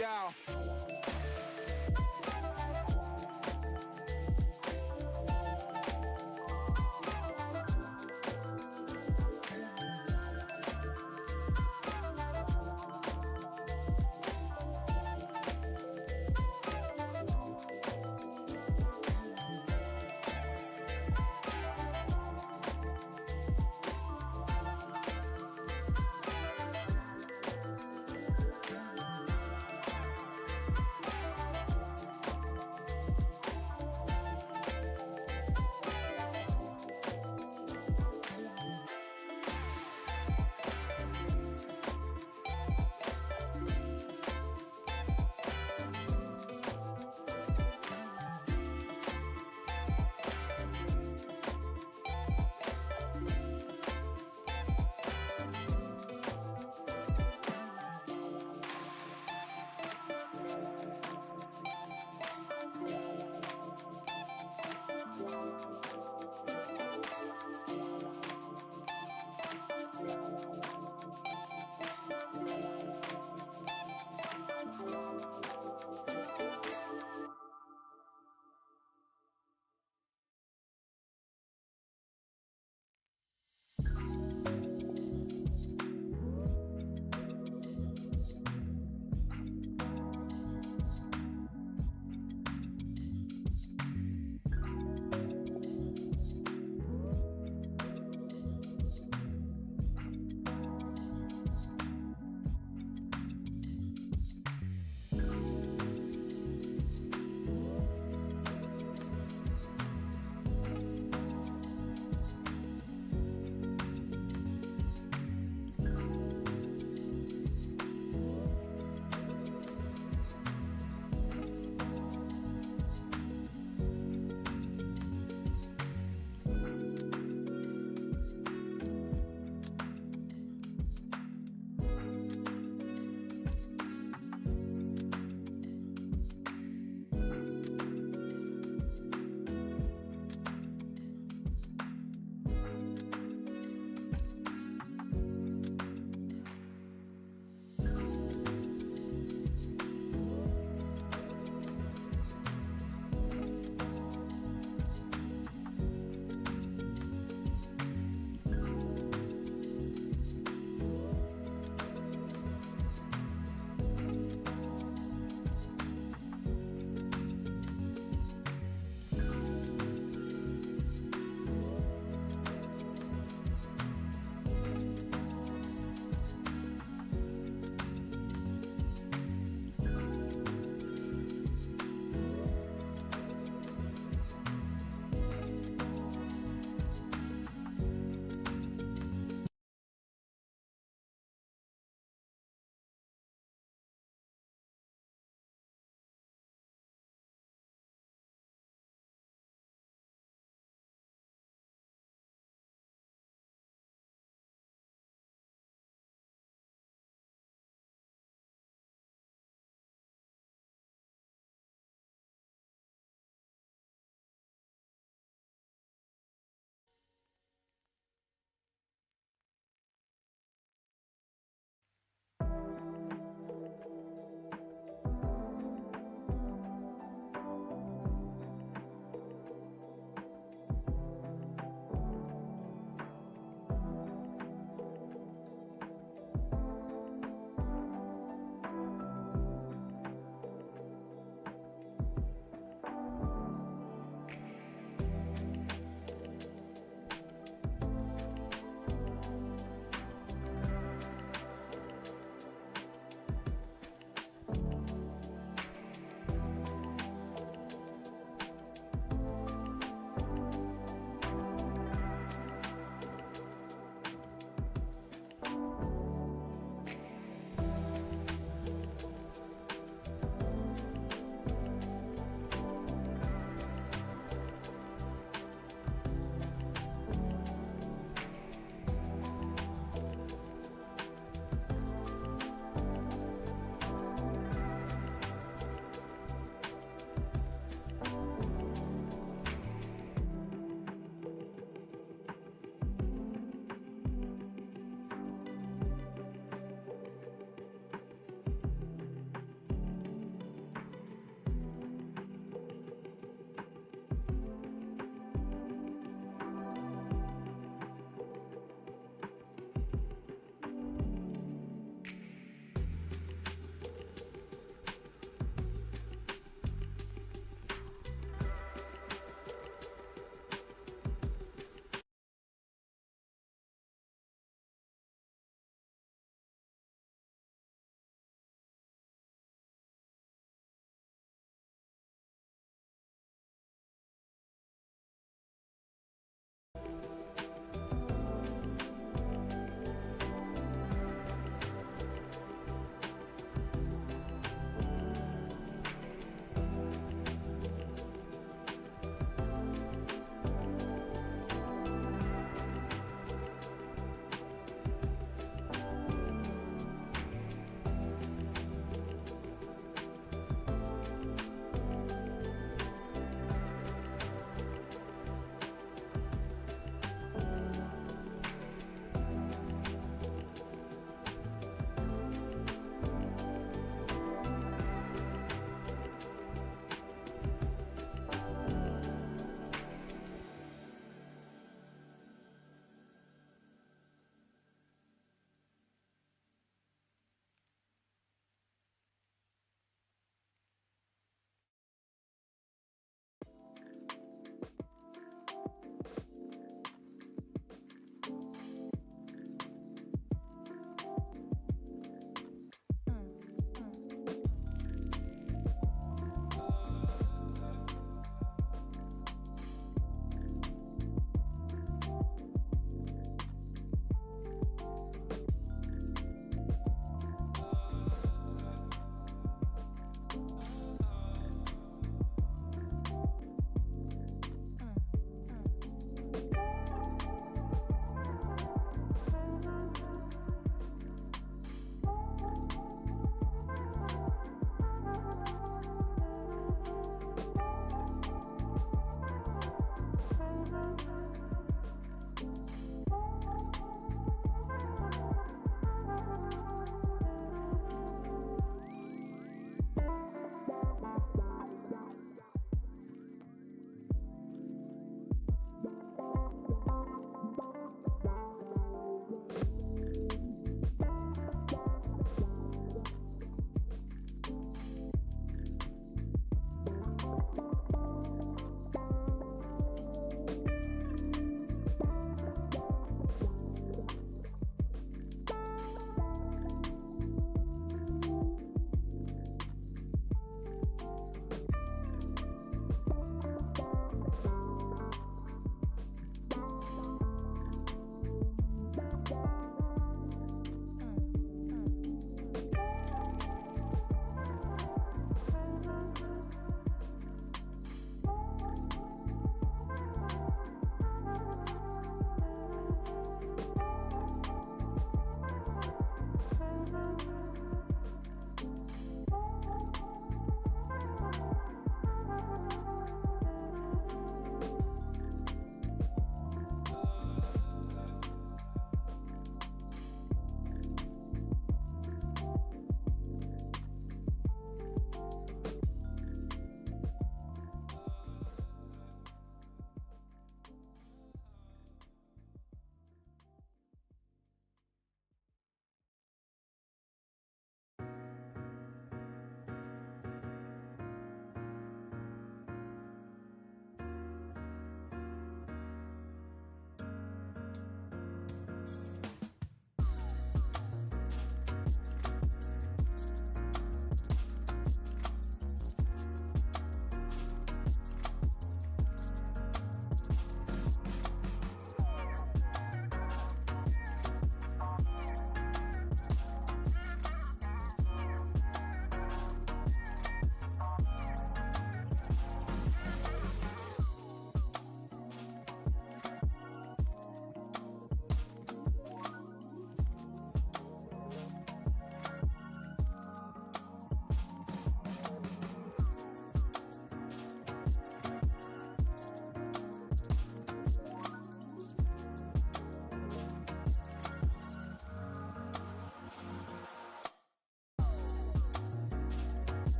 Yeah.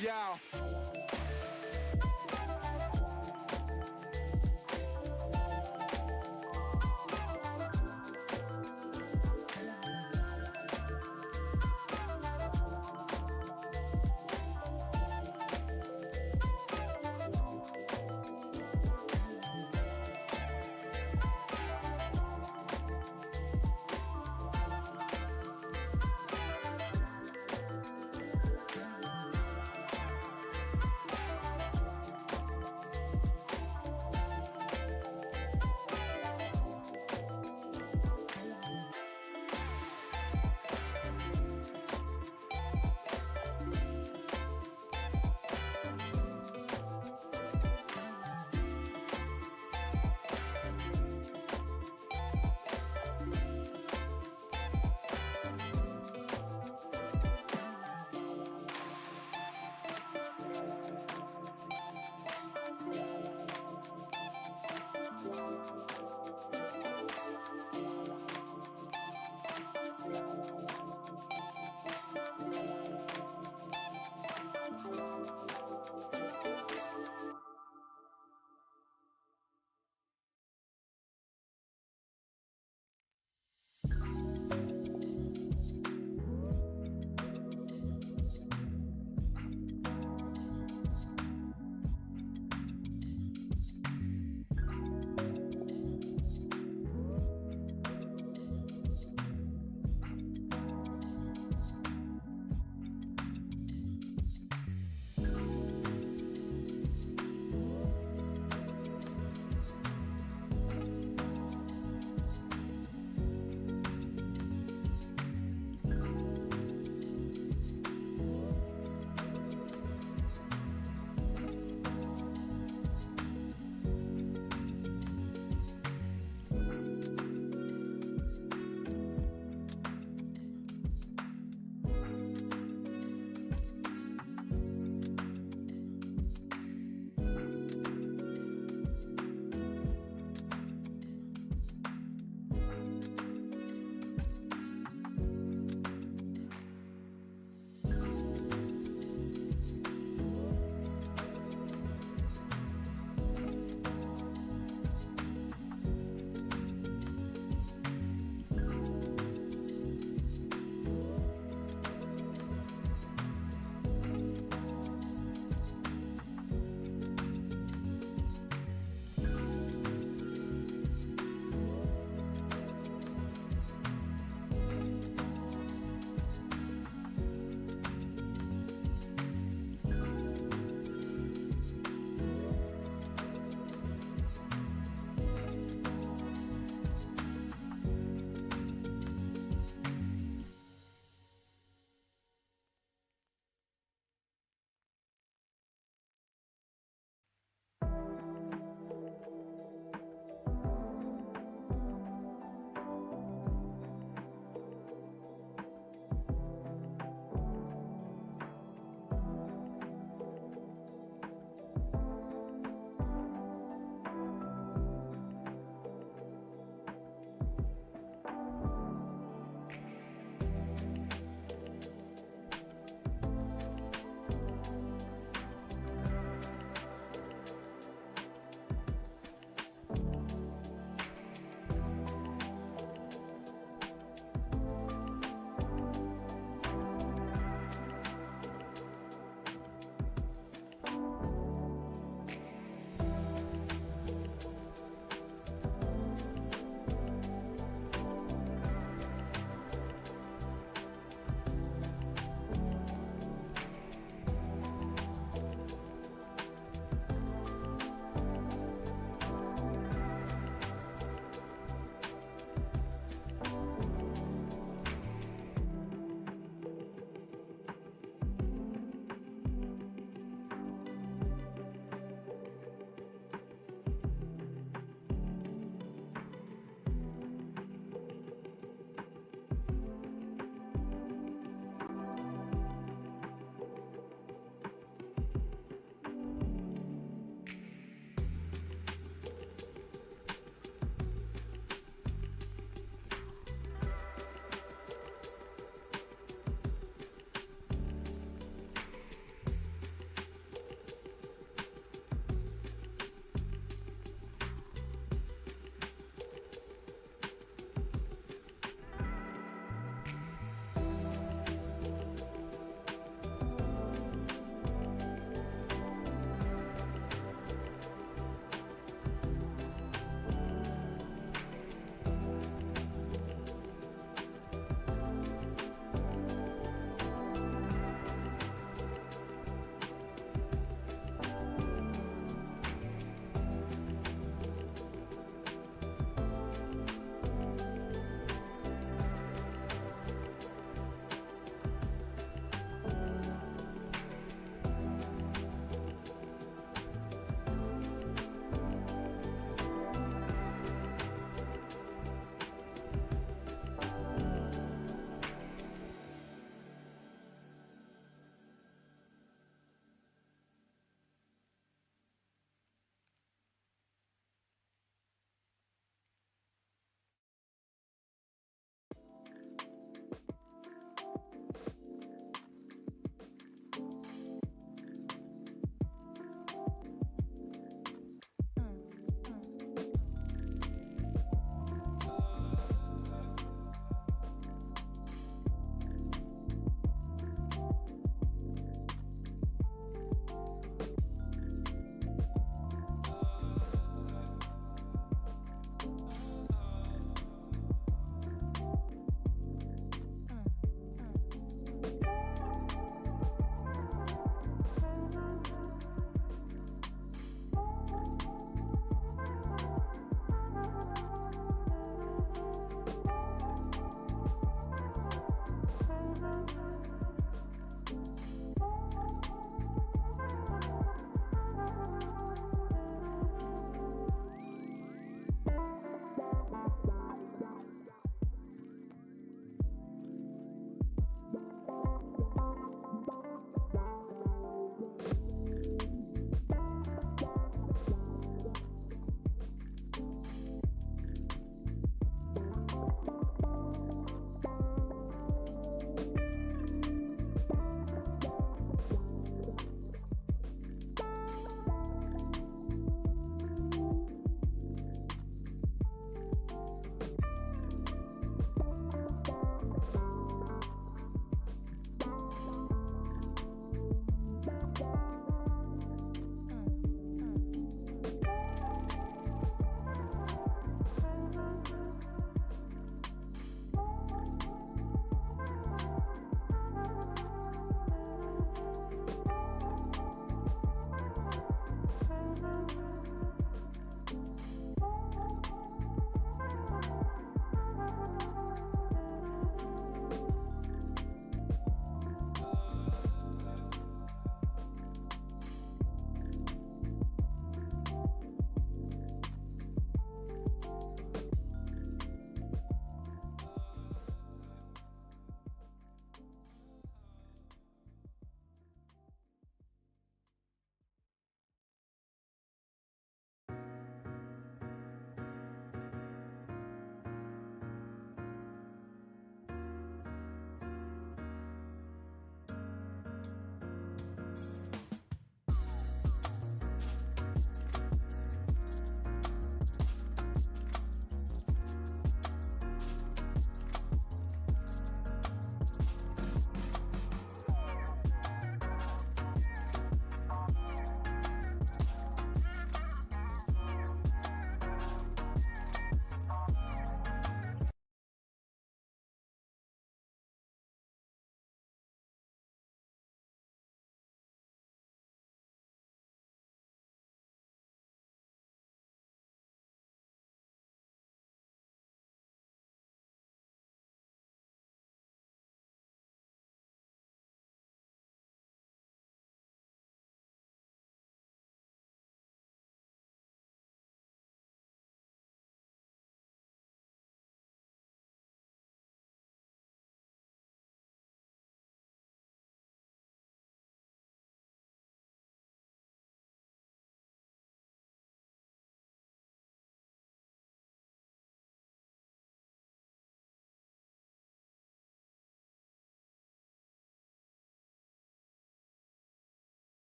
Yeah.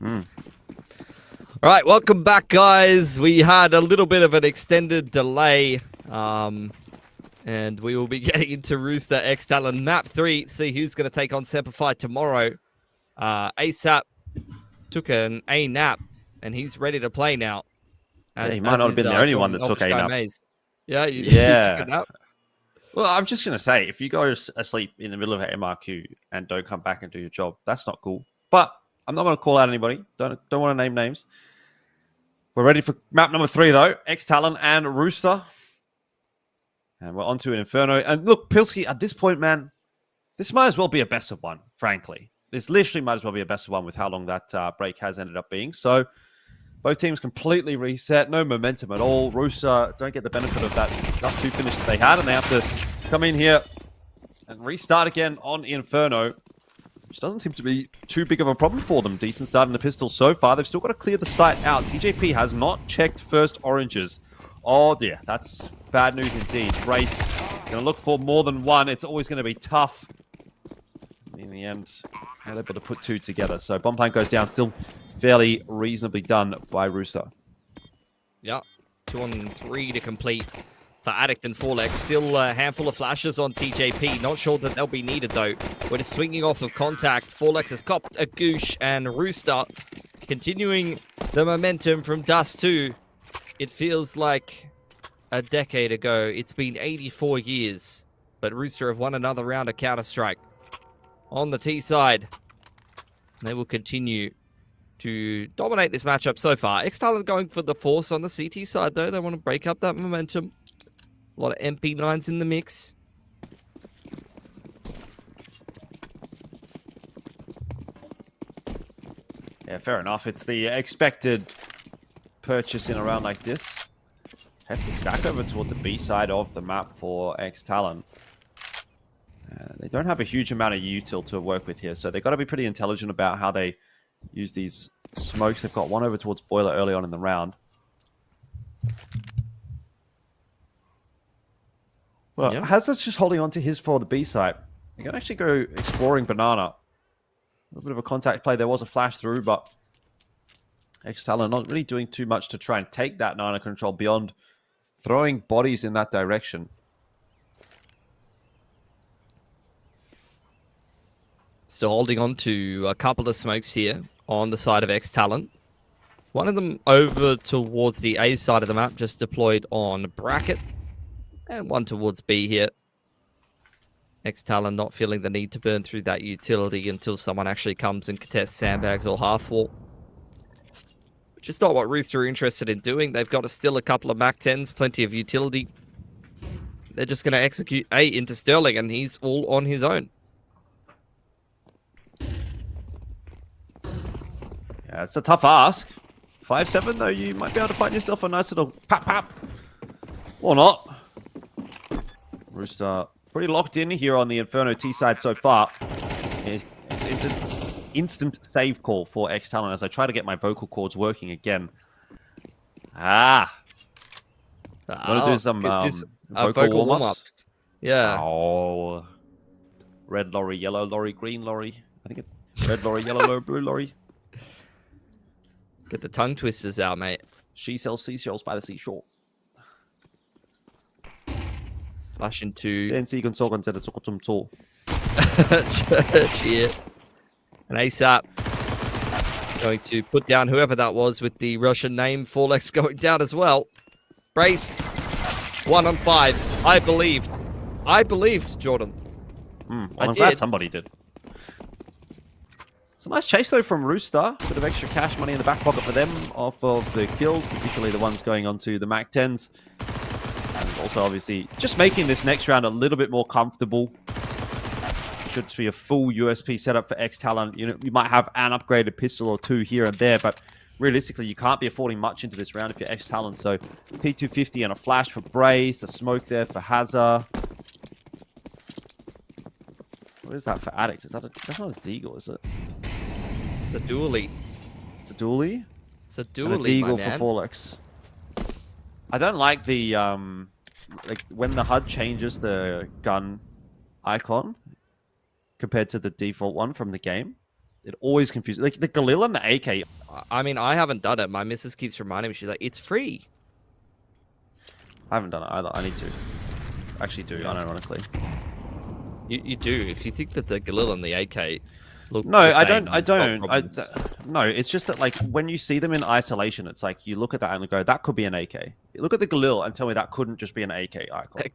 All right, welcome back, guys. We had a little bit of an extended delay, and we will be getting into Rooster ex-TALON Map 3, see who's going to take on SemperFi tomorrow. ASAP took an A nap, and he's ready to play now. Yeah, he might not have been the only one that took a nap. Yeah, you took a nap. Well, I'm just going to say, if you go asleep in the middle of an MRQ and don't come back and do your job, that's not cool. But I'm not going to call out anybody. Don't want to name names. We're ready for map number 3, though. ex-TALON and Rooster. And we're on to an Inferno. And look, Pilsky, at this point, man, this might as well be a best of one, frankly. This literally might as well be a best of one with how long that break has ended up being. So both teams completely reset. No momentum at all. Rooster don't get the benefit of that just 2 finish that they had. And they have to come in here and restart again on Inferno, which doesn't seem to be too big of a problem for them. Decent start in the pistol so far. They've still got to clear the site out. TJP has not checked first oranges. Oh dear, that's bad news indeed. Race going to look for more than one. It's always going to be tough. In the end, they're able to put 2 together. So bomb plant goes down. Still fairly reasonably done by Rooster. Yeah, 2 on 3 to complete for Addict and Forlex. Still a handful of flashes on TJP. Not sure that they'll be needed, though. We're just swinging off of contact. Forlex has copped a goosh, and Rooster continuing the momentum from Dust 2. It feels like a decade ago. It's been 84 years, but Rooster have won another round of Counter-Strike. On the T side, they will continue to dominate this matchup so far. ex-TALON going for the force on the CT side, though. They want to break up that momentum. A lot of MP9s in the mix. Yeah, fair enough. It's the expected purchase in a round like this. Hefty stack over toward the B side of the map for ex-TALON. They don't have a huge amount of util to work with here, so they've got to be pretty intelligent about how they use these smokes. They've got one over towards Boiler early on in the round. Well, yeah. Hazard's just holding on to his for the B site. They're going to actually go exploring Banana. A little bit of a contact play. There was a flash through, but ex-TALON not really doing too much to try and take that Nana control beyond throwing bodies in that direction. Still holding on to a couple of smokes here on the side of ex-TALON. One of them over towards the A side of the map, just deployed on Bracket. And one towards B here. ex-TALON not feeling the need to burn through that utility until someone actually comes and contests sandbags or half wall. Which is not what Rooster are interested in doing. They've got still a couple of Mac 10s, plenty of utility. They're just going to execute A into Sterling, and he's all on his own. Yeah, it's a tough ask. 5-7, though, you might be able to find yourself a nice little pap. Or not. Rooster pretty locked in here on the Inferno T side so far. It's an instant save call for ex-TALON as I try to get my vocal cords working again. I'm going to do some vocal warm-ups. Yeah. Oh. Red lorry, yellow lorry, green lorry. I think it's red lorry, yellow lorry, blue lorry. Get the tongue twisters out, mate. She sells seashells by the seashore. Flash into Church here. And ASAP going to put down whoever that was with the Russian name. Forlex going down as well. Brace. 1 on 5. I believed, Jordan. Well, I'm glad somebody did. It's a nice chase, though, from Rooster. Bit of extra cash money in the back pocket for them off of the kills, particularly the ones going on to the Mac 10s. And also, obviously, just making this next round a little bit more comfortable. Should be a full USP setup for ex-TALON. You might have an upgraded pistol or 2 here and there, but realistically, you can't be affording much into this round if you're ex-TALON. So, P250 and a flash for Brace, a smoke there for Hazard. What is that for Addict? That's not a Deagle, is it? It's a dually. It's a dually? It's a dually, and a Deagle my man. for Forlex. I don't like the like when the HUD changes the gun icon compared to the default one from the game. It always confuses. Like the Galil and the AK. I mean, I haven't done it. My missus keeps reminding me. She's like, it's free. I haven't done it either. I need to. Actually do, unironically. You do. If you think that the Galil and the AK look No, the I same, don't. I you've got don't. problems. No, it's just that like when you see them in isolation, it's like you look at that and go, that could be an AK. You look at the Galil and tell me that couldn't just be an AK icon. It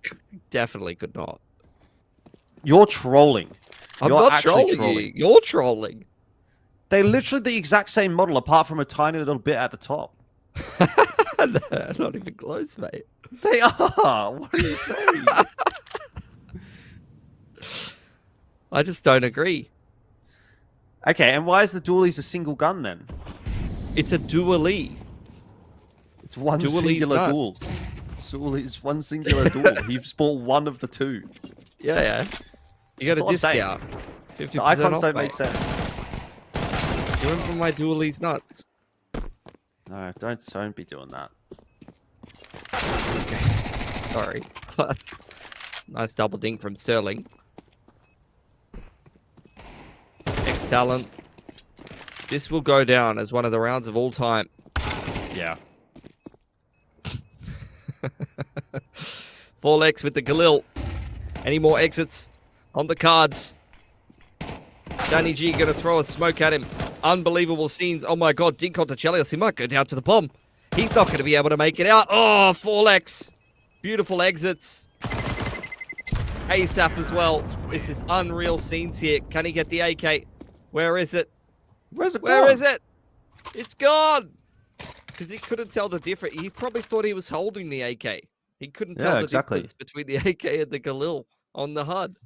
definitely could not. You're trolling. I'm You're not actually trolling you. You're trolling. They're literally the exact same model, apart from a tiny little bit at the top. Not even close, mate. They are. What are you saying? I just don't agree. Okay, and why is the dualies a single gun then? It's a dualie. It's one Dualies singular nuts. duel. Dualies, one singular duel. He's bought one of the two. Yeah. You got That's a all I'm saying. discount. 50% The icons off, don't mate. make sense. You went for my dualies nuts. No, don't be doing that. Sorry. Class. Nice double dink from Sterling. Ex-TALON. This will go down as one of the rounds of all time. Yeah. 4x with the Galil. Any more exits on the cards? Danny G gonna throw a smoke at him. Unbelievable scenes. Oh my god, dink onto Chelios. He might go down to the bomb. He's not gonna be able to make it out. Oh, 4x. Beautiful exits. ASAP as well. This is unreal scenes here. Can he get the AK? Where is it? Where's it Where gone? is it? It's gone. Because he couldn't tell the difference. He probably thought he was holding the AK. He couldn't tell the exactly. difference between the AK and the Galil on the HUD.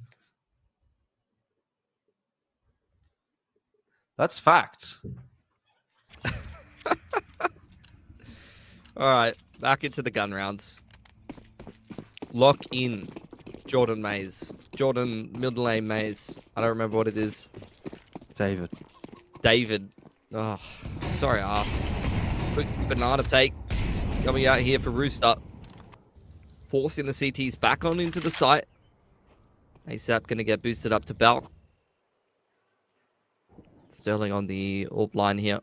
That's fact. All right, back into the gun rounds. Lock in Jordan Mays. Jordan middle name Mays. I don't remember what it is. David. David. Oh, sorry I asked. Quick banana take. Coming out here for Rooster. Forcing the CTs back on into the site. ASAP going to get boosted up to Bell. Sterling on the AWP line here. A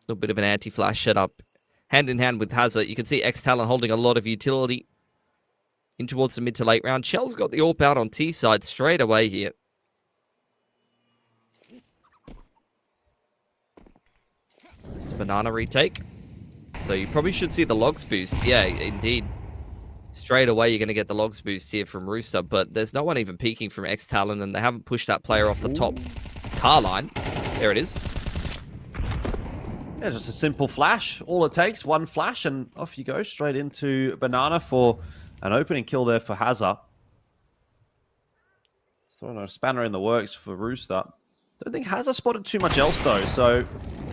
little bit of an anti-flash setup. Hand in hand with Hazard. You can see ex-TALON holding a lot of utility in towards the mid to late round. Shell's got the AWP out on T side straight away here. This banana retake. So you probably should see the logs boost. Yeah, indeed. Straight away, you're going to get the logs boost here from Rooster, but there's no one even peeking from ex-TALON, and they haven't pushed that player off the top car line. There it is. Yeah, just a simple flash. All it takes, one flash, and off you go, straight into Banana for an opening kill there for Hazard. He's throwing a spanner in the works for Rooster. Don't think Hazard spotted too much else, though, so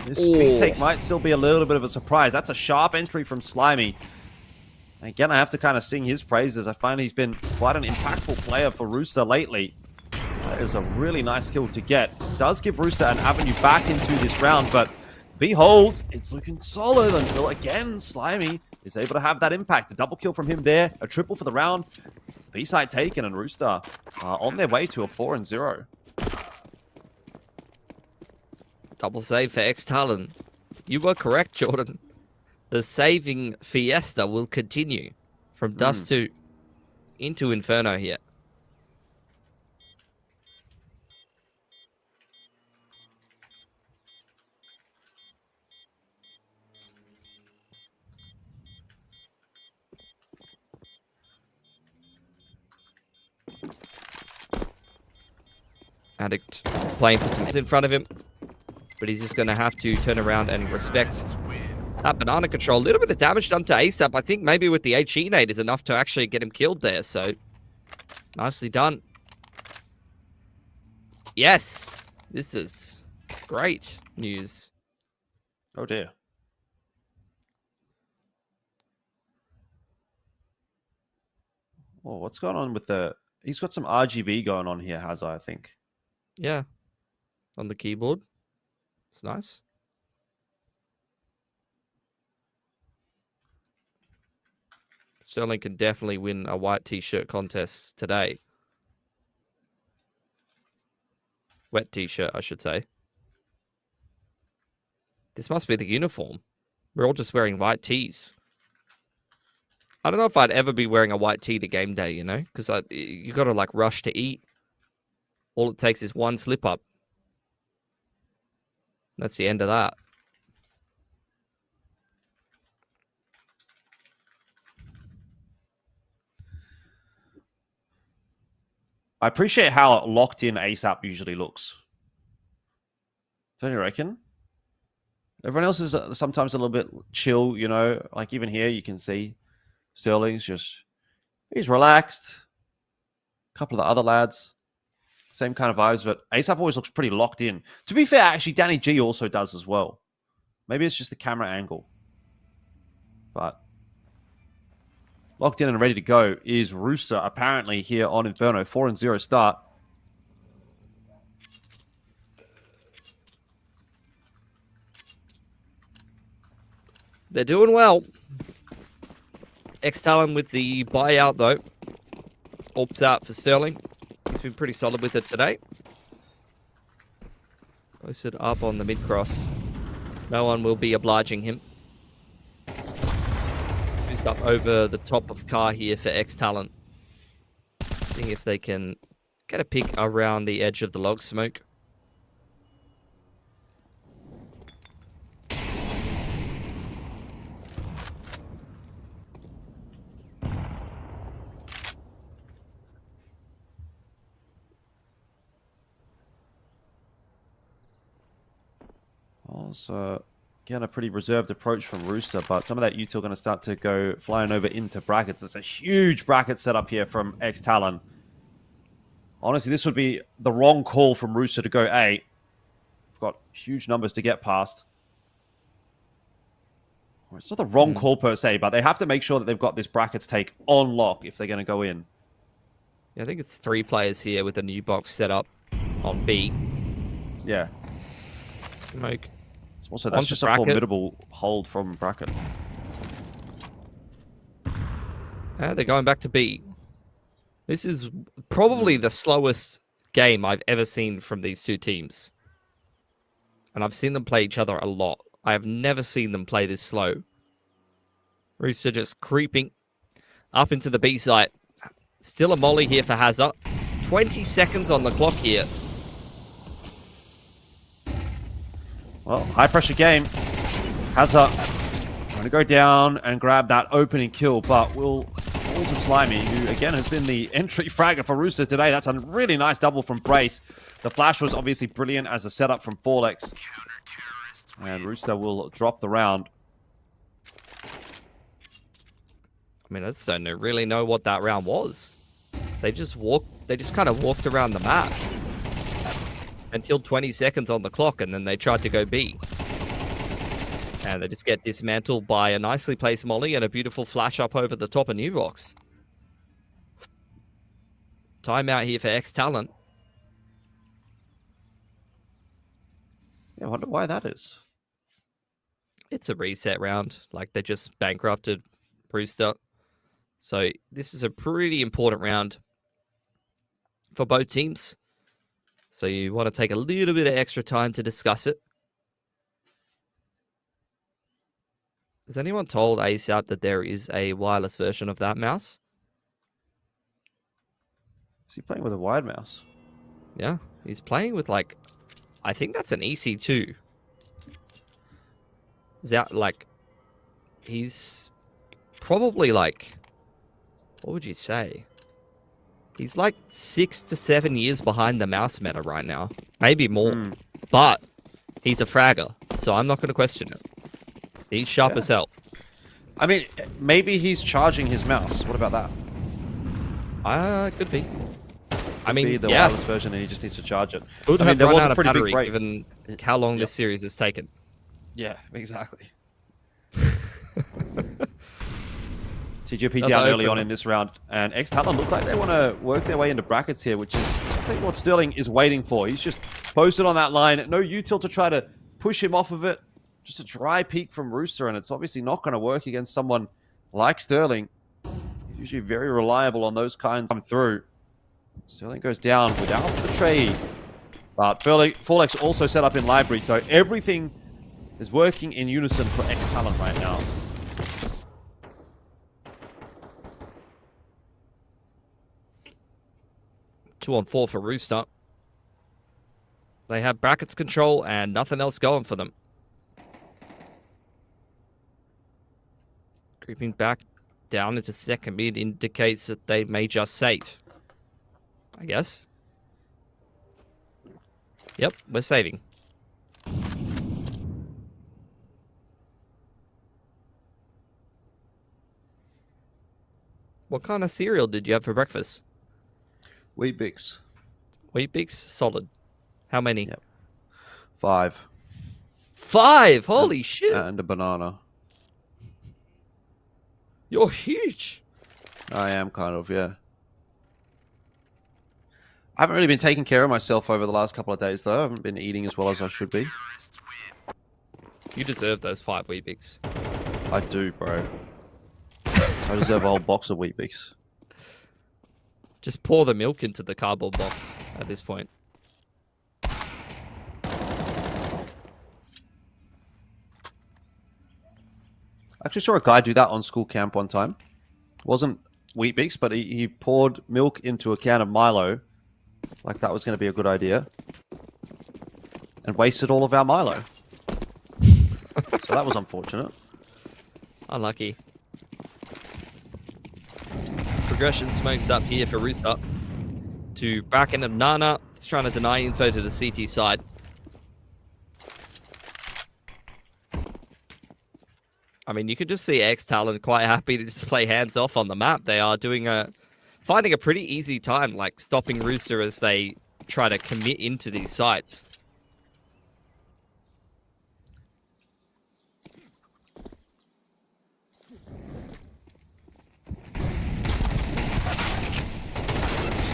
this speed take might still be a little bit of a surprise. That's a sharp entry from Slimy. Again, I have to kind of sing his praises. I find he's been quite an impactful player for Rooster lately. That is a really nice kill to get. Does give Rooster an avenue back into this round, but behold, it's looking solid until, again, Slimy is able to have that impact. A double kill from him there, a triple for the round. B-side taken, and Rooster on their way to a 4-0. Double save for ex-TALON. You were correct, Jordan. The saving fiesta will continue from Dust to into Inferno here. Addict playing for some in front of him, but he's just going to have to turn around and respect that banana control. A little bit of damage done to ASAP. I think maybe with the HE nade is enough to actually get him killed there, so nicely done. Yes, this is great news. Oh dear. Oh, what's going on with the... He's got some RGB going on here, Hazard, I think. Yeah, on the keyboard. It's nice. Sterling can definitely win a white t-shirt contest today. Wet t-shirt, I should say. This must be the uniform. We're all just wearing white tees. I don't know if I'd ever be wearing a white tee to game day, you know? Because you got to, like, rush to eat. All it takes is one slip-up. That's the end of that. I appreciate how locked in ASAP usually looks. Don't you reckon? Everyone else is sometimes a little bit chill, you know? Like even here you can see Sterling's just... He's relaxed. A couple of the other lads. Same kind of vibes, but ASAP always looks pretty locked in. To be fair, actually, Danny G also does as well. Maybe it's just the camera angle. But locked in and ready to go is Rooster, apparently, here on Inferno. 4-0 start. They're doing well. Ex-TALON with the buyout, though. Orbs out for Sterling. He's been pretty solid with it today. Posted up on the mid-cross. No one will be obliging him. Just up over the top of car here for ex-TALON. Seeing if they can get a pick around the edge of the log smoke. Also, again, a pretty reserved approach from Rooster, but some of that util going to start to go flying over into brackets. It's a huge bracket setup here from ex-TALON. Honestly, this would be the wrong call from Rooster to go A. We've got huge numbers to get past. Well, it's not the wrong call per se, but they have to make sure that they've got this brackets take on lock if they're going to go in. Yeah, I think it's 3 players here with a new box set up on B. Yeah. Smoke. Also, that's just a formidable hold from bracket. They're going back to B. This is probably the slowest game I've ever seen from these two teams. And I've seen them play each other a lot. I have never seen them play this slow. Rooster just creeping up into the B site. Still a molly here for Hazard. 20 seconds on the clock here. Well, high pressure game. Hazard going to go down and grab that opening kill, but will fall to Slimy, who again has been the entry fragger for Rooster today. That's a really nice double from Brace. The flash was obviously brilliant as a setup from Forlex. And Rooster will drop the round. I mean, I just don't really know what that round was. They just kind of walked around the map until 20 seconds on the clock, and then they tried to go B. And they just get dismantled by a nicely placed molly and a beautiful flash up over the top of New Box. Timeout here for ex-TALON. Yeah, I wonder why that is. It's a reset round. Like, they just bankrupted Rooster. So this is a pretty important round for both teams. So you want to take a little bit of extra time to discuss it. Has anyone told ASAP that there is a wireless version of that mouse? Is he playing with a wide mouse? Yeah, he's playing with, like, I think that's an EC2. Is that, like, he's probably, like, what would you say? He's like 6 to 7 years behind the mouse meta right now. Maybe more. But he's a fragger, so I'm not going to question it. He's sharp as hell. I mean, maybe he's charging his mouse. What about that? Could be. I mean, the wireless version, and he just needs to charge it. Could have there run was out a of pretty battery big break. given how long this series has taken. Yeah, exactly. TGP down early on in this round, and ex-TALON look like they want to work their way into brackets here, which is something what Sterling is waiting for. He's just posted on that line. No util to try to push him off of it. Just a dry peek from Rooster, and it's obviously not going to work against someone like Sterling. He's usually very reliable on those kinds come through. Sterling goes down without the trade. But Forlex also set up in library, so everything is working in unison for ex-TALON right now. Two on four for Rooster. They have brackets control and nothing else going for them. Creeping back down into second mid indicates that they may just save. I guess. Yep, we're saving. What kind of cereal did you have for breakfast? Wheat Bix. Wheat Bix? Solid. How many? Yep. 5. 5! Holy shit! And a banana. You're huge! I am kind of, yeah. I haven't really been taking care of myself over the last couple of days, though. I haven't been eating as well as I should be. You deserve those 5 Wheat Bix. I do, bro. I deserve a whole box of Wheat Bix. Just pour the milk into the cardboard box at this point. I actually saw a guy do that on school camp one time. It wasn't Wheat Bix, but he poured milk into a can of Milo, like that was going to be a good idea, and wasted all of our Milo. So that was unfortunate. Unlucky. Progression smokes up here for Rooster. To back end of Nana. He's trying to deny info to the CT side. I mean, you could just see ex-TALON quite happy to just play hands off on the map. They are finding a pretty easy time, like stopping Rooster as they try to commit into these sites.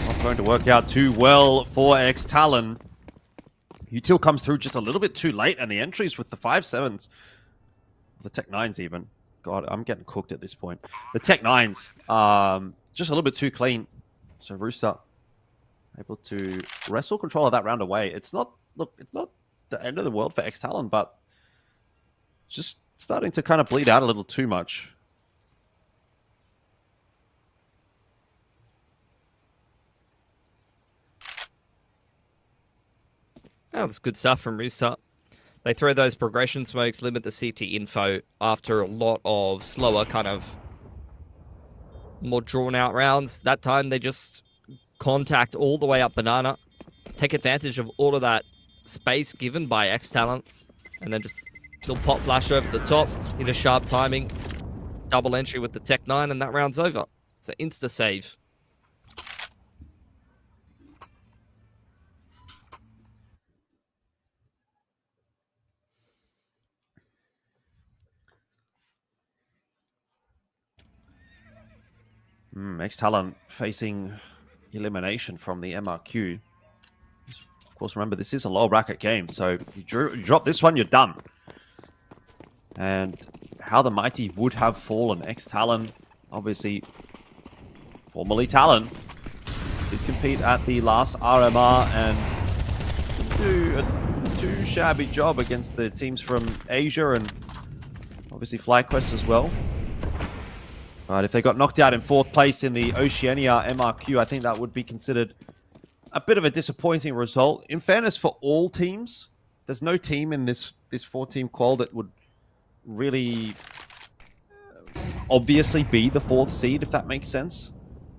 Not going to work out too well for ex-TALON. Util comes through just a little bit too late, and the entries with the 5.7s. The Tech 9s even. God, I'm getting cooked at this point. The Tech 9s, just a little bit too clean. So Rooster able to wrestle control of that round away. It's not, look, it's not the end of the world for ex-TALON, but just starting to kind of bleed out a little too much. Oh, that's good stuff from Rooster. They throw those progression smokes, limit the CT info after a lot of slower, kind of more drawn-out rounds. That time, they just contact all the way up Banana, take advantage of all of that space given by ex-TALON, and then just still pop flash over the top, hit a sharp timing, double entry with the Tech 9, and that round's over. It's an insta-save. Ex-TALON facing elimination from the MRQ. Of course, remember, this is a lower bracket game, so you drop this one, you're done. And how the mighty would have fallen. Ex-TALON, obviously, formerly TALON, did compete at the last RMR and do a too shabby job against the teams from Asia and obviously FlyQuest as well. But if they got knocked out in 4th place in the Oceania MRQ, I think that would be considered a bit of a disappointing result. In fairness, for all teams, there's no team in this 4-team qual that would really obviously be the 4th seed, if that makes sense.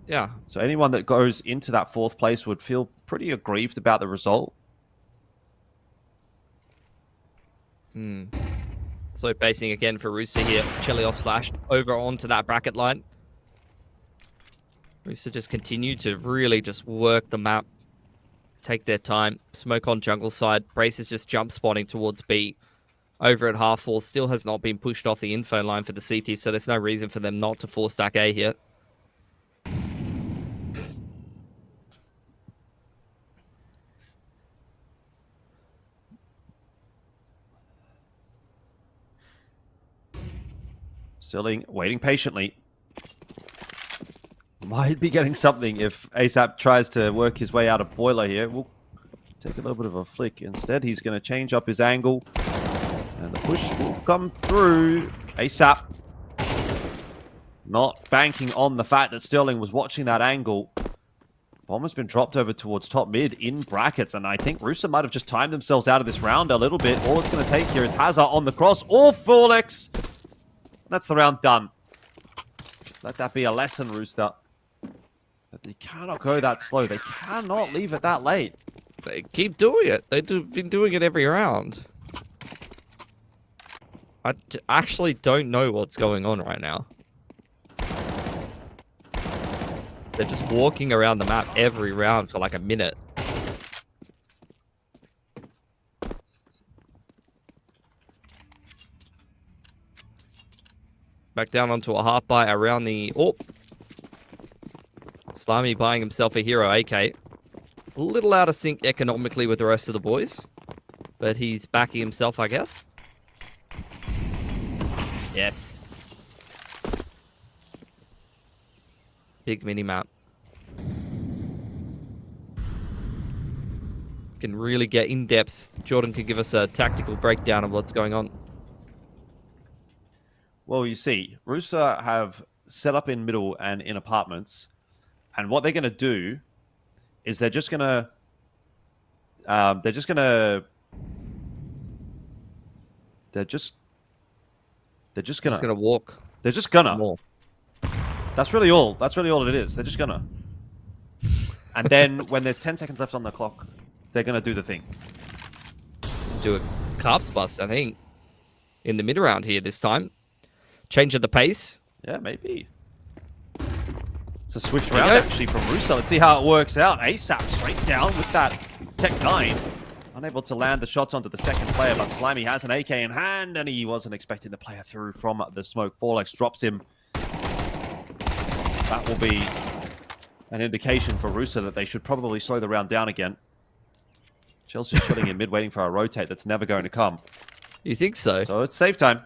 Yeah. So anyone that goes into that 4th place would feel pretty aggrieved about the result. So basing again for Rooster here. Chelios flashed over onto that bracket line. Rooster just continue to really just work the map. Take their time. Smoke on jungle side. Brace is just jump spotting towards B. Over at half wall. Still has not been pushed off the info line for the CT, so there's no reason for them not to 4-stack A here. Stilling, waiting patiently. Might be getting something if ASAP tries to work his way out of Boiler here. We'll take a little bit of a flick. Instead, he's going to change up his angle And the push will come through ASAP. Not banking on the fact that Sterling was watching that angle. Bomb has been dropped over towards top mid in brackets, and I think Rooster might have just timed themselves out of this round a little bit. All it's going to take here is Hazard on the cross or Folex. That's the round done. Let that be a lesson, Rooster. That they cannot go that slow. They cannot leave it that late. They keep doing it. They've been doing it every round. I actually don't know what's going on right now. They're just walking around the map every round for like a minute. Back down onto a half buy around the... Oh! Slimy buying himself a hero AK. A little out of sync economically with the rest of the boys. But he's backing himself, I guess. Yes. Big mini-map. Can really get in-depth. Jordan could give us a tactical breakdown of what's going on. Well, you see, Rooster have set up in middle and in apartments. And what they're going to do is they're just going to... They're just going to... They're just gonna walk. They're just gonna. More. That's really all it is. They're just gonna. And then when there's 10 seconds left on the clock, they're gonna do the thing. Do a carps bust, I think. In the mid round here this time. Change of the pace. Yeah, maybe. It's a swift round actually from Rooster. Let's see how it works out. ASAP straight down with that Tech 9. Unable to land the shots onto the second player, but Slimy has an AK in hand, and he wasn't expecting the player through from the smoke. Folex drops him. That will be an indication for Rooster that they should probably slow the round down again. Chelsea's chilling in mid, waiting for a rotate that's never going to come. You think so? So it's save time.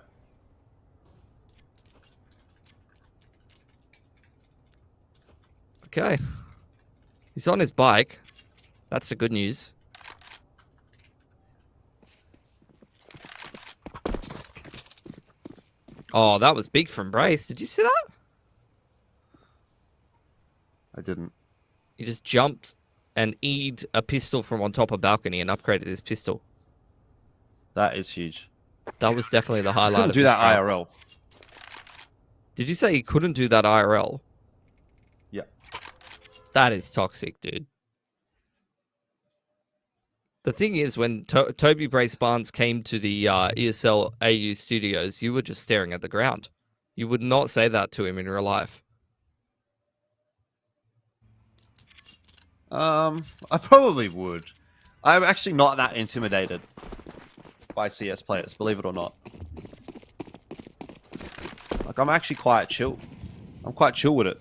Okay. He's on his bike. That's the good news. Oh, that was big from Brace. Did you see that? I didn't. He just jumped and E'd a pistol from on top of balcony and upgraded his pistol. That is huge. That was definitely the highlight. Couldn't do that IRL. Did you say he couldn't do that IRL? Yeah. That is toxic, dude. The thing is, when Toby Brace Barnes came to the ESL AU studios, you were just staring at the ground. You would not say that to him in real life. I probably would. I'm actually not that intimidated by CS players, believe it or not. Like, I'm actually quite chill. I'm quite chill with it.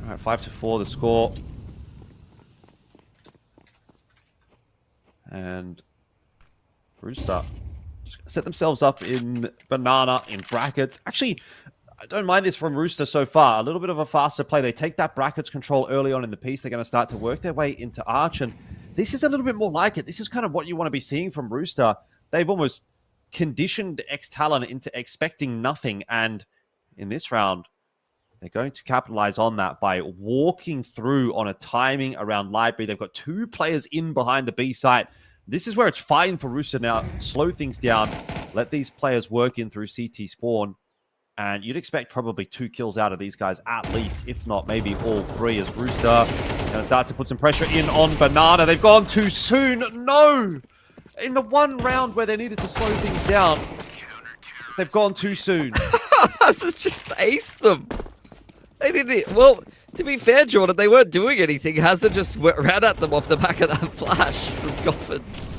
Alright, 5-4 the score. And Rooster set themselves up in banana, in brackets. Actually, I don't mind this from Rooster so far. A little bit of a faster play. They take that brackets control early on in the piece. They're going to start to work their way into Arch. And this is a little bit more like it. This is kind of what you want to be seeing from Rooster. They've almost conditioned ex-TALON into expecting nothing. And in this round, they're going to capitalize on that by walking through on a timing around library. They've got 2 players in behind the B site. This is where it's fine for Rooster now. Slow things down. Let these players work in through CT spawn. And you'd expect probably 2 kills out of these guys at least, if not maybe all 3, as Rooster going to start to put some pressure in on Banana. They've gone too soon. No! In the one round where they needed to slow things down, they've gone too soon. This is just aced them. They didn't. Well, to be fair, Jordan, they weren't doing anything. Hazard just ran at them off the back of that flash from Goffins.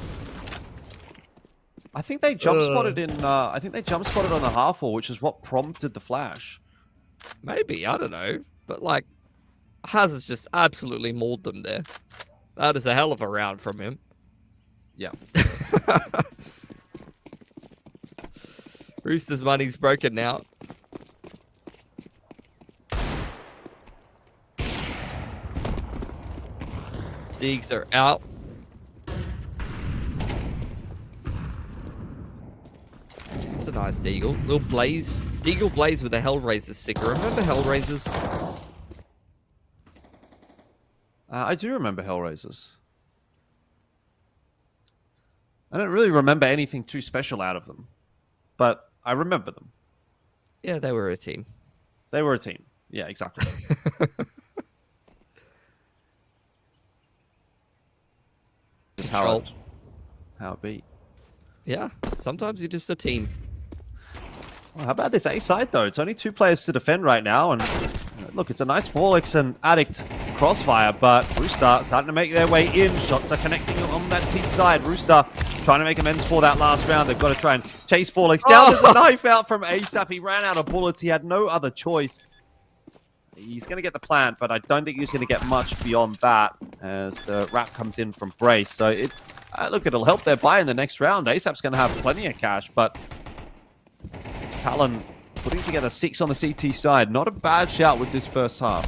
I think they jump spotted in. I think they jump spotted on the half wall, which is what prompted the flash. Maybe, I don't know, but like, Hazard's just absolutely mauled them there. That is a hell of a round from him. Yeah. Rooster's money's broken now. Deegs are out. It's a nice Deagle. Little Blaze. Deagle Blaze with a Hellraiser sticker. Remember Hellraisers? I do remember Hellraisers. I don't really remember anything too special out of them, but I remember them. Yeah, they were a team. They were a team. Yeah, exactly. Just how it be. Yeah, sometimes you're just a team. Well, how about this A side, though? It's only 2 players to defend right now, and look, it's a nice Forlix and Addict crossfire, but Rooster starting to make their way in. Shots are connecting on that T side. Rooster trying to make amends for that last round. They've got to try and chase Forlix down. There's a knife out from ASAP. He ran out of bullets. He had no other choice. He's going to get the plant, but I don't think he's going to get much beyond that as the wrap comes in from Brace. So, look, it'll help their buy in the next round. ASAP's going to have plenty of cash, but ex-TALON putting together 6 on the CT side. Not a bad shout with this first half.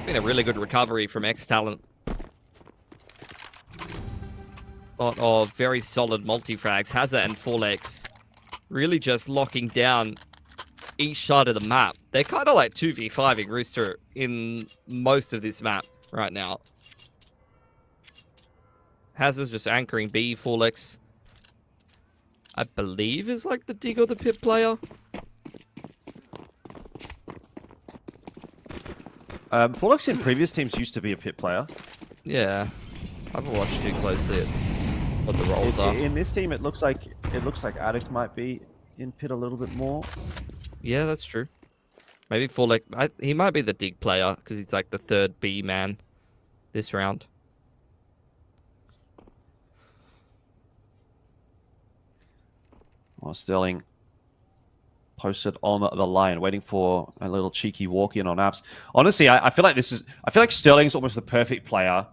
Been a really good recovery from ex-TALON. Lot of very solid multi-frags. Hazard and Forlex really just locking down each side of the map. They're kind of like 2v5ing Rooster in most of this map right now. Hazard's just anchoring B. Forlex, I believe, is like the dig or the pit player. Forlex in previous teams used to be a pit player. Yeah, I haven't watched too closely at what the roles are. In this team, it looks like Addict might be in pit a little bit more. Yeah, that's true. Maybe Forlex, he might be the dig player because he's like the third B man this round. Well, Sterling posted on the line, waiting for a little cheeky walk-in on apps. Honestly, I feel like Sterling's almost the perfect player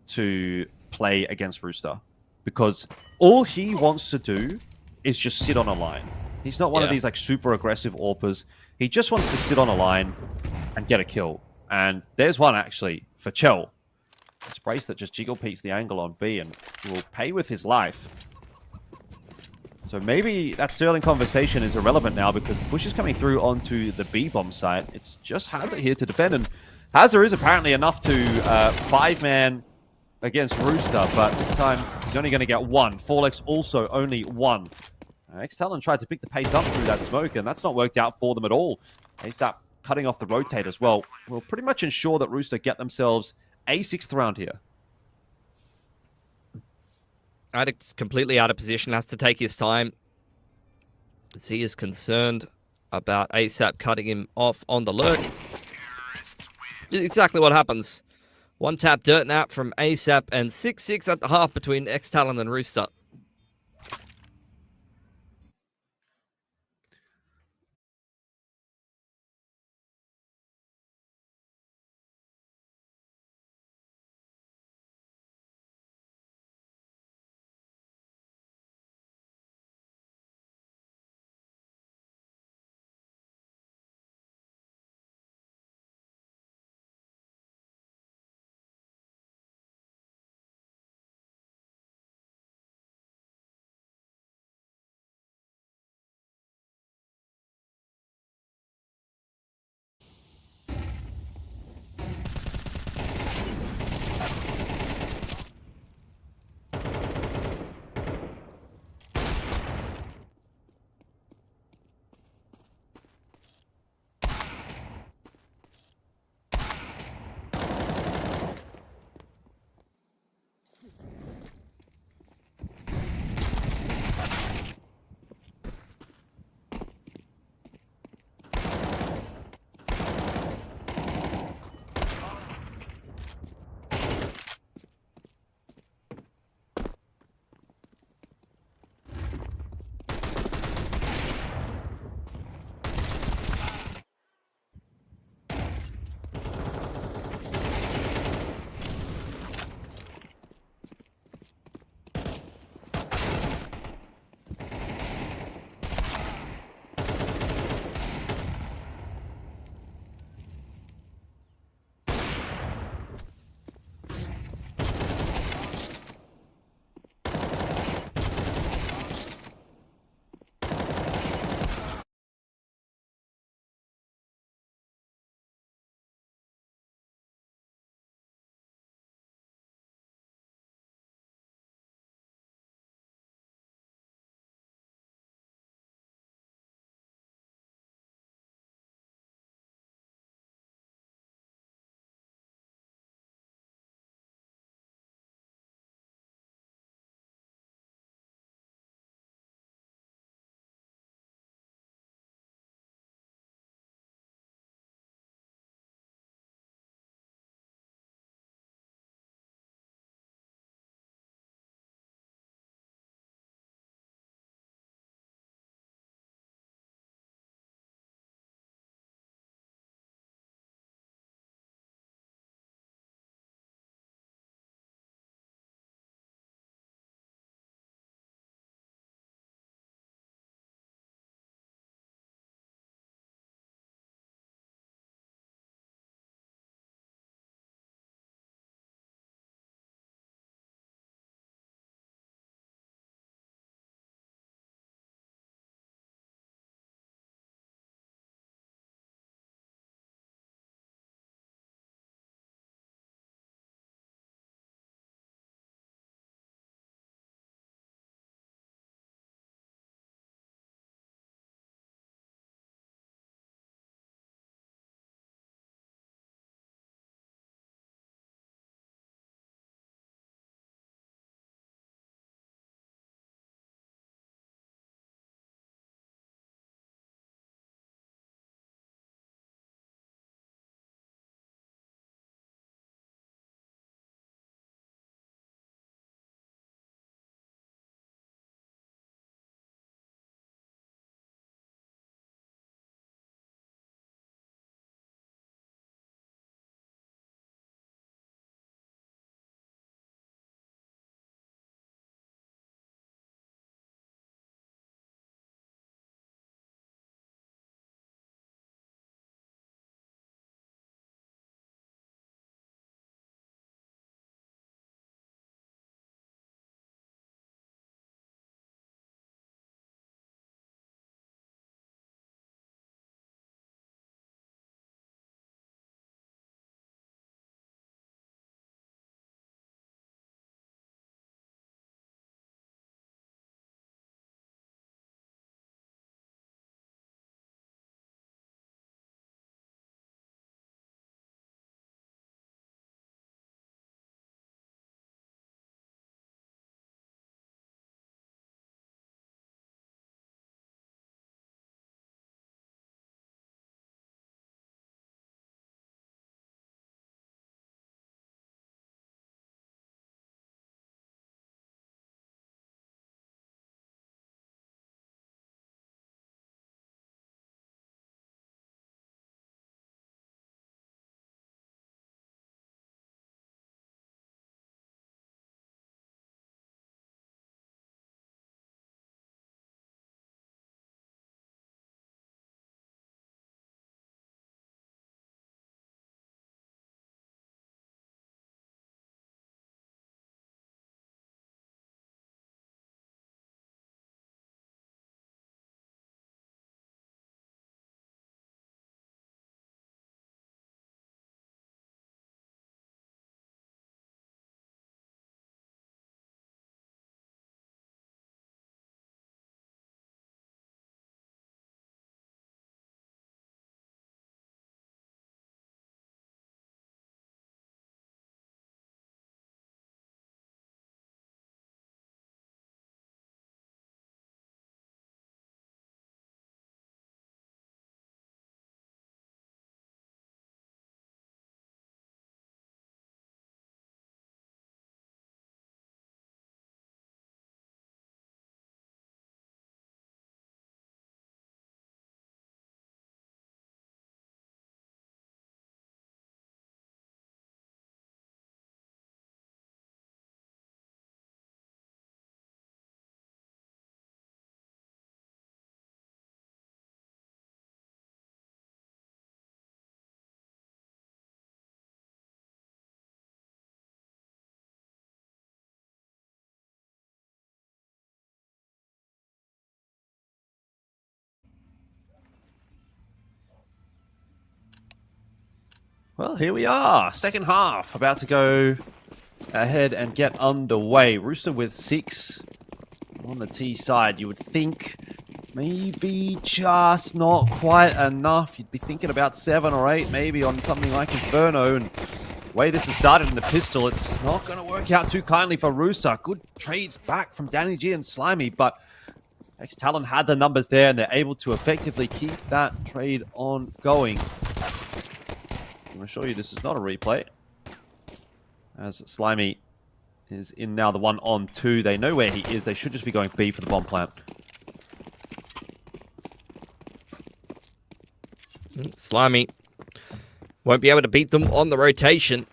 to play against Rooster, because all he wants to do is just sit on a line. He's not one of these like super aggressive AWPers. He just wants to sit on a line and get a kill. And there's one actually for Chell. It's Brace that just jiggle peeks the angle on B and he will pay with his life. So maybe that Sterling conversation is irrelevant now because the push is coming through onto the B-bomb site. It's just Hazard here to defend, and Hazard is apparently enough to 5-man against Rooster, but this time he's only going to get 1. Forlex also only 1. ex-TALON tried to pick the pace up through that smoke, and that's not worked out for them at all. ASAP cutting off the rotate as well will pretty much ensure that Rooster get themselves a 6th round here. Addict's completely out of position, has to take his time, as he is concerned about ASAP cutting him off on the lurk. Exactly what happens. 1-tap dirt nap from ASAP, and 6-6 at the half between ex-TALON and Rooster. Well, here we are. Second half. About to go ahead and get underway. Rooster with 6 on the T side. You would think maybe just not quite enough. You'd be thinking about 7 or 8 maybe on something like Inferno. And the way this has started in the pistol, it's not going to work out too kindly for Rooster. Good trades back from Danny G and Slimy, but ex-TALON had the numbers there and they're able to effectively keep that trade on going. I'm going to show you this is not a replay. As Slimy is in now the 1-on-2. They know where he is. They should just be going B for the bomb plant. Slimy won't be able to beat them on the rotation.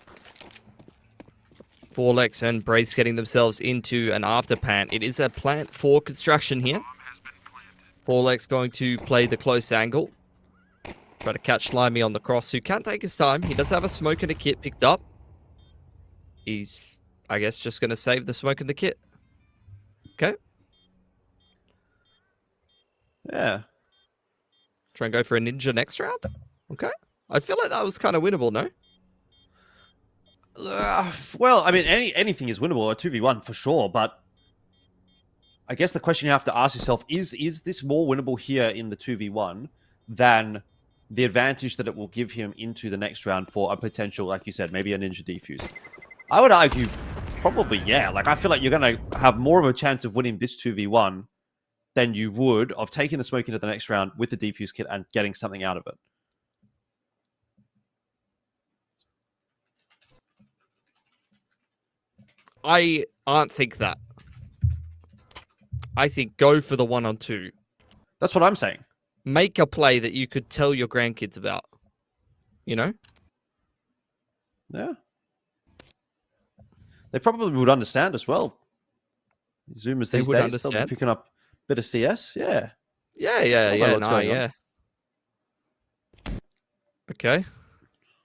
Forlex and Brace getting themselves into an after plant. It is a plant for construction here. Forlex going to play the close angle. Try to catch Slimy on the cross, who can take his time. He does have a smoke and a kit picked up. He's, I guess, just going to save the smoke and the kit. Okay. Yeah. Try and go for a ninja next round. Okay. I feel like that was kind of winnable, no? Well, I mean, anything is winnable, a 2v1 for sure, but I guess the question you have to ask yourself is this more winnable here in the 2v1 than the advantage that it will give him into the next round for a potential, like you said, maybe a ninja defuse? I would argue probably, yeah. Like, I feel like you're going to have more of a chance of winning this 2v1 than you would of taking the smoke into the next round with the defuse kit and getting something out of it. I aren't think that. I think go for the 1-on-2. That's what I'm saying. Make a play that you could tell your grandkids about. You know? Yeah. They probably would understand as well. Zoomers these days, understand. they'll be picking up a bit of CS. Yeah. Yeah. Okay.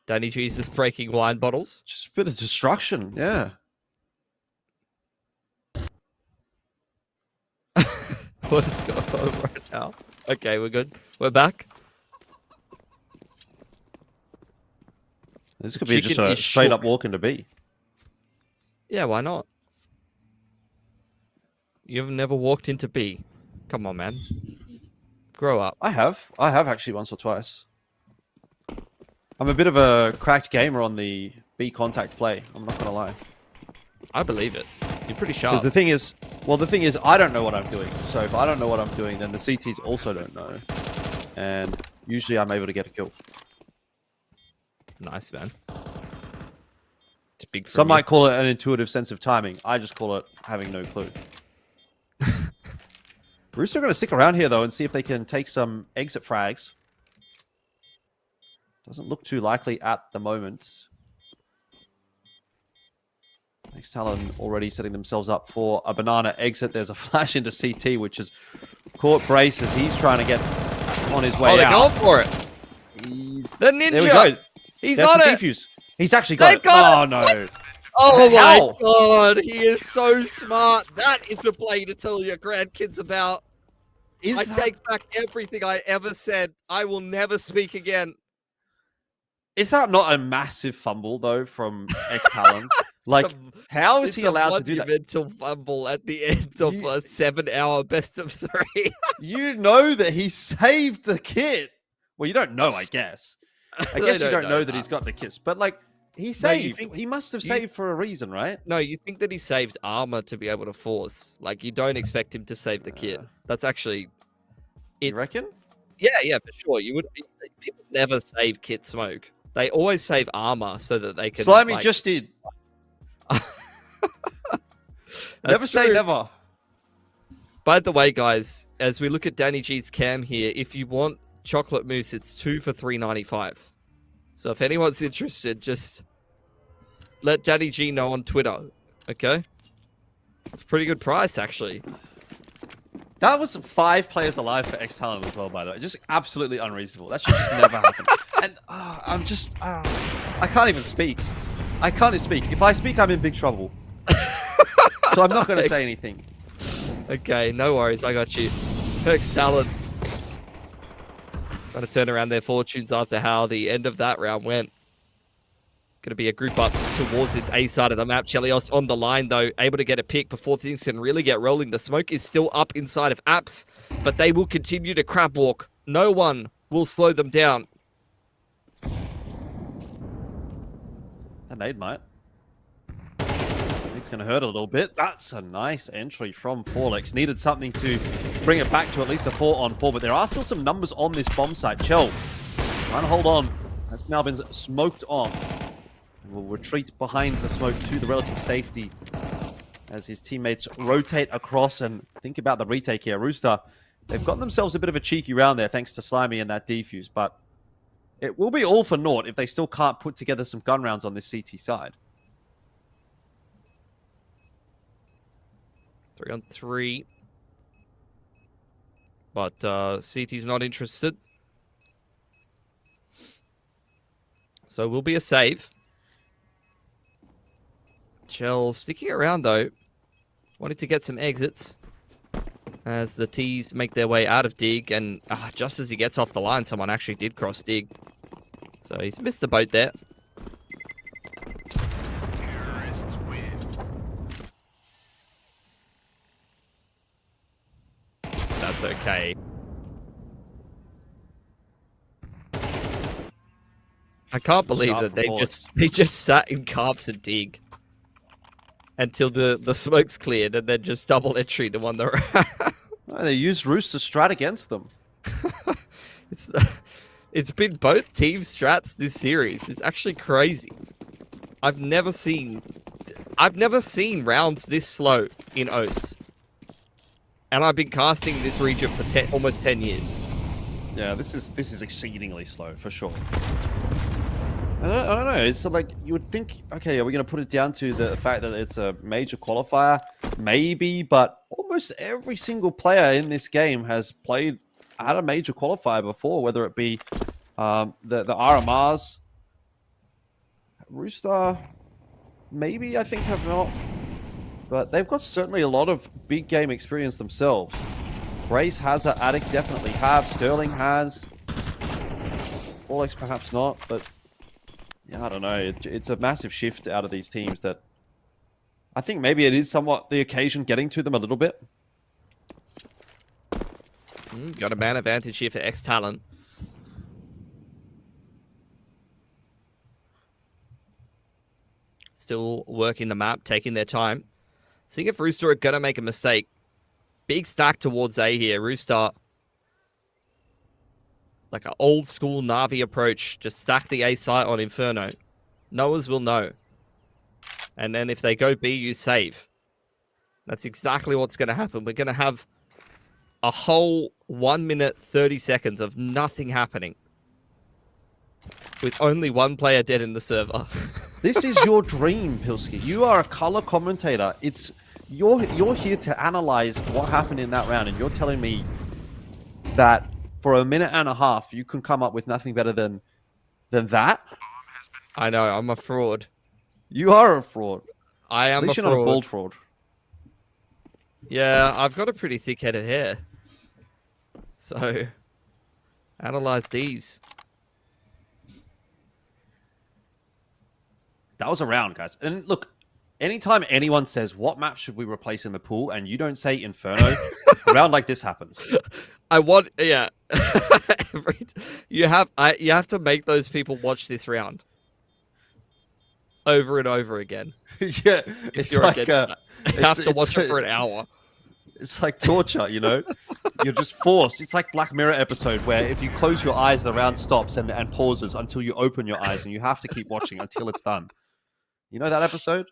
Danny G's is breaking wine bottles. Just a bit of destruction. Yeah. What is going on right now? Okay, we're good. We're back. This could be just a straight up walk into B. Yeah, why not? You've never walked into B. Come on, man. Grow up. I have actually once or twice. I'm a bit of a cracked gamer on the B contact play. I'm not gonna lie. I believe it. You're pretty sharp. Because the thing is, I don't know what I'm doing. So if I don't know what I'm doing, then the CTs also don't know. And usually I'm able to get a kill. Nice, man. It's big for Some you. might call it an intuitive sense of timing. I just call it having no clue. Rooster going to stick around here, though, and see if they can take some exit frags. Doesn't look too likely at the moment. ex-TALON already setting themselves up for a banana exit. There's a flash into CT, which has caught Brace as he's trying to get on his way out. Oh, they're going for it. The ninja. There we go. He's There's on the it. defuse. He's actually got it. got Oh, it. no. What? Oh, my Hell. God. He is so smart. That is a play to tell your grandkids about. I take back everything I ever said. I will never speak again. Is that not a massive fumble, though, from ex-TALON? Like, how is he allowed to do that? Monumental fumble at the end of a 7-hour best of 3. You know that he saved the kit. Well, you don't know, I guess. I guess you don't know that he's got the kits. But, like, he saved. He must have saved for a reason, right? No, you think that he saved armor to be able to force. Like, you don't expect him to save the kit. That's actually... You reckon? Yeah, for sure. You would. People never save kit smoke. They always save armor so that they can... Slimy like... just did. Never say never. By the way, guys, as we look at Danny G's cam here, if you want chocolate mousse, it's 2 for $3.95. So if anyone's interested, just let Danny G know on Twitter. Okay? It's a pretty good price, actually. That was 5 players alive for ex-TALON as well, by the way. Just absolutely unreasonable. That should just never happen. And I'm just... I can't even speak. I can't even speak. If I speak, I'm in big trouble. So I'm not going to say anything. Okay, no worries. I got you. ex-TALON. Trying to turn around their fortunes after how the end of that round went. Going to be a group up towards this A side of the map. Chelios on the line, though, able to get a pick before things can really get rolling. The smoke is still up inside of Apps, but they will continue to crab walk. No one will slow them down. That nade, mate. It's going to hurt a little bit. That's a nice entry from Forlex. Needed something to bring it back to at least a 4-on-4, but there are still some numbers on this bomb site. Chell trying to hold on as Malvin's smoked off. And will retreat behind the smoke to the relative safety as his teammates rotate across. And think about the retake here. Rooster, they've got themselves a bit of a cheeky round there thanks to Slimy and that defuse, but it will be all for naught if they still can't put together some gun rounds on this CT side. 3-on-3. But CT's not interested. So it will be a save. Chell sticking around, though. Wanting to get some exits as the T's make their way out of dig. And just as he gets off the line, someone actually did cross dig. So he's missed the boat there. That's okay. I can't believe that they just sat in carps and dig until the smoke's cleared and then just double entry to one the Oh, they used Rooster strat against them. It's been both team strats this series. It's actually crazy. I've never seen rounds this slow in OCE. And I've been casting this region for almost 10 years. Yeah, this is exceedingly slow for sure. I don't know. It's like you would think. Okay, are we going to put it down to the fact that it's a major qualifier? Maybe, but almost every single player in this game has played at a major qualifier before, whether it be the RMRs, Rooster, maybe I think have not. But they've got certainly a lot of big game experience themselves. Grace has it, Attic definitely have, Sterling has. Forlex perhaps not, but yeah, I don't know. It's a massive shift out of these teams that I think maybe it is somewhat the occasion getting to them a little bit. Got a man advantage here for ex-TALON. Still working the map, taking their time. Seeing if Rooster are going to make a mistake. Big stack towards A here. Rooster, like an old school Na'Vi approach. Just stack the A site on Inferno. Knowers will know. And then if they go B, you save. That's exactly what's going to happen. We're going to have a whole 1 minute, 30 seconds of nothing happening. With only one player dead in the server. This is your dream, Pilski. You are a color commentator. You're here to analyze what happened in that round, and you're telling me that for a minute and a half you can come up with nothing better than that? I know, I'm a fraud. You are a fraud. I am At least a you're fraud. not a bald fraud. Yeah, I've got a pretty thick head of hair. So, analyze these. That was a round, guys. And look, anytime anyone says, what map should we replace in the pool, and you don't say Inferno, a round like this happens. Yeah. You have to make those people watch this round. Over and over again. Yeah. If you're against that. You have to watch it for an hour. It's like torture, you know? You're just forced. It's like Black Mirror episode where if you close your eyes, the round stops and pauses until you open your eyes, and you have to keep watching until it's done. You know that episode?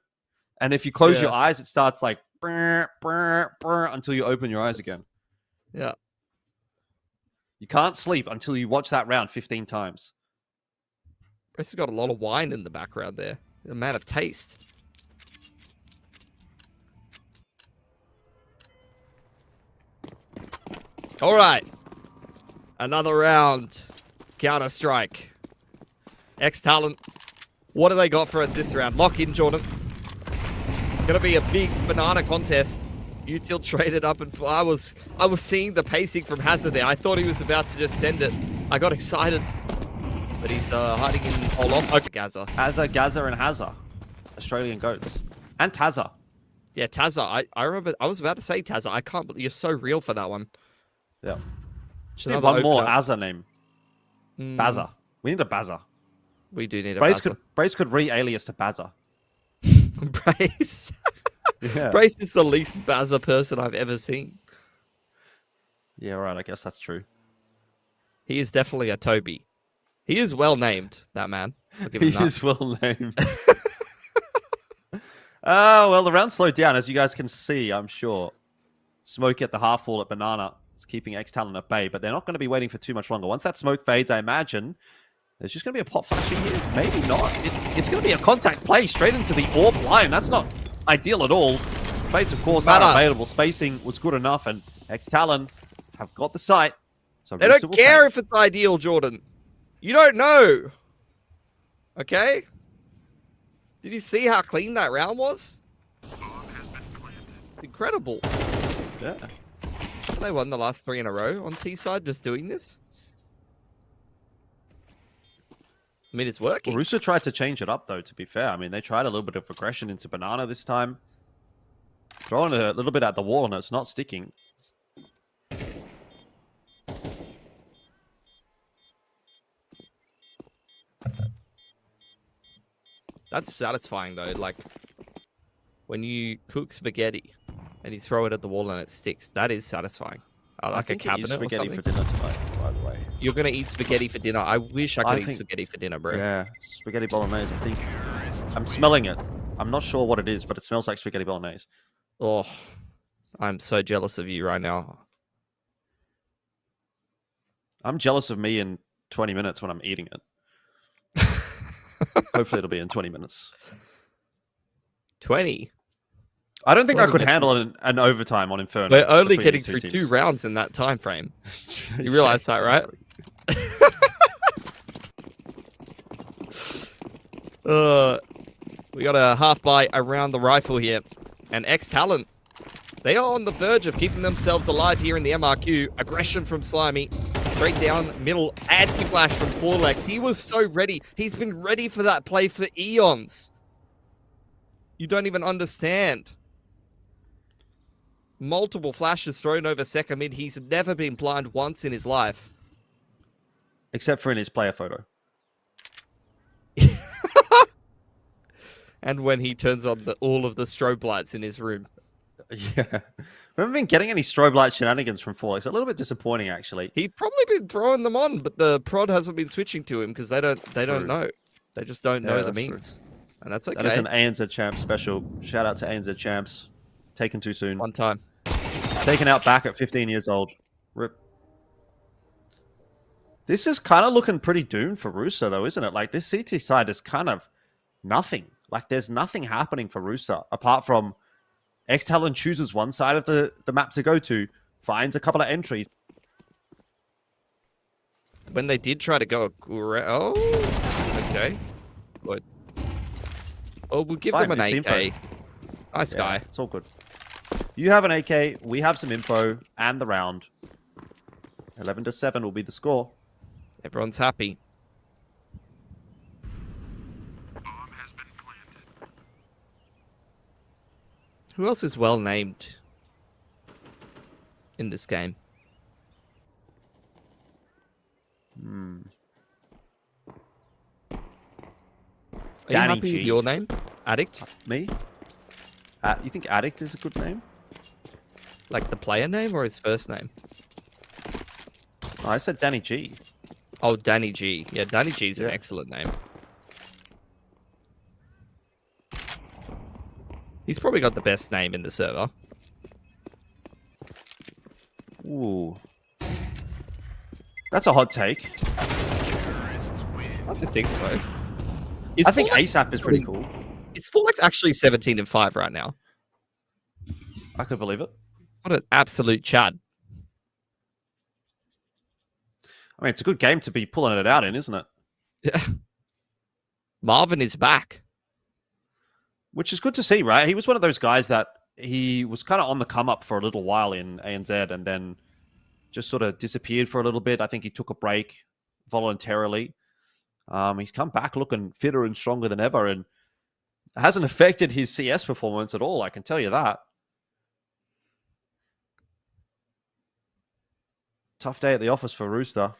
And if you close your eyes, it starts like brr, brr, brr, until you open your eyes again. Yeah. You can't sleep until you watch that round 15 times. It's got a lot of wine in the background there. A man of taste. All right. Another round. Counter-Strike. Ex-TALON. What do they got for us this round? Lock in, Jordan. Gonna be a big banana contest. Util traded up, and I was seeing the pacing from Hazard there. I thought he was about to just send it. I got excited. but he's hiding in Olom. Okay, Gaza. Gaza, and Hazza. Australian goats. And Tazza. Yeah, Tazza. I remember. I was about to say Tazza. I can't believe you're so real for that one. Yeah. Just need Another one more opener. Azza name. Bazza. We need a Bazza. We do need a Brace Bazza. could re-alias to Bazza. Brace. Yeah. Brace is the least Bazza person I've ever seen. Yeah, right. I guess that's true. He is definitely a Toby. He is well named, that man. I'll give him He that. is well named. Well, the round slowed down, as you guys can see, I'm sure. Smoke at the half wall at Banana is keeping ex-TALON at bay, but they're not going to be waiting for too much longer. Once that smoke fades, I imagine there's just going to be a pop flashing here. Maybe not. It's going to be a contact play straight into the orb line. That's not ideal at all. Trades, of course, are available. Spacing was good enough, and ex-TALON have got the site. So They don't care if it's ideal, Jordan. You don't know. Okay? Did you see how clean that round was? It's incredible. Yeah. They won the last 3 in a row on T-side just doing this. I mean, it's working. Well, Rooster tried to change it up, though, to be fair. I mean, they tried a little bit of aggression into Banana this time. Throwing a little bit at the wall, and it's not sticking. That's satisfying, though. Like, when you cook spaghetti and you throw it at the wall and it sticks, that is satisfying. Like a cabinet or spaghetti something. for dinner tonight, by the way. You're going to eat spaghetti for dinner. I wish I could eat spaghetti for dinner, bro. Yeah, spaghetti bolognese, I think. I'm smelling it. I'm not sure what it is, but it smells like spaghetti bolognese. Oh, I'm so jealous of you right now. I'm jealous of me in 20 minutes when I'm eating it. Hopefully it'll be in 20 minutes. 20? I don't think I 20 could minutes. handle an overtime on Inferno. We're only between getting these two through teams. 2 rounds in that time frame. You realize that, right? We got a half buy around the rifle here. And ex-TALON, they are on the verge of keeping themselves alive here in the MRQ. Aggression from Slimy. Straight down middle. Anti-flash from Forlex. He was so ready. He's been ready for that play for eons. You don't even understand. Multiple flashes thrown over second mid. He's never been blind once in his life. Except for in his player photo. And when he turns on all of the strobe lights in his room. Yeah. We haven't been getting any strobe light shenanigans from Forlex. A little bit disappointing, actually. He'd probably been throwing them on, but the prod hasn't been switching to him because they don't know. They just don't know the memes. And that's okay. That is an ANZ Champs special. Shout out to ANZ Champs. Taken too soon. One time. Taken out back at 15 years old. Rip. This is kind of looking pretty doomed for Rooster, though, isn't it? Like, this CT side is kind of nothing. Like, there's nothing happening for Rooster apart from ex-TALON chooses one side of the map to go to, finds a couple of entries. When they did try to go... Oh, okay. Good. Oh, we'll give them an It's AK. info. Nice guy. It's all good. You have an AK. We have some info and the round. 11-7 will be the score. Everyone's happy. Who else is well named in this game? Are you Danny happy G. with your name? Addict? Me? You think Addict is a good name? Like the player name or his first name? Oh, I said Danny G. Oh, Danny G. Yeah, Danny G is an Yeah. excellent name. He's probably got the best name in the server. Ooh. That's a hot take. I don't think so. I think ASAP is pretty cool. Is Forlex actually 17-5 right now? I could believe it. What an absolute chad. I mean, it's a good game to be pulling it out in, isn't it? Yeah. Marvin is back. Which is good to see, right? He was one of those guys that he was kind of on the come up for a little while in ANZ and then just sort of disappeared for a little bit. I think he took a break voluntarily. He's come back looking fitter and stronger than ever, and it hasn't affected his CS performance at all, I can tell you that. Tough day at the office for Rooster.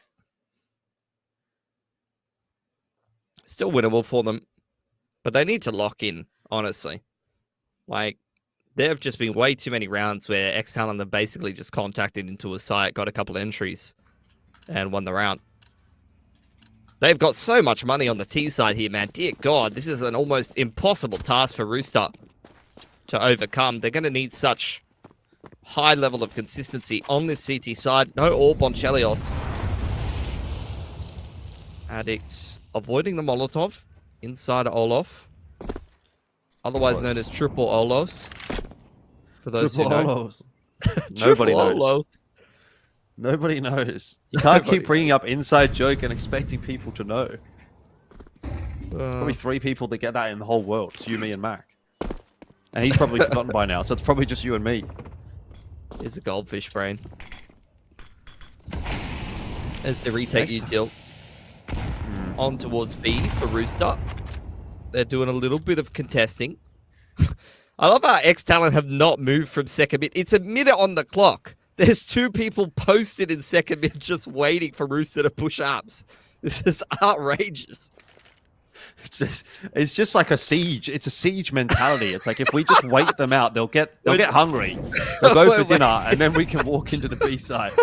Still winnable for them, but they need to lock in, honestly. Like, there have just been way too many rounds where ex-TALON have basically just contacted into a site, got a couple of entries, and won the round. They've got so much money on the T side here, man. Dear God, this is an almost impossible task for Rooster to overcome. They're going to need such high level of consistency on this CT side. No orb on Chelios. Addict avoiding the Molotov inside Olaf. Otherwise known as Triple Olos. For those Triple who know. Olos. Nobody knows. Olos. Nobody knows. You can't keep bringing up inside joke and expecting people to know. Probably 3 people that get that in the whole world. It's you, me, and Mac. And he's probably forgotten by now, so it's probably just you and me. Here's a goldfish brain. There's the retake util. On towards B for Rooster. They're doing a little bit of contesting. I love how ex-TALON have not moved from second mid. It's a minute on the clock. There's 2 people posted in second mid just waiting for Rooster to push ups. This is outrageous. It's just like a siege. It's a siege mentality. It's like if we just wait them out, they'll get hungry. They'll go for dinner, and then we can walk into the B side.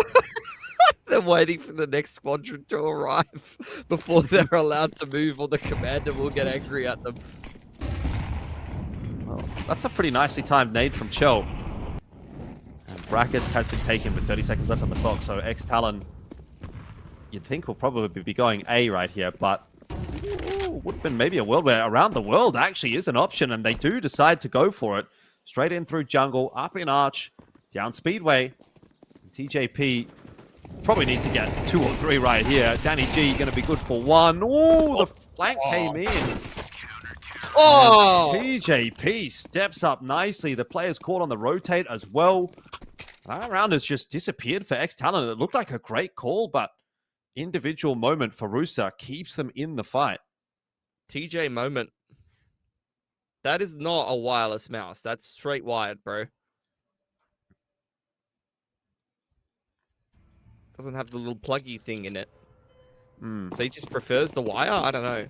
They're waiting for the next squadron to arrive before they're allowed to move, or the commander will get angry at them. Well, that's a pretty nicely timed nade from Chell. And brackets has been taken with 30 seconds left on the clock, so ex-TALON, you'd think, will probably be going A right here, but would have been maybe a world where around the world actually is an option, and they do decide to go for it. Straight in through jungle, up in arch, down speedway. TJP probably need to get 2 or 3 right here. Danny G going to be good for 1. Ooh, the flank came in. Oh! TJP steps up nicely. The player's caught on the rotate as well. That round has just disappeared for ex-TALON. It looked like a great call, but individual moment for Rooster keeps them in the fight. TJ moment. That is not a wireless mouse. That's straight wired, bro. Doesn't have the little pluggy thing in it. So he just prefers the wire? I don't know.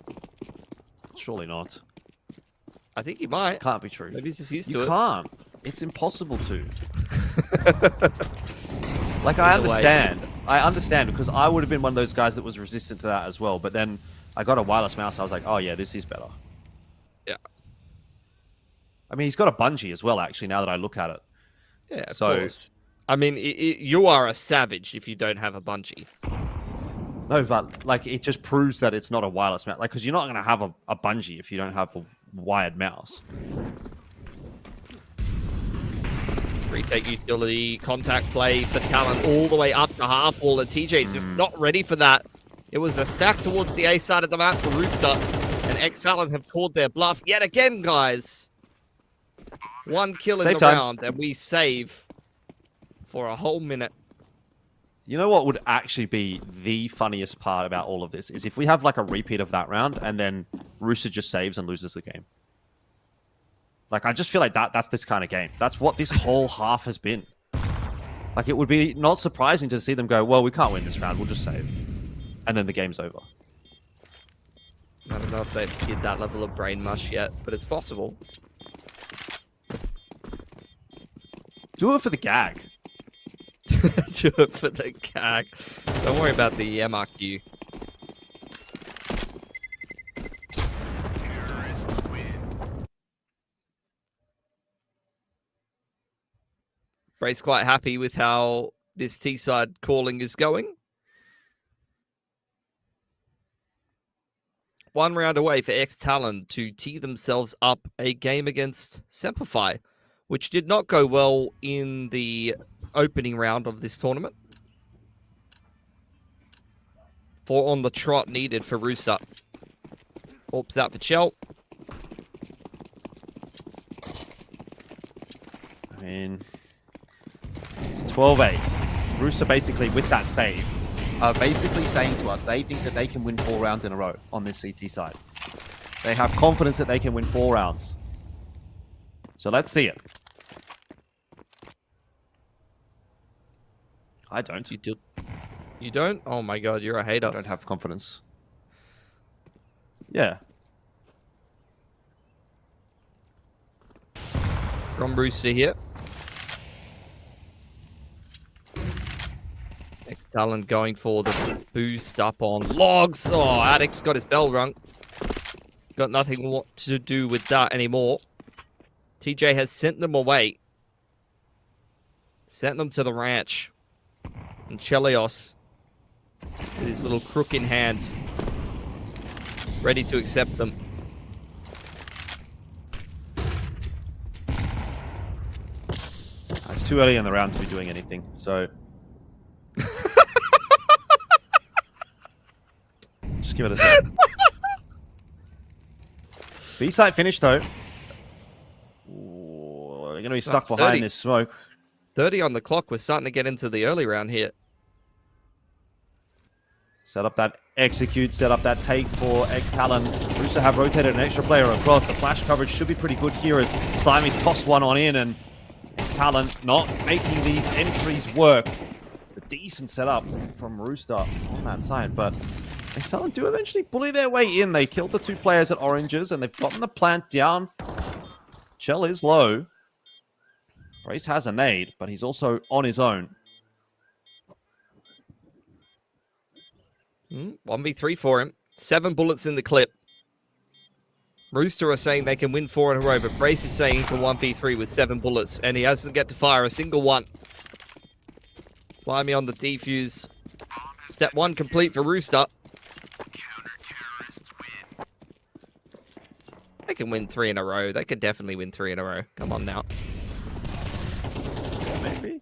Surely not. I think he might. Can't be true. Maybe he's just used to it. You can't. It's impossible to. Like, I understand. I understand, because I would have been one of those guys that was resistant to that as well. But then I got a wireless mouse. I was like, oh, yeah, this is better. Yeah. I mean, he's got a bungee as well, actually, now that I look at it. Yeah, of course. I mean, you are a savage if you don't have a bungee. No, but, like, it just proves that it's not a wireless mouse. Like, because you're not going to have a bungee if you don't have a wired mouse. Retake utility, contact play for TALON all the way up to half wall, and TJ's just not ready for that. It was a stack towards the A side of the map for Rooster, and ex-TALON have called their bluff yet again, guys. 1 kill in the round, and we save for a whole minute. You know what would actually be the funniest part about all of this is if we have like a repeat of that round and then Rooster just saves and loses the game. Like, I just feel like that's this kind of game. That's what this whole half has been. Like, it would be not surprising to see them go, well, we can't win this round, we'll just save. And then the game's over. I don't know if they've hit that level of brain mush yet, but it's possible. Do it for the gag. Do it for the gag. Don't worry about the MRQ. Bray's quite happy with how this T-side calling is going. 1 round away for ex-TALON to tee themselves up a game against SemperFi, which did not go well in the opening round of this tournament. 4 on the trot needed for Rooster. Orbs out for Chell. I mean, it's 12-8. Rooster basically with that save are basically saying to us they think that they can win 4 rounds in a row on this CT side. They have confidence that they can win 4 rounds. So let's see it. I don't. You do. You don't? Oh my god, you're a hater. I don't have confidence. Yeah. From Rooster here. Ex-TALON going for the boost up on logs. Oh, Addict's got his bell rung. Got nothing to do with that anymore. TJ has sent them away. Sent them to the ranch. And Chelios, with his little crook in hand, ready to accept them. It's too early in the round to be doing anything, so... Just give it a sec. B-side finished, though. Ooh, they're going to be stuck behind 30. this smoke. 30 on the clock. We're starting to get into the early round here. Set up that execute, set up that take for ex-TALON. Rooster have rotated an extra player across. The flash coverage should be pretty good here as Slimy's tossed one on in, and ex-TALON not making these entries work. A decent setup from Rooster on that side, but ex-TALON do eventually bully their way in. They killed the 2 players at Oranges, and they've gotten the plant down. Chell is low. Race has a nade, but he's also on his own. 1v3 for him. 7 bullets in the clip. Rooster are saying they can win 4 in a row, but Brace is saying he can 1v3 with 7 bullets, and he hasn't get to fire a single one. Slimy on the defuse. Step 1 complete for Rooster. They can win 3 in a row. They could definitely win 3 in a row. Come on now. Yeah, maybe.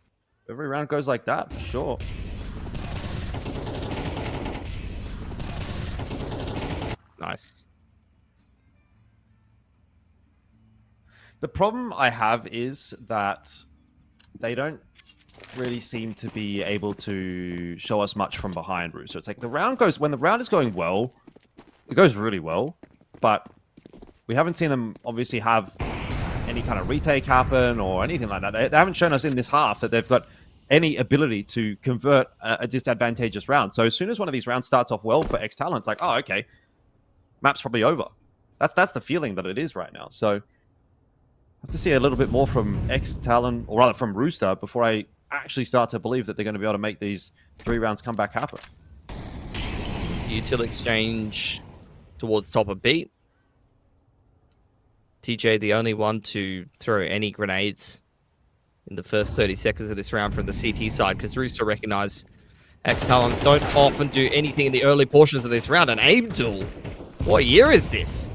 Every round goes like that, for sure. Nice. The problem I have is that they don't really seem to be able to show us much from behind, Rooster. It's like when the round is going well, it goes really well, but we haven't seen them obviously have any kind of retake happen or anything like that. They haven't shown us in this half that they've got any ability to convert a disadvantageous round. So as soon as one of these rounds starts off well for ex-TALON, it's like, oh, okay, map's probably over. That's the feeling that it is right now. So I have to see a little bit more from ex-TALON, or rather from Rooster, before I actually start to believe that they're going to be able to make these 3 rounds comeback happen. Util exchange towards top of beat. TJ the only one to throw any grenades in the first 30 seconds of this round from the CT side, because Rooster recognize ex-TALON don't often do anything in the early portions of this round. An aim duel. What year is this?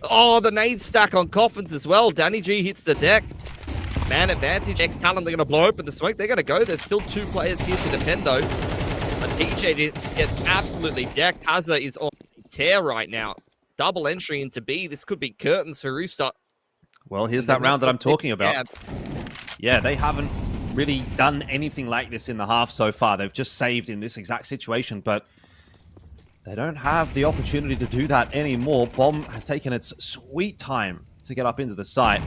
Oh, the nade stack on coffins as well. Danny G hits the deck. Man advantage. ex-TALON, they're going to blow open the smoke. They're going to go. There's still 2 players here to defend, though. But TJ gets absolutely decked. Hazza is on tear right now. Double entry into B. This could be curtains for Rooster. Well, here's that round that I'm talking about. Yeah, they haven't really done anything like this in the half so far. They've just saved in this exact situation, but they don't have the opportunity to do that anymore. Bomb has taken its sweet time to get up into the site.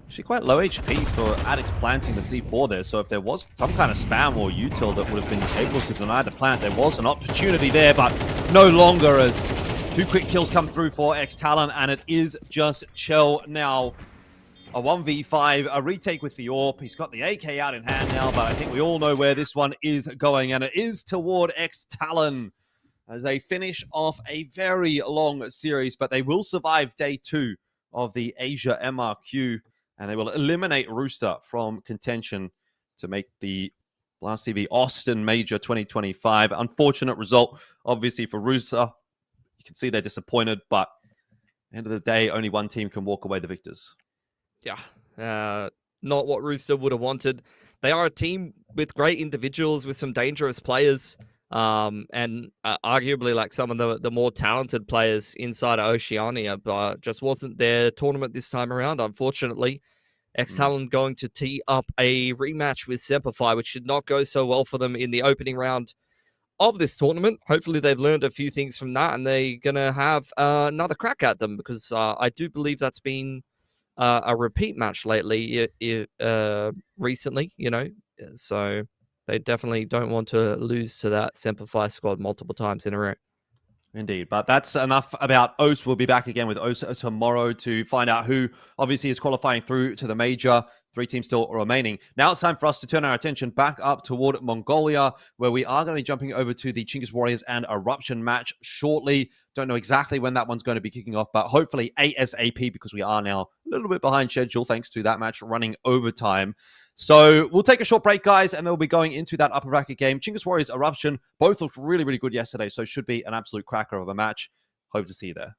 Actually quite low HP for Addicts planting the C4 there, so if there was some kind of spam or util that would have been able to deny the plant, there was an opportunity there, but no longer, as 2 quick kills come through for ex-TALON, and it is just Chell now. A 1v5, a retake with the AWP. He's got the AK out in hand now, but I think we all know where this one is going, and it is toward ex-TALON as they finish off a very long series, but they will survive day 2 of the Asia MRQ, and they will eliminate Rooster from contention to make the Blast TV Austin Major 2025. Unfortunate result, obviously, for Rooster. You can see they're disappointed, but at the end of the day, only one team can walk away the victors. Yeah, not what Rooster would have wanted. They are a team with great individuals, with some dangerous players, and arguably like some of the more talented players inside of Oceania, but just wasn't their tournament this time around, unfortunately. ex-TALON going to tee up a rematch with SemperFi, which did not go so well for them in the opening round of this tournament. Hopefully they've learned a few things from that and they're going to have another crack at them, because I do believe that's been a repeat match lately, recently, so they definitely don't want to lose to that SemperFi squad multiple times in a row. Indeed, but that's enough about OCE. We'll be back again with OCE tomorrow to find out who obviously is qualifying through to the major. 3 teams still remaining. Now it's time for us to turn our attention back up toward Mongolia, where we are going to be jumping over to the Chinggis Warriors and Eruption match shortly. Don't know exactly when that one's going to be kicking off, but hopefully ASAP, because we are now a little bit behind schedule thanks to that match running overtime. So we'll take a short break, guys, and then we'll be going into that upper bracket game. Chinggis Warriors, Eruption, both looked really, really good yesterday, so it should be an absolute cracker of a match. Hope to see you there.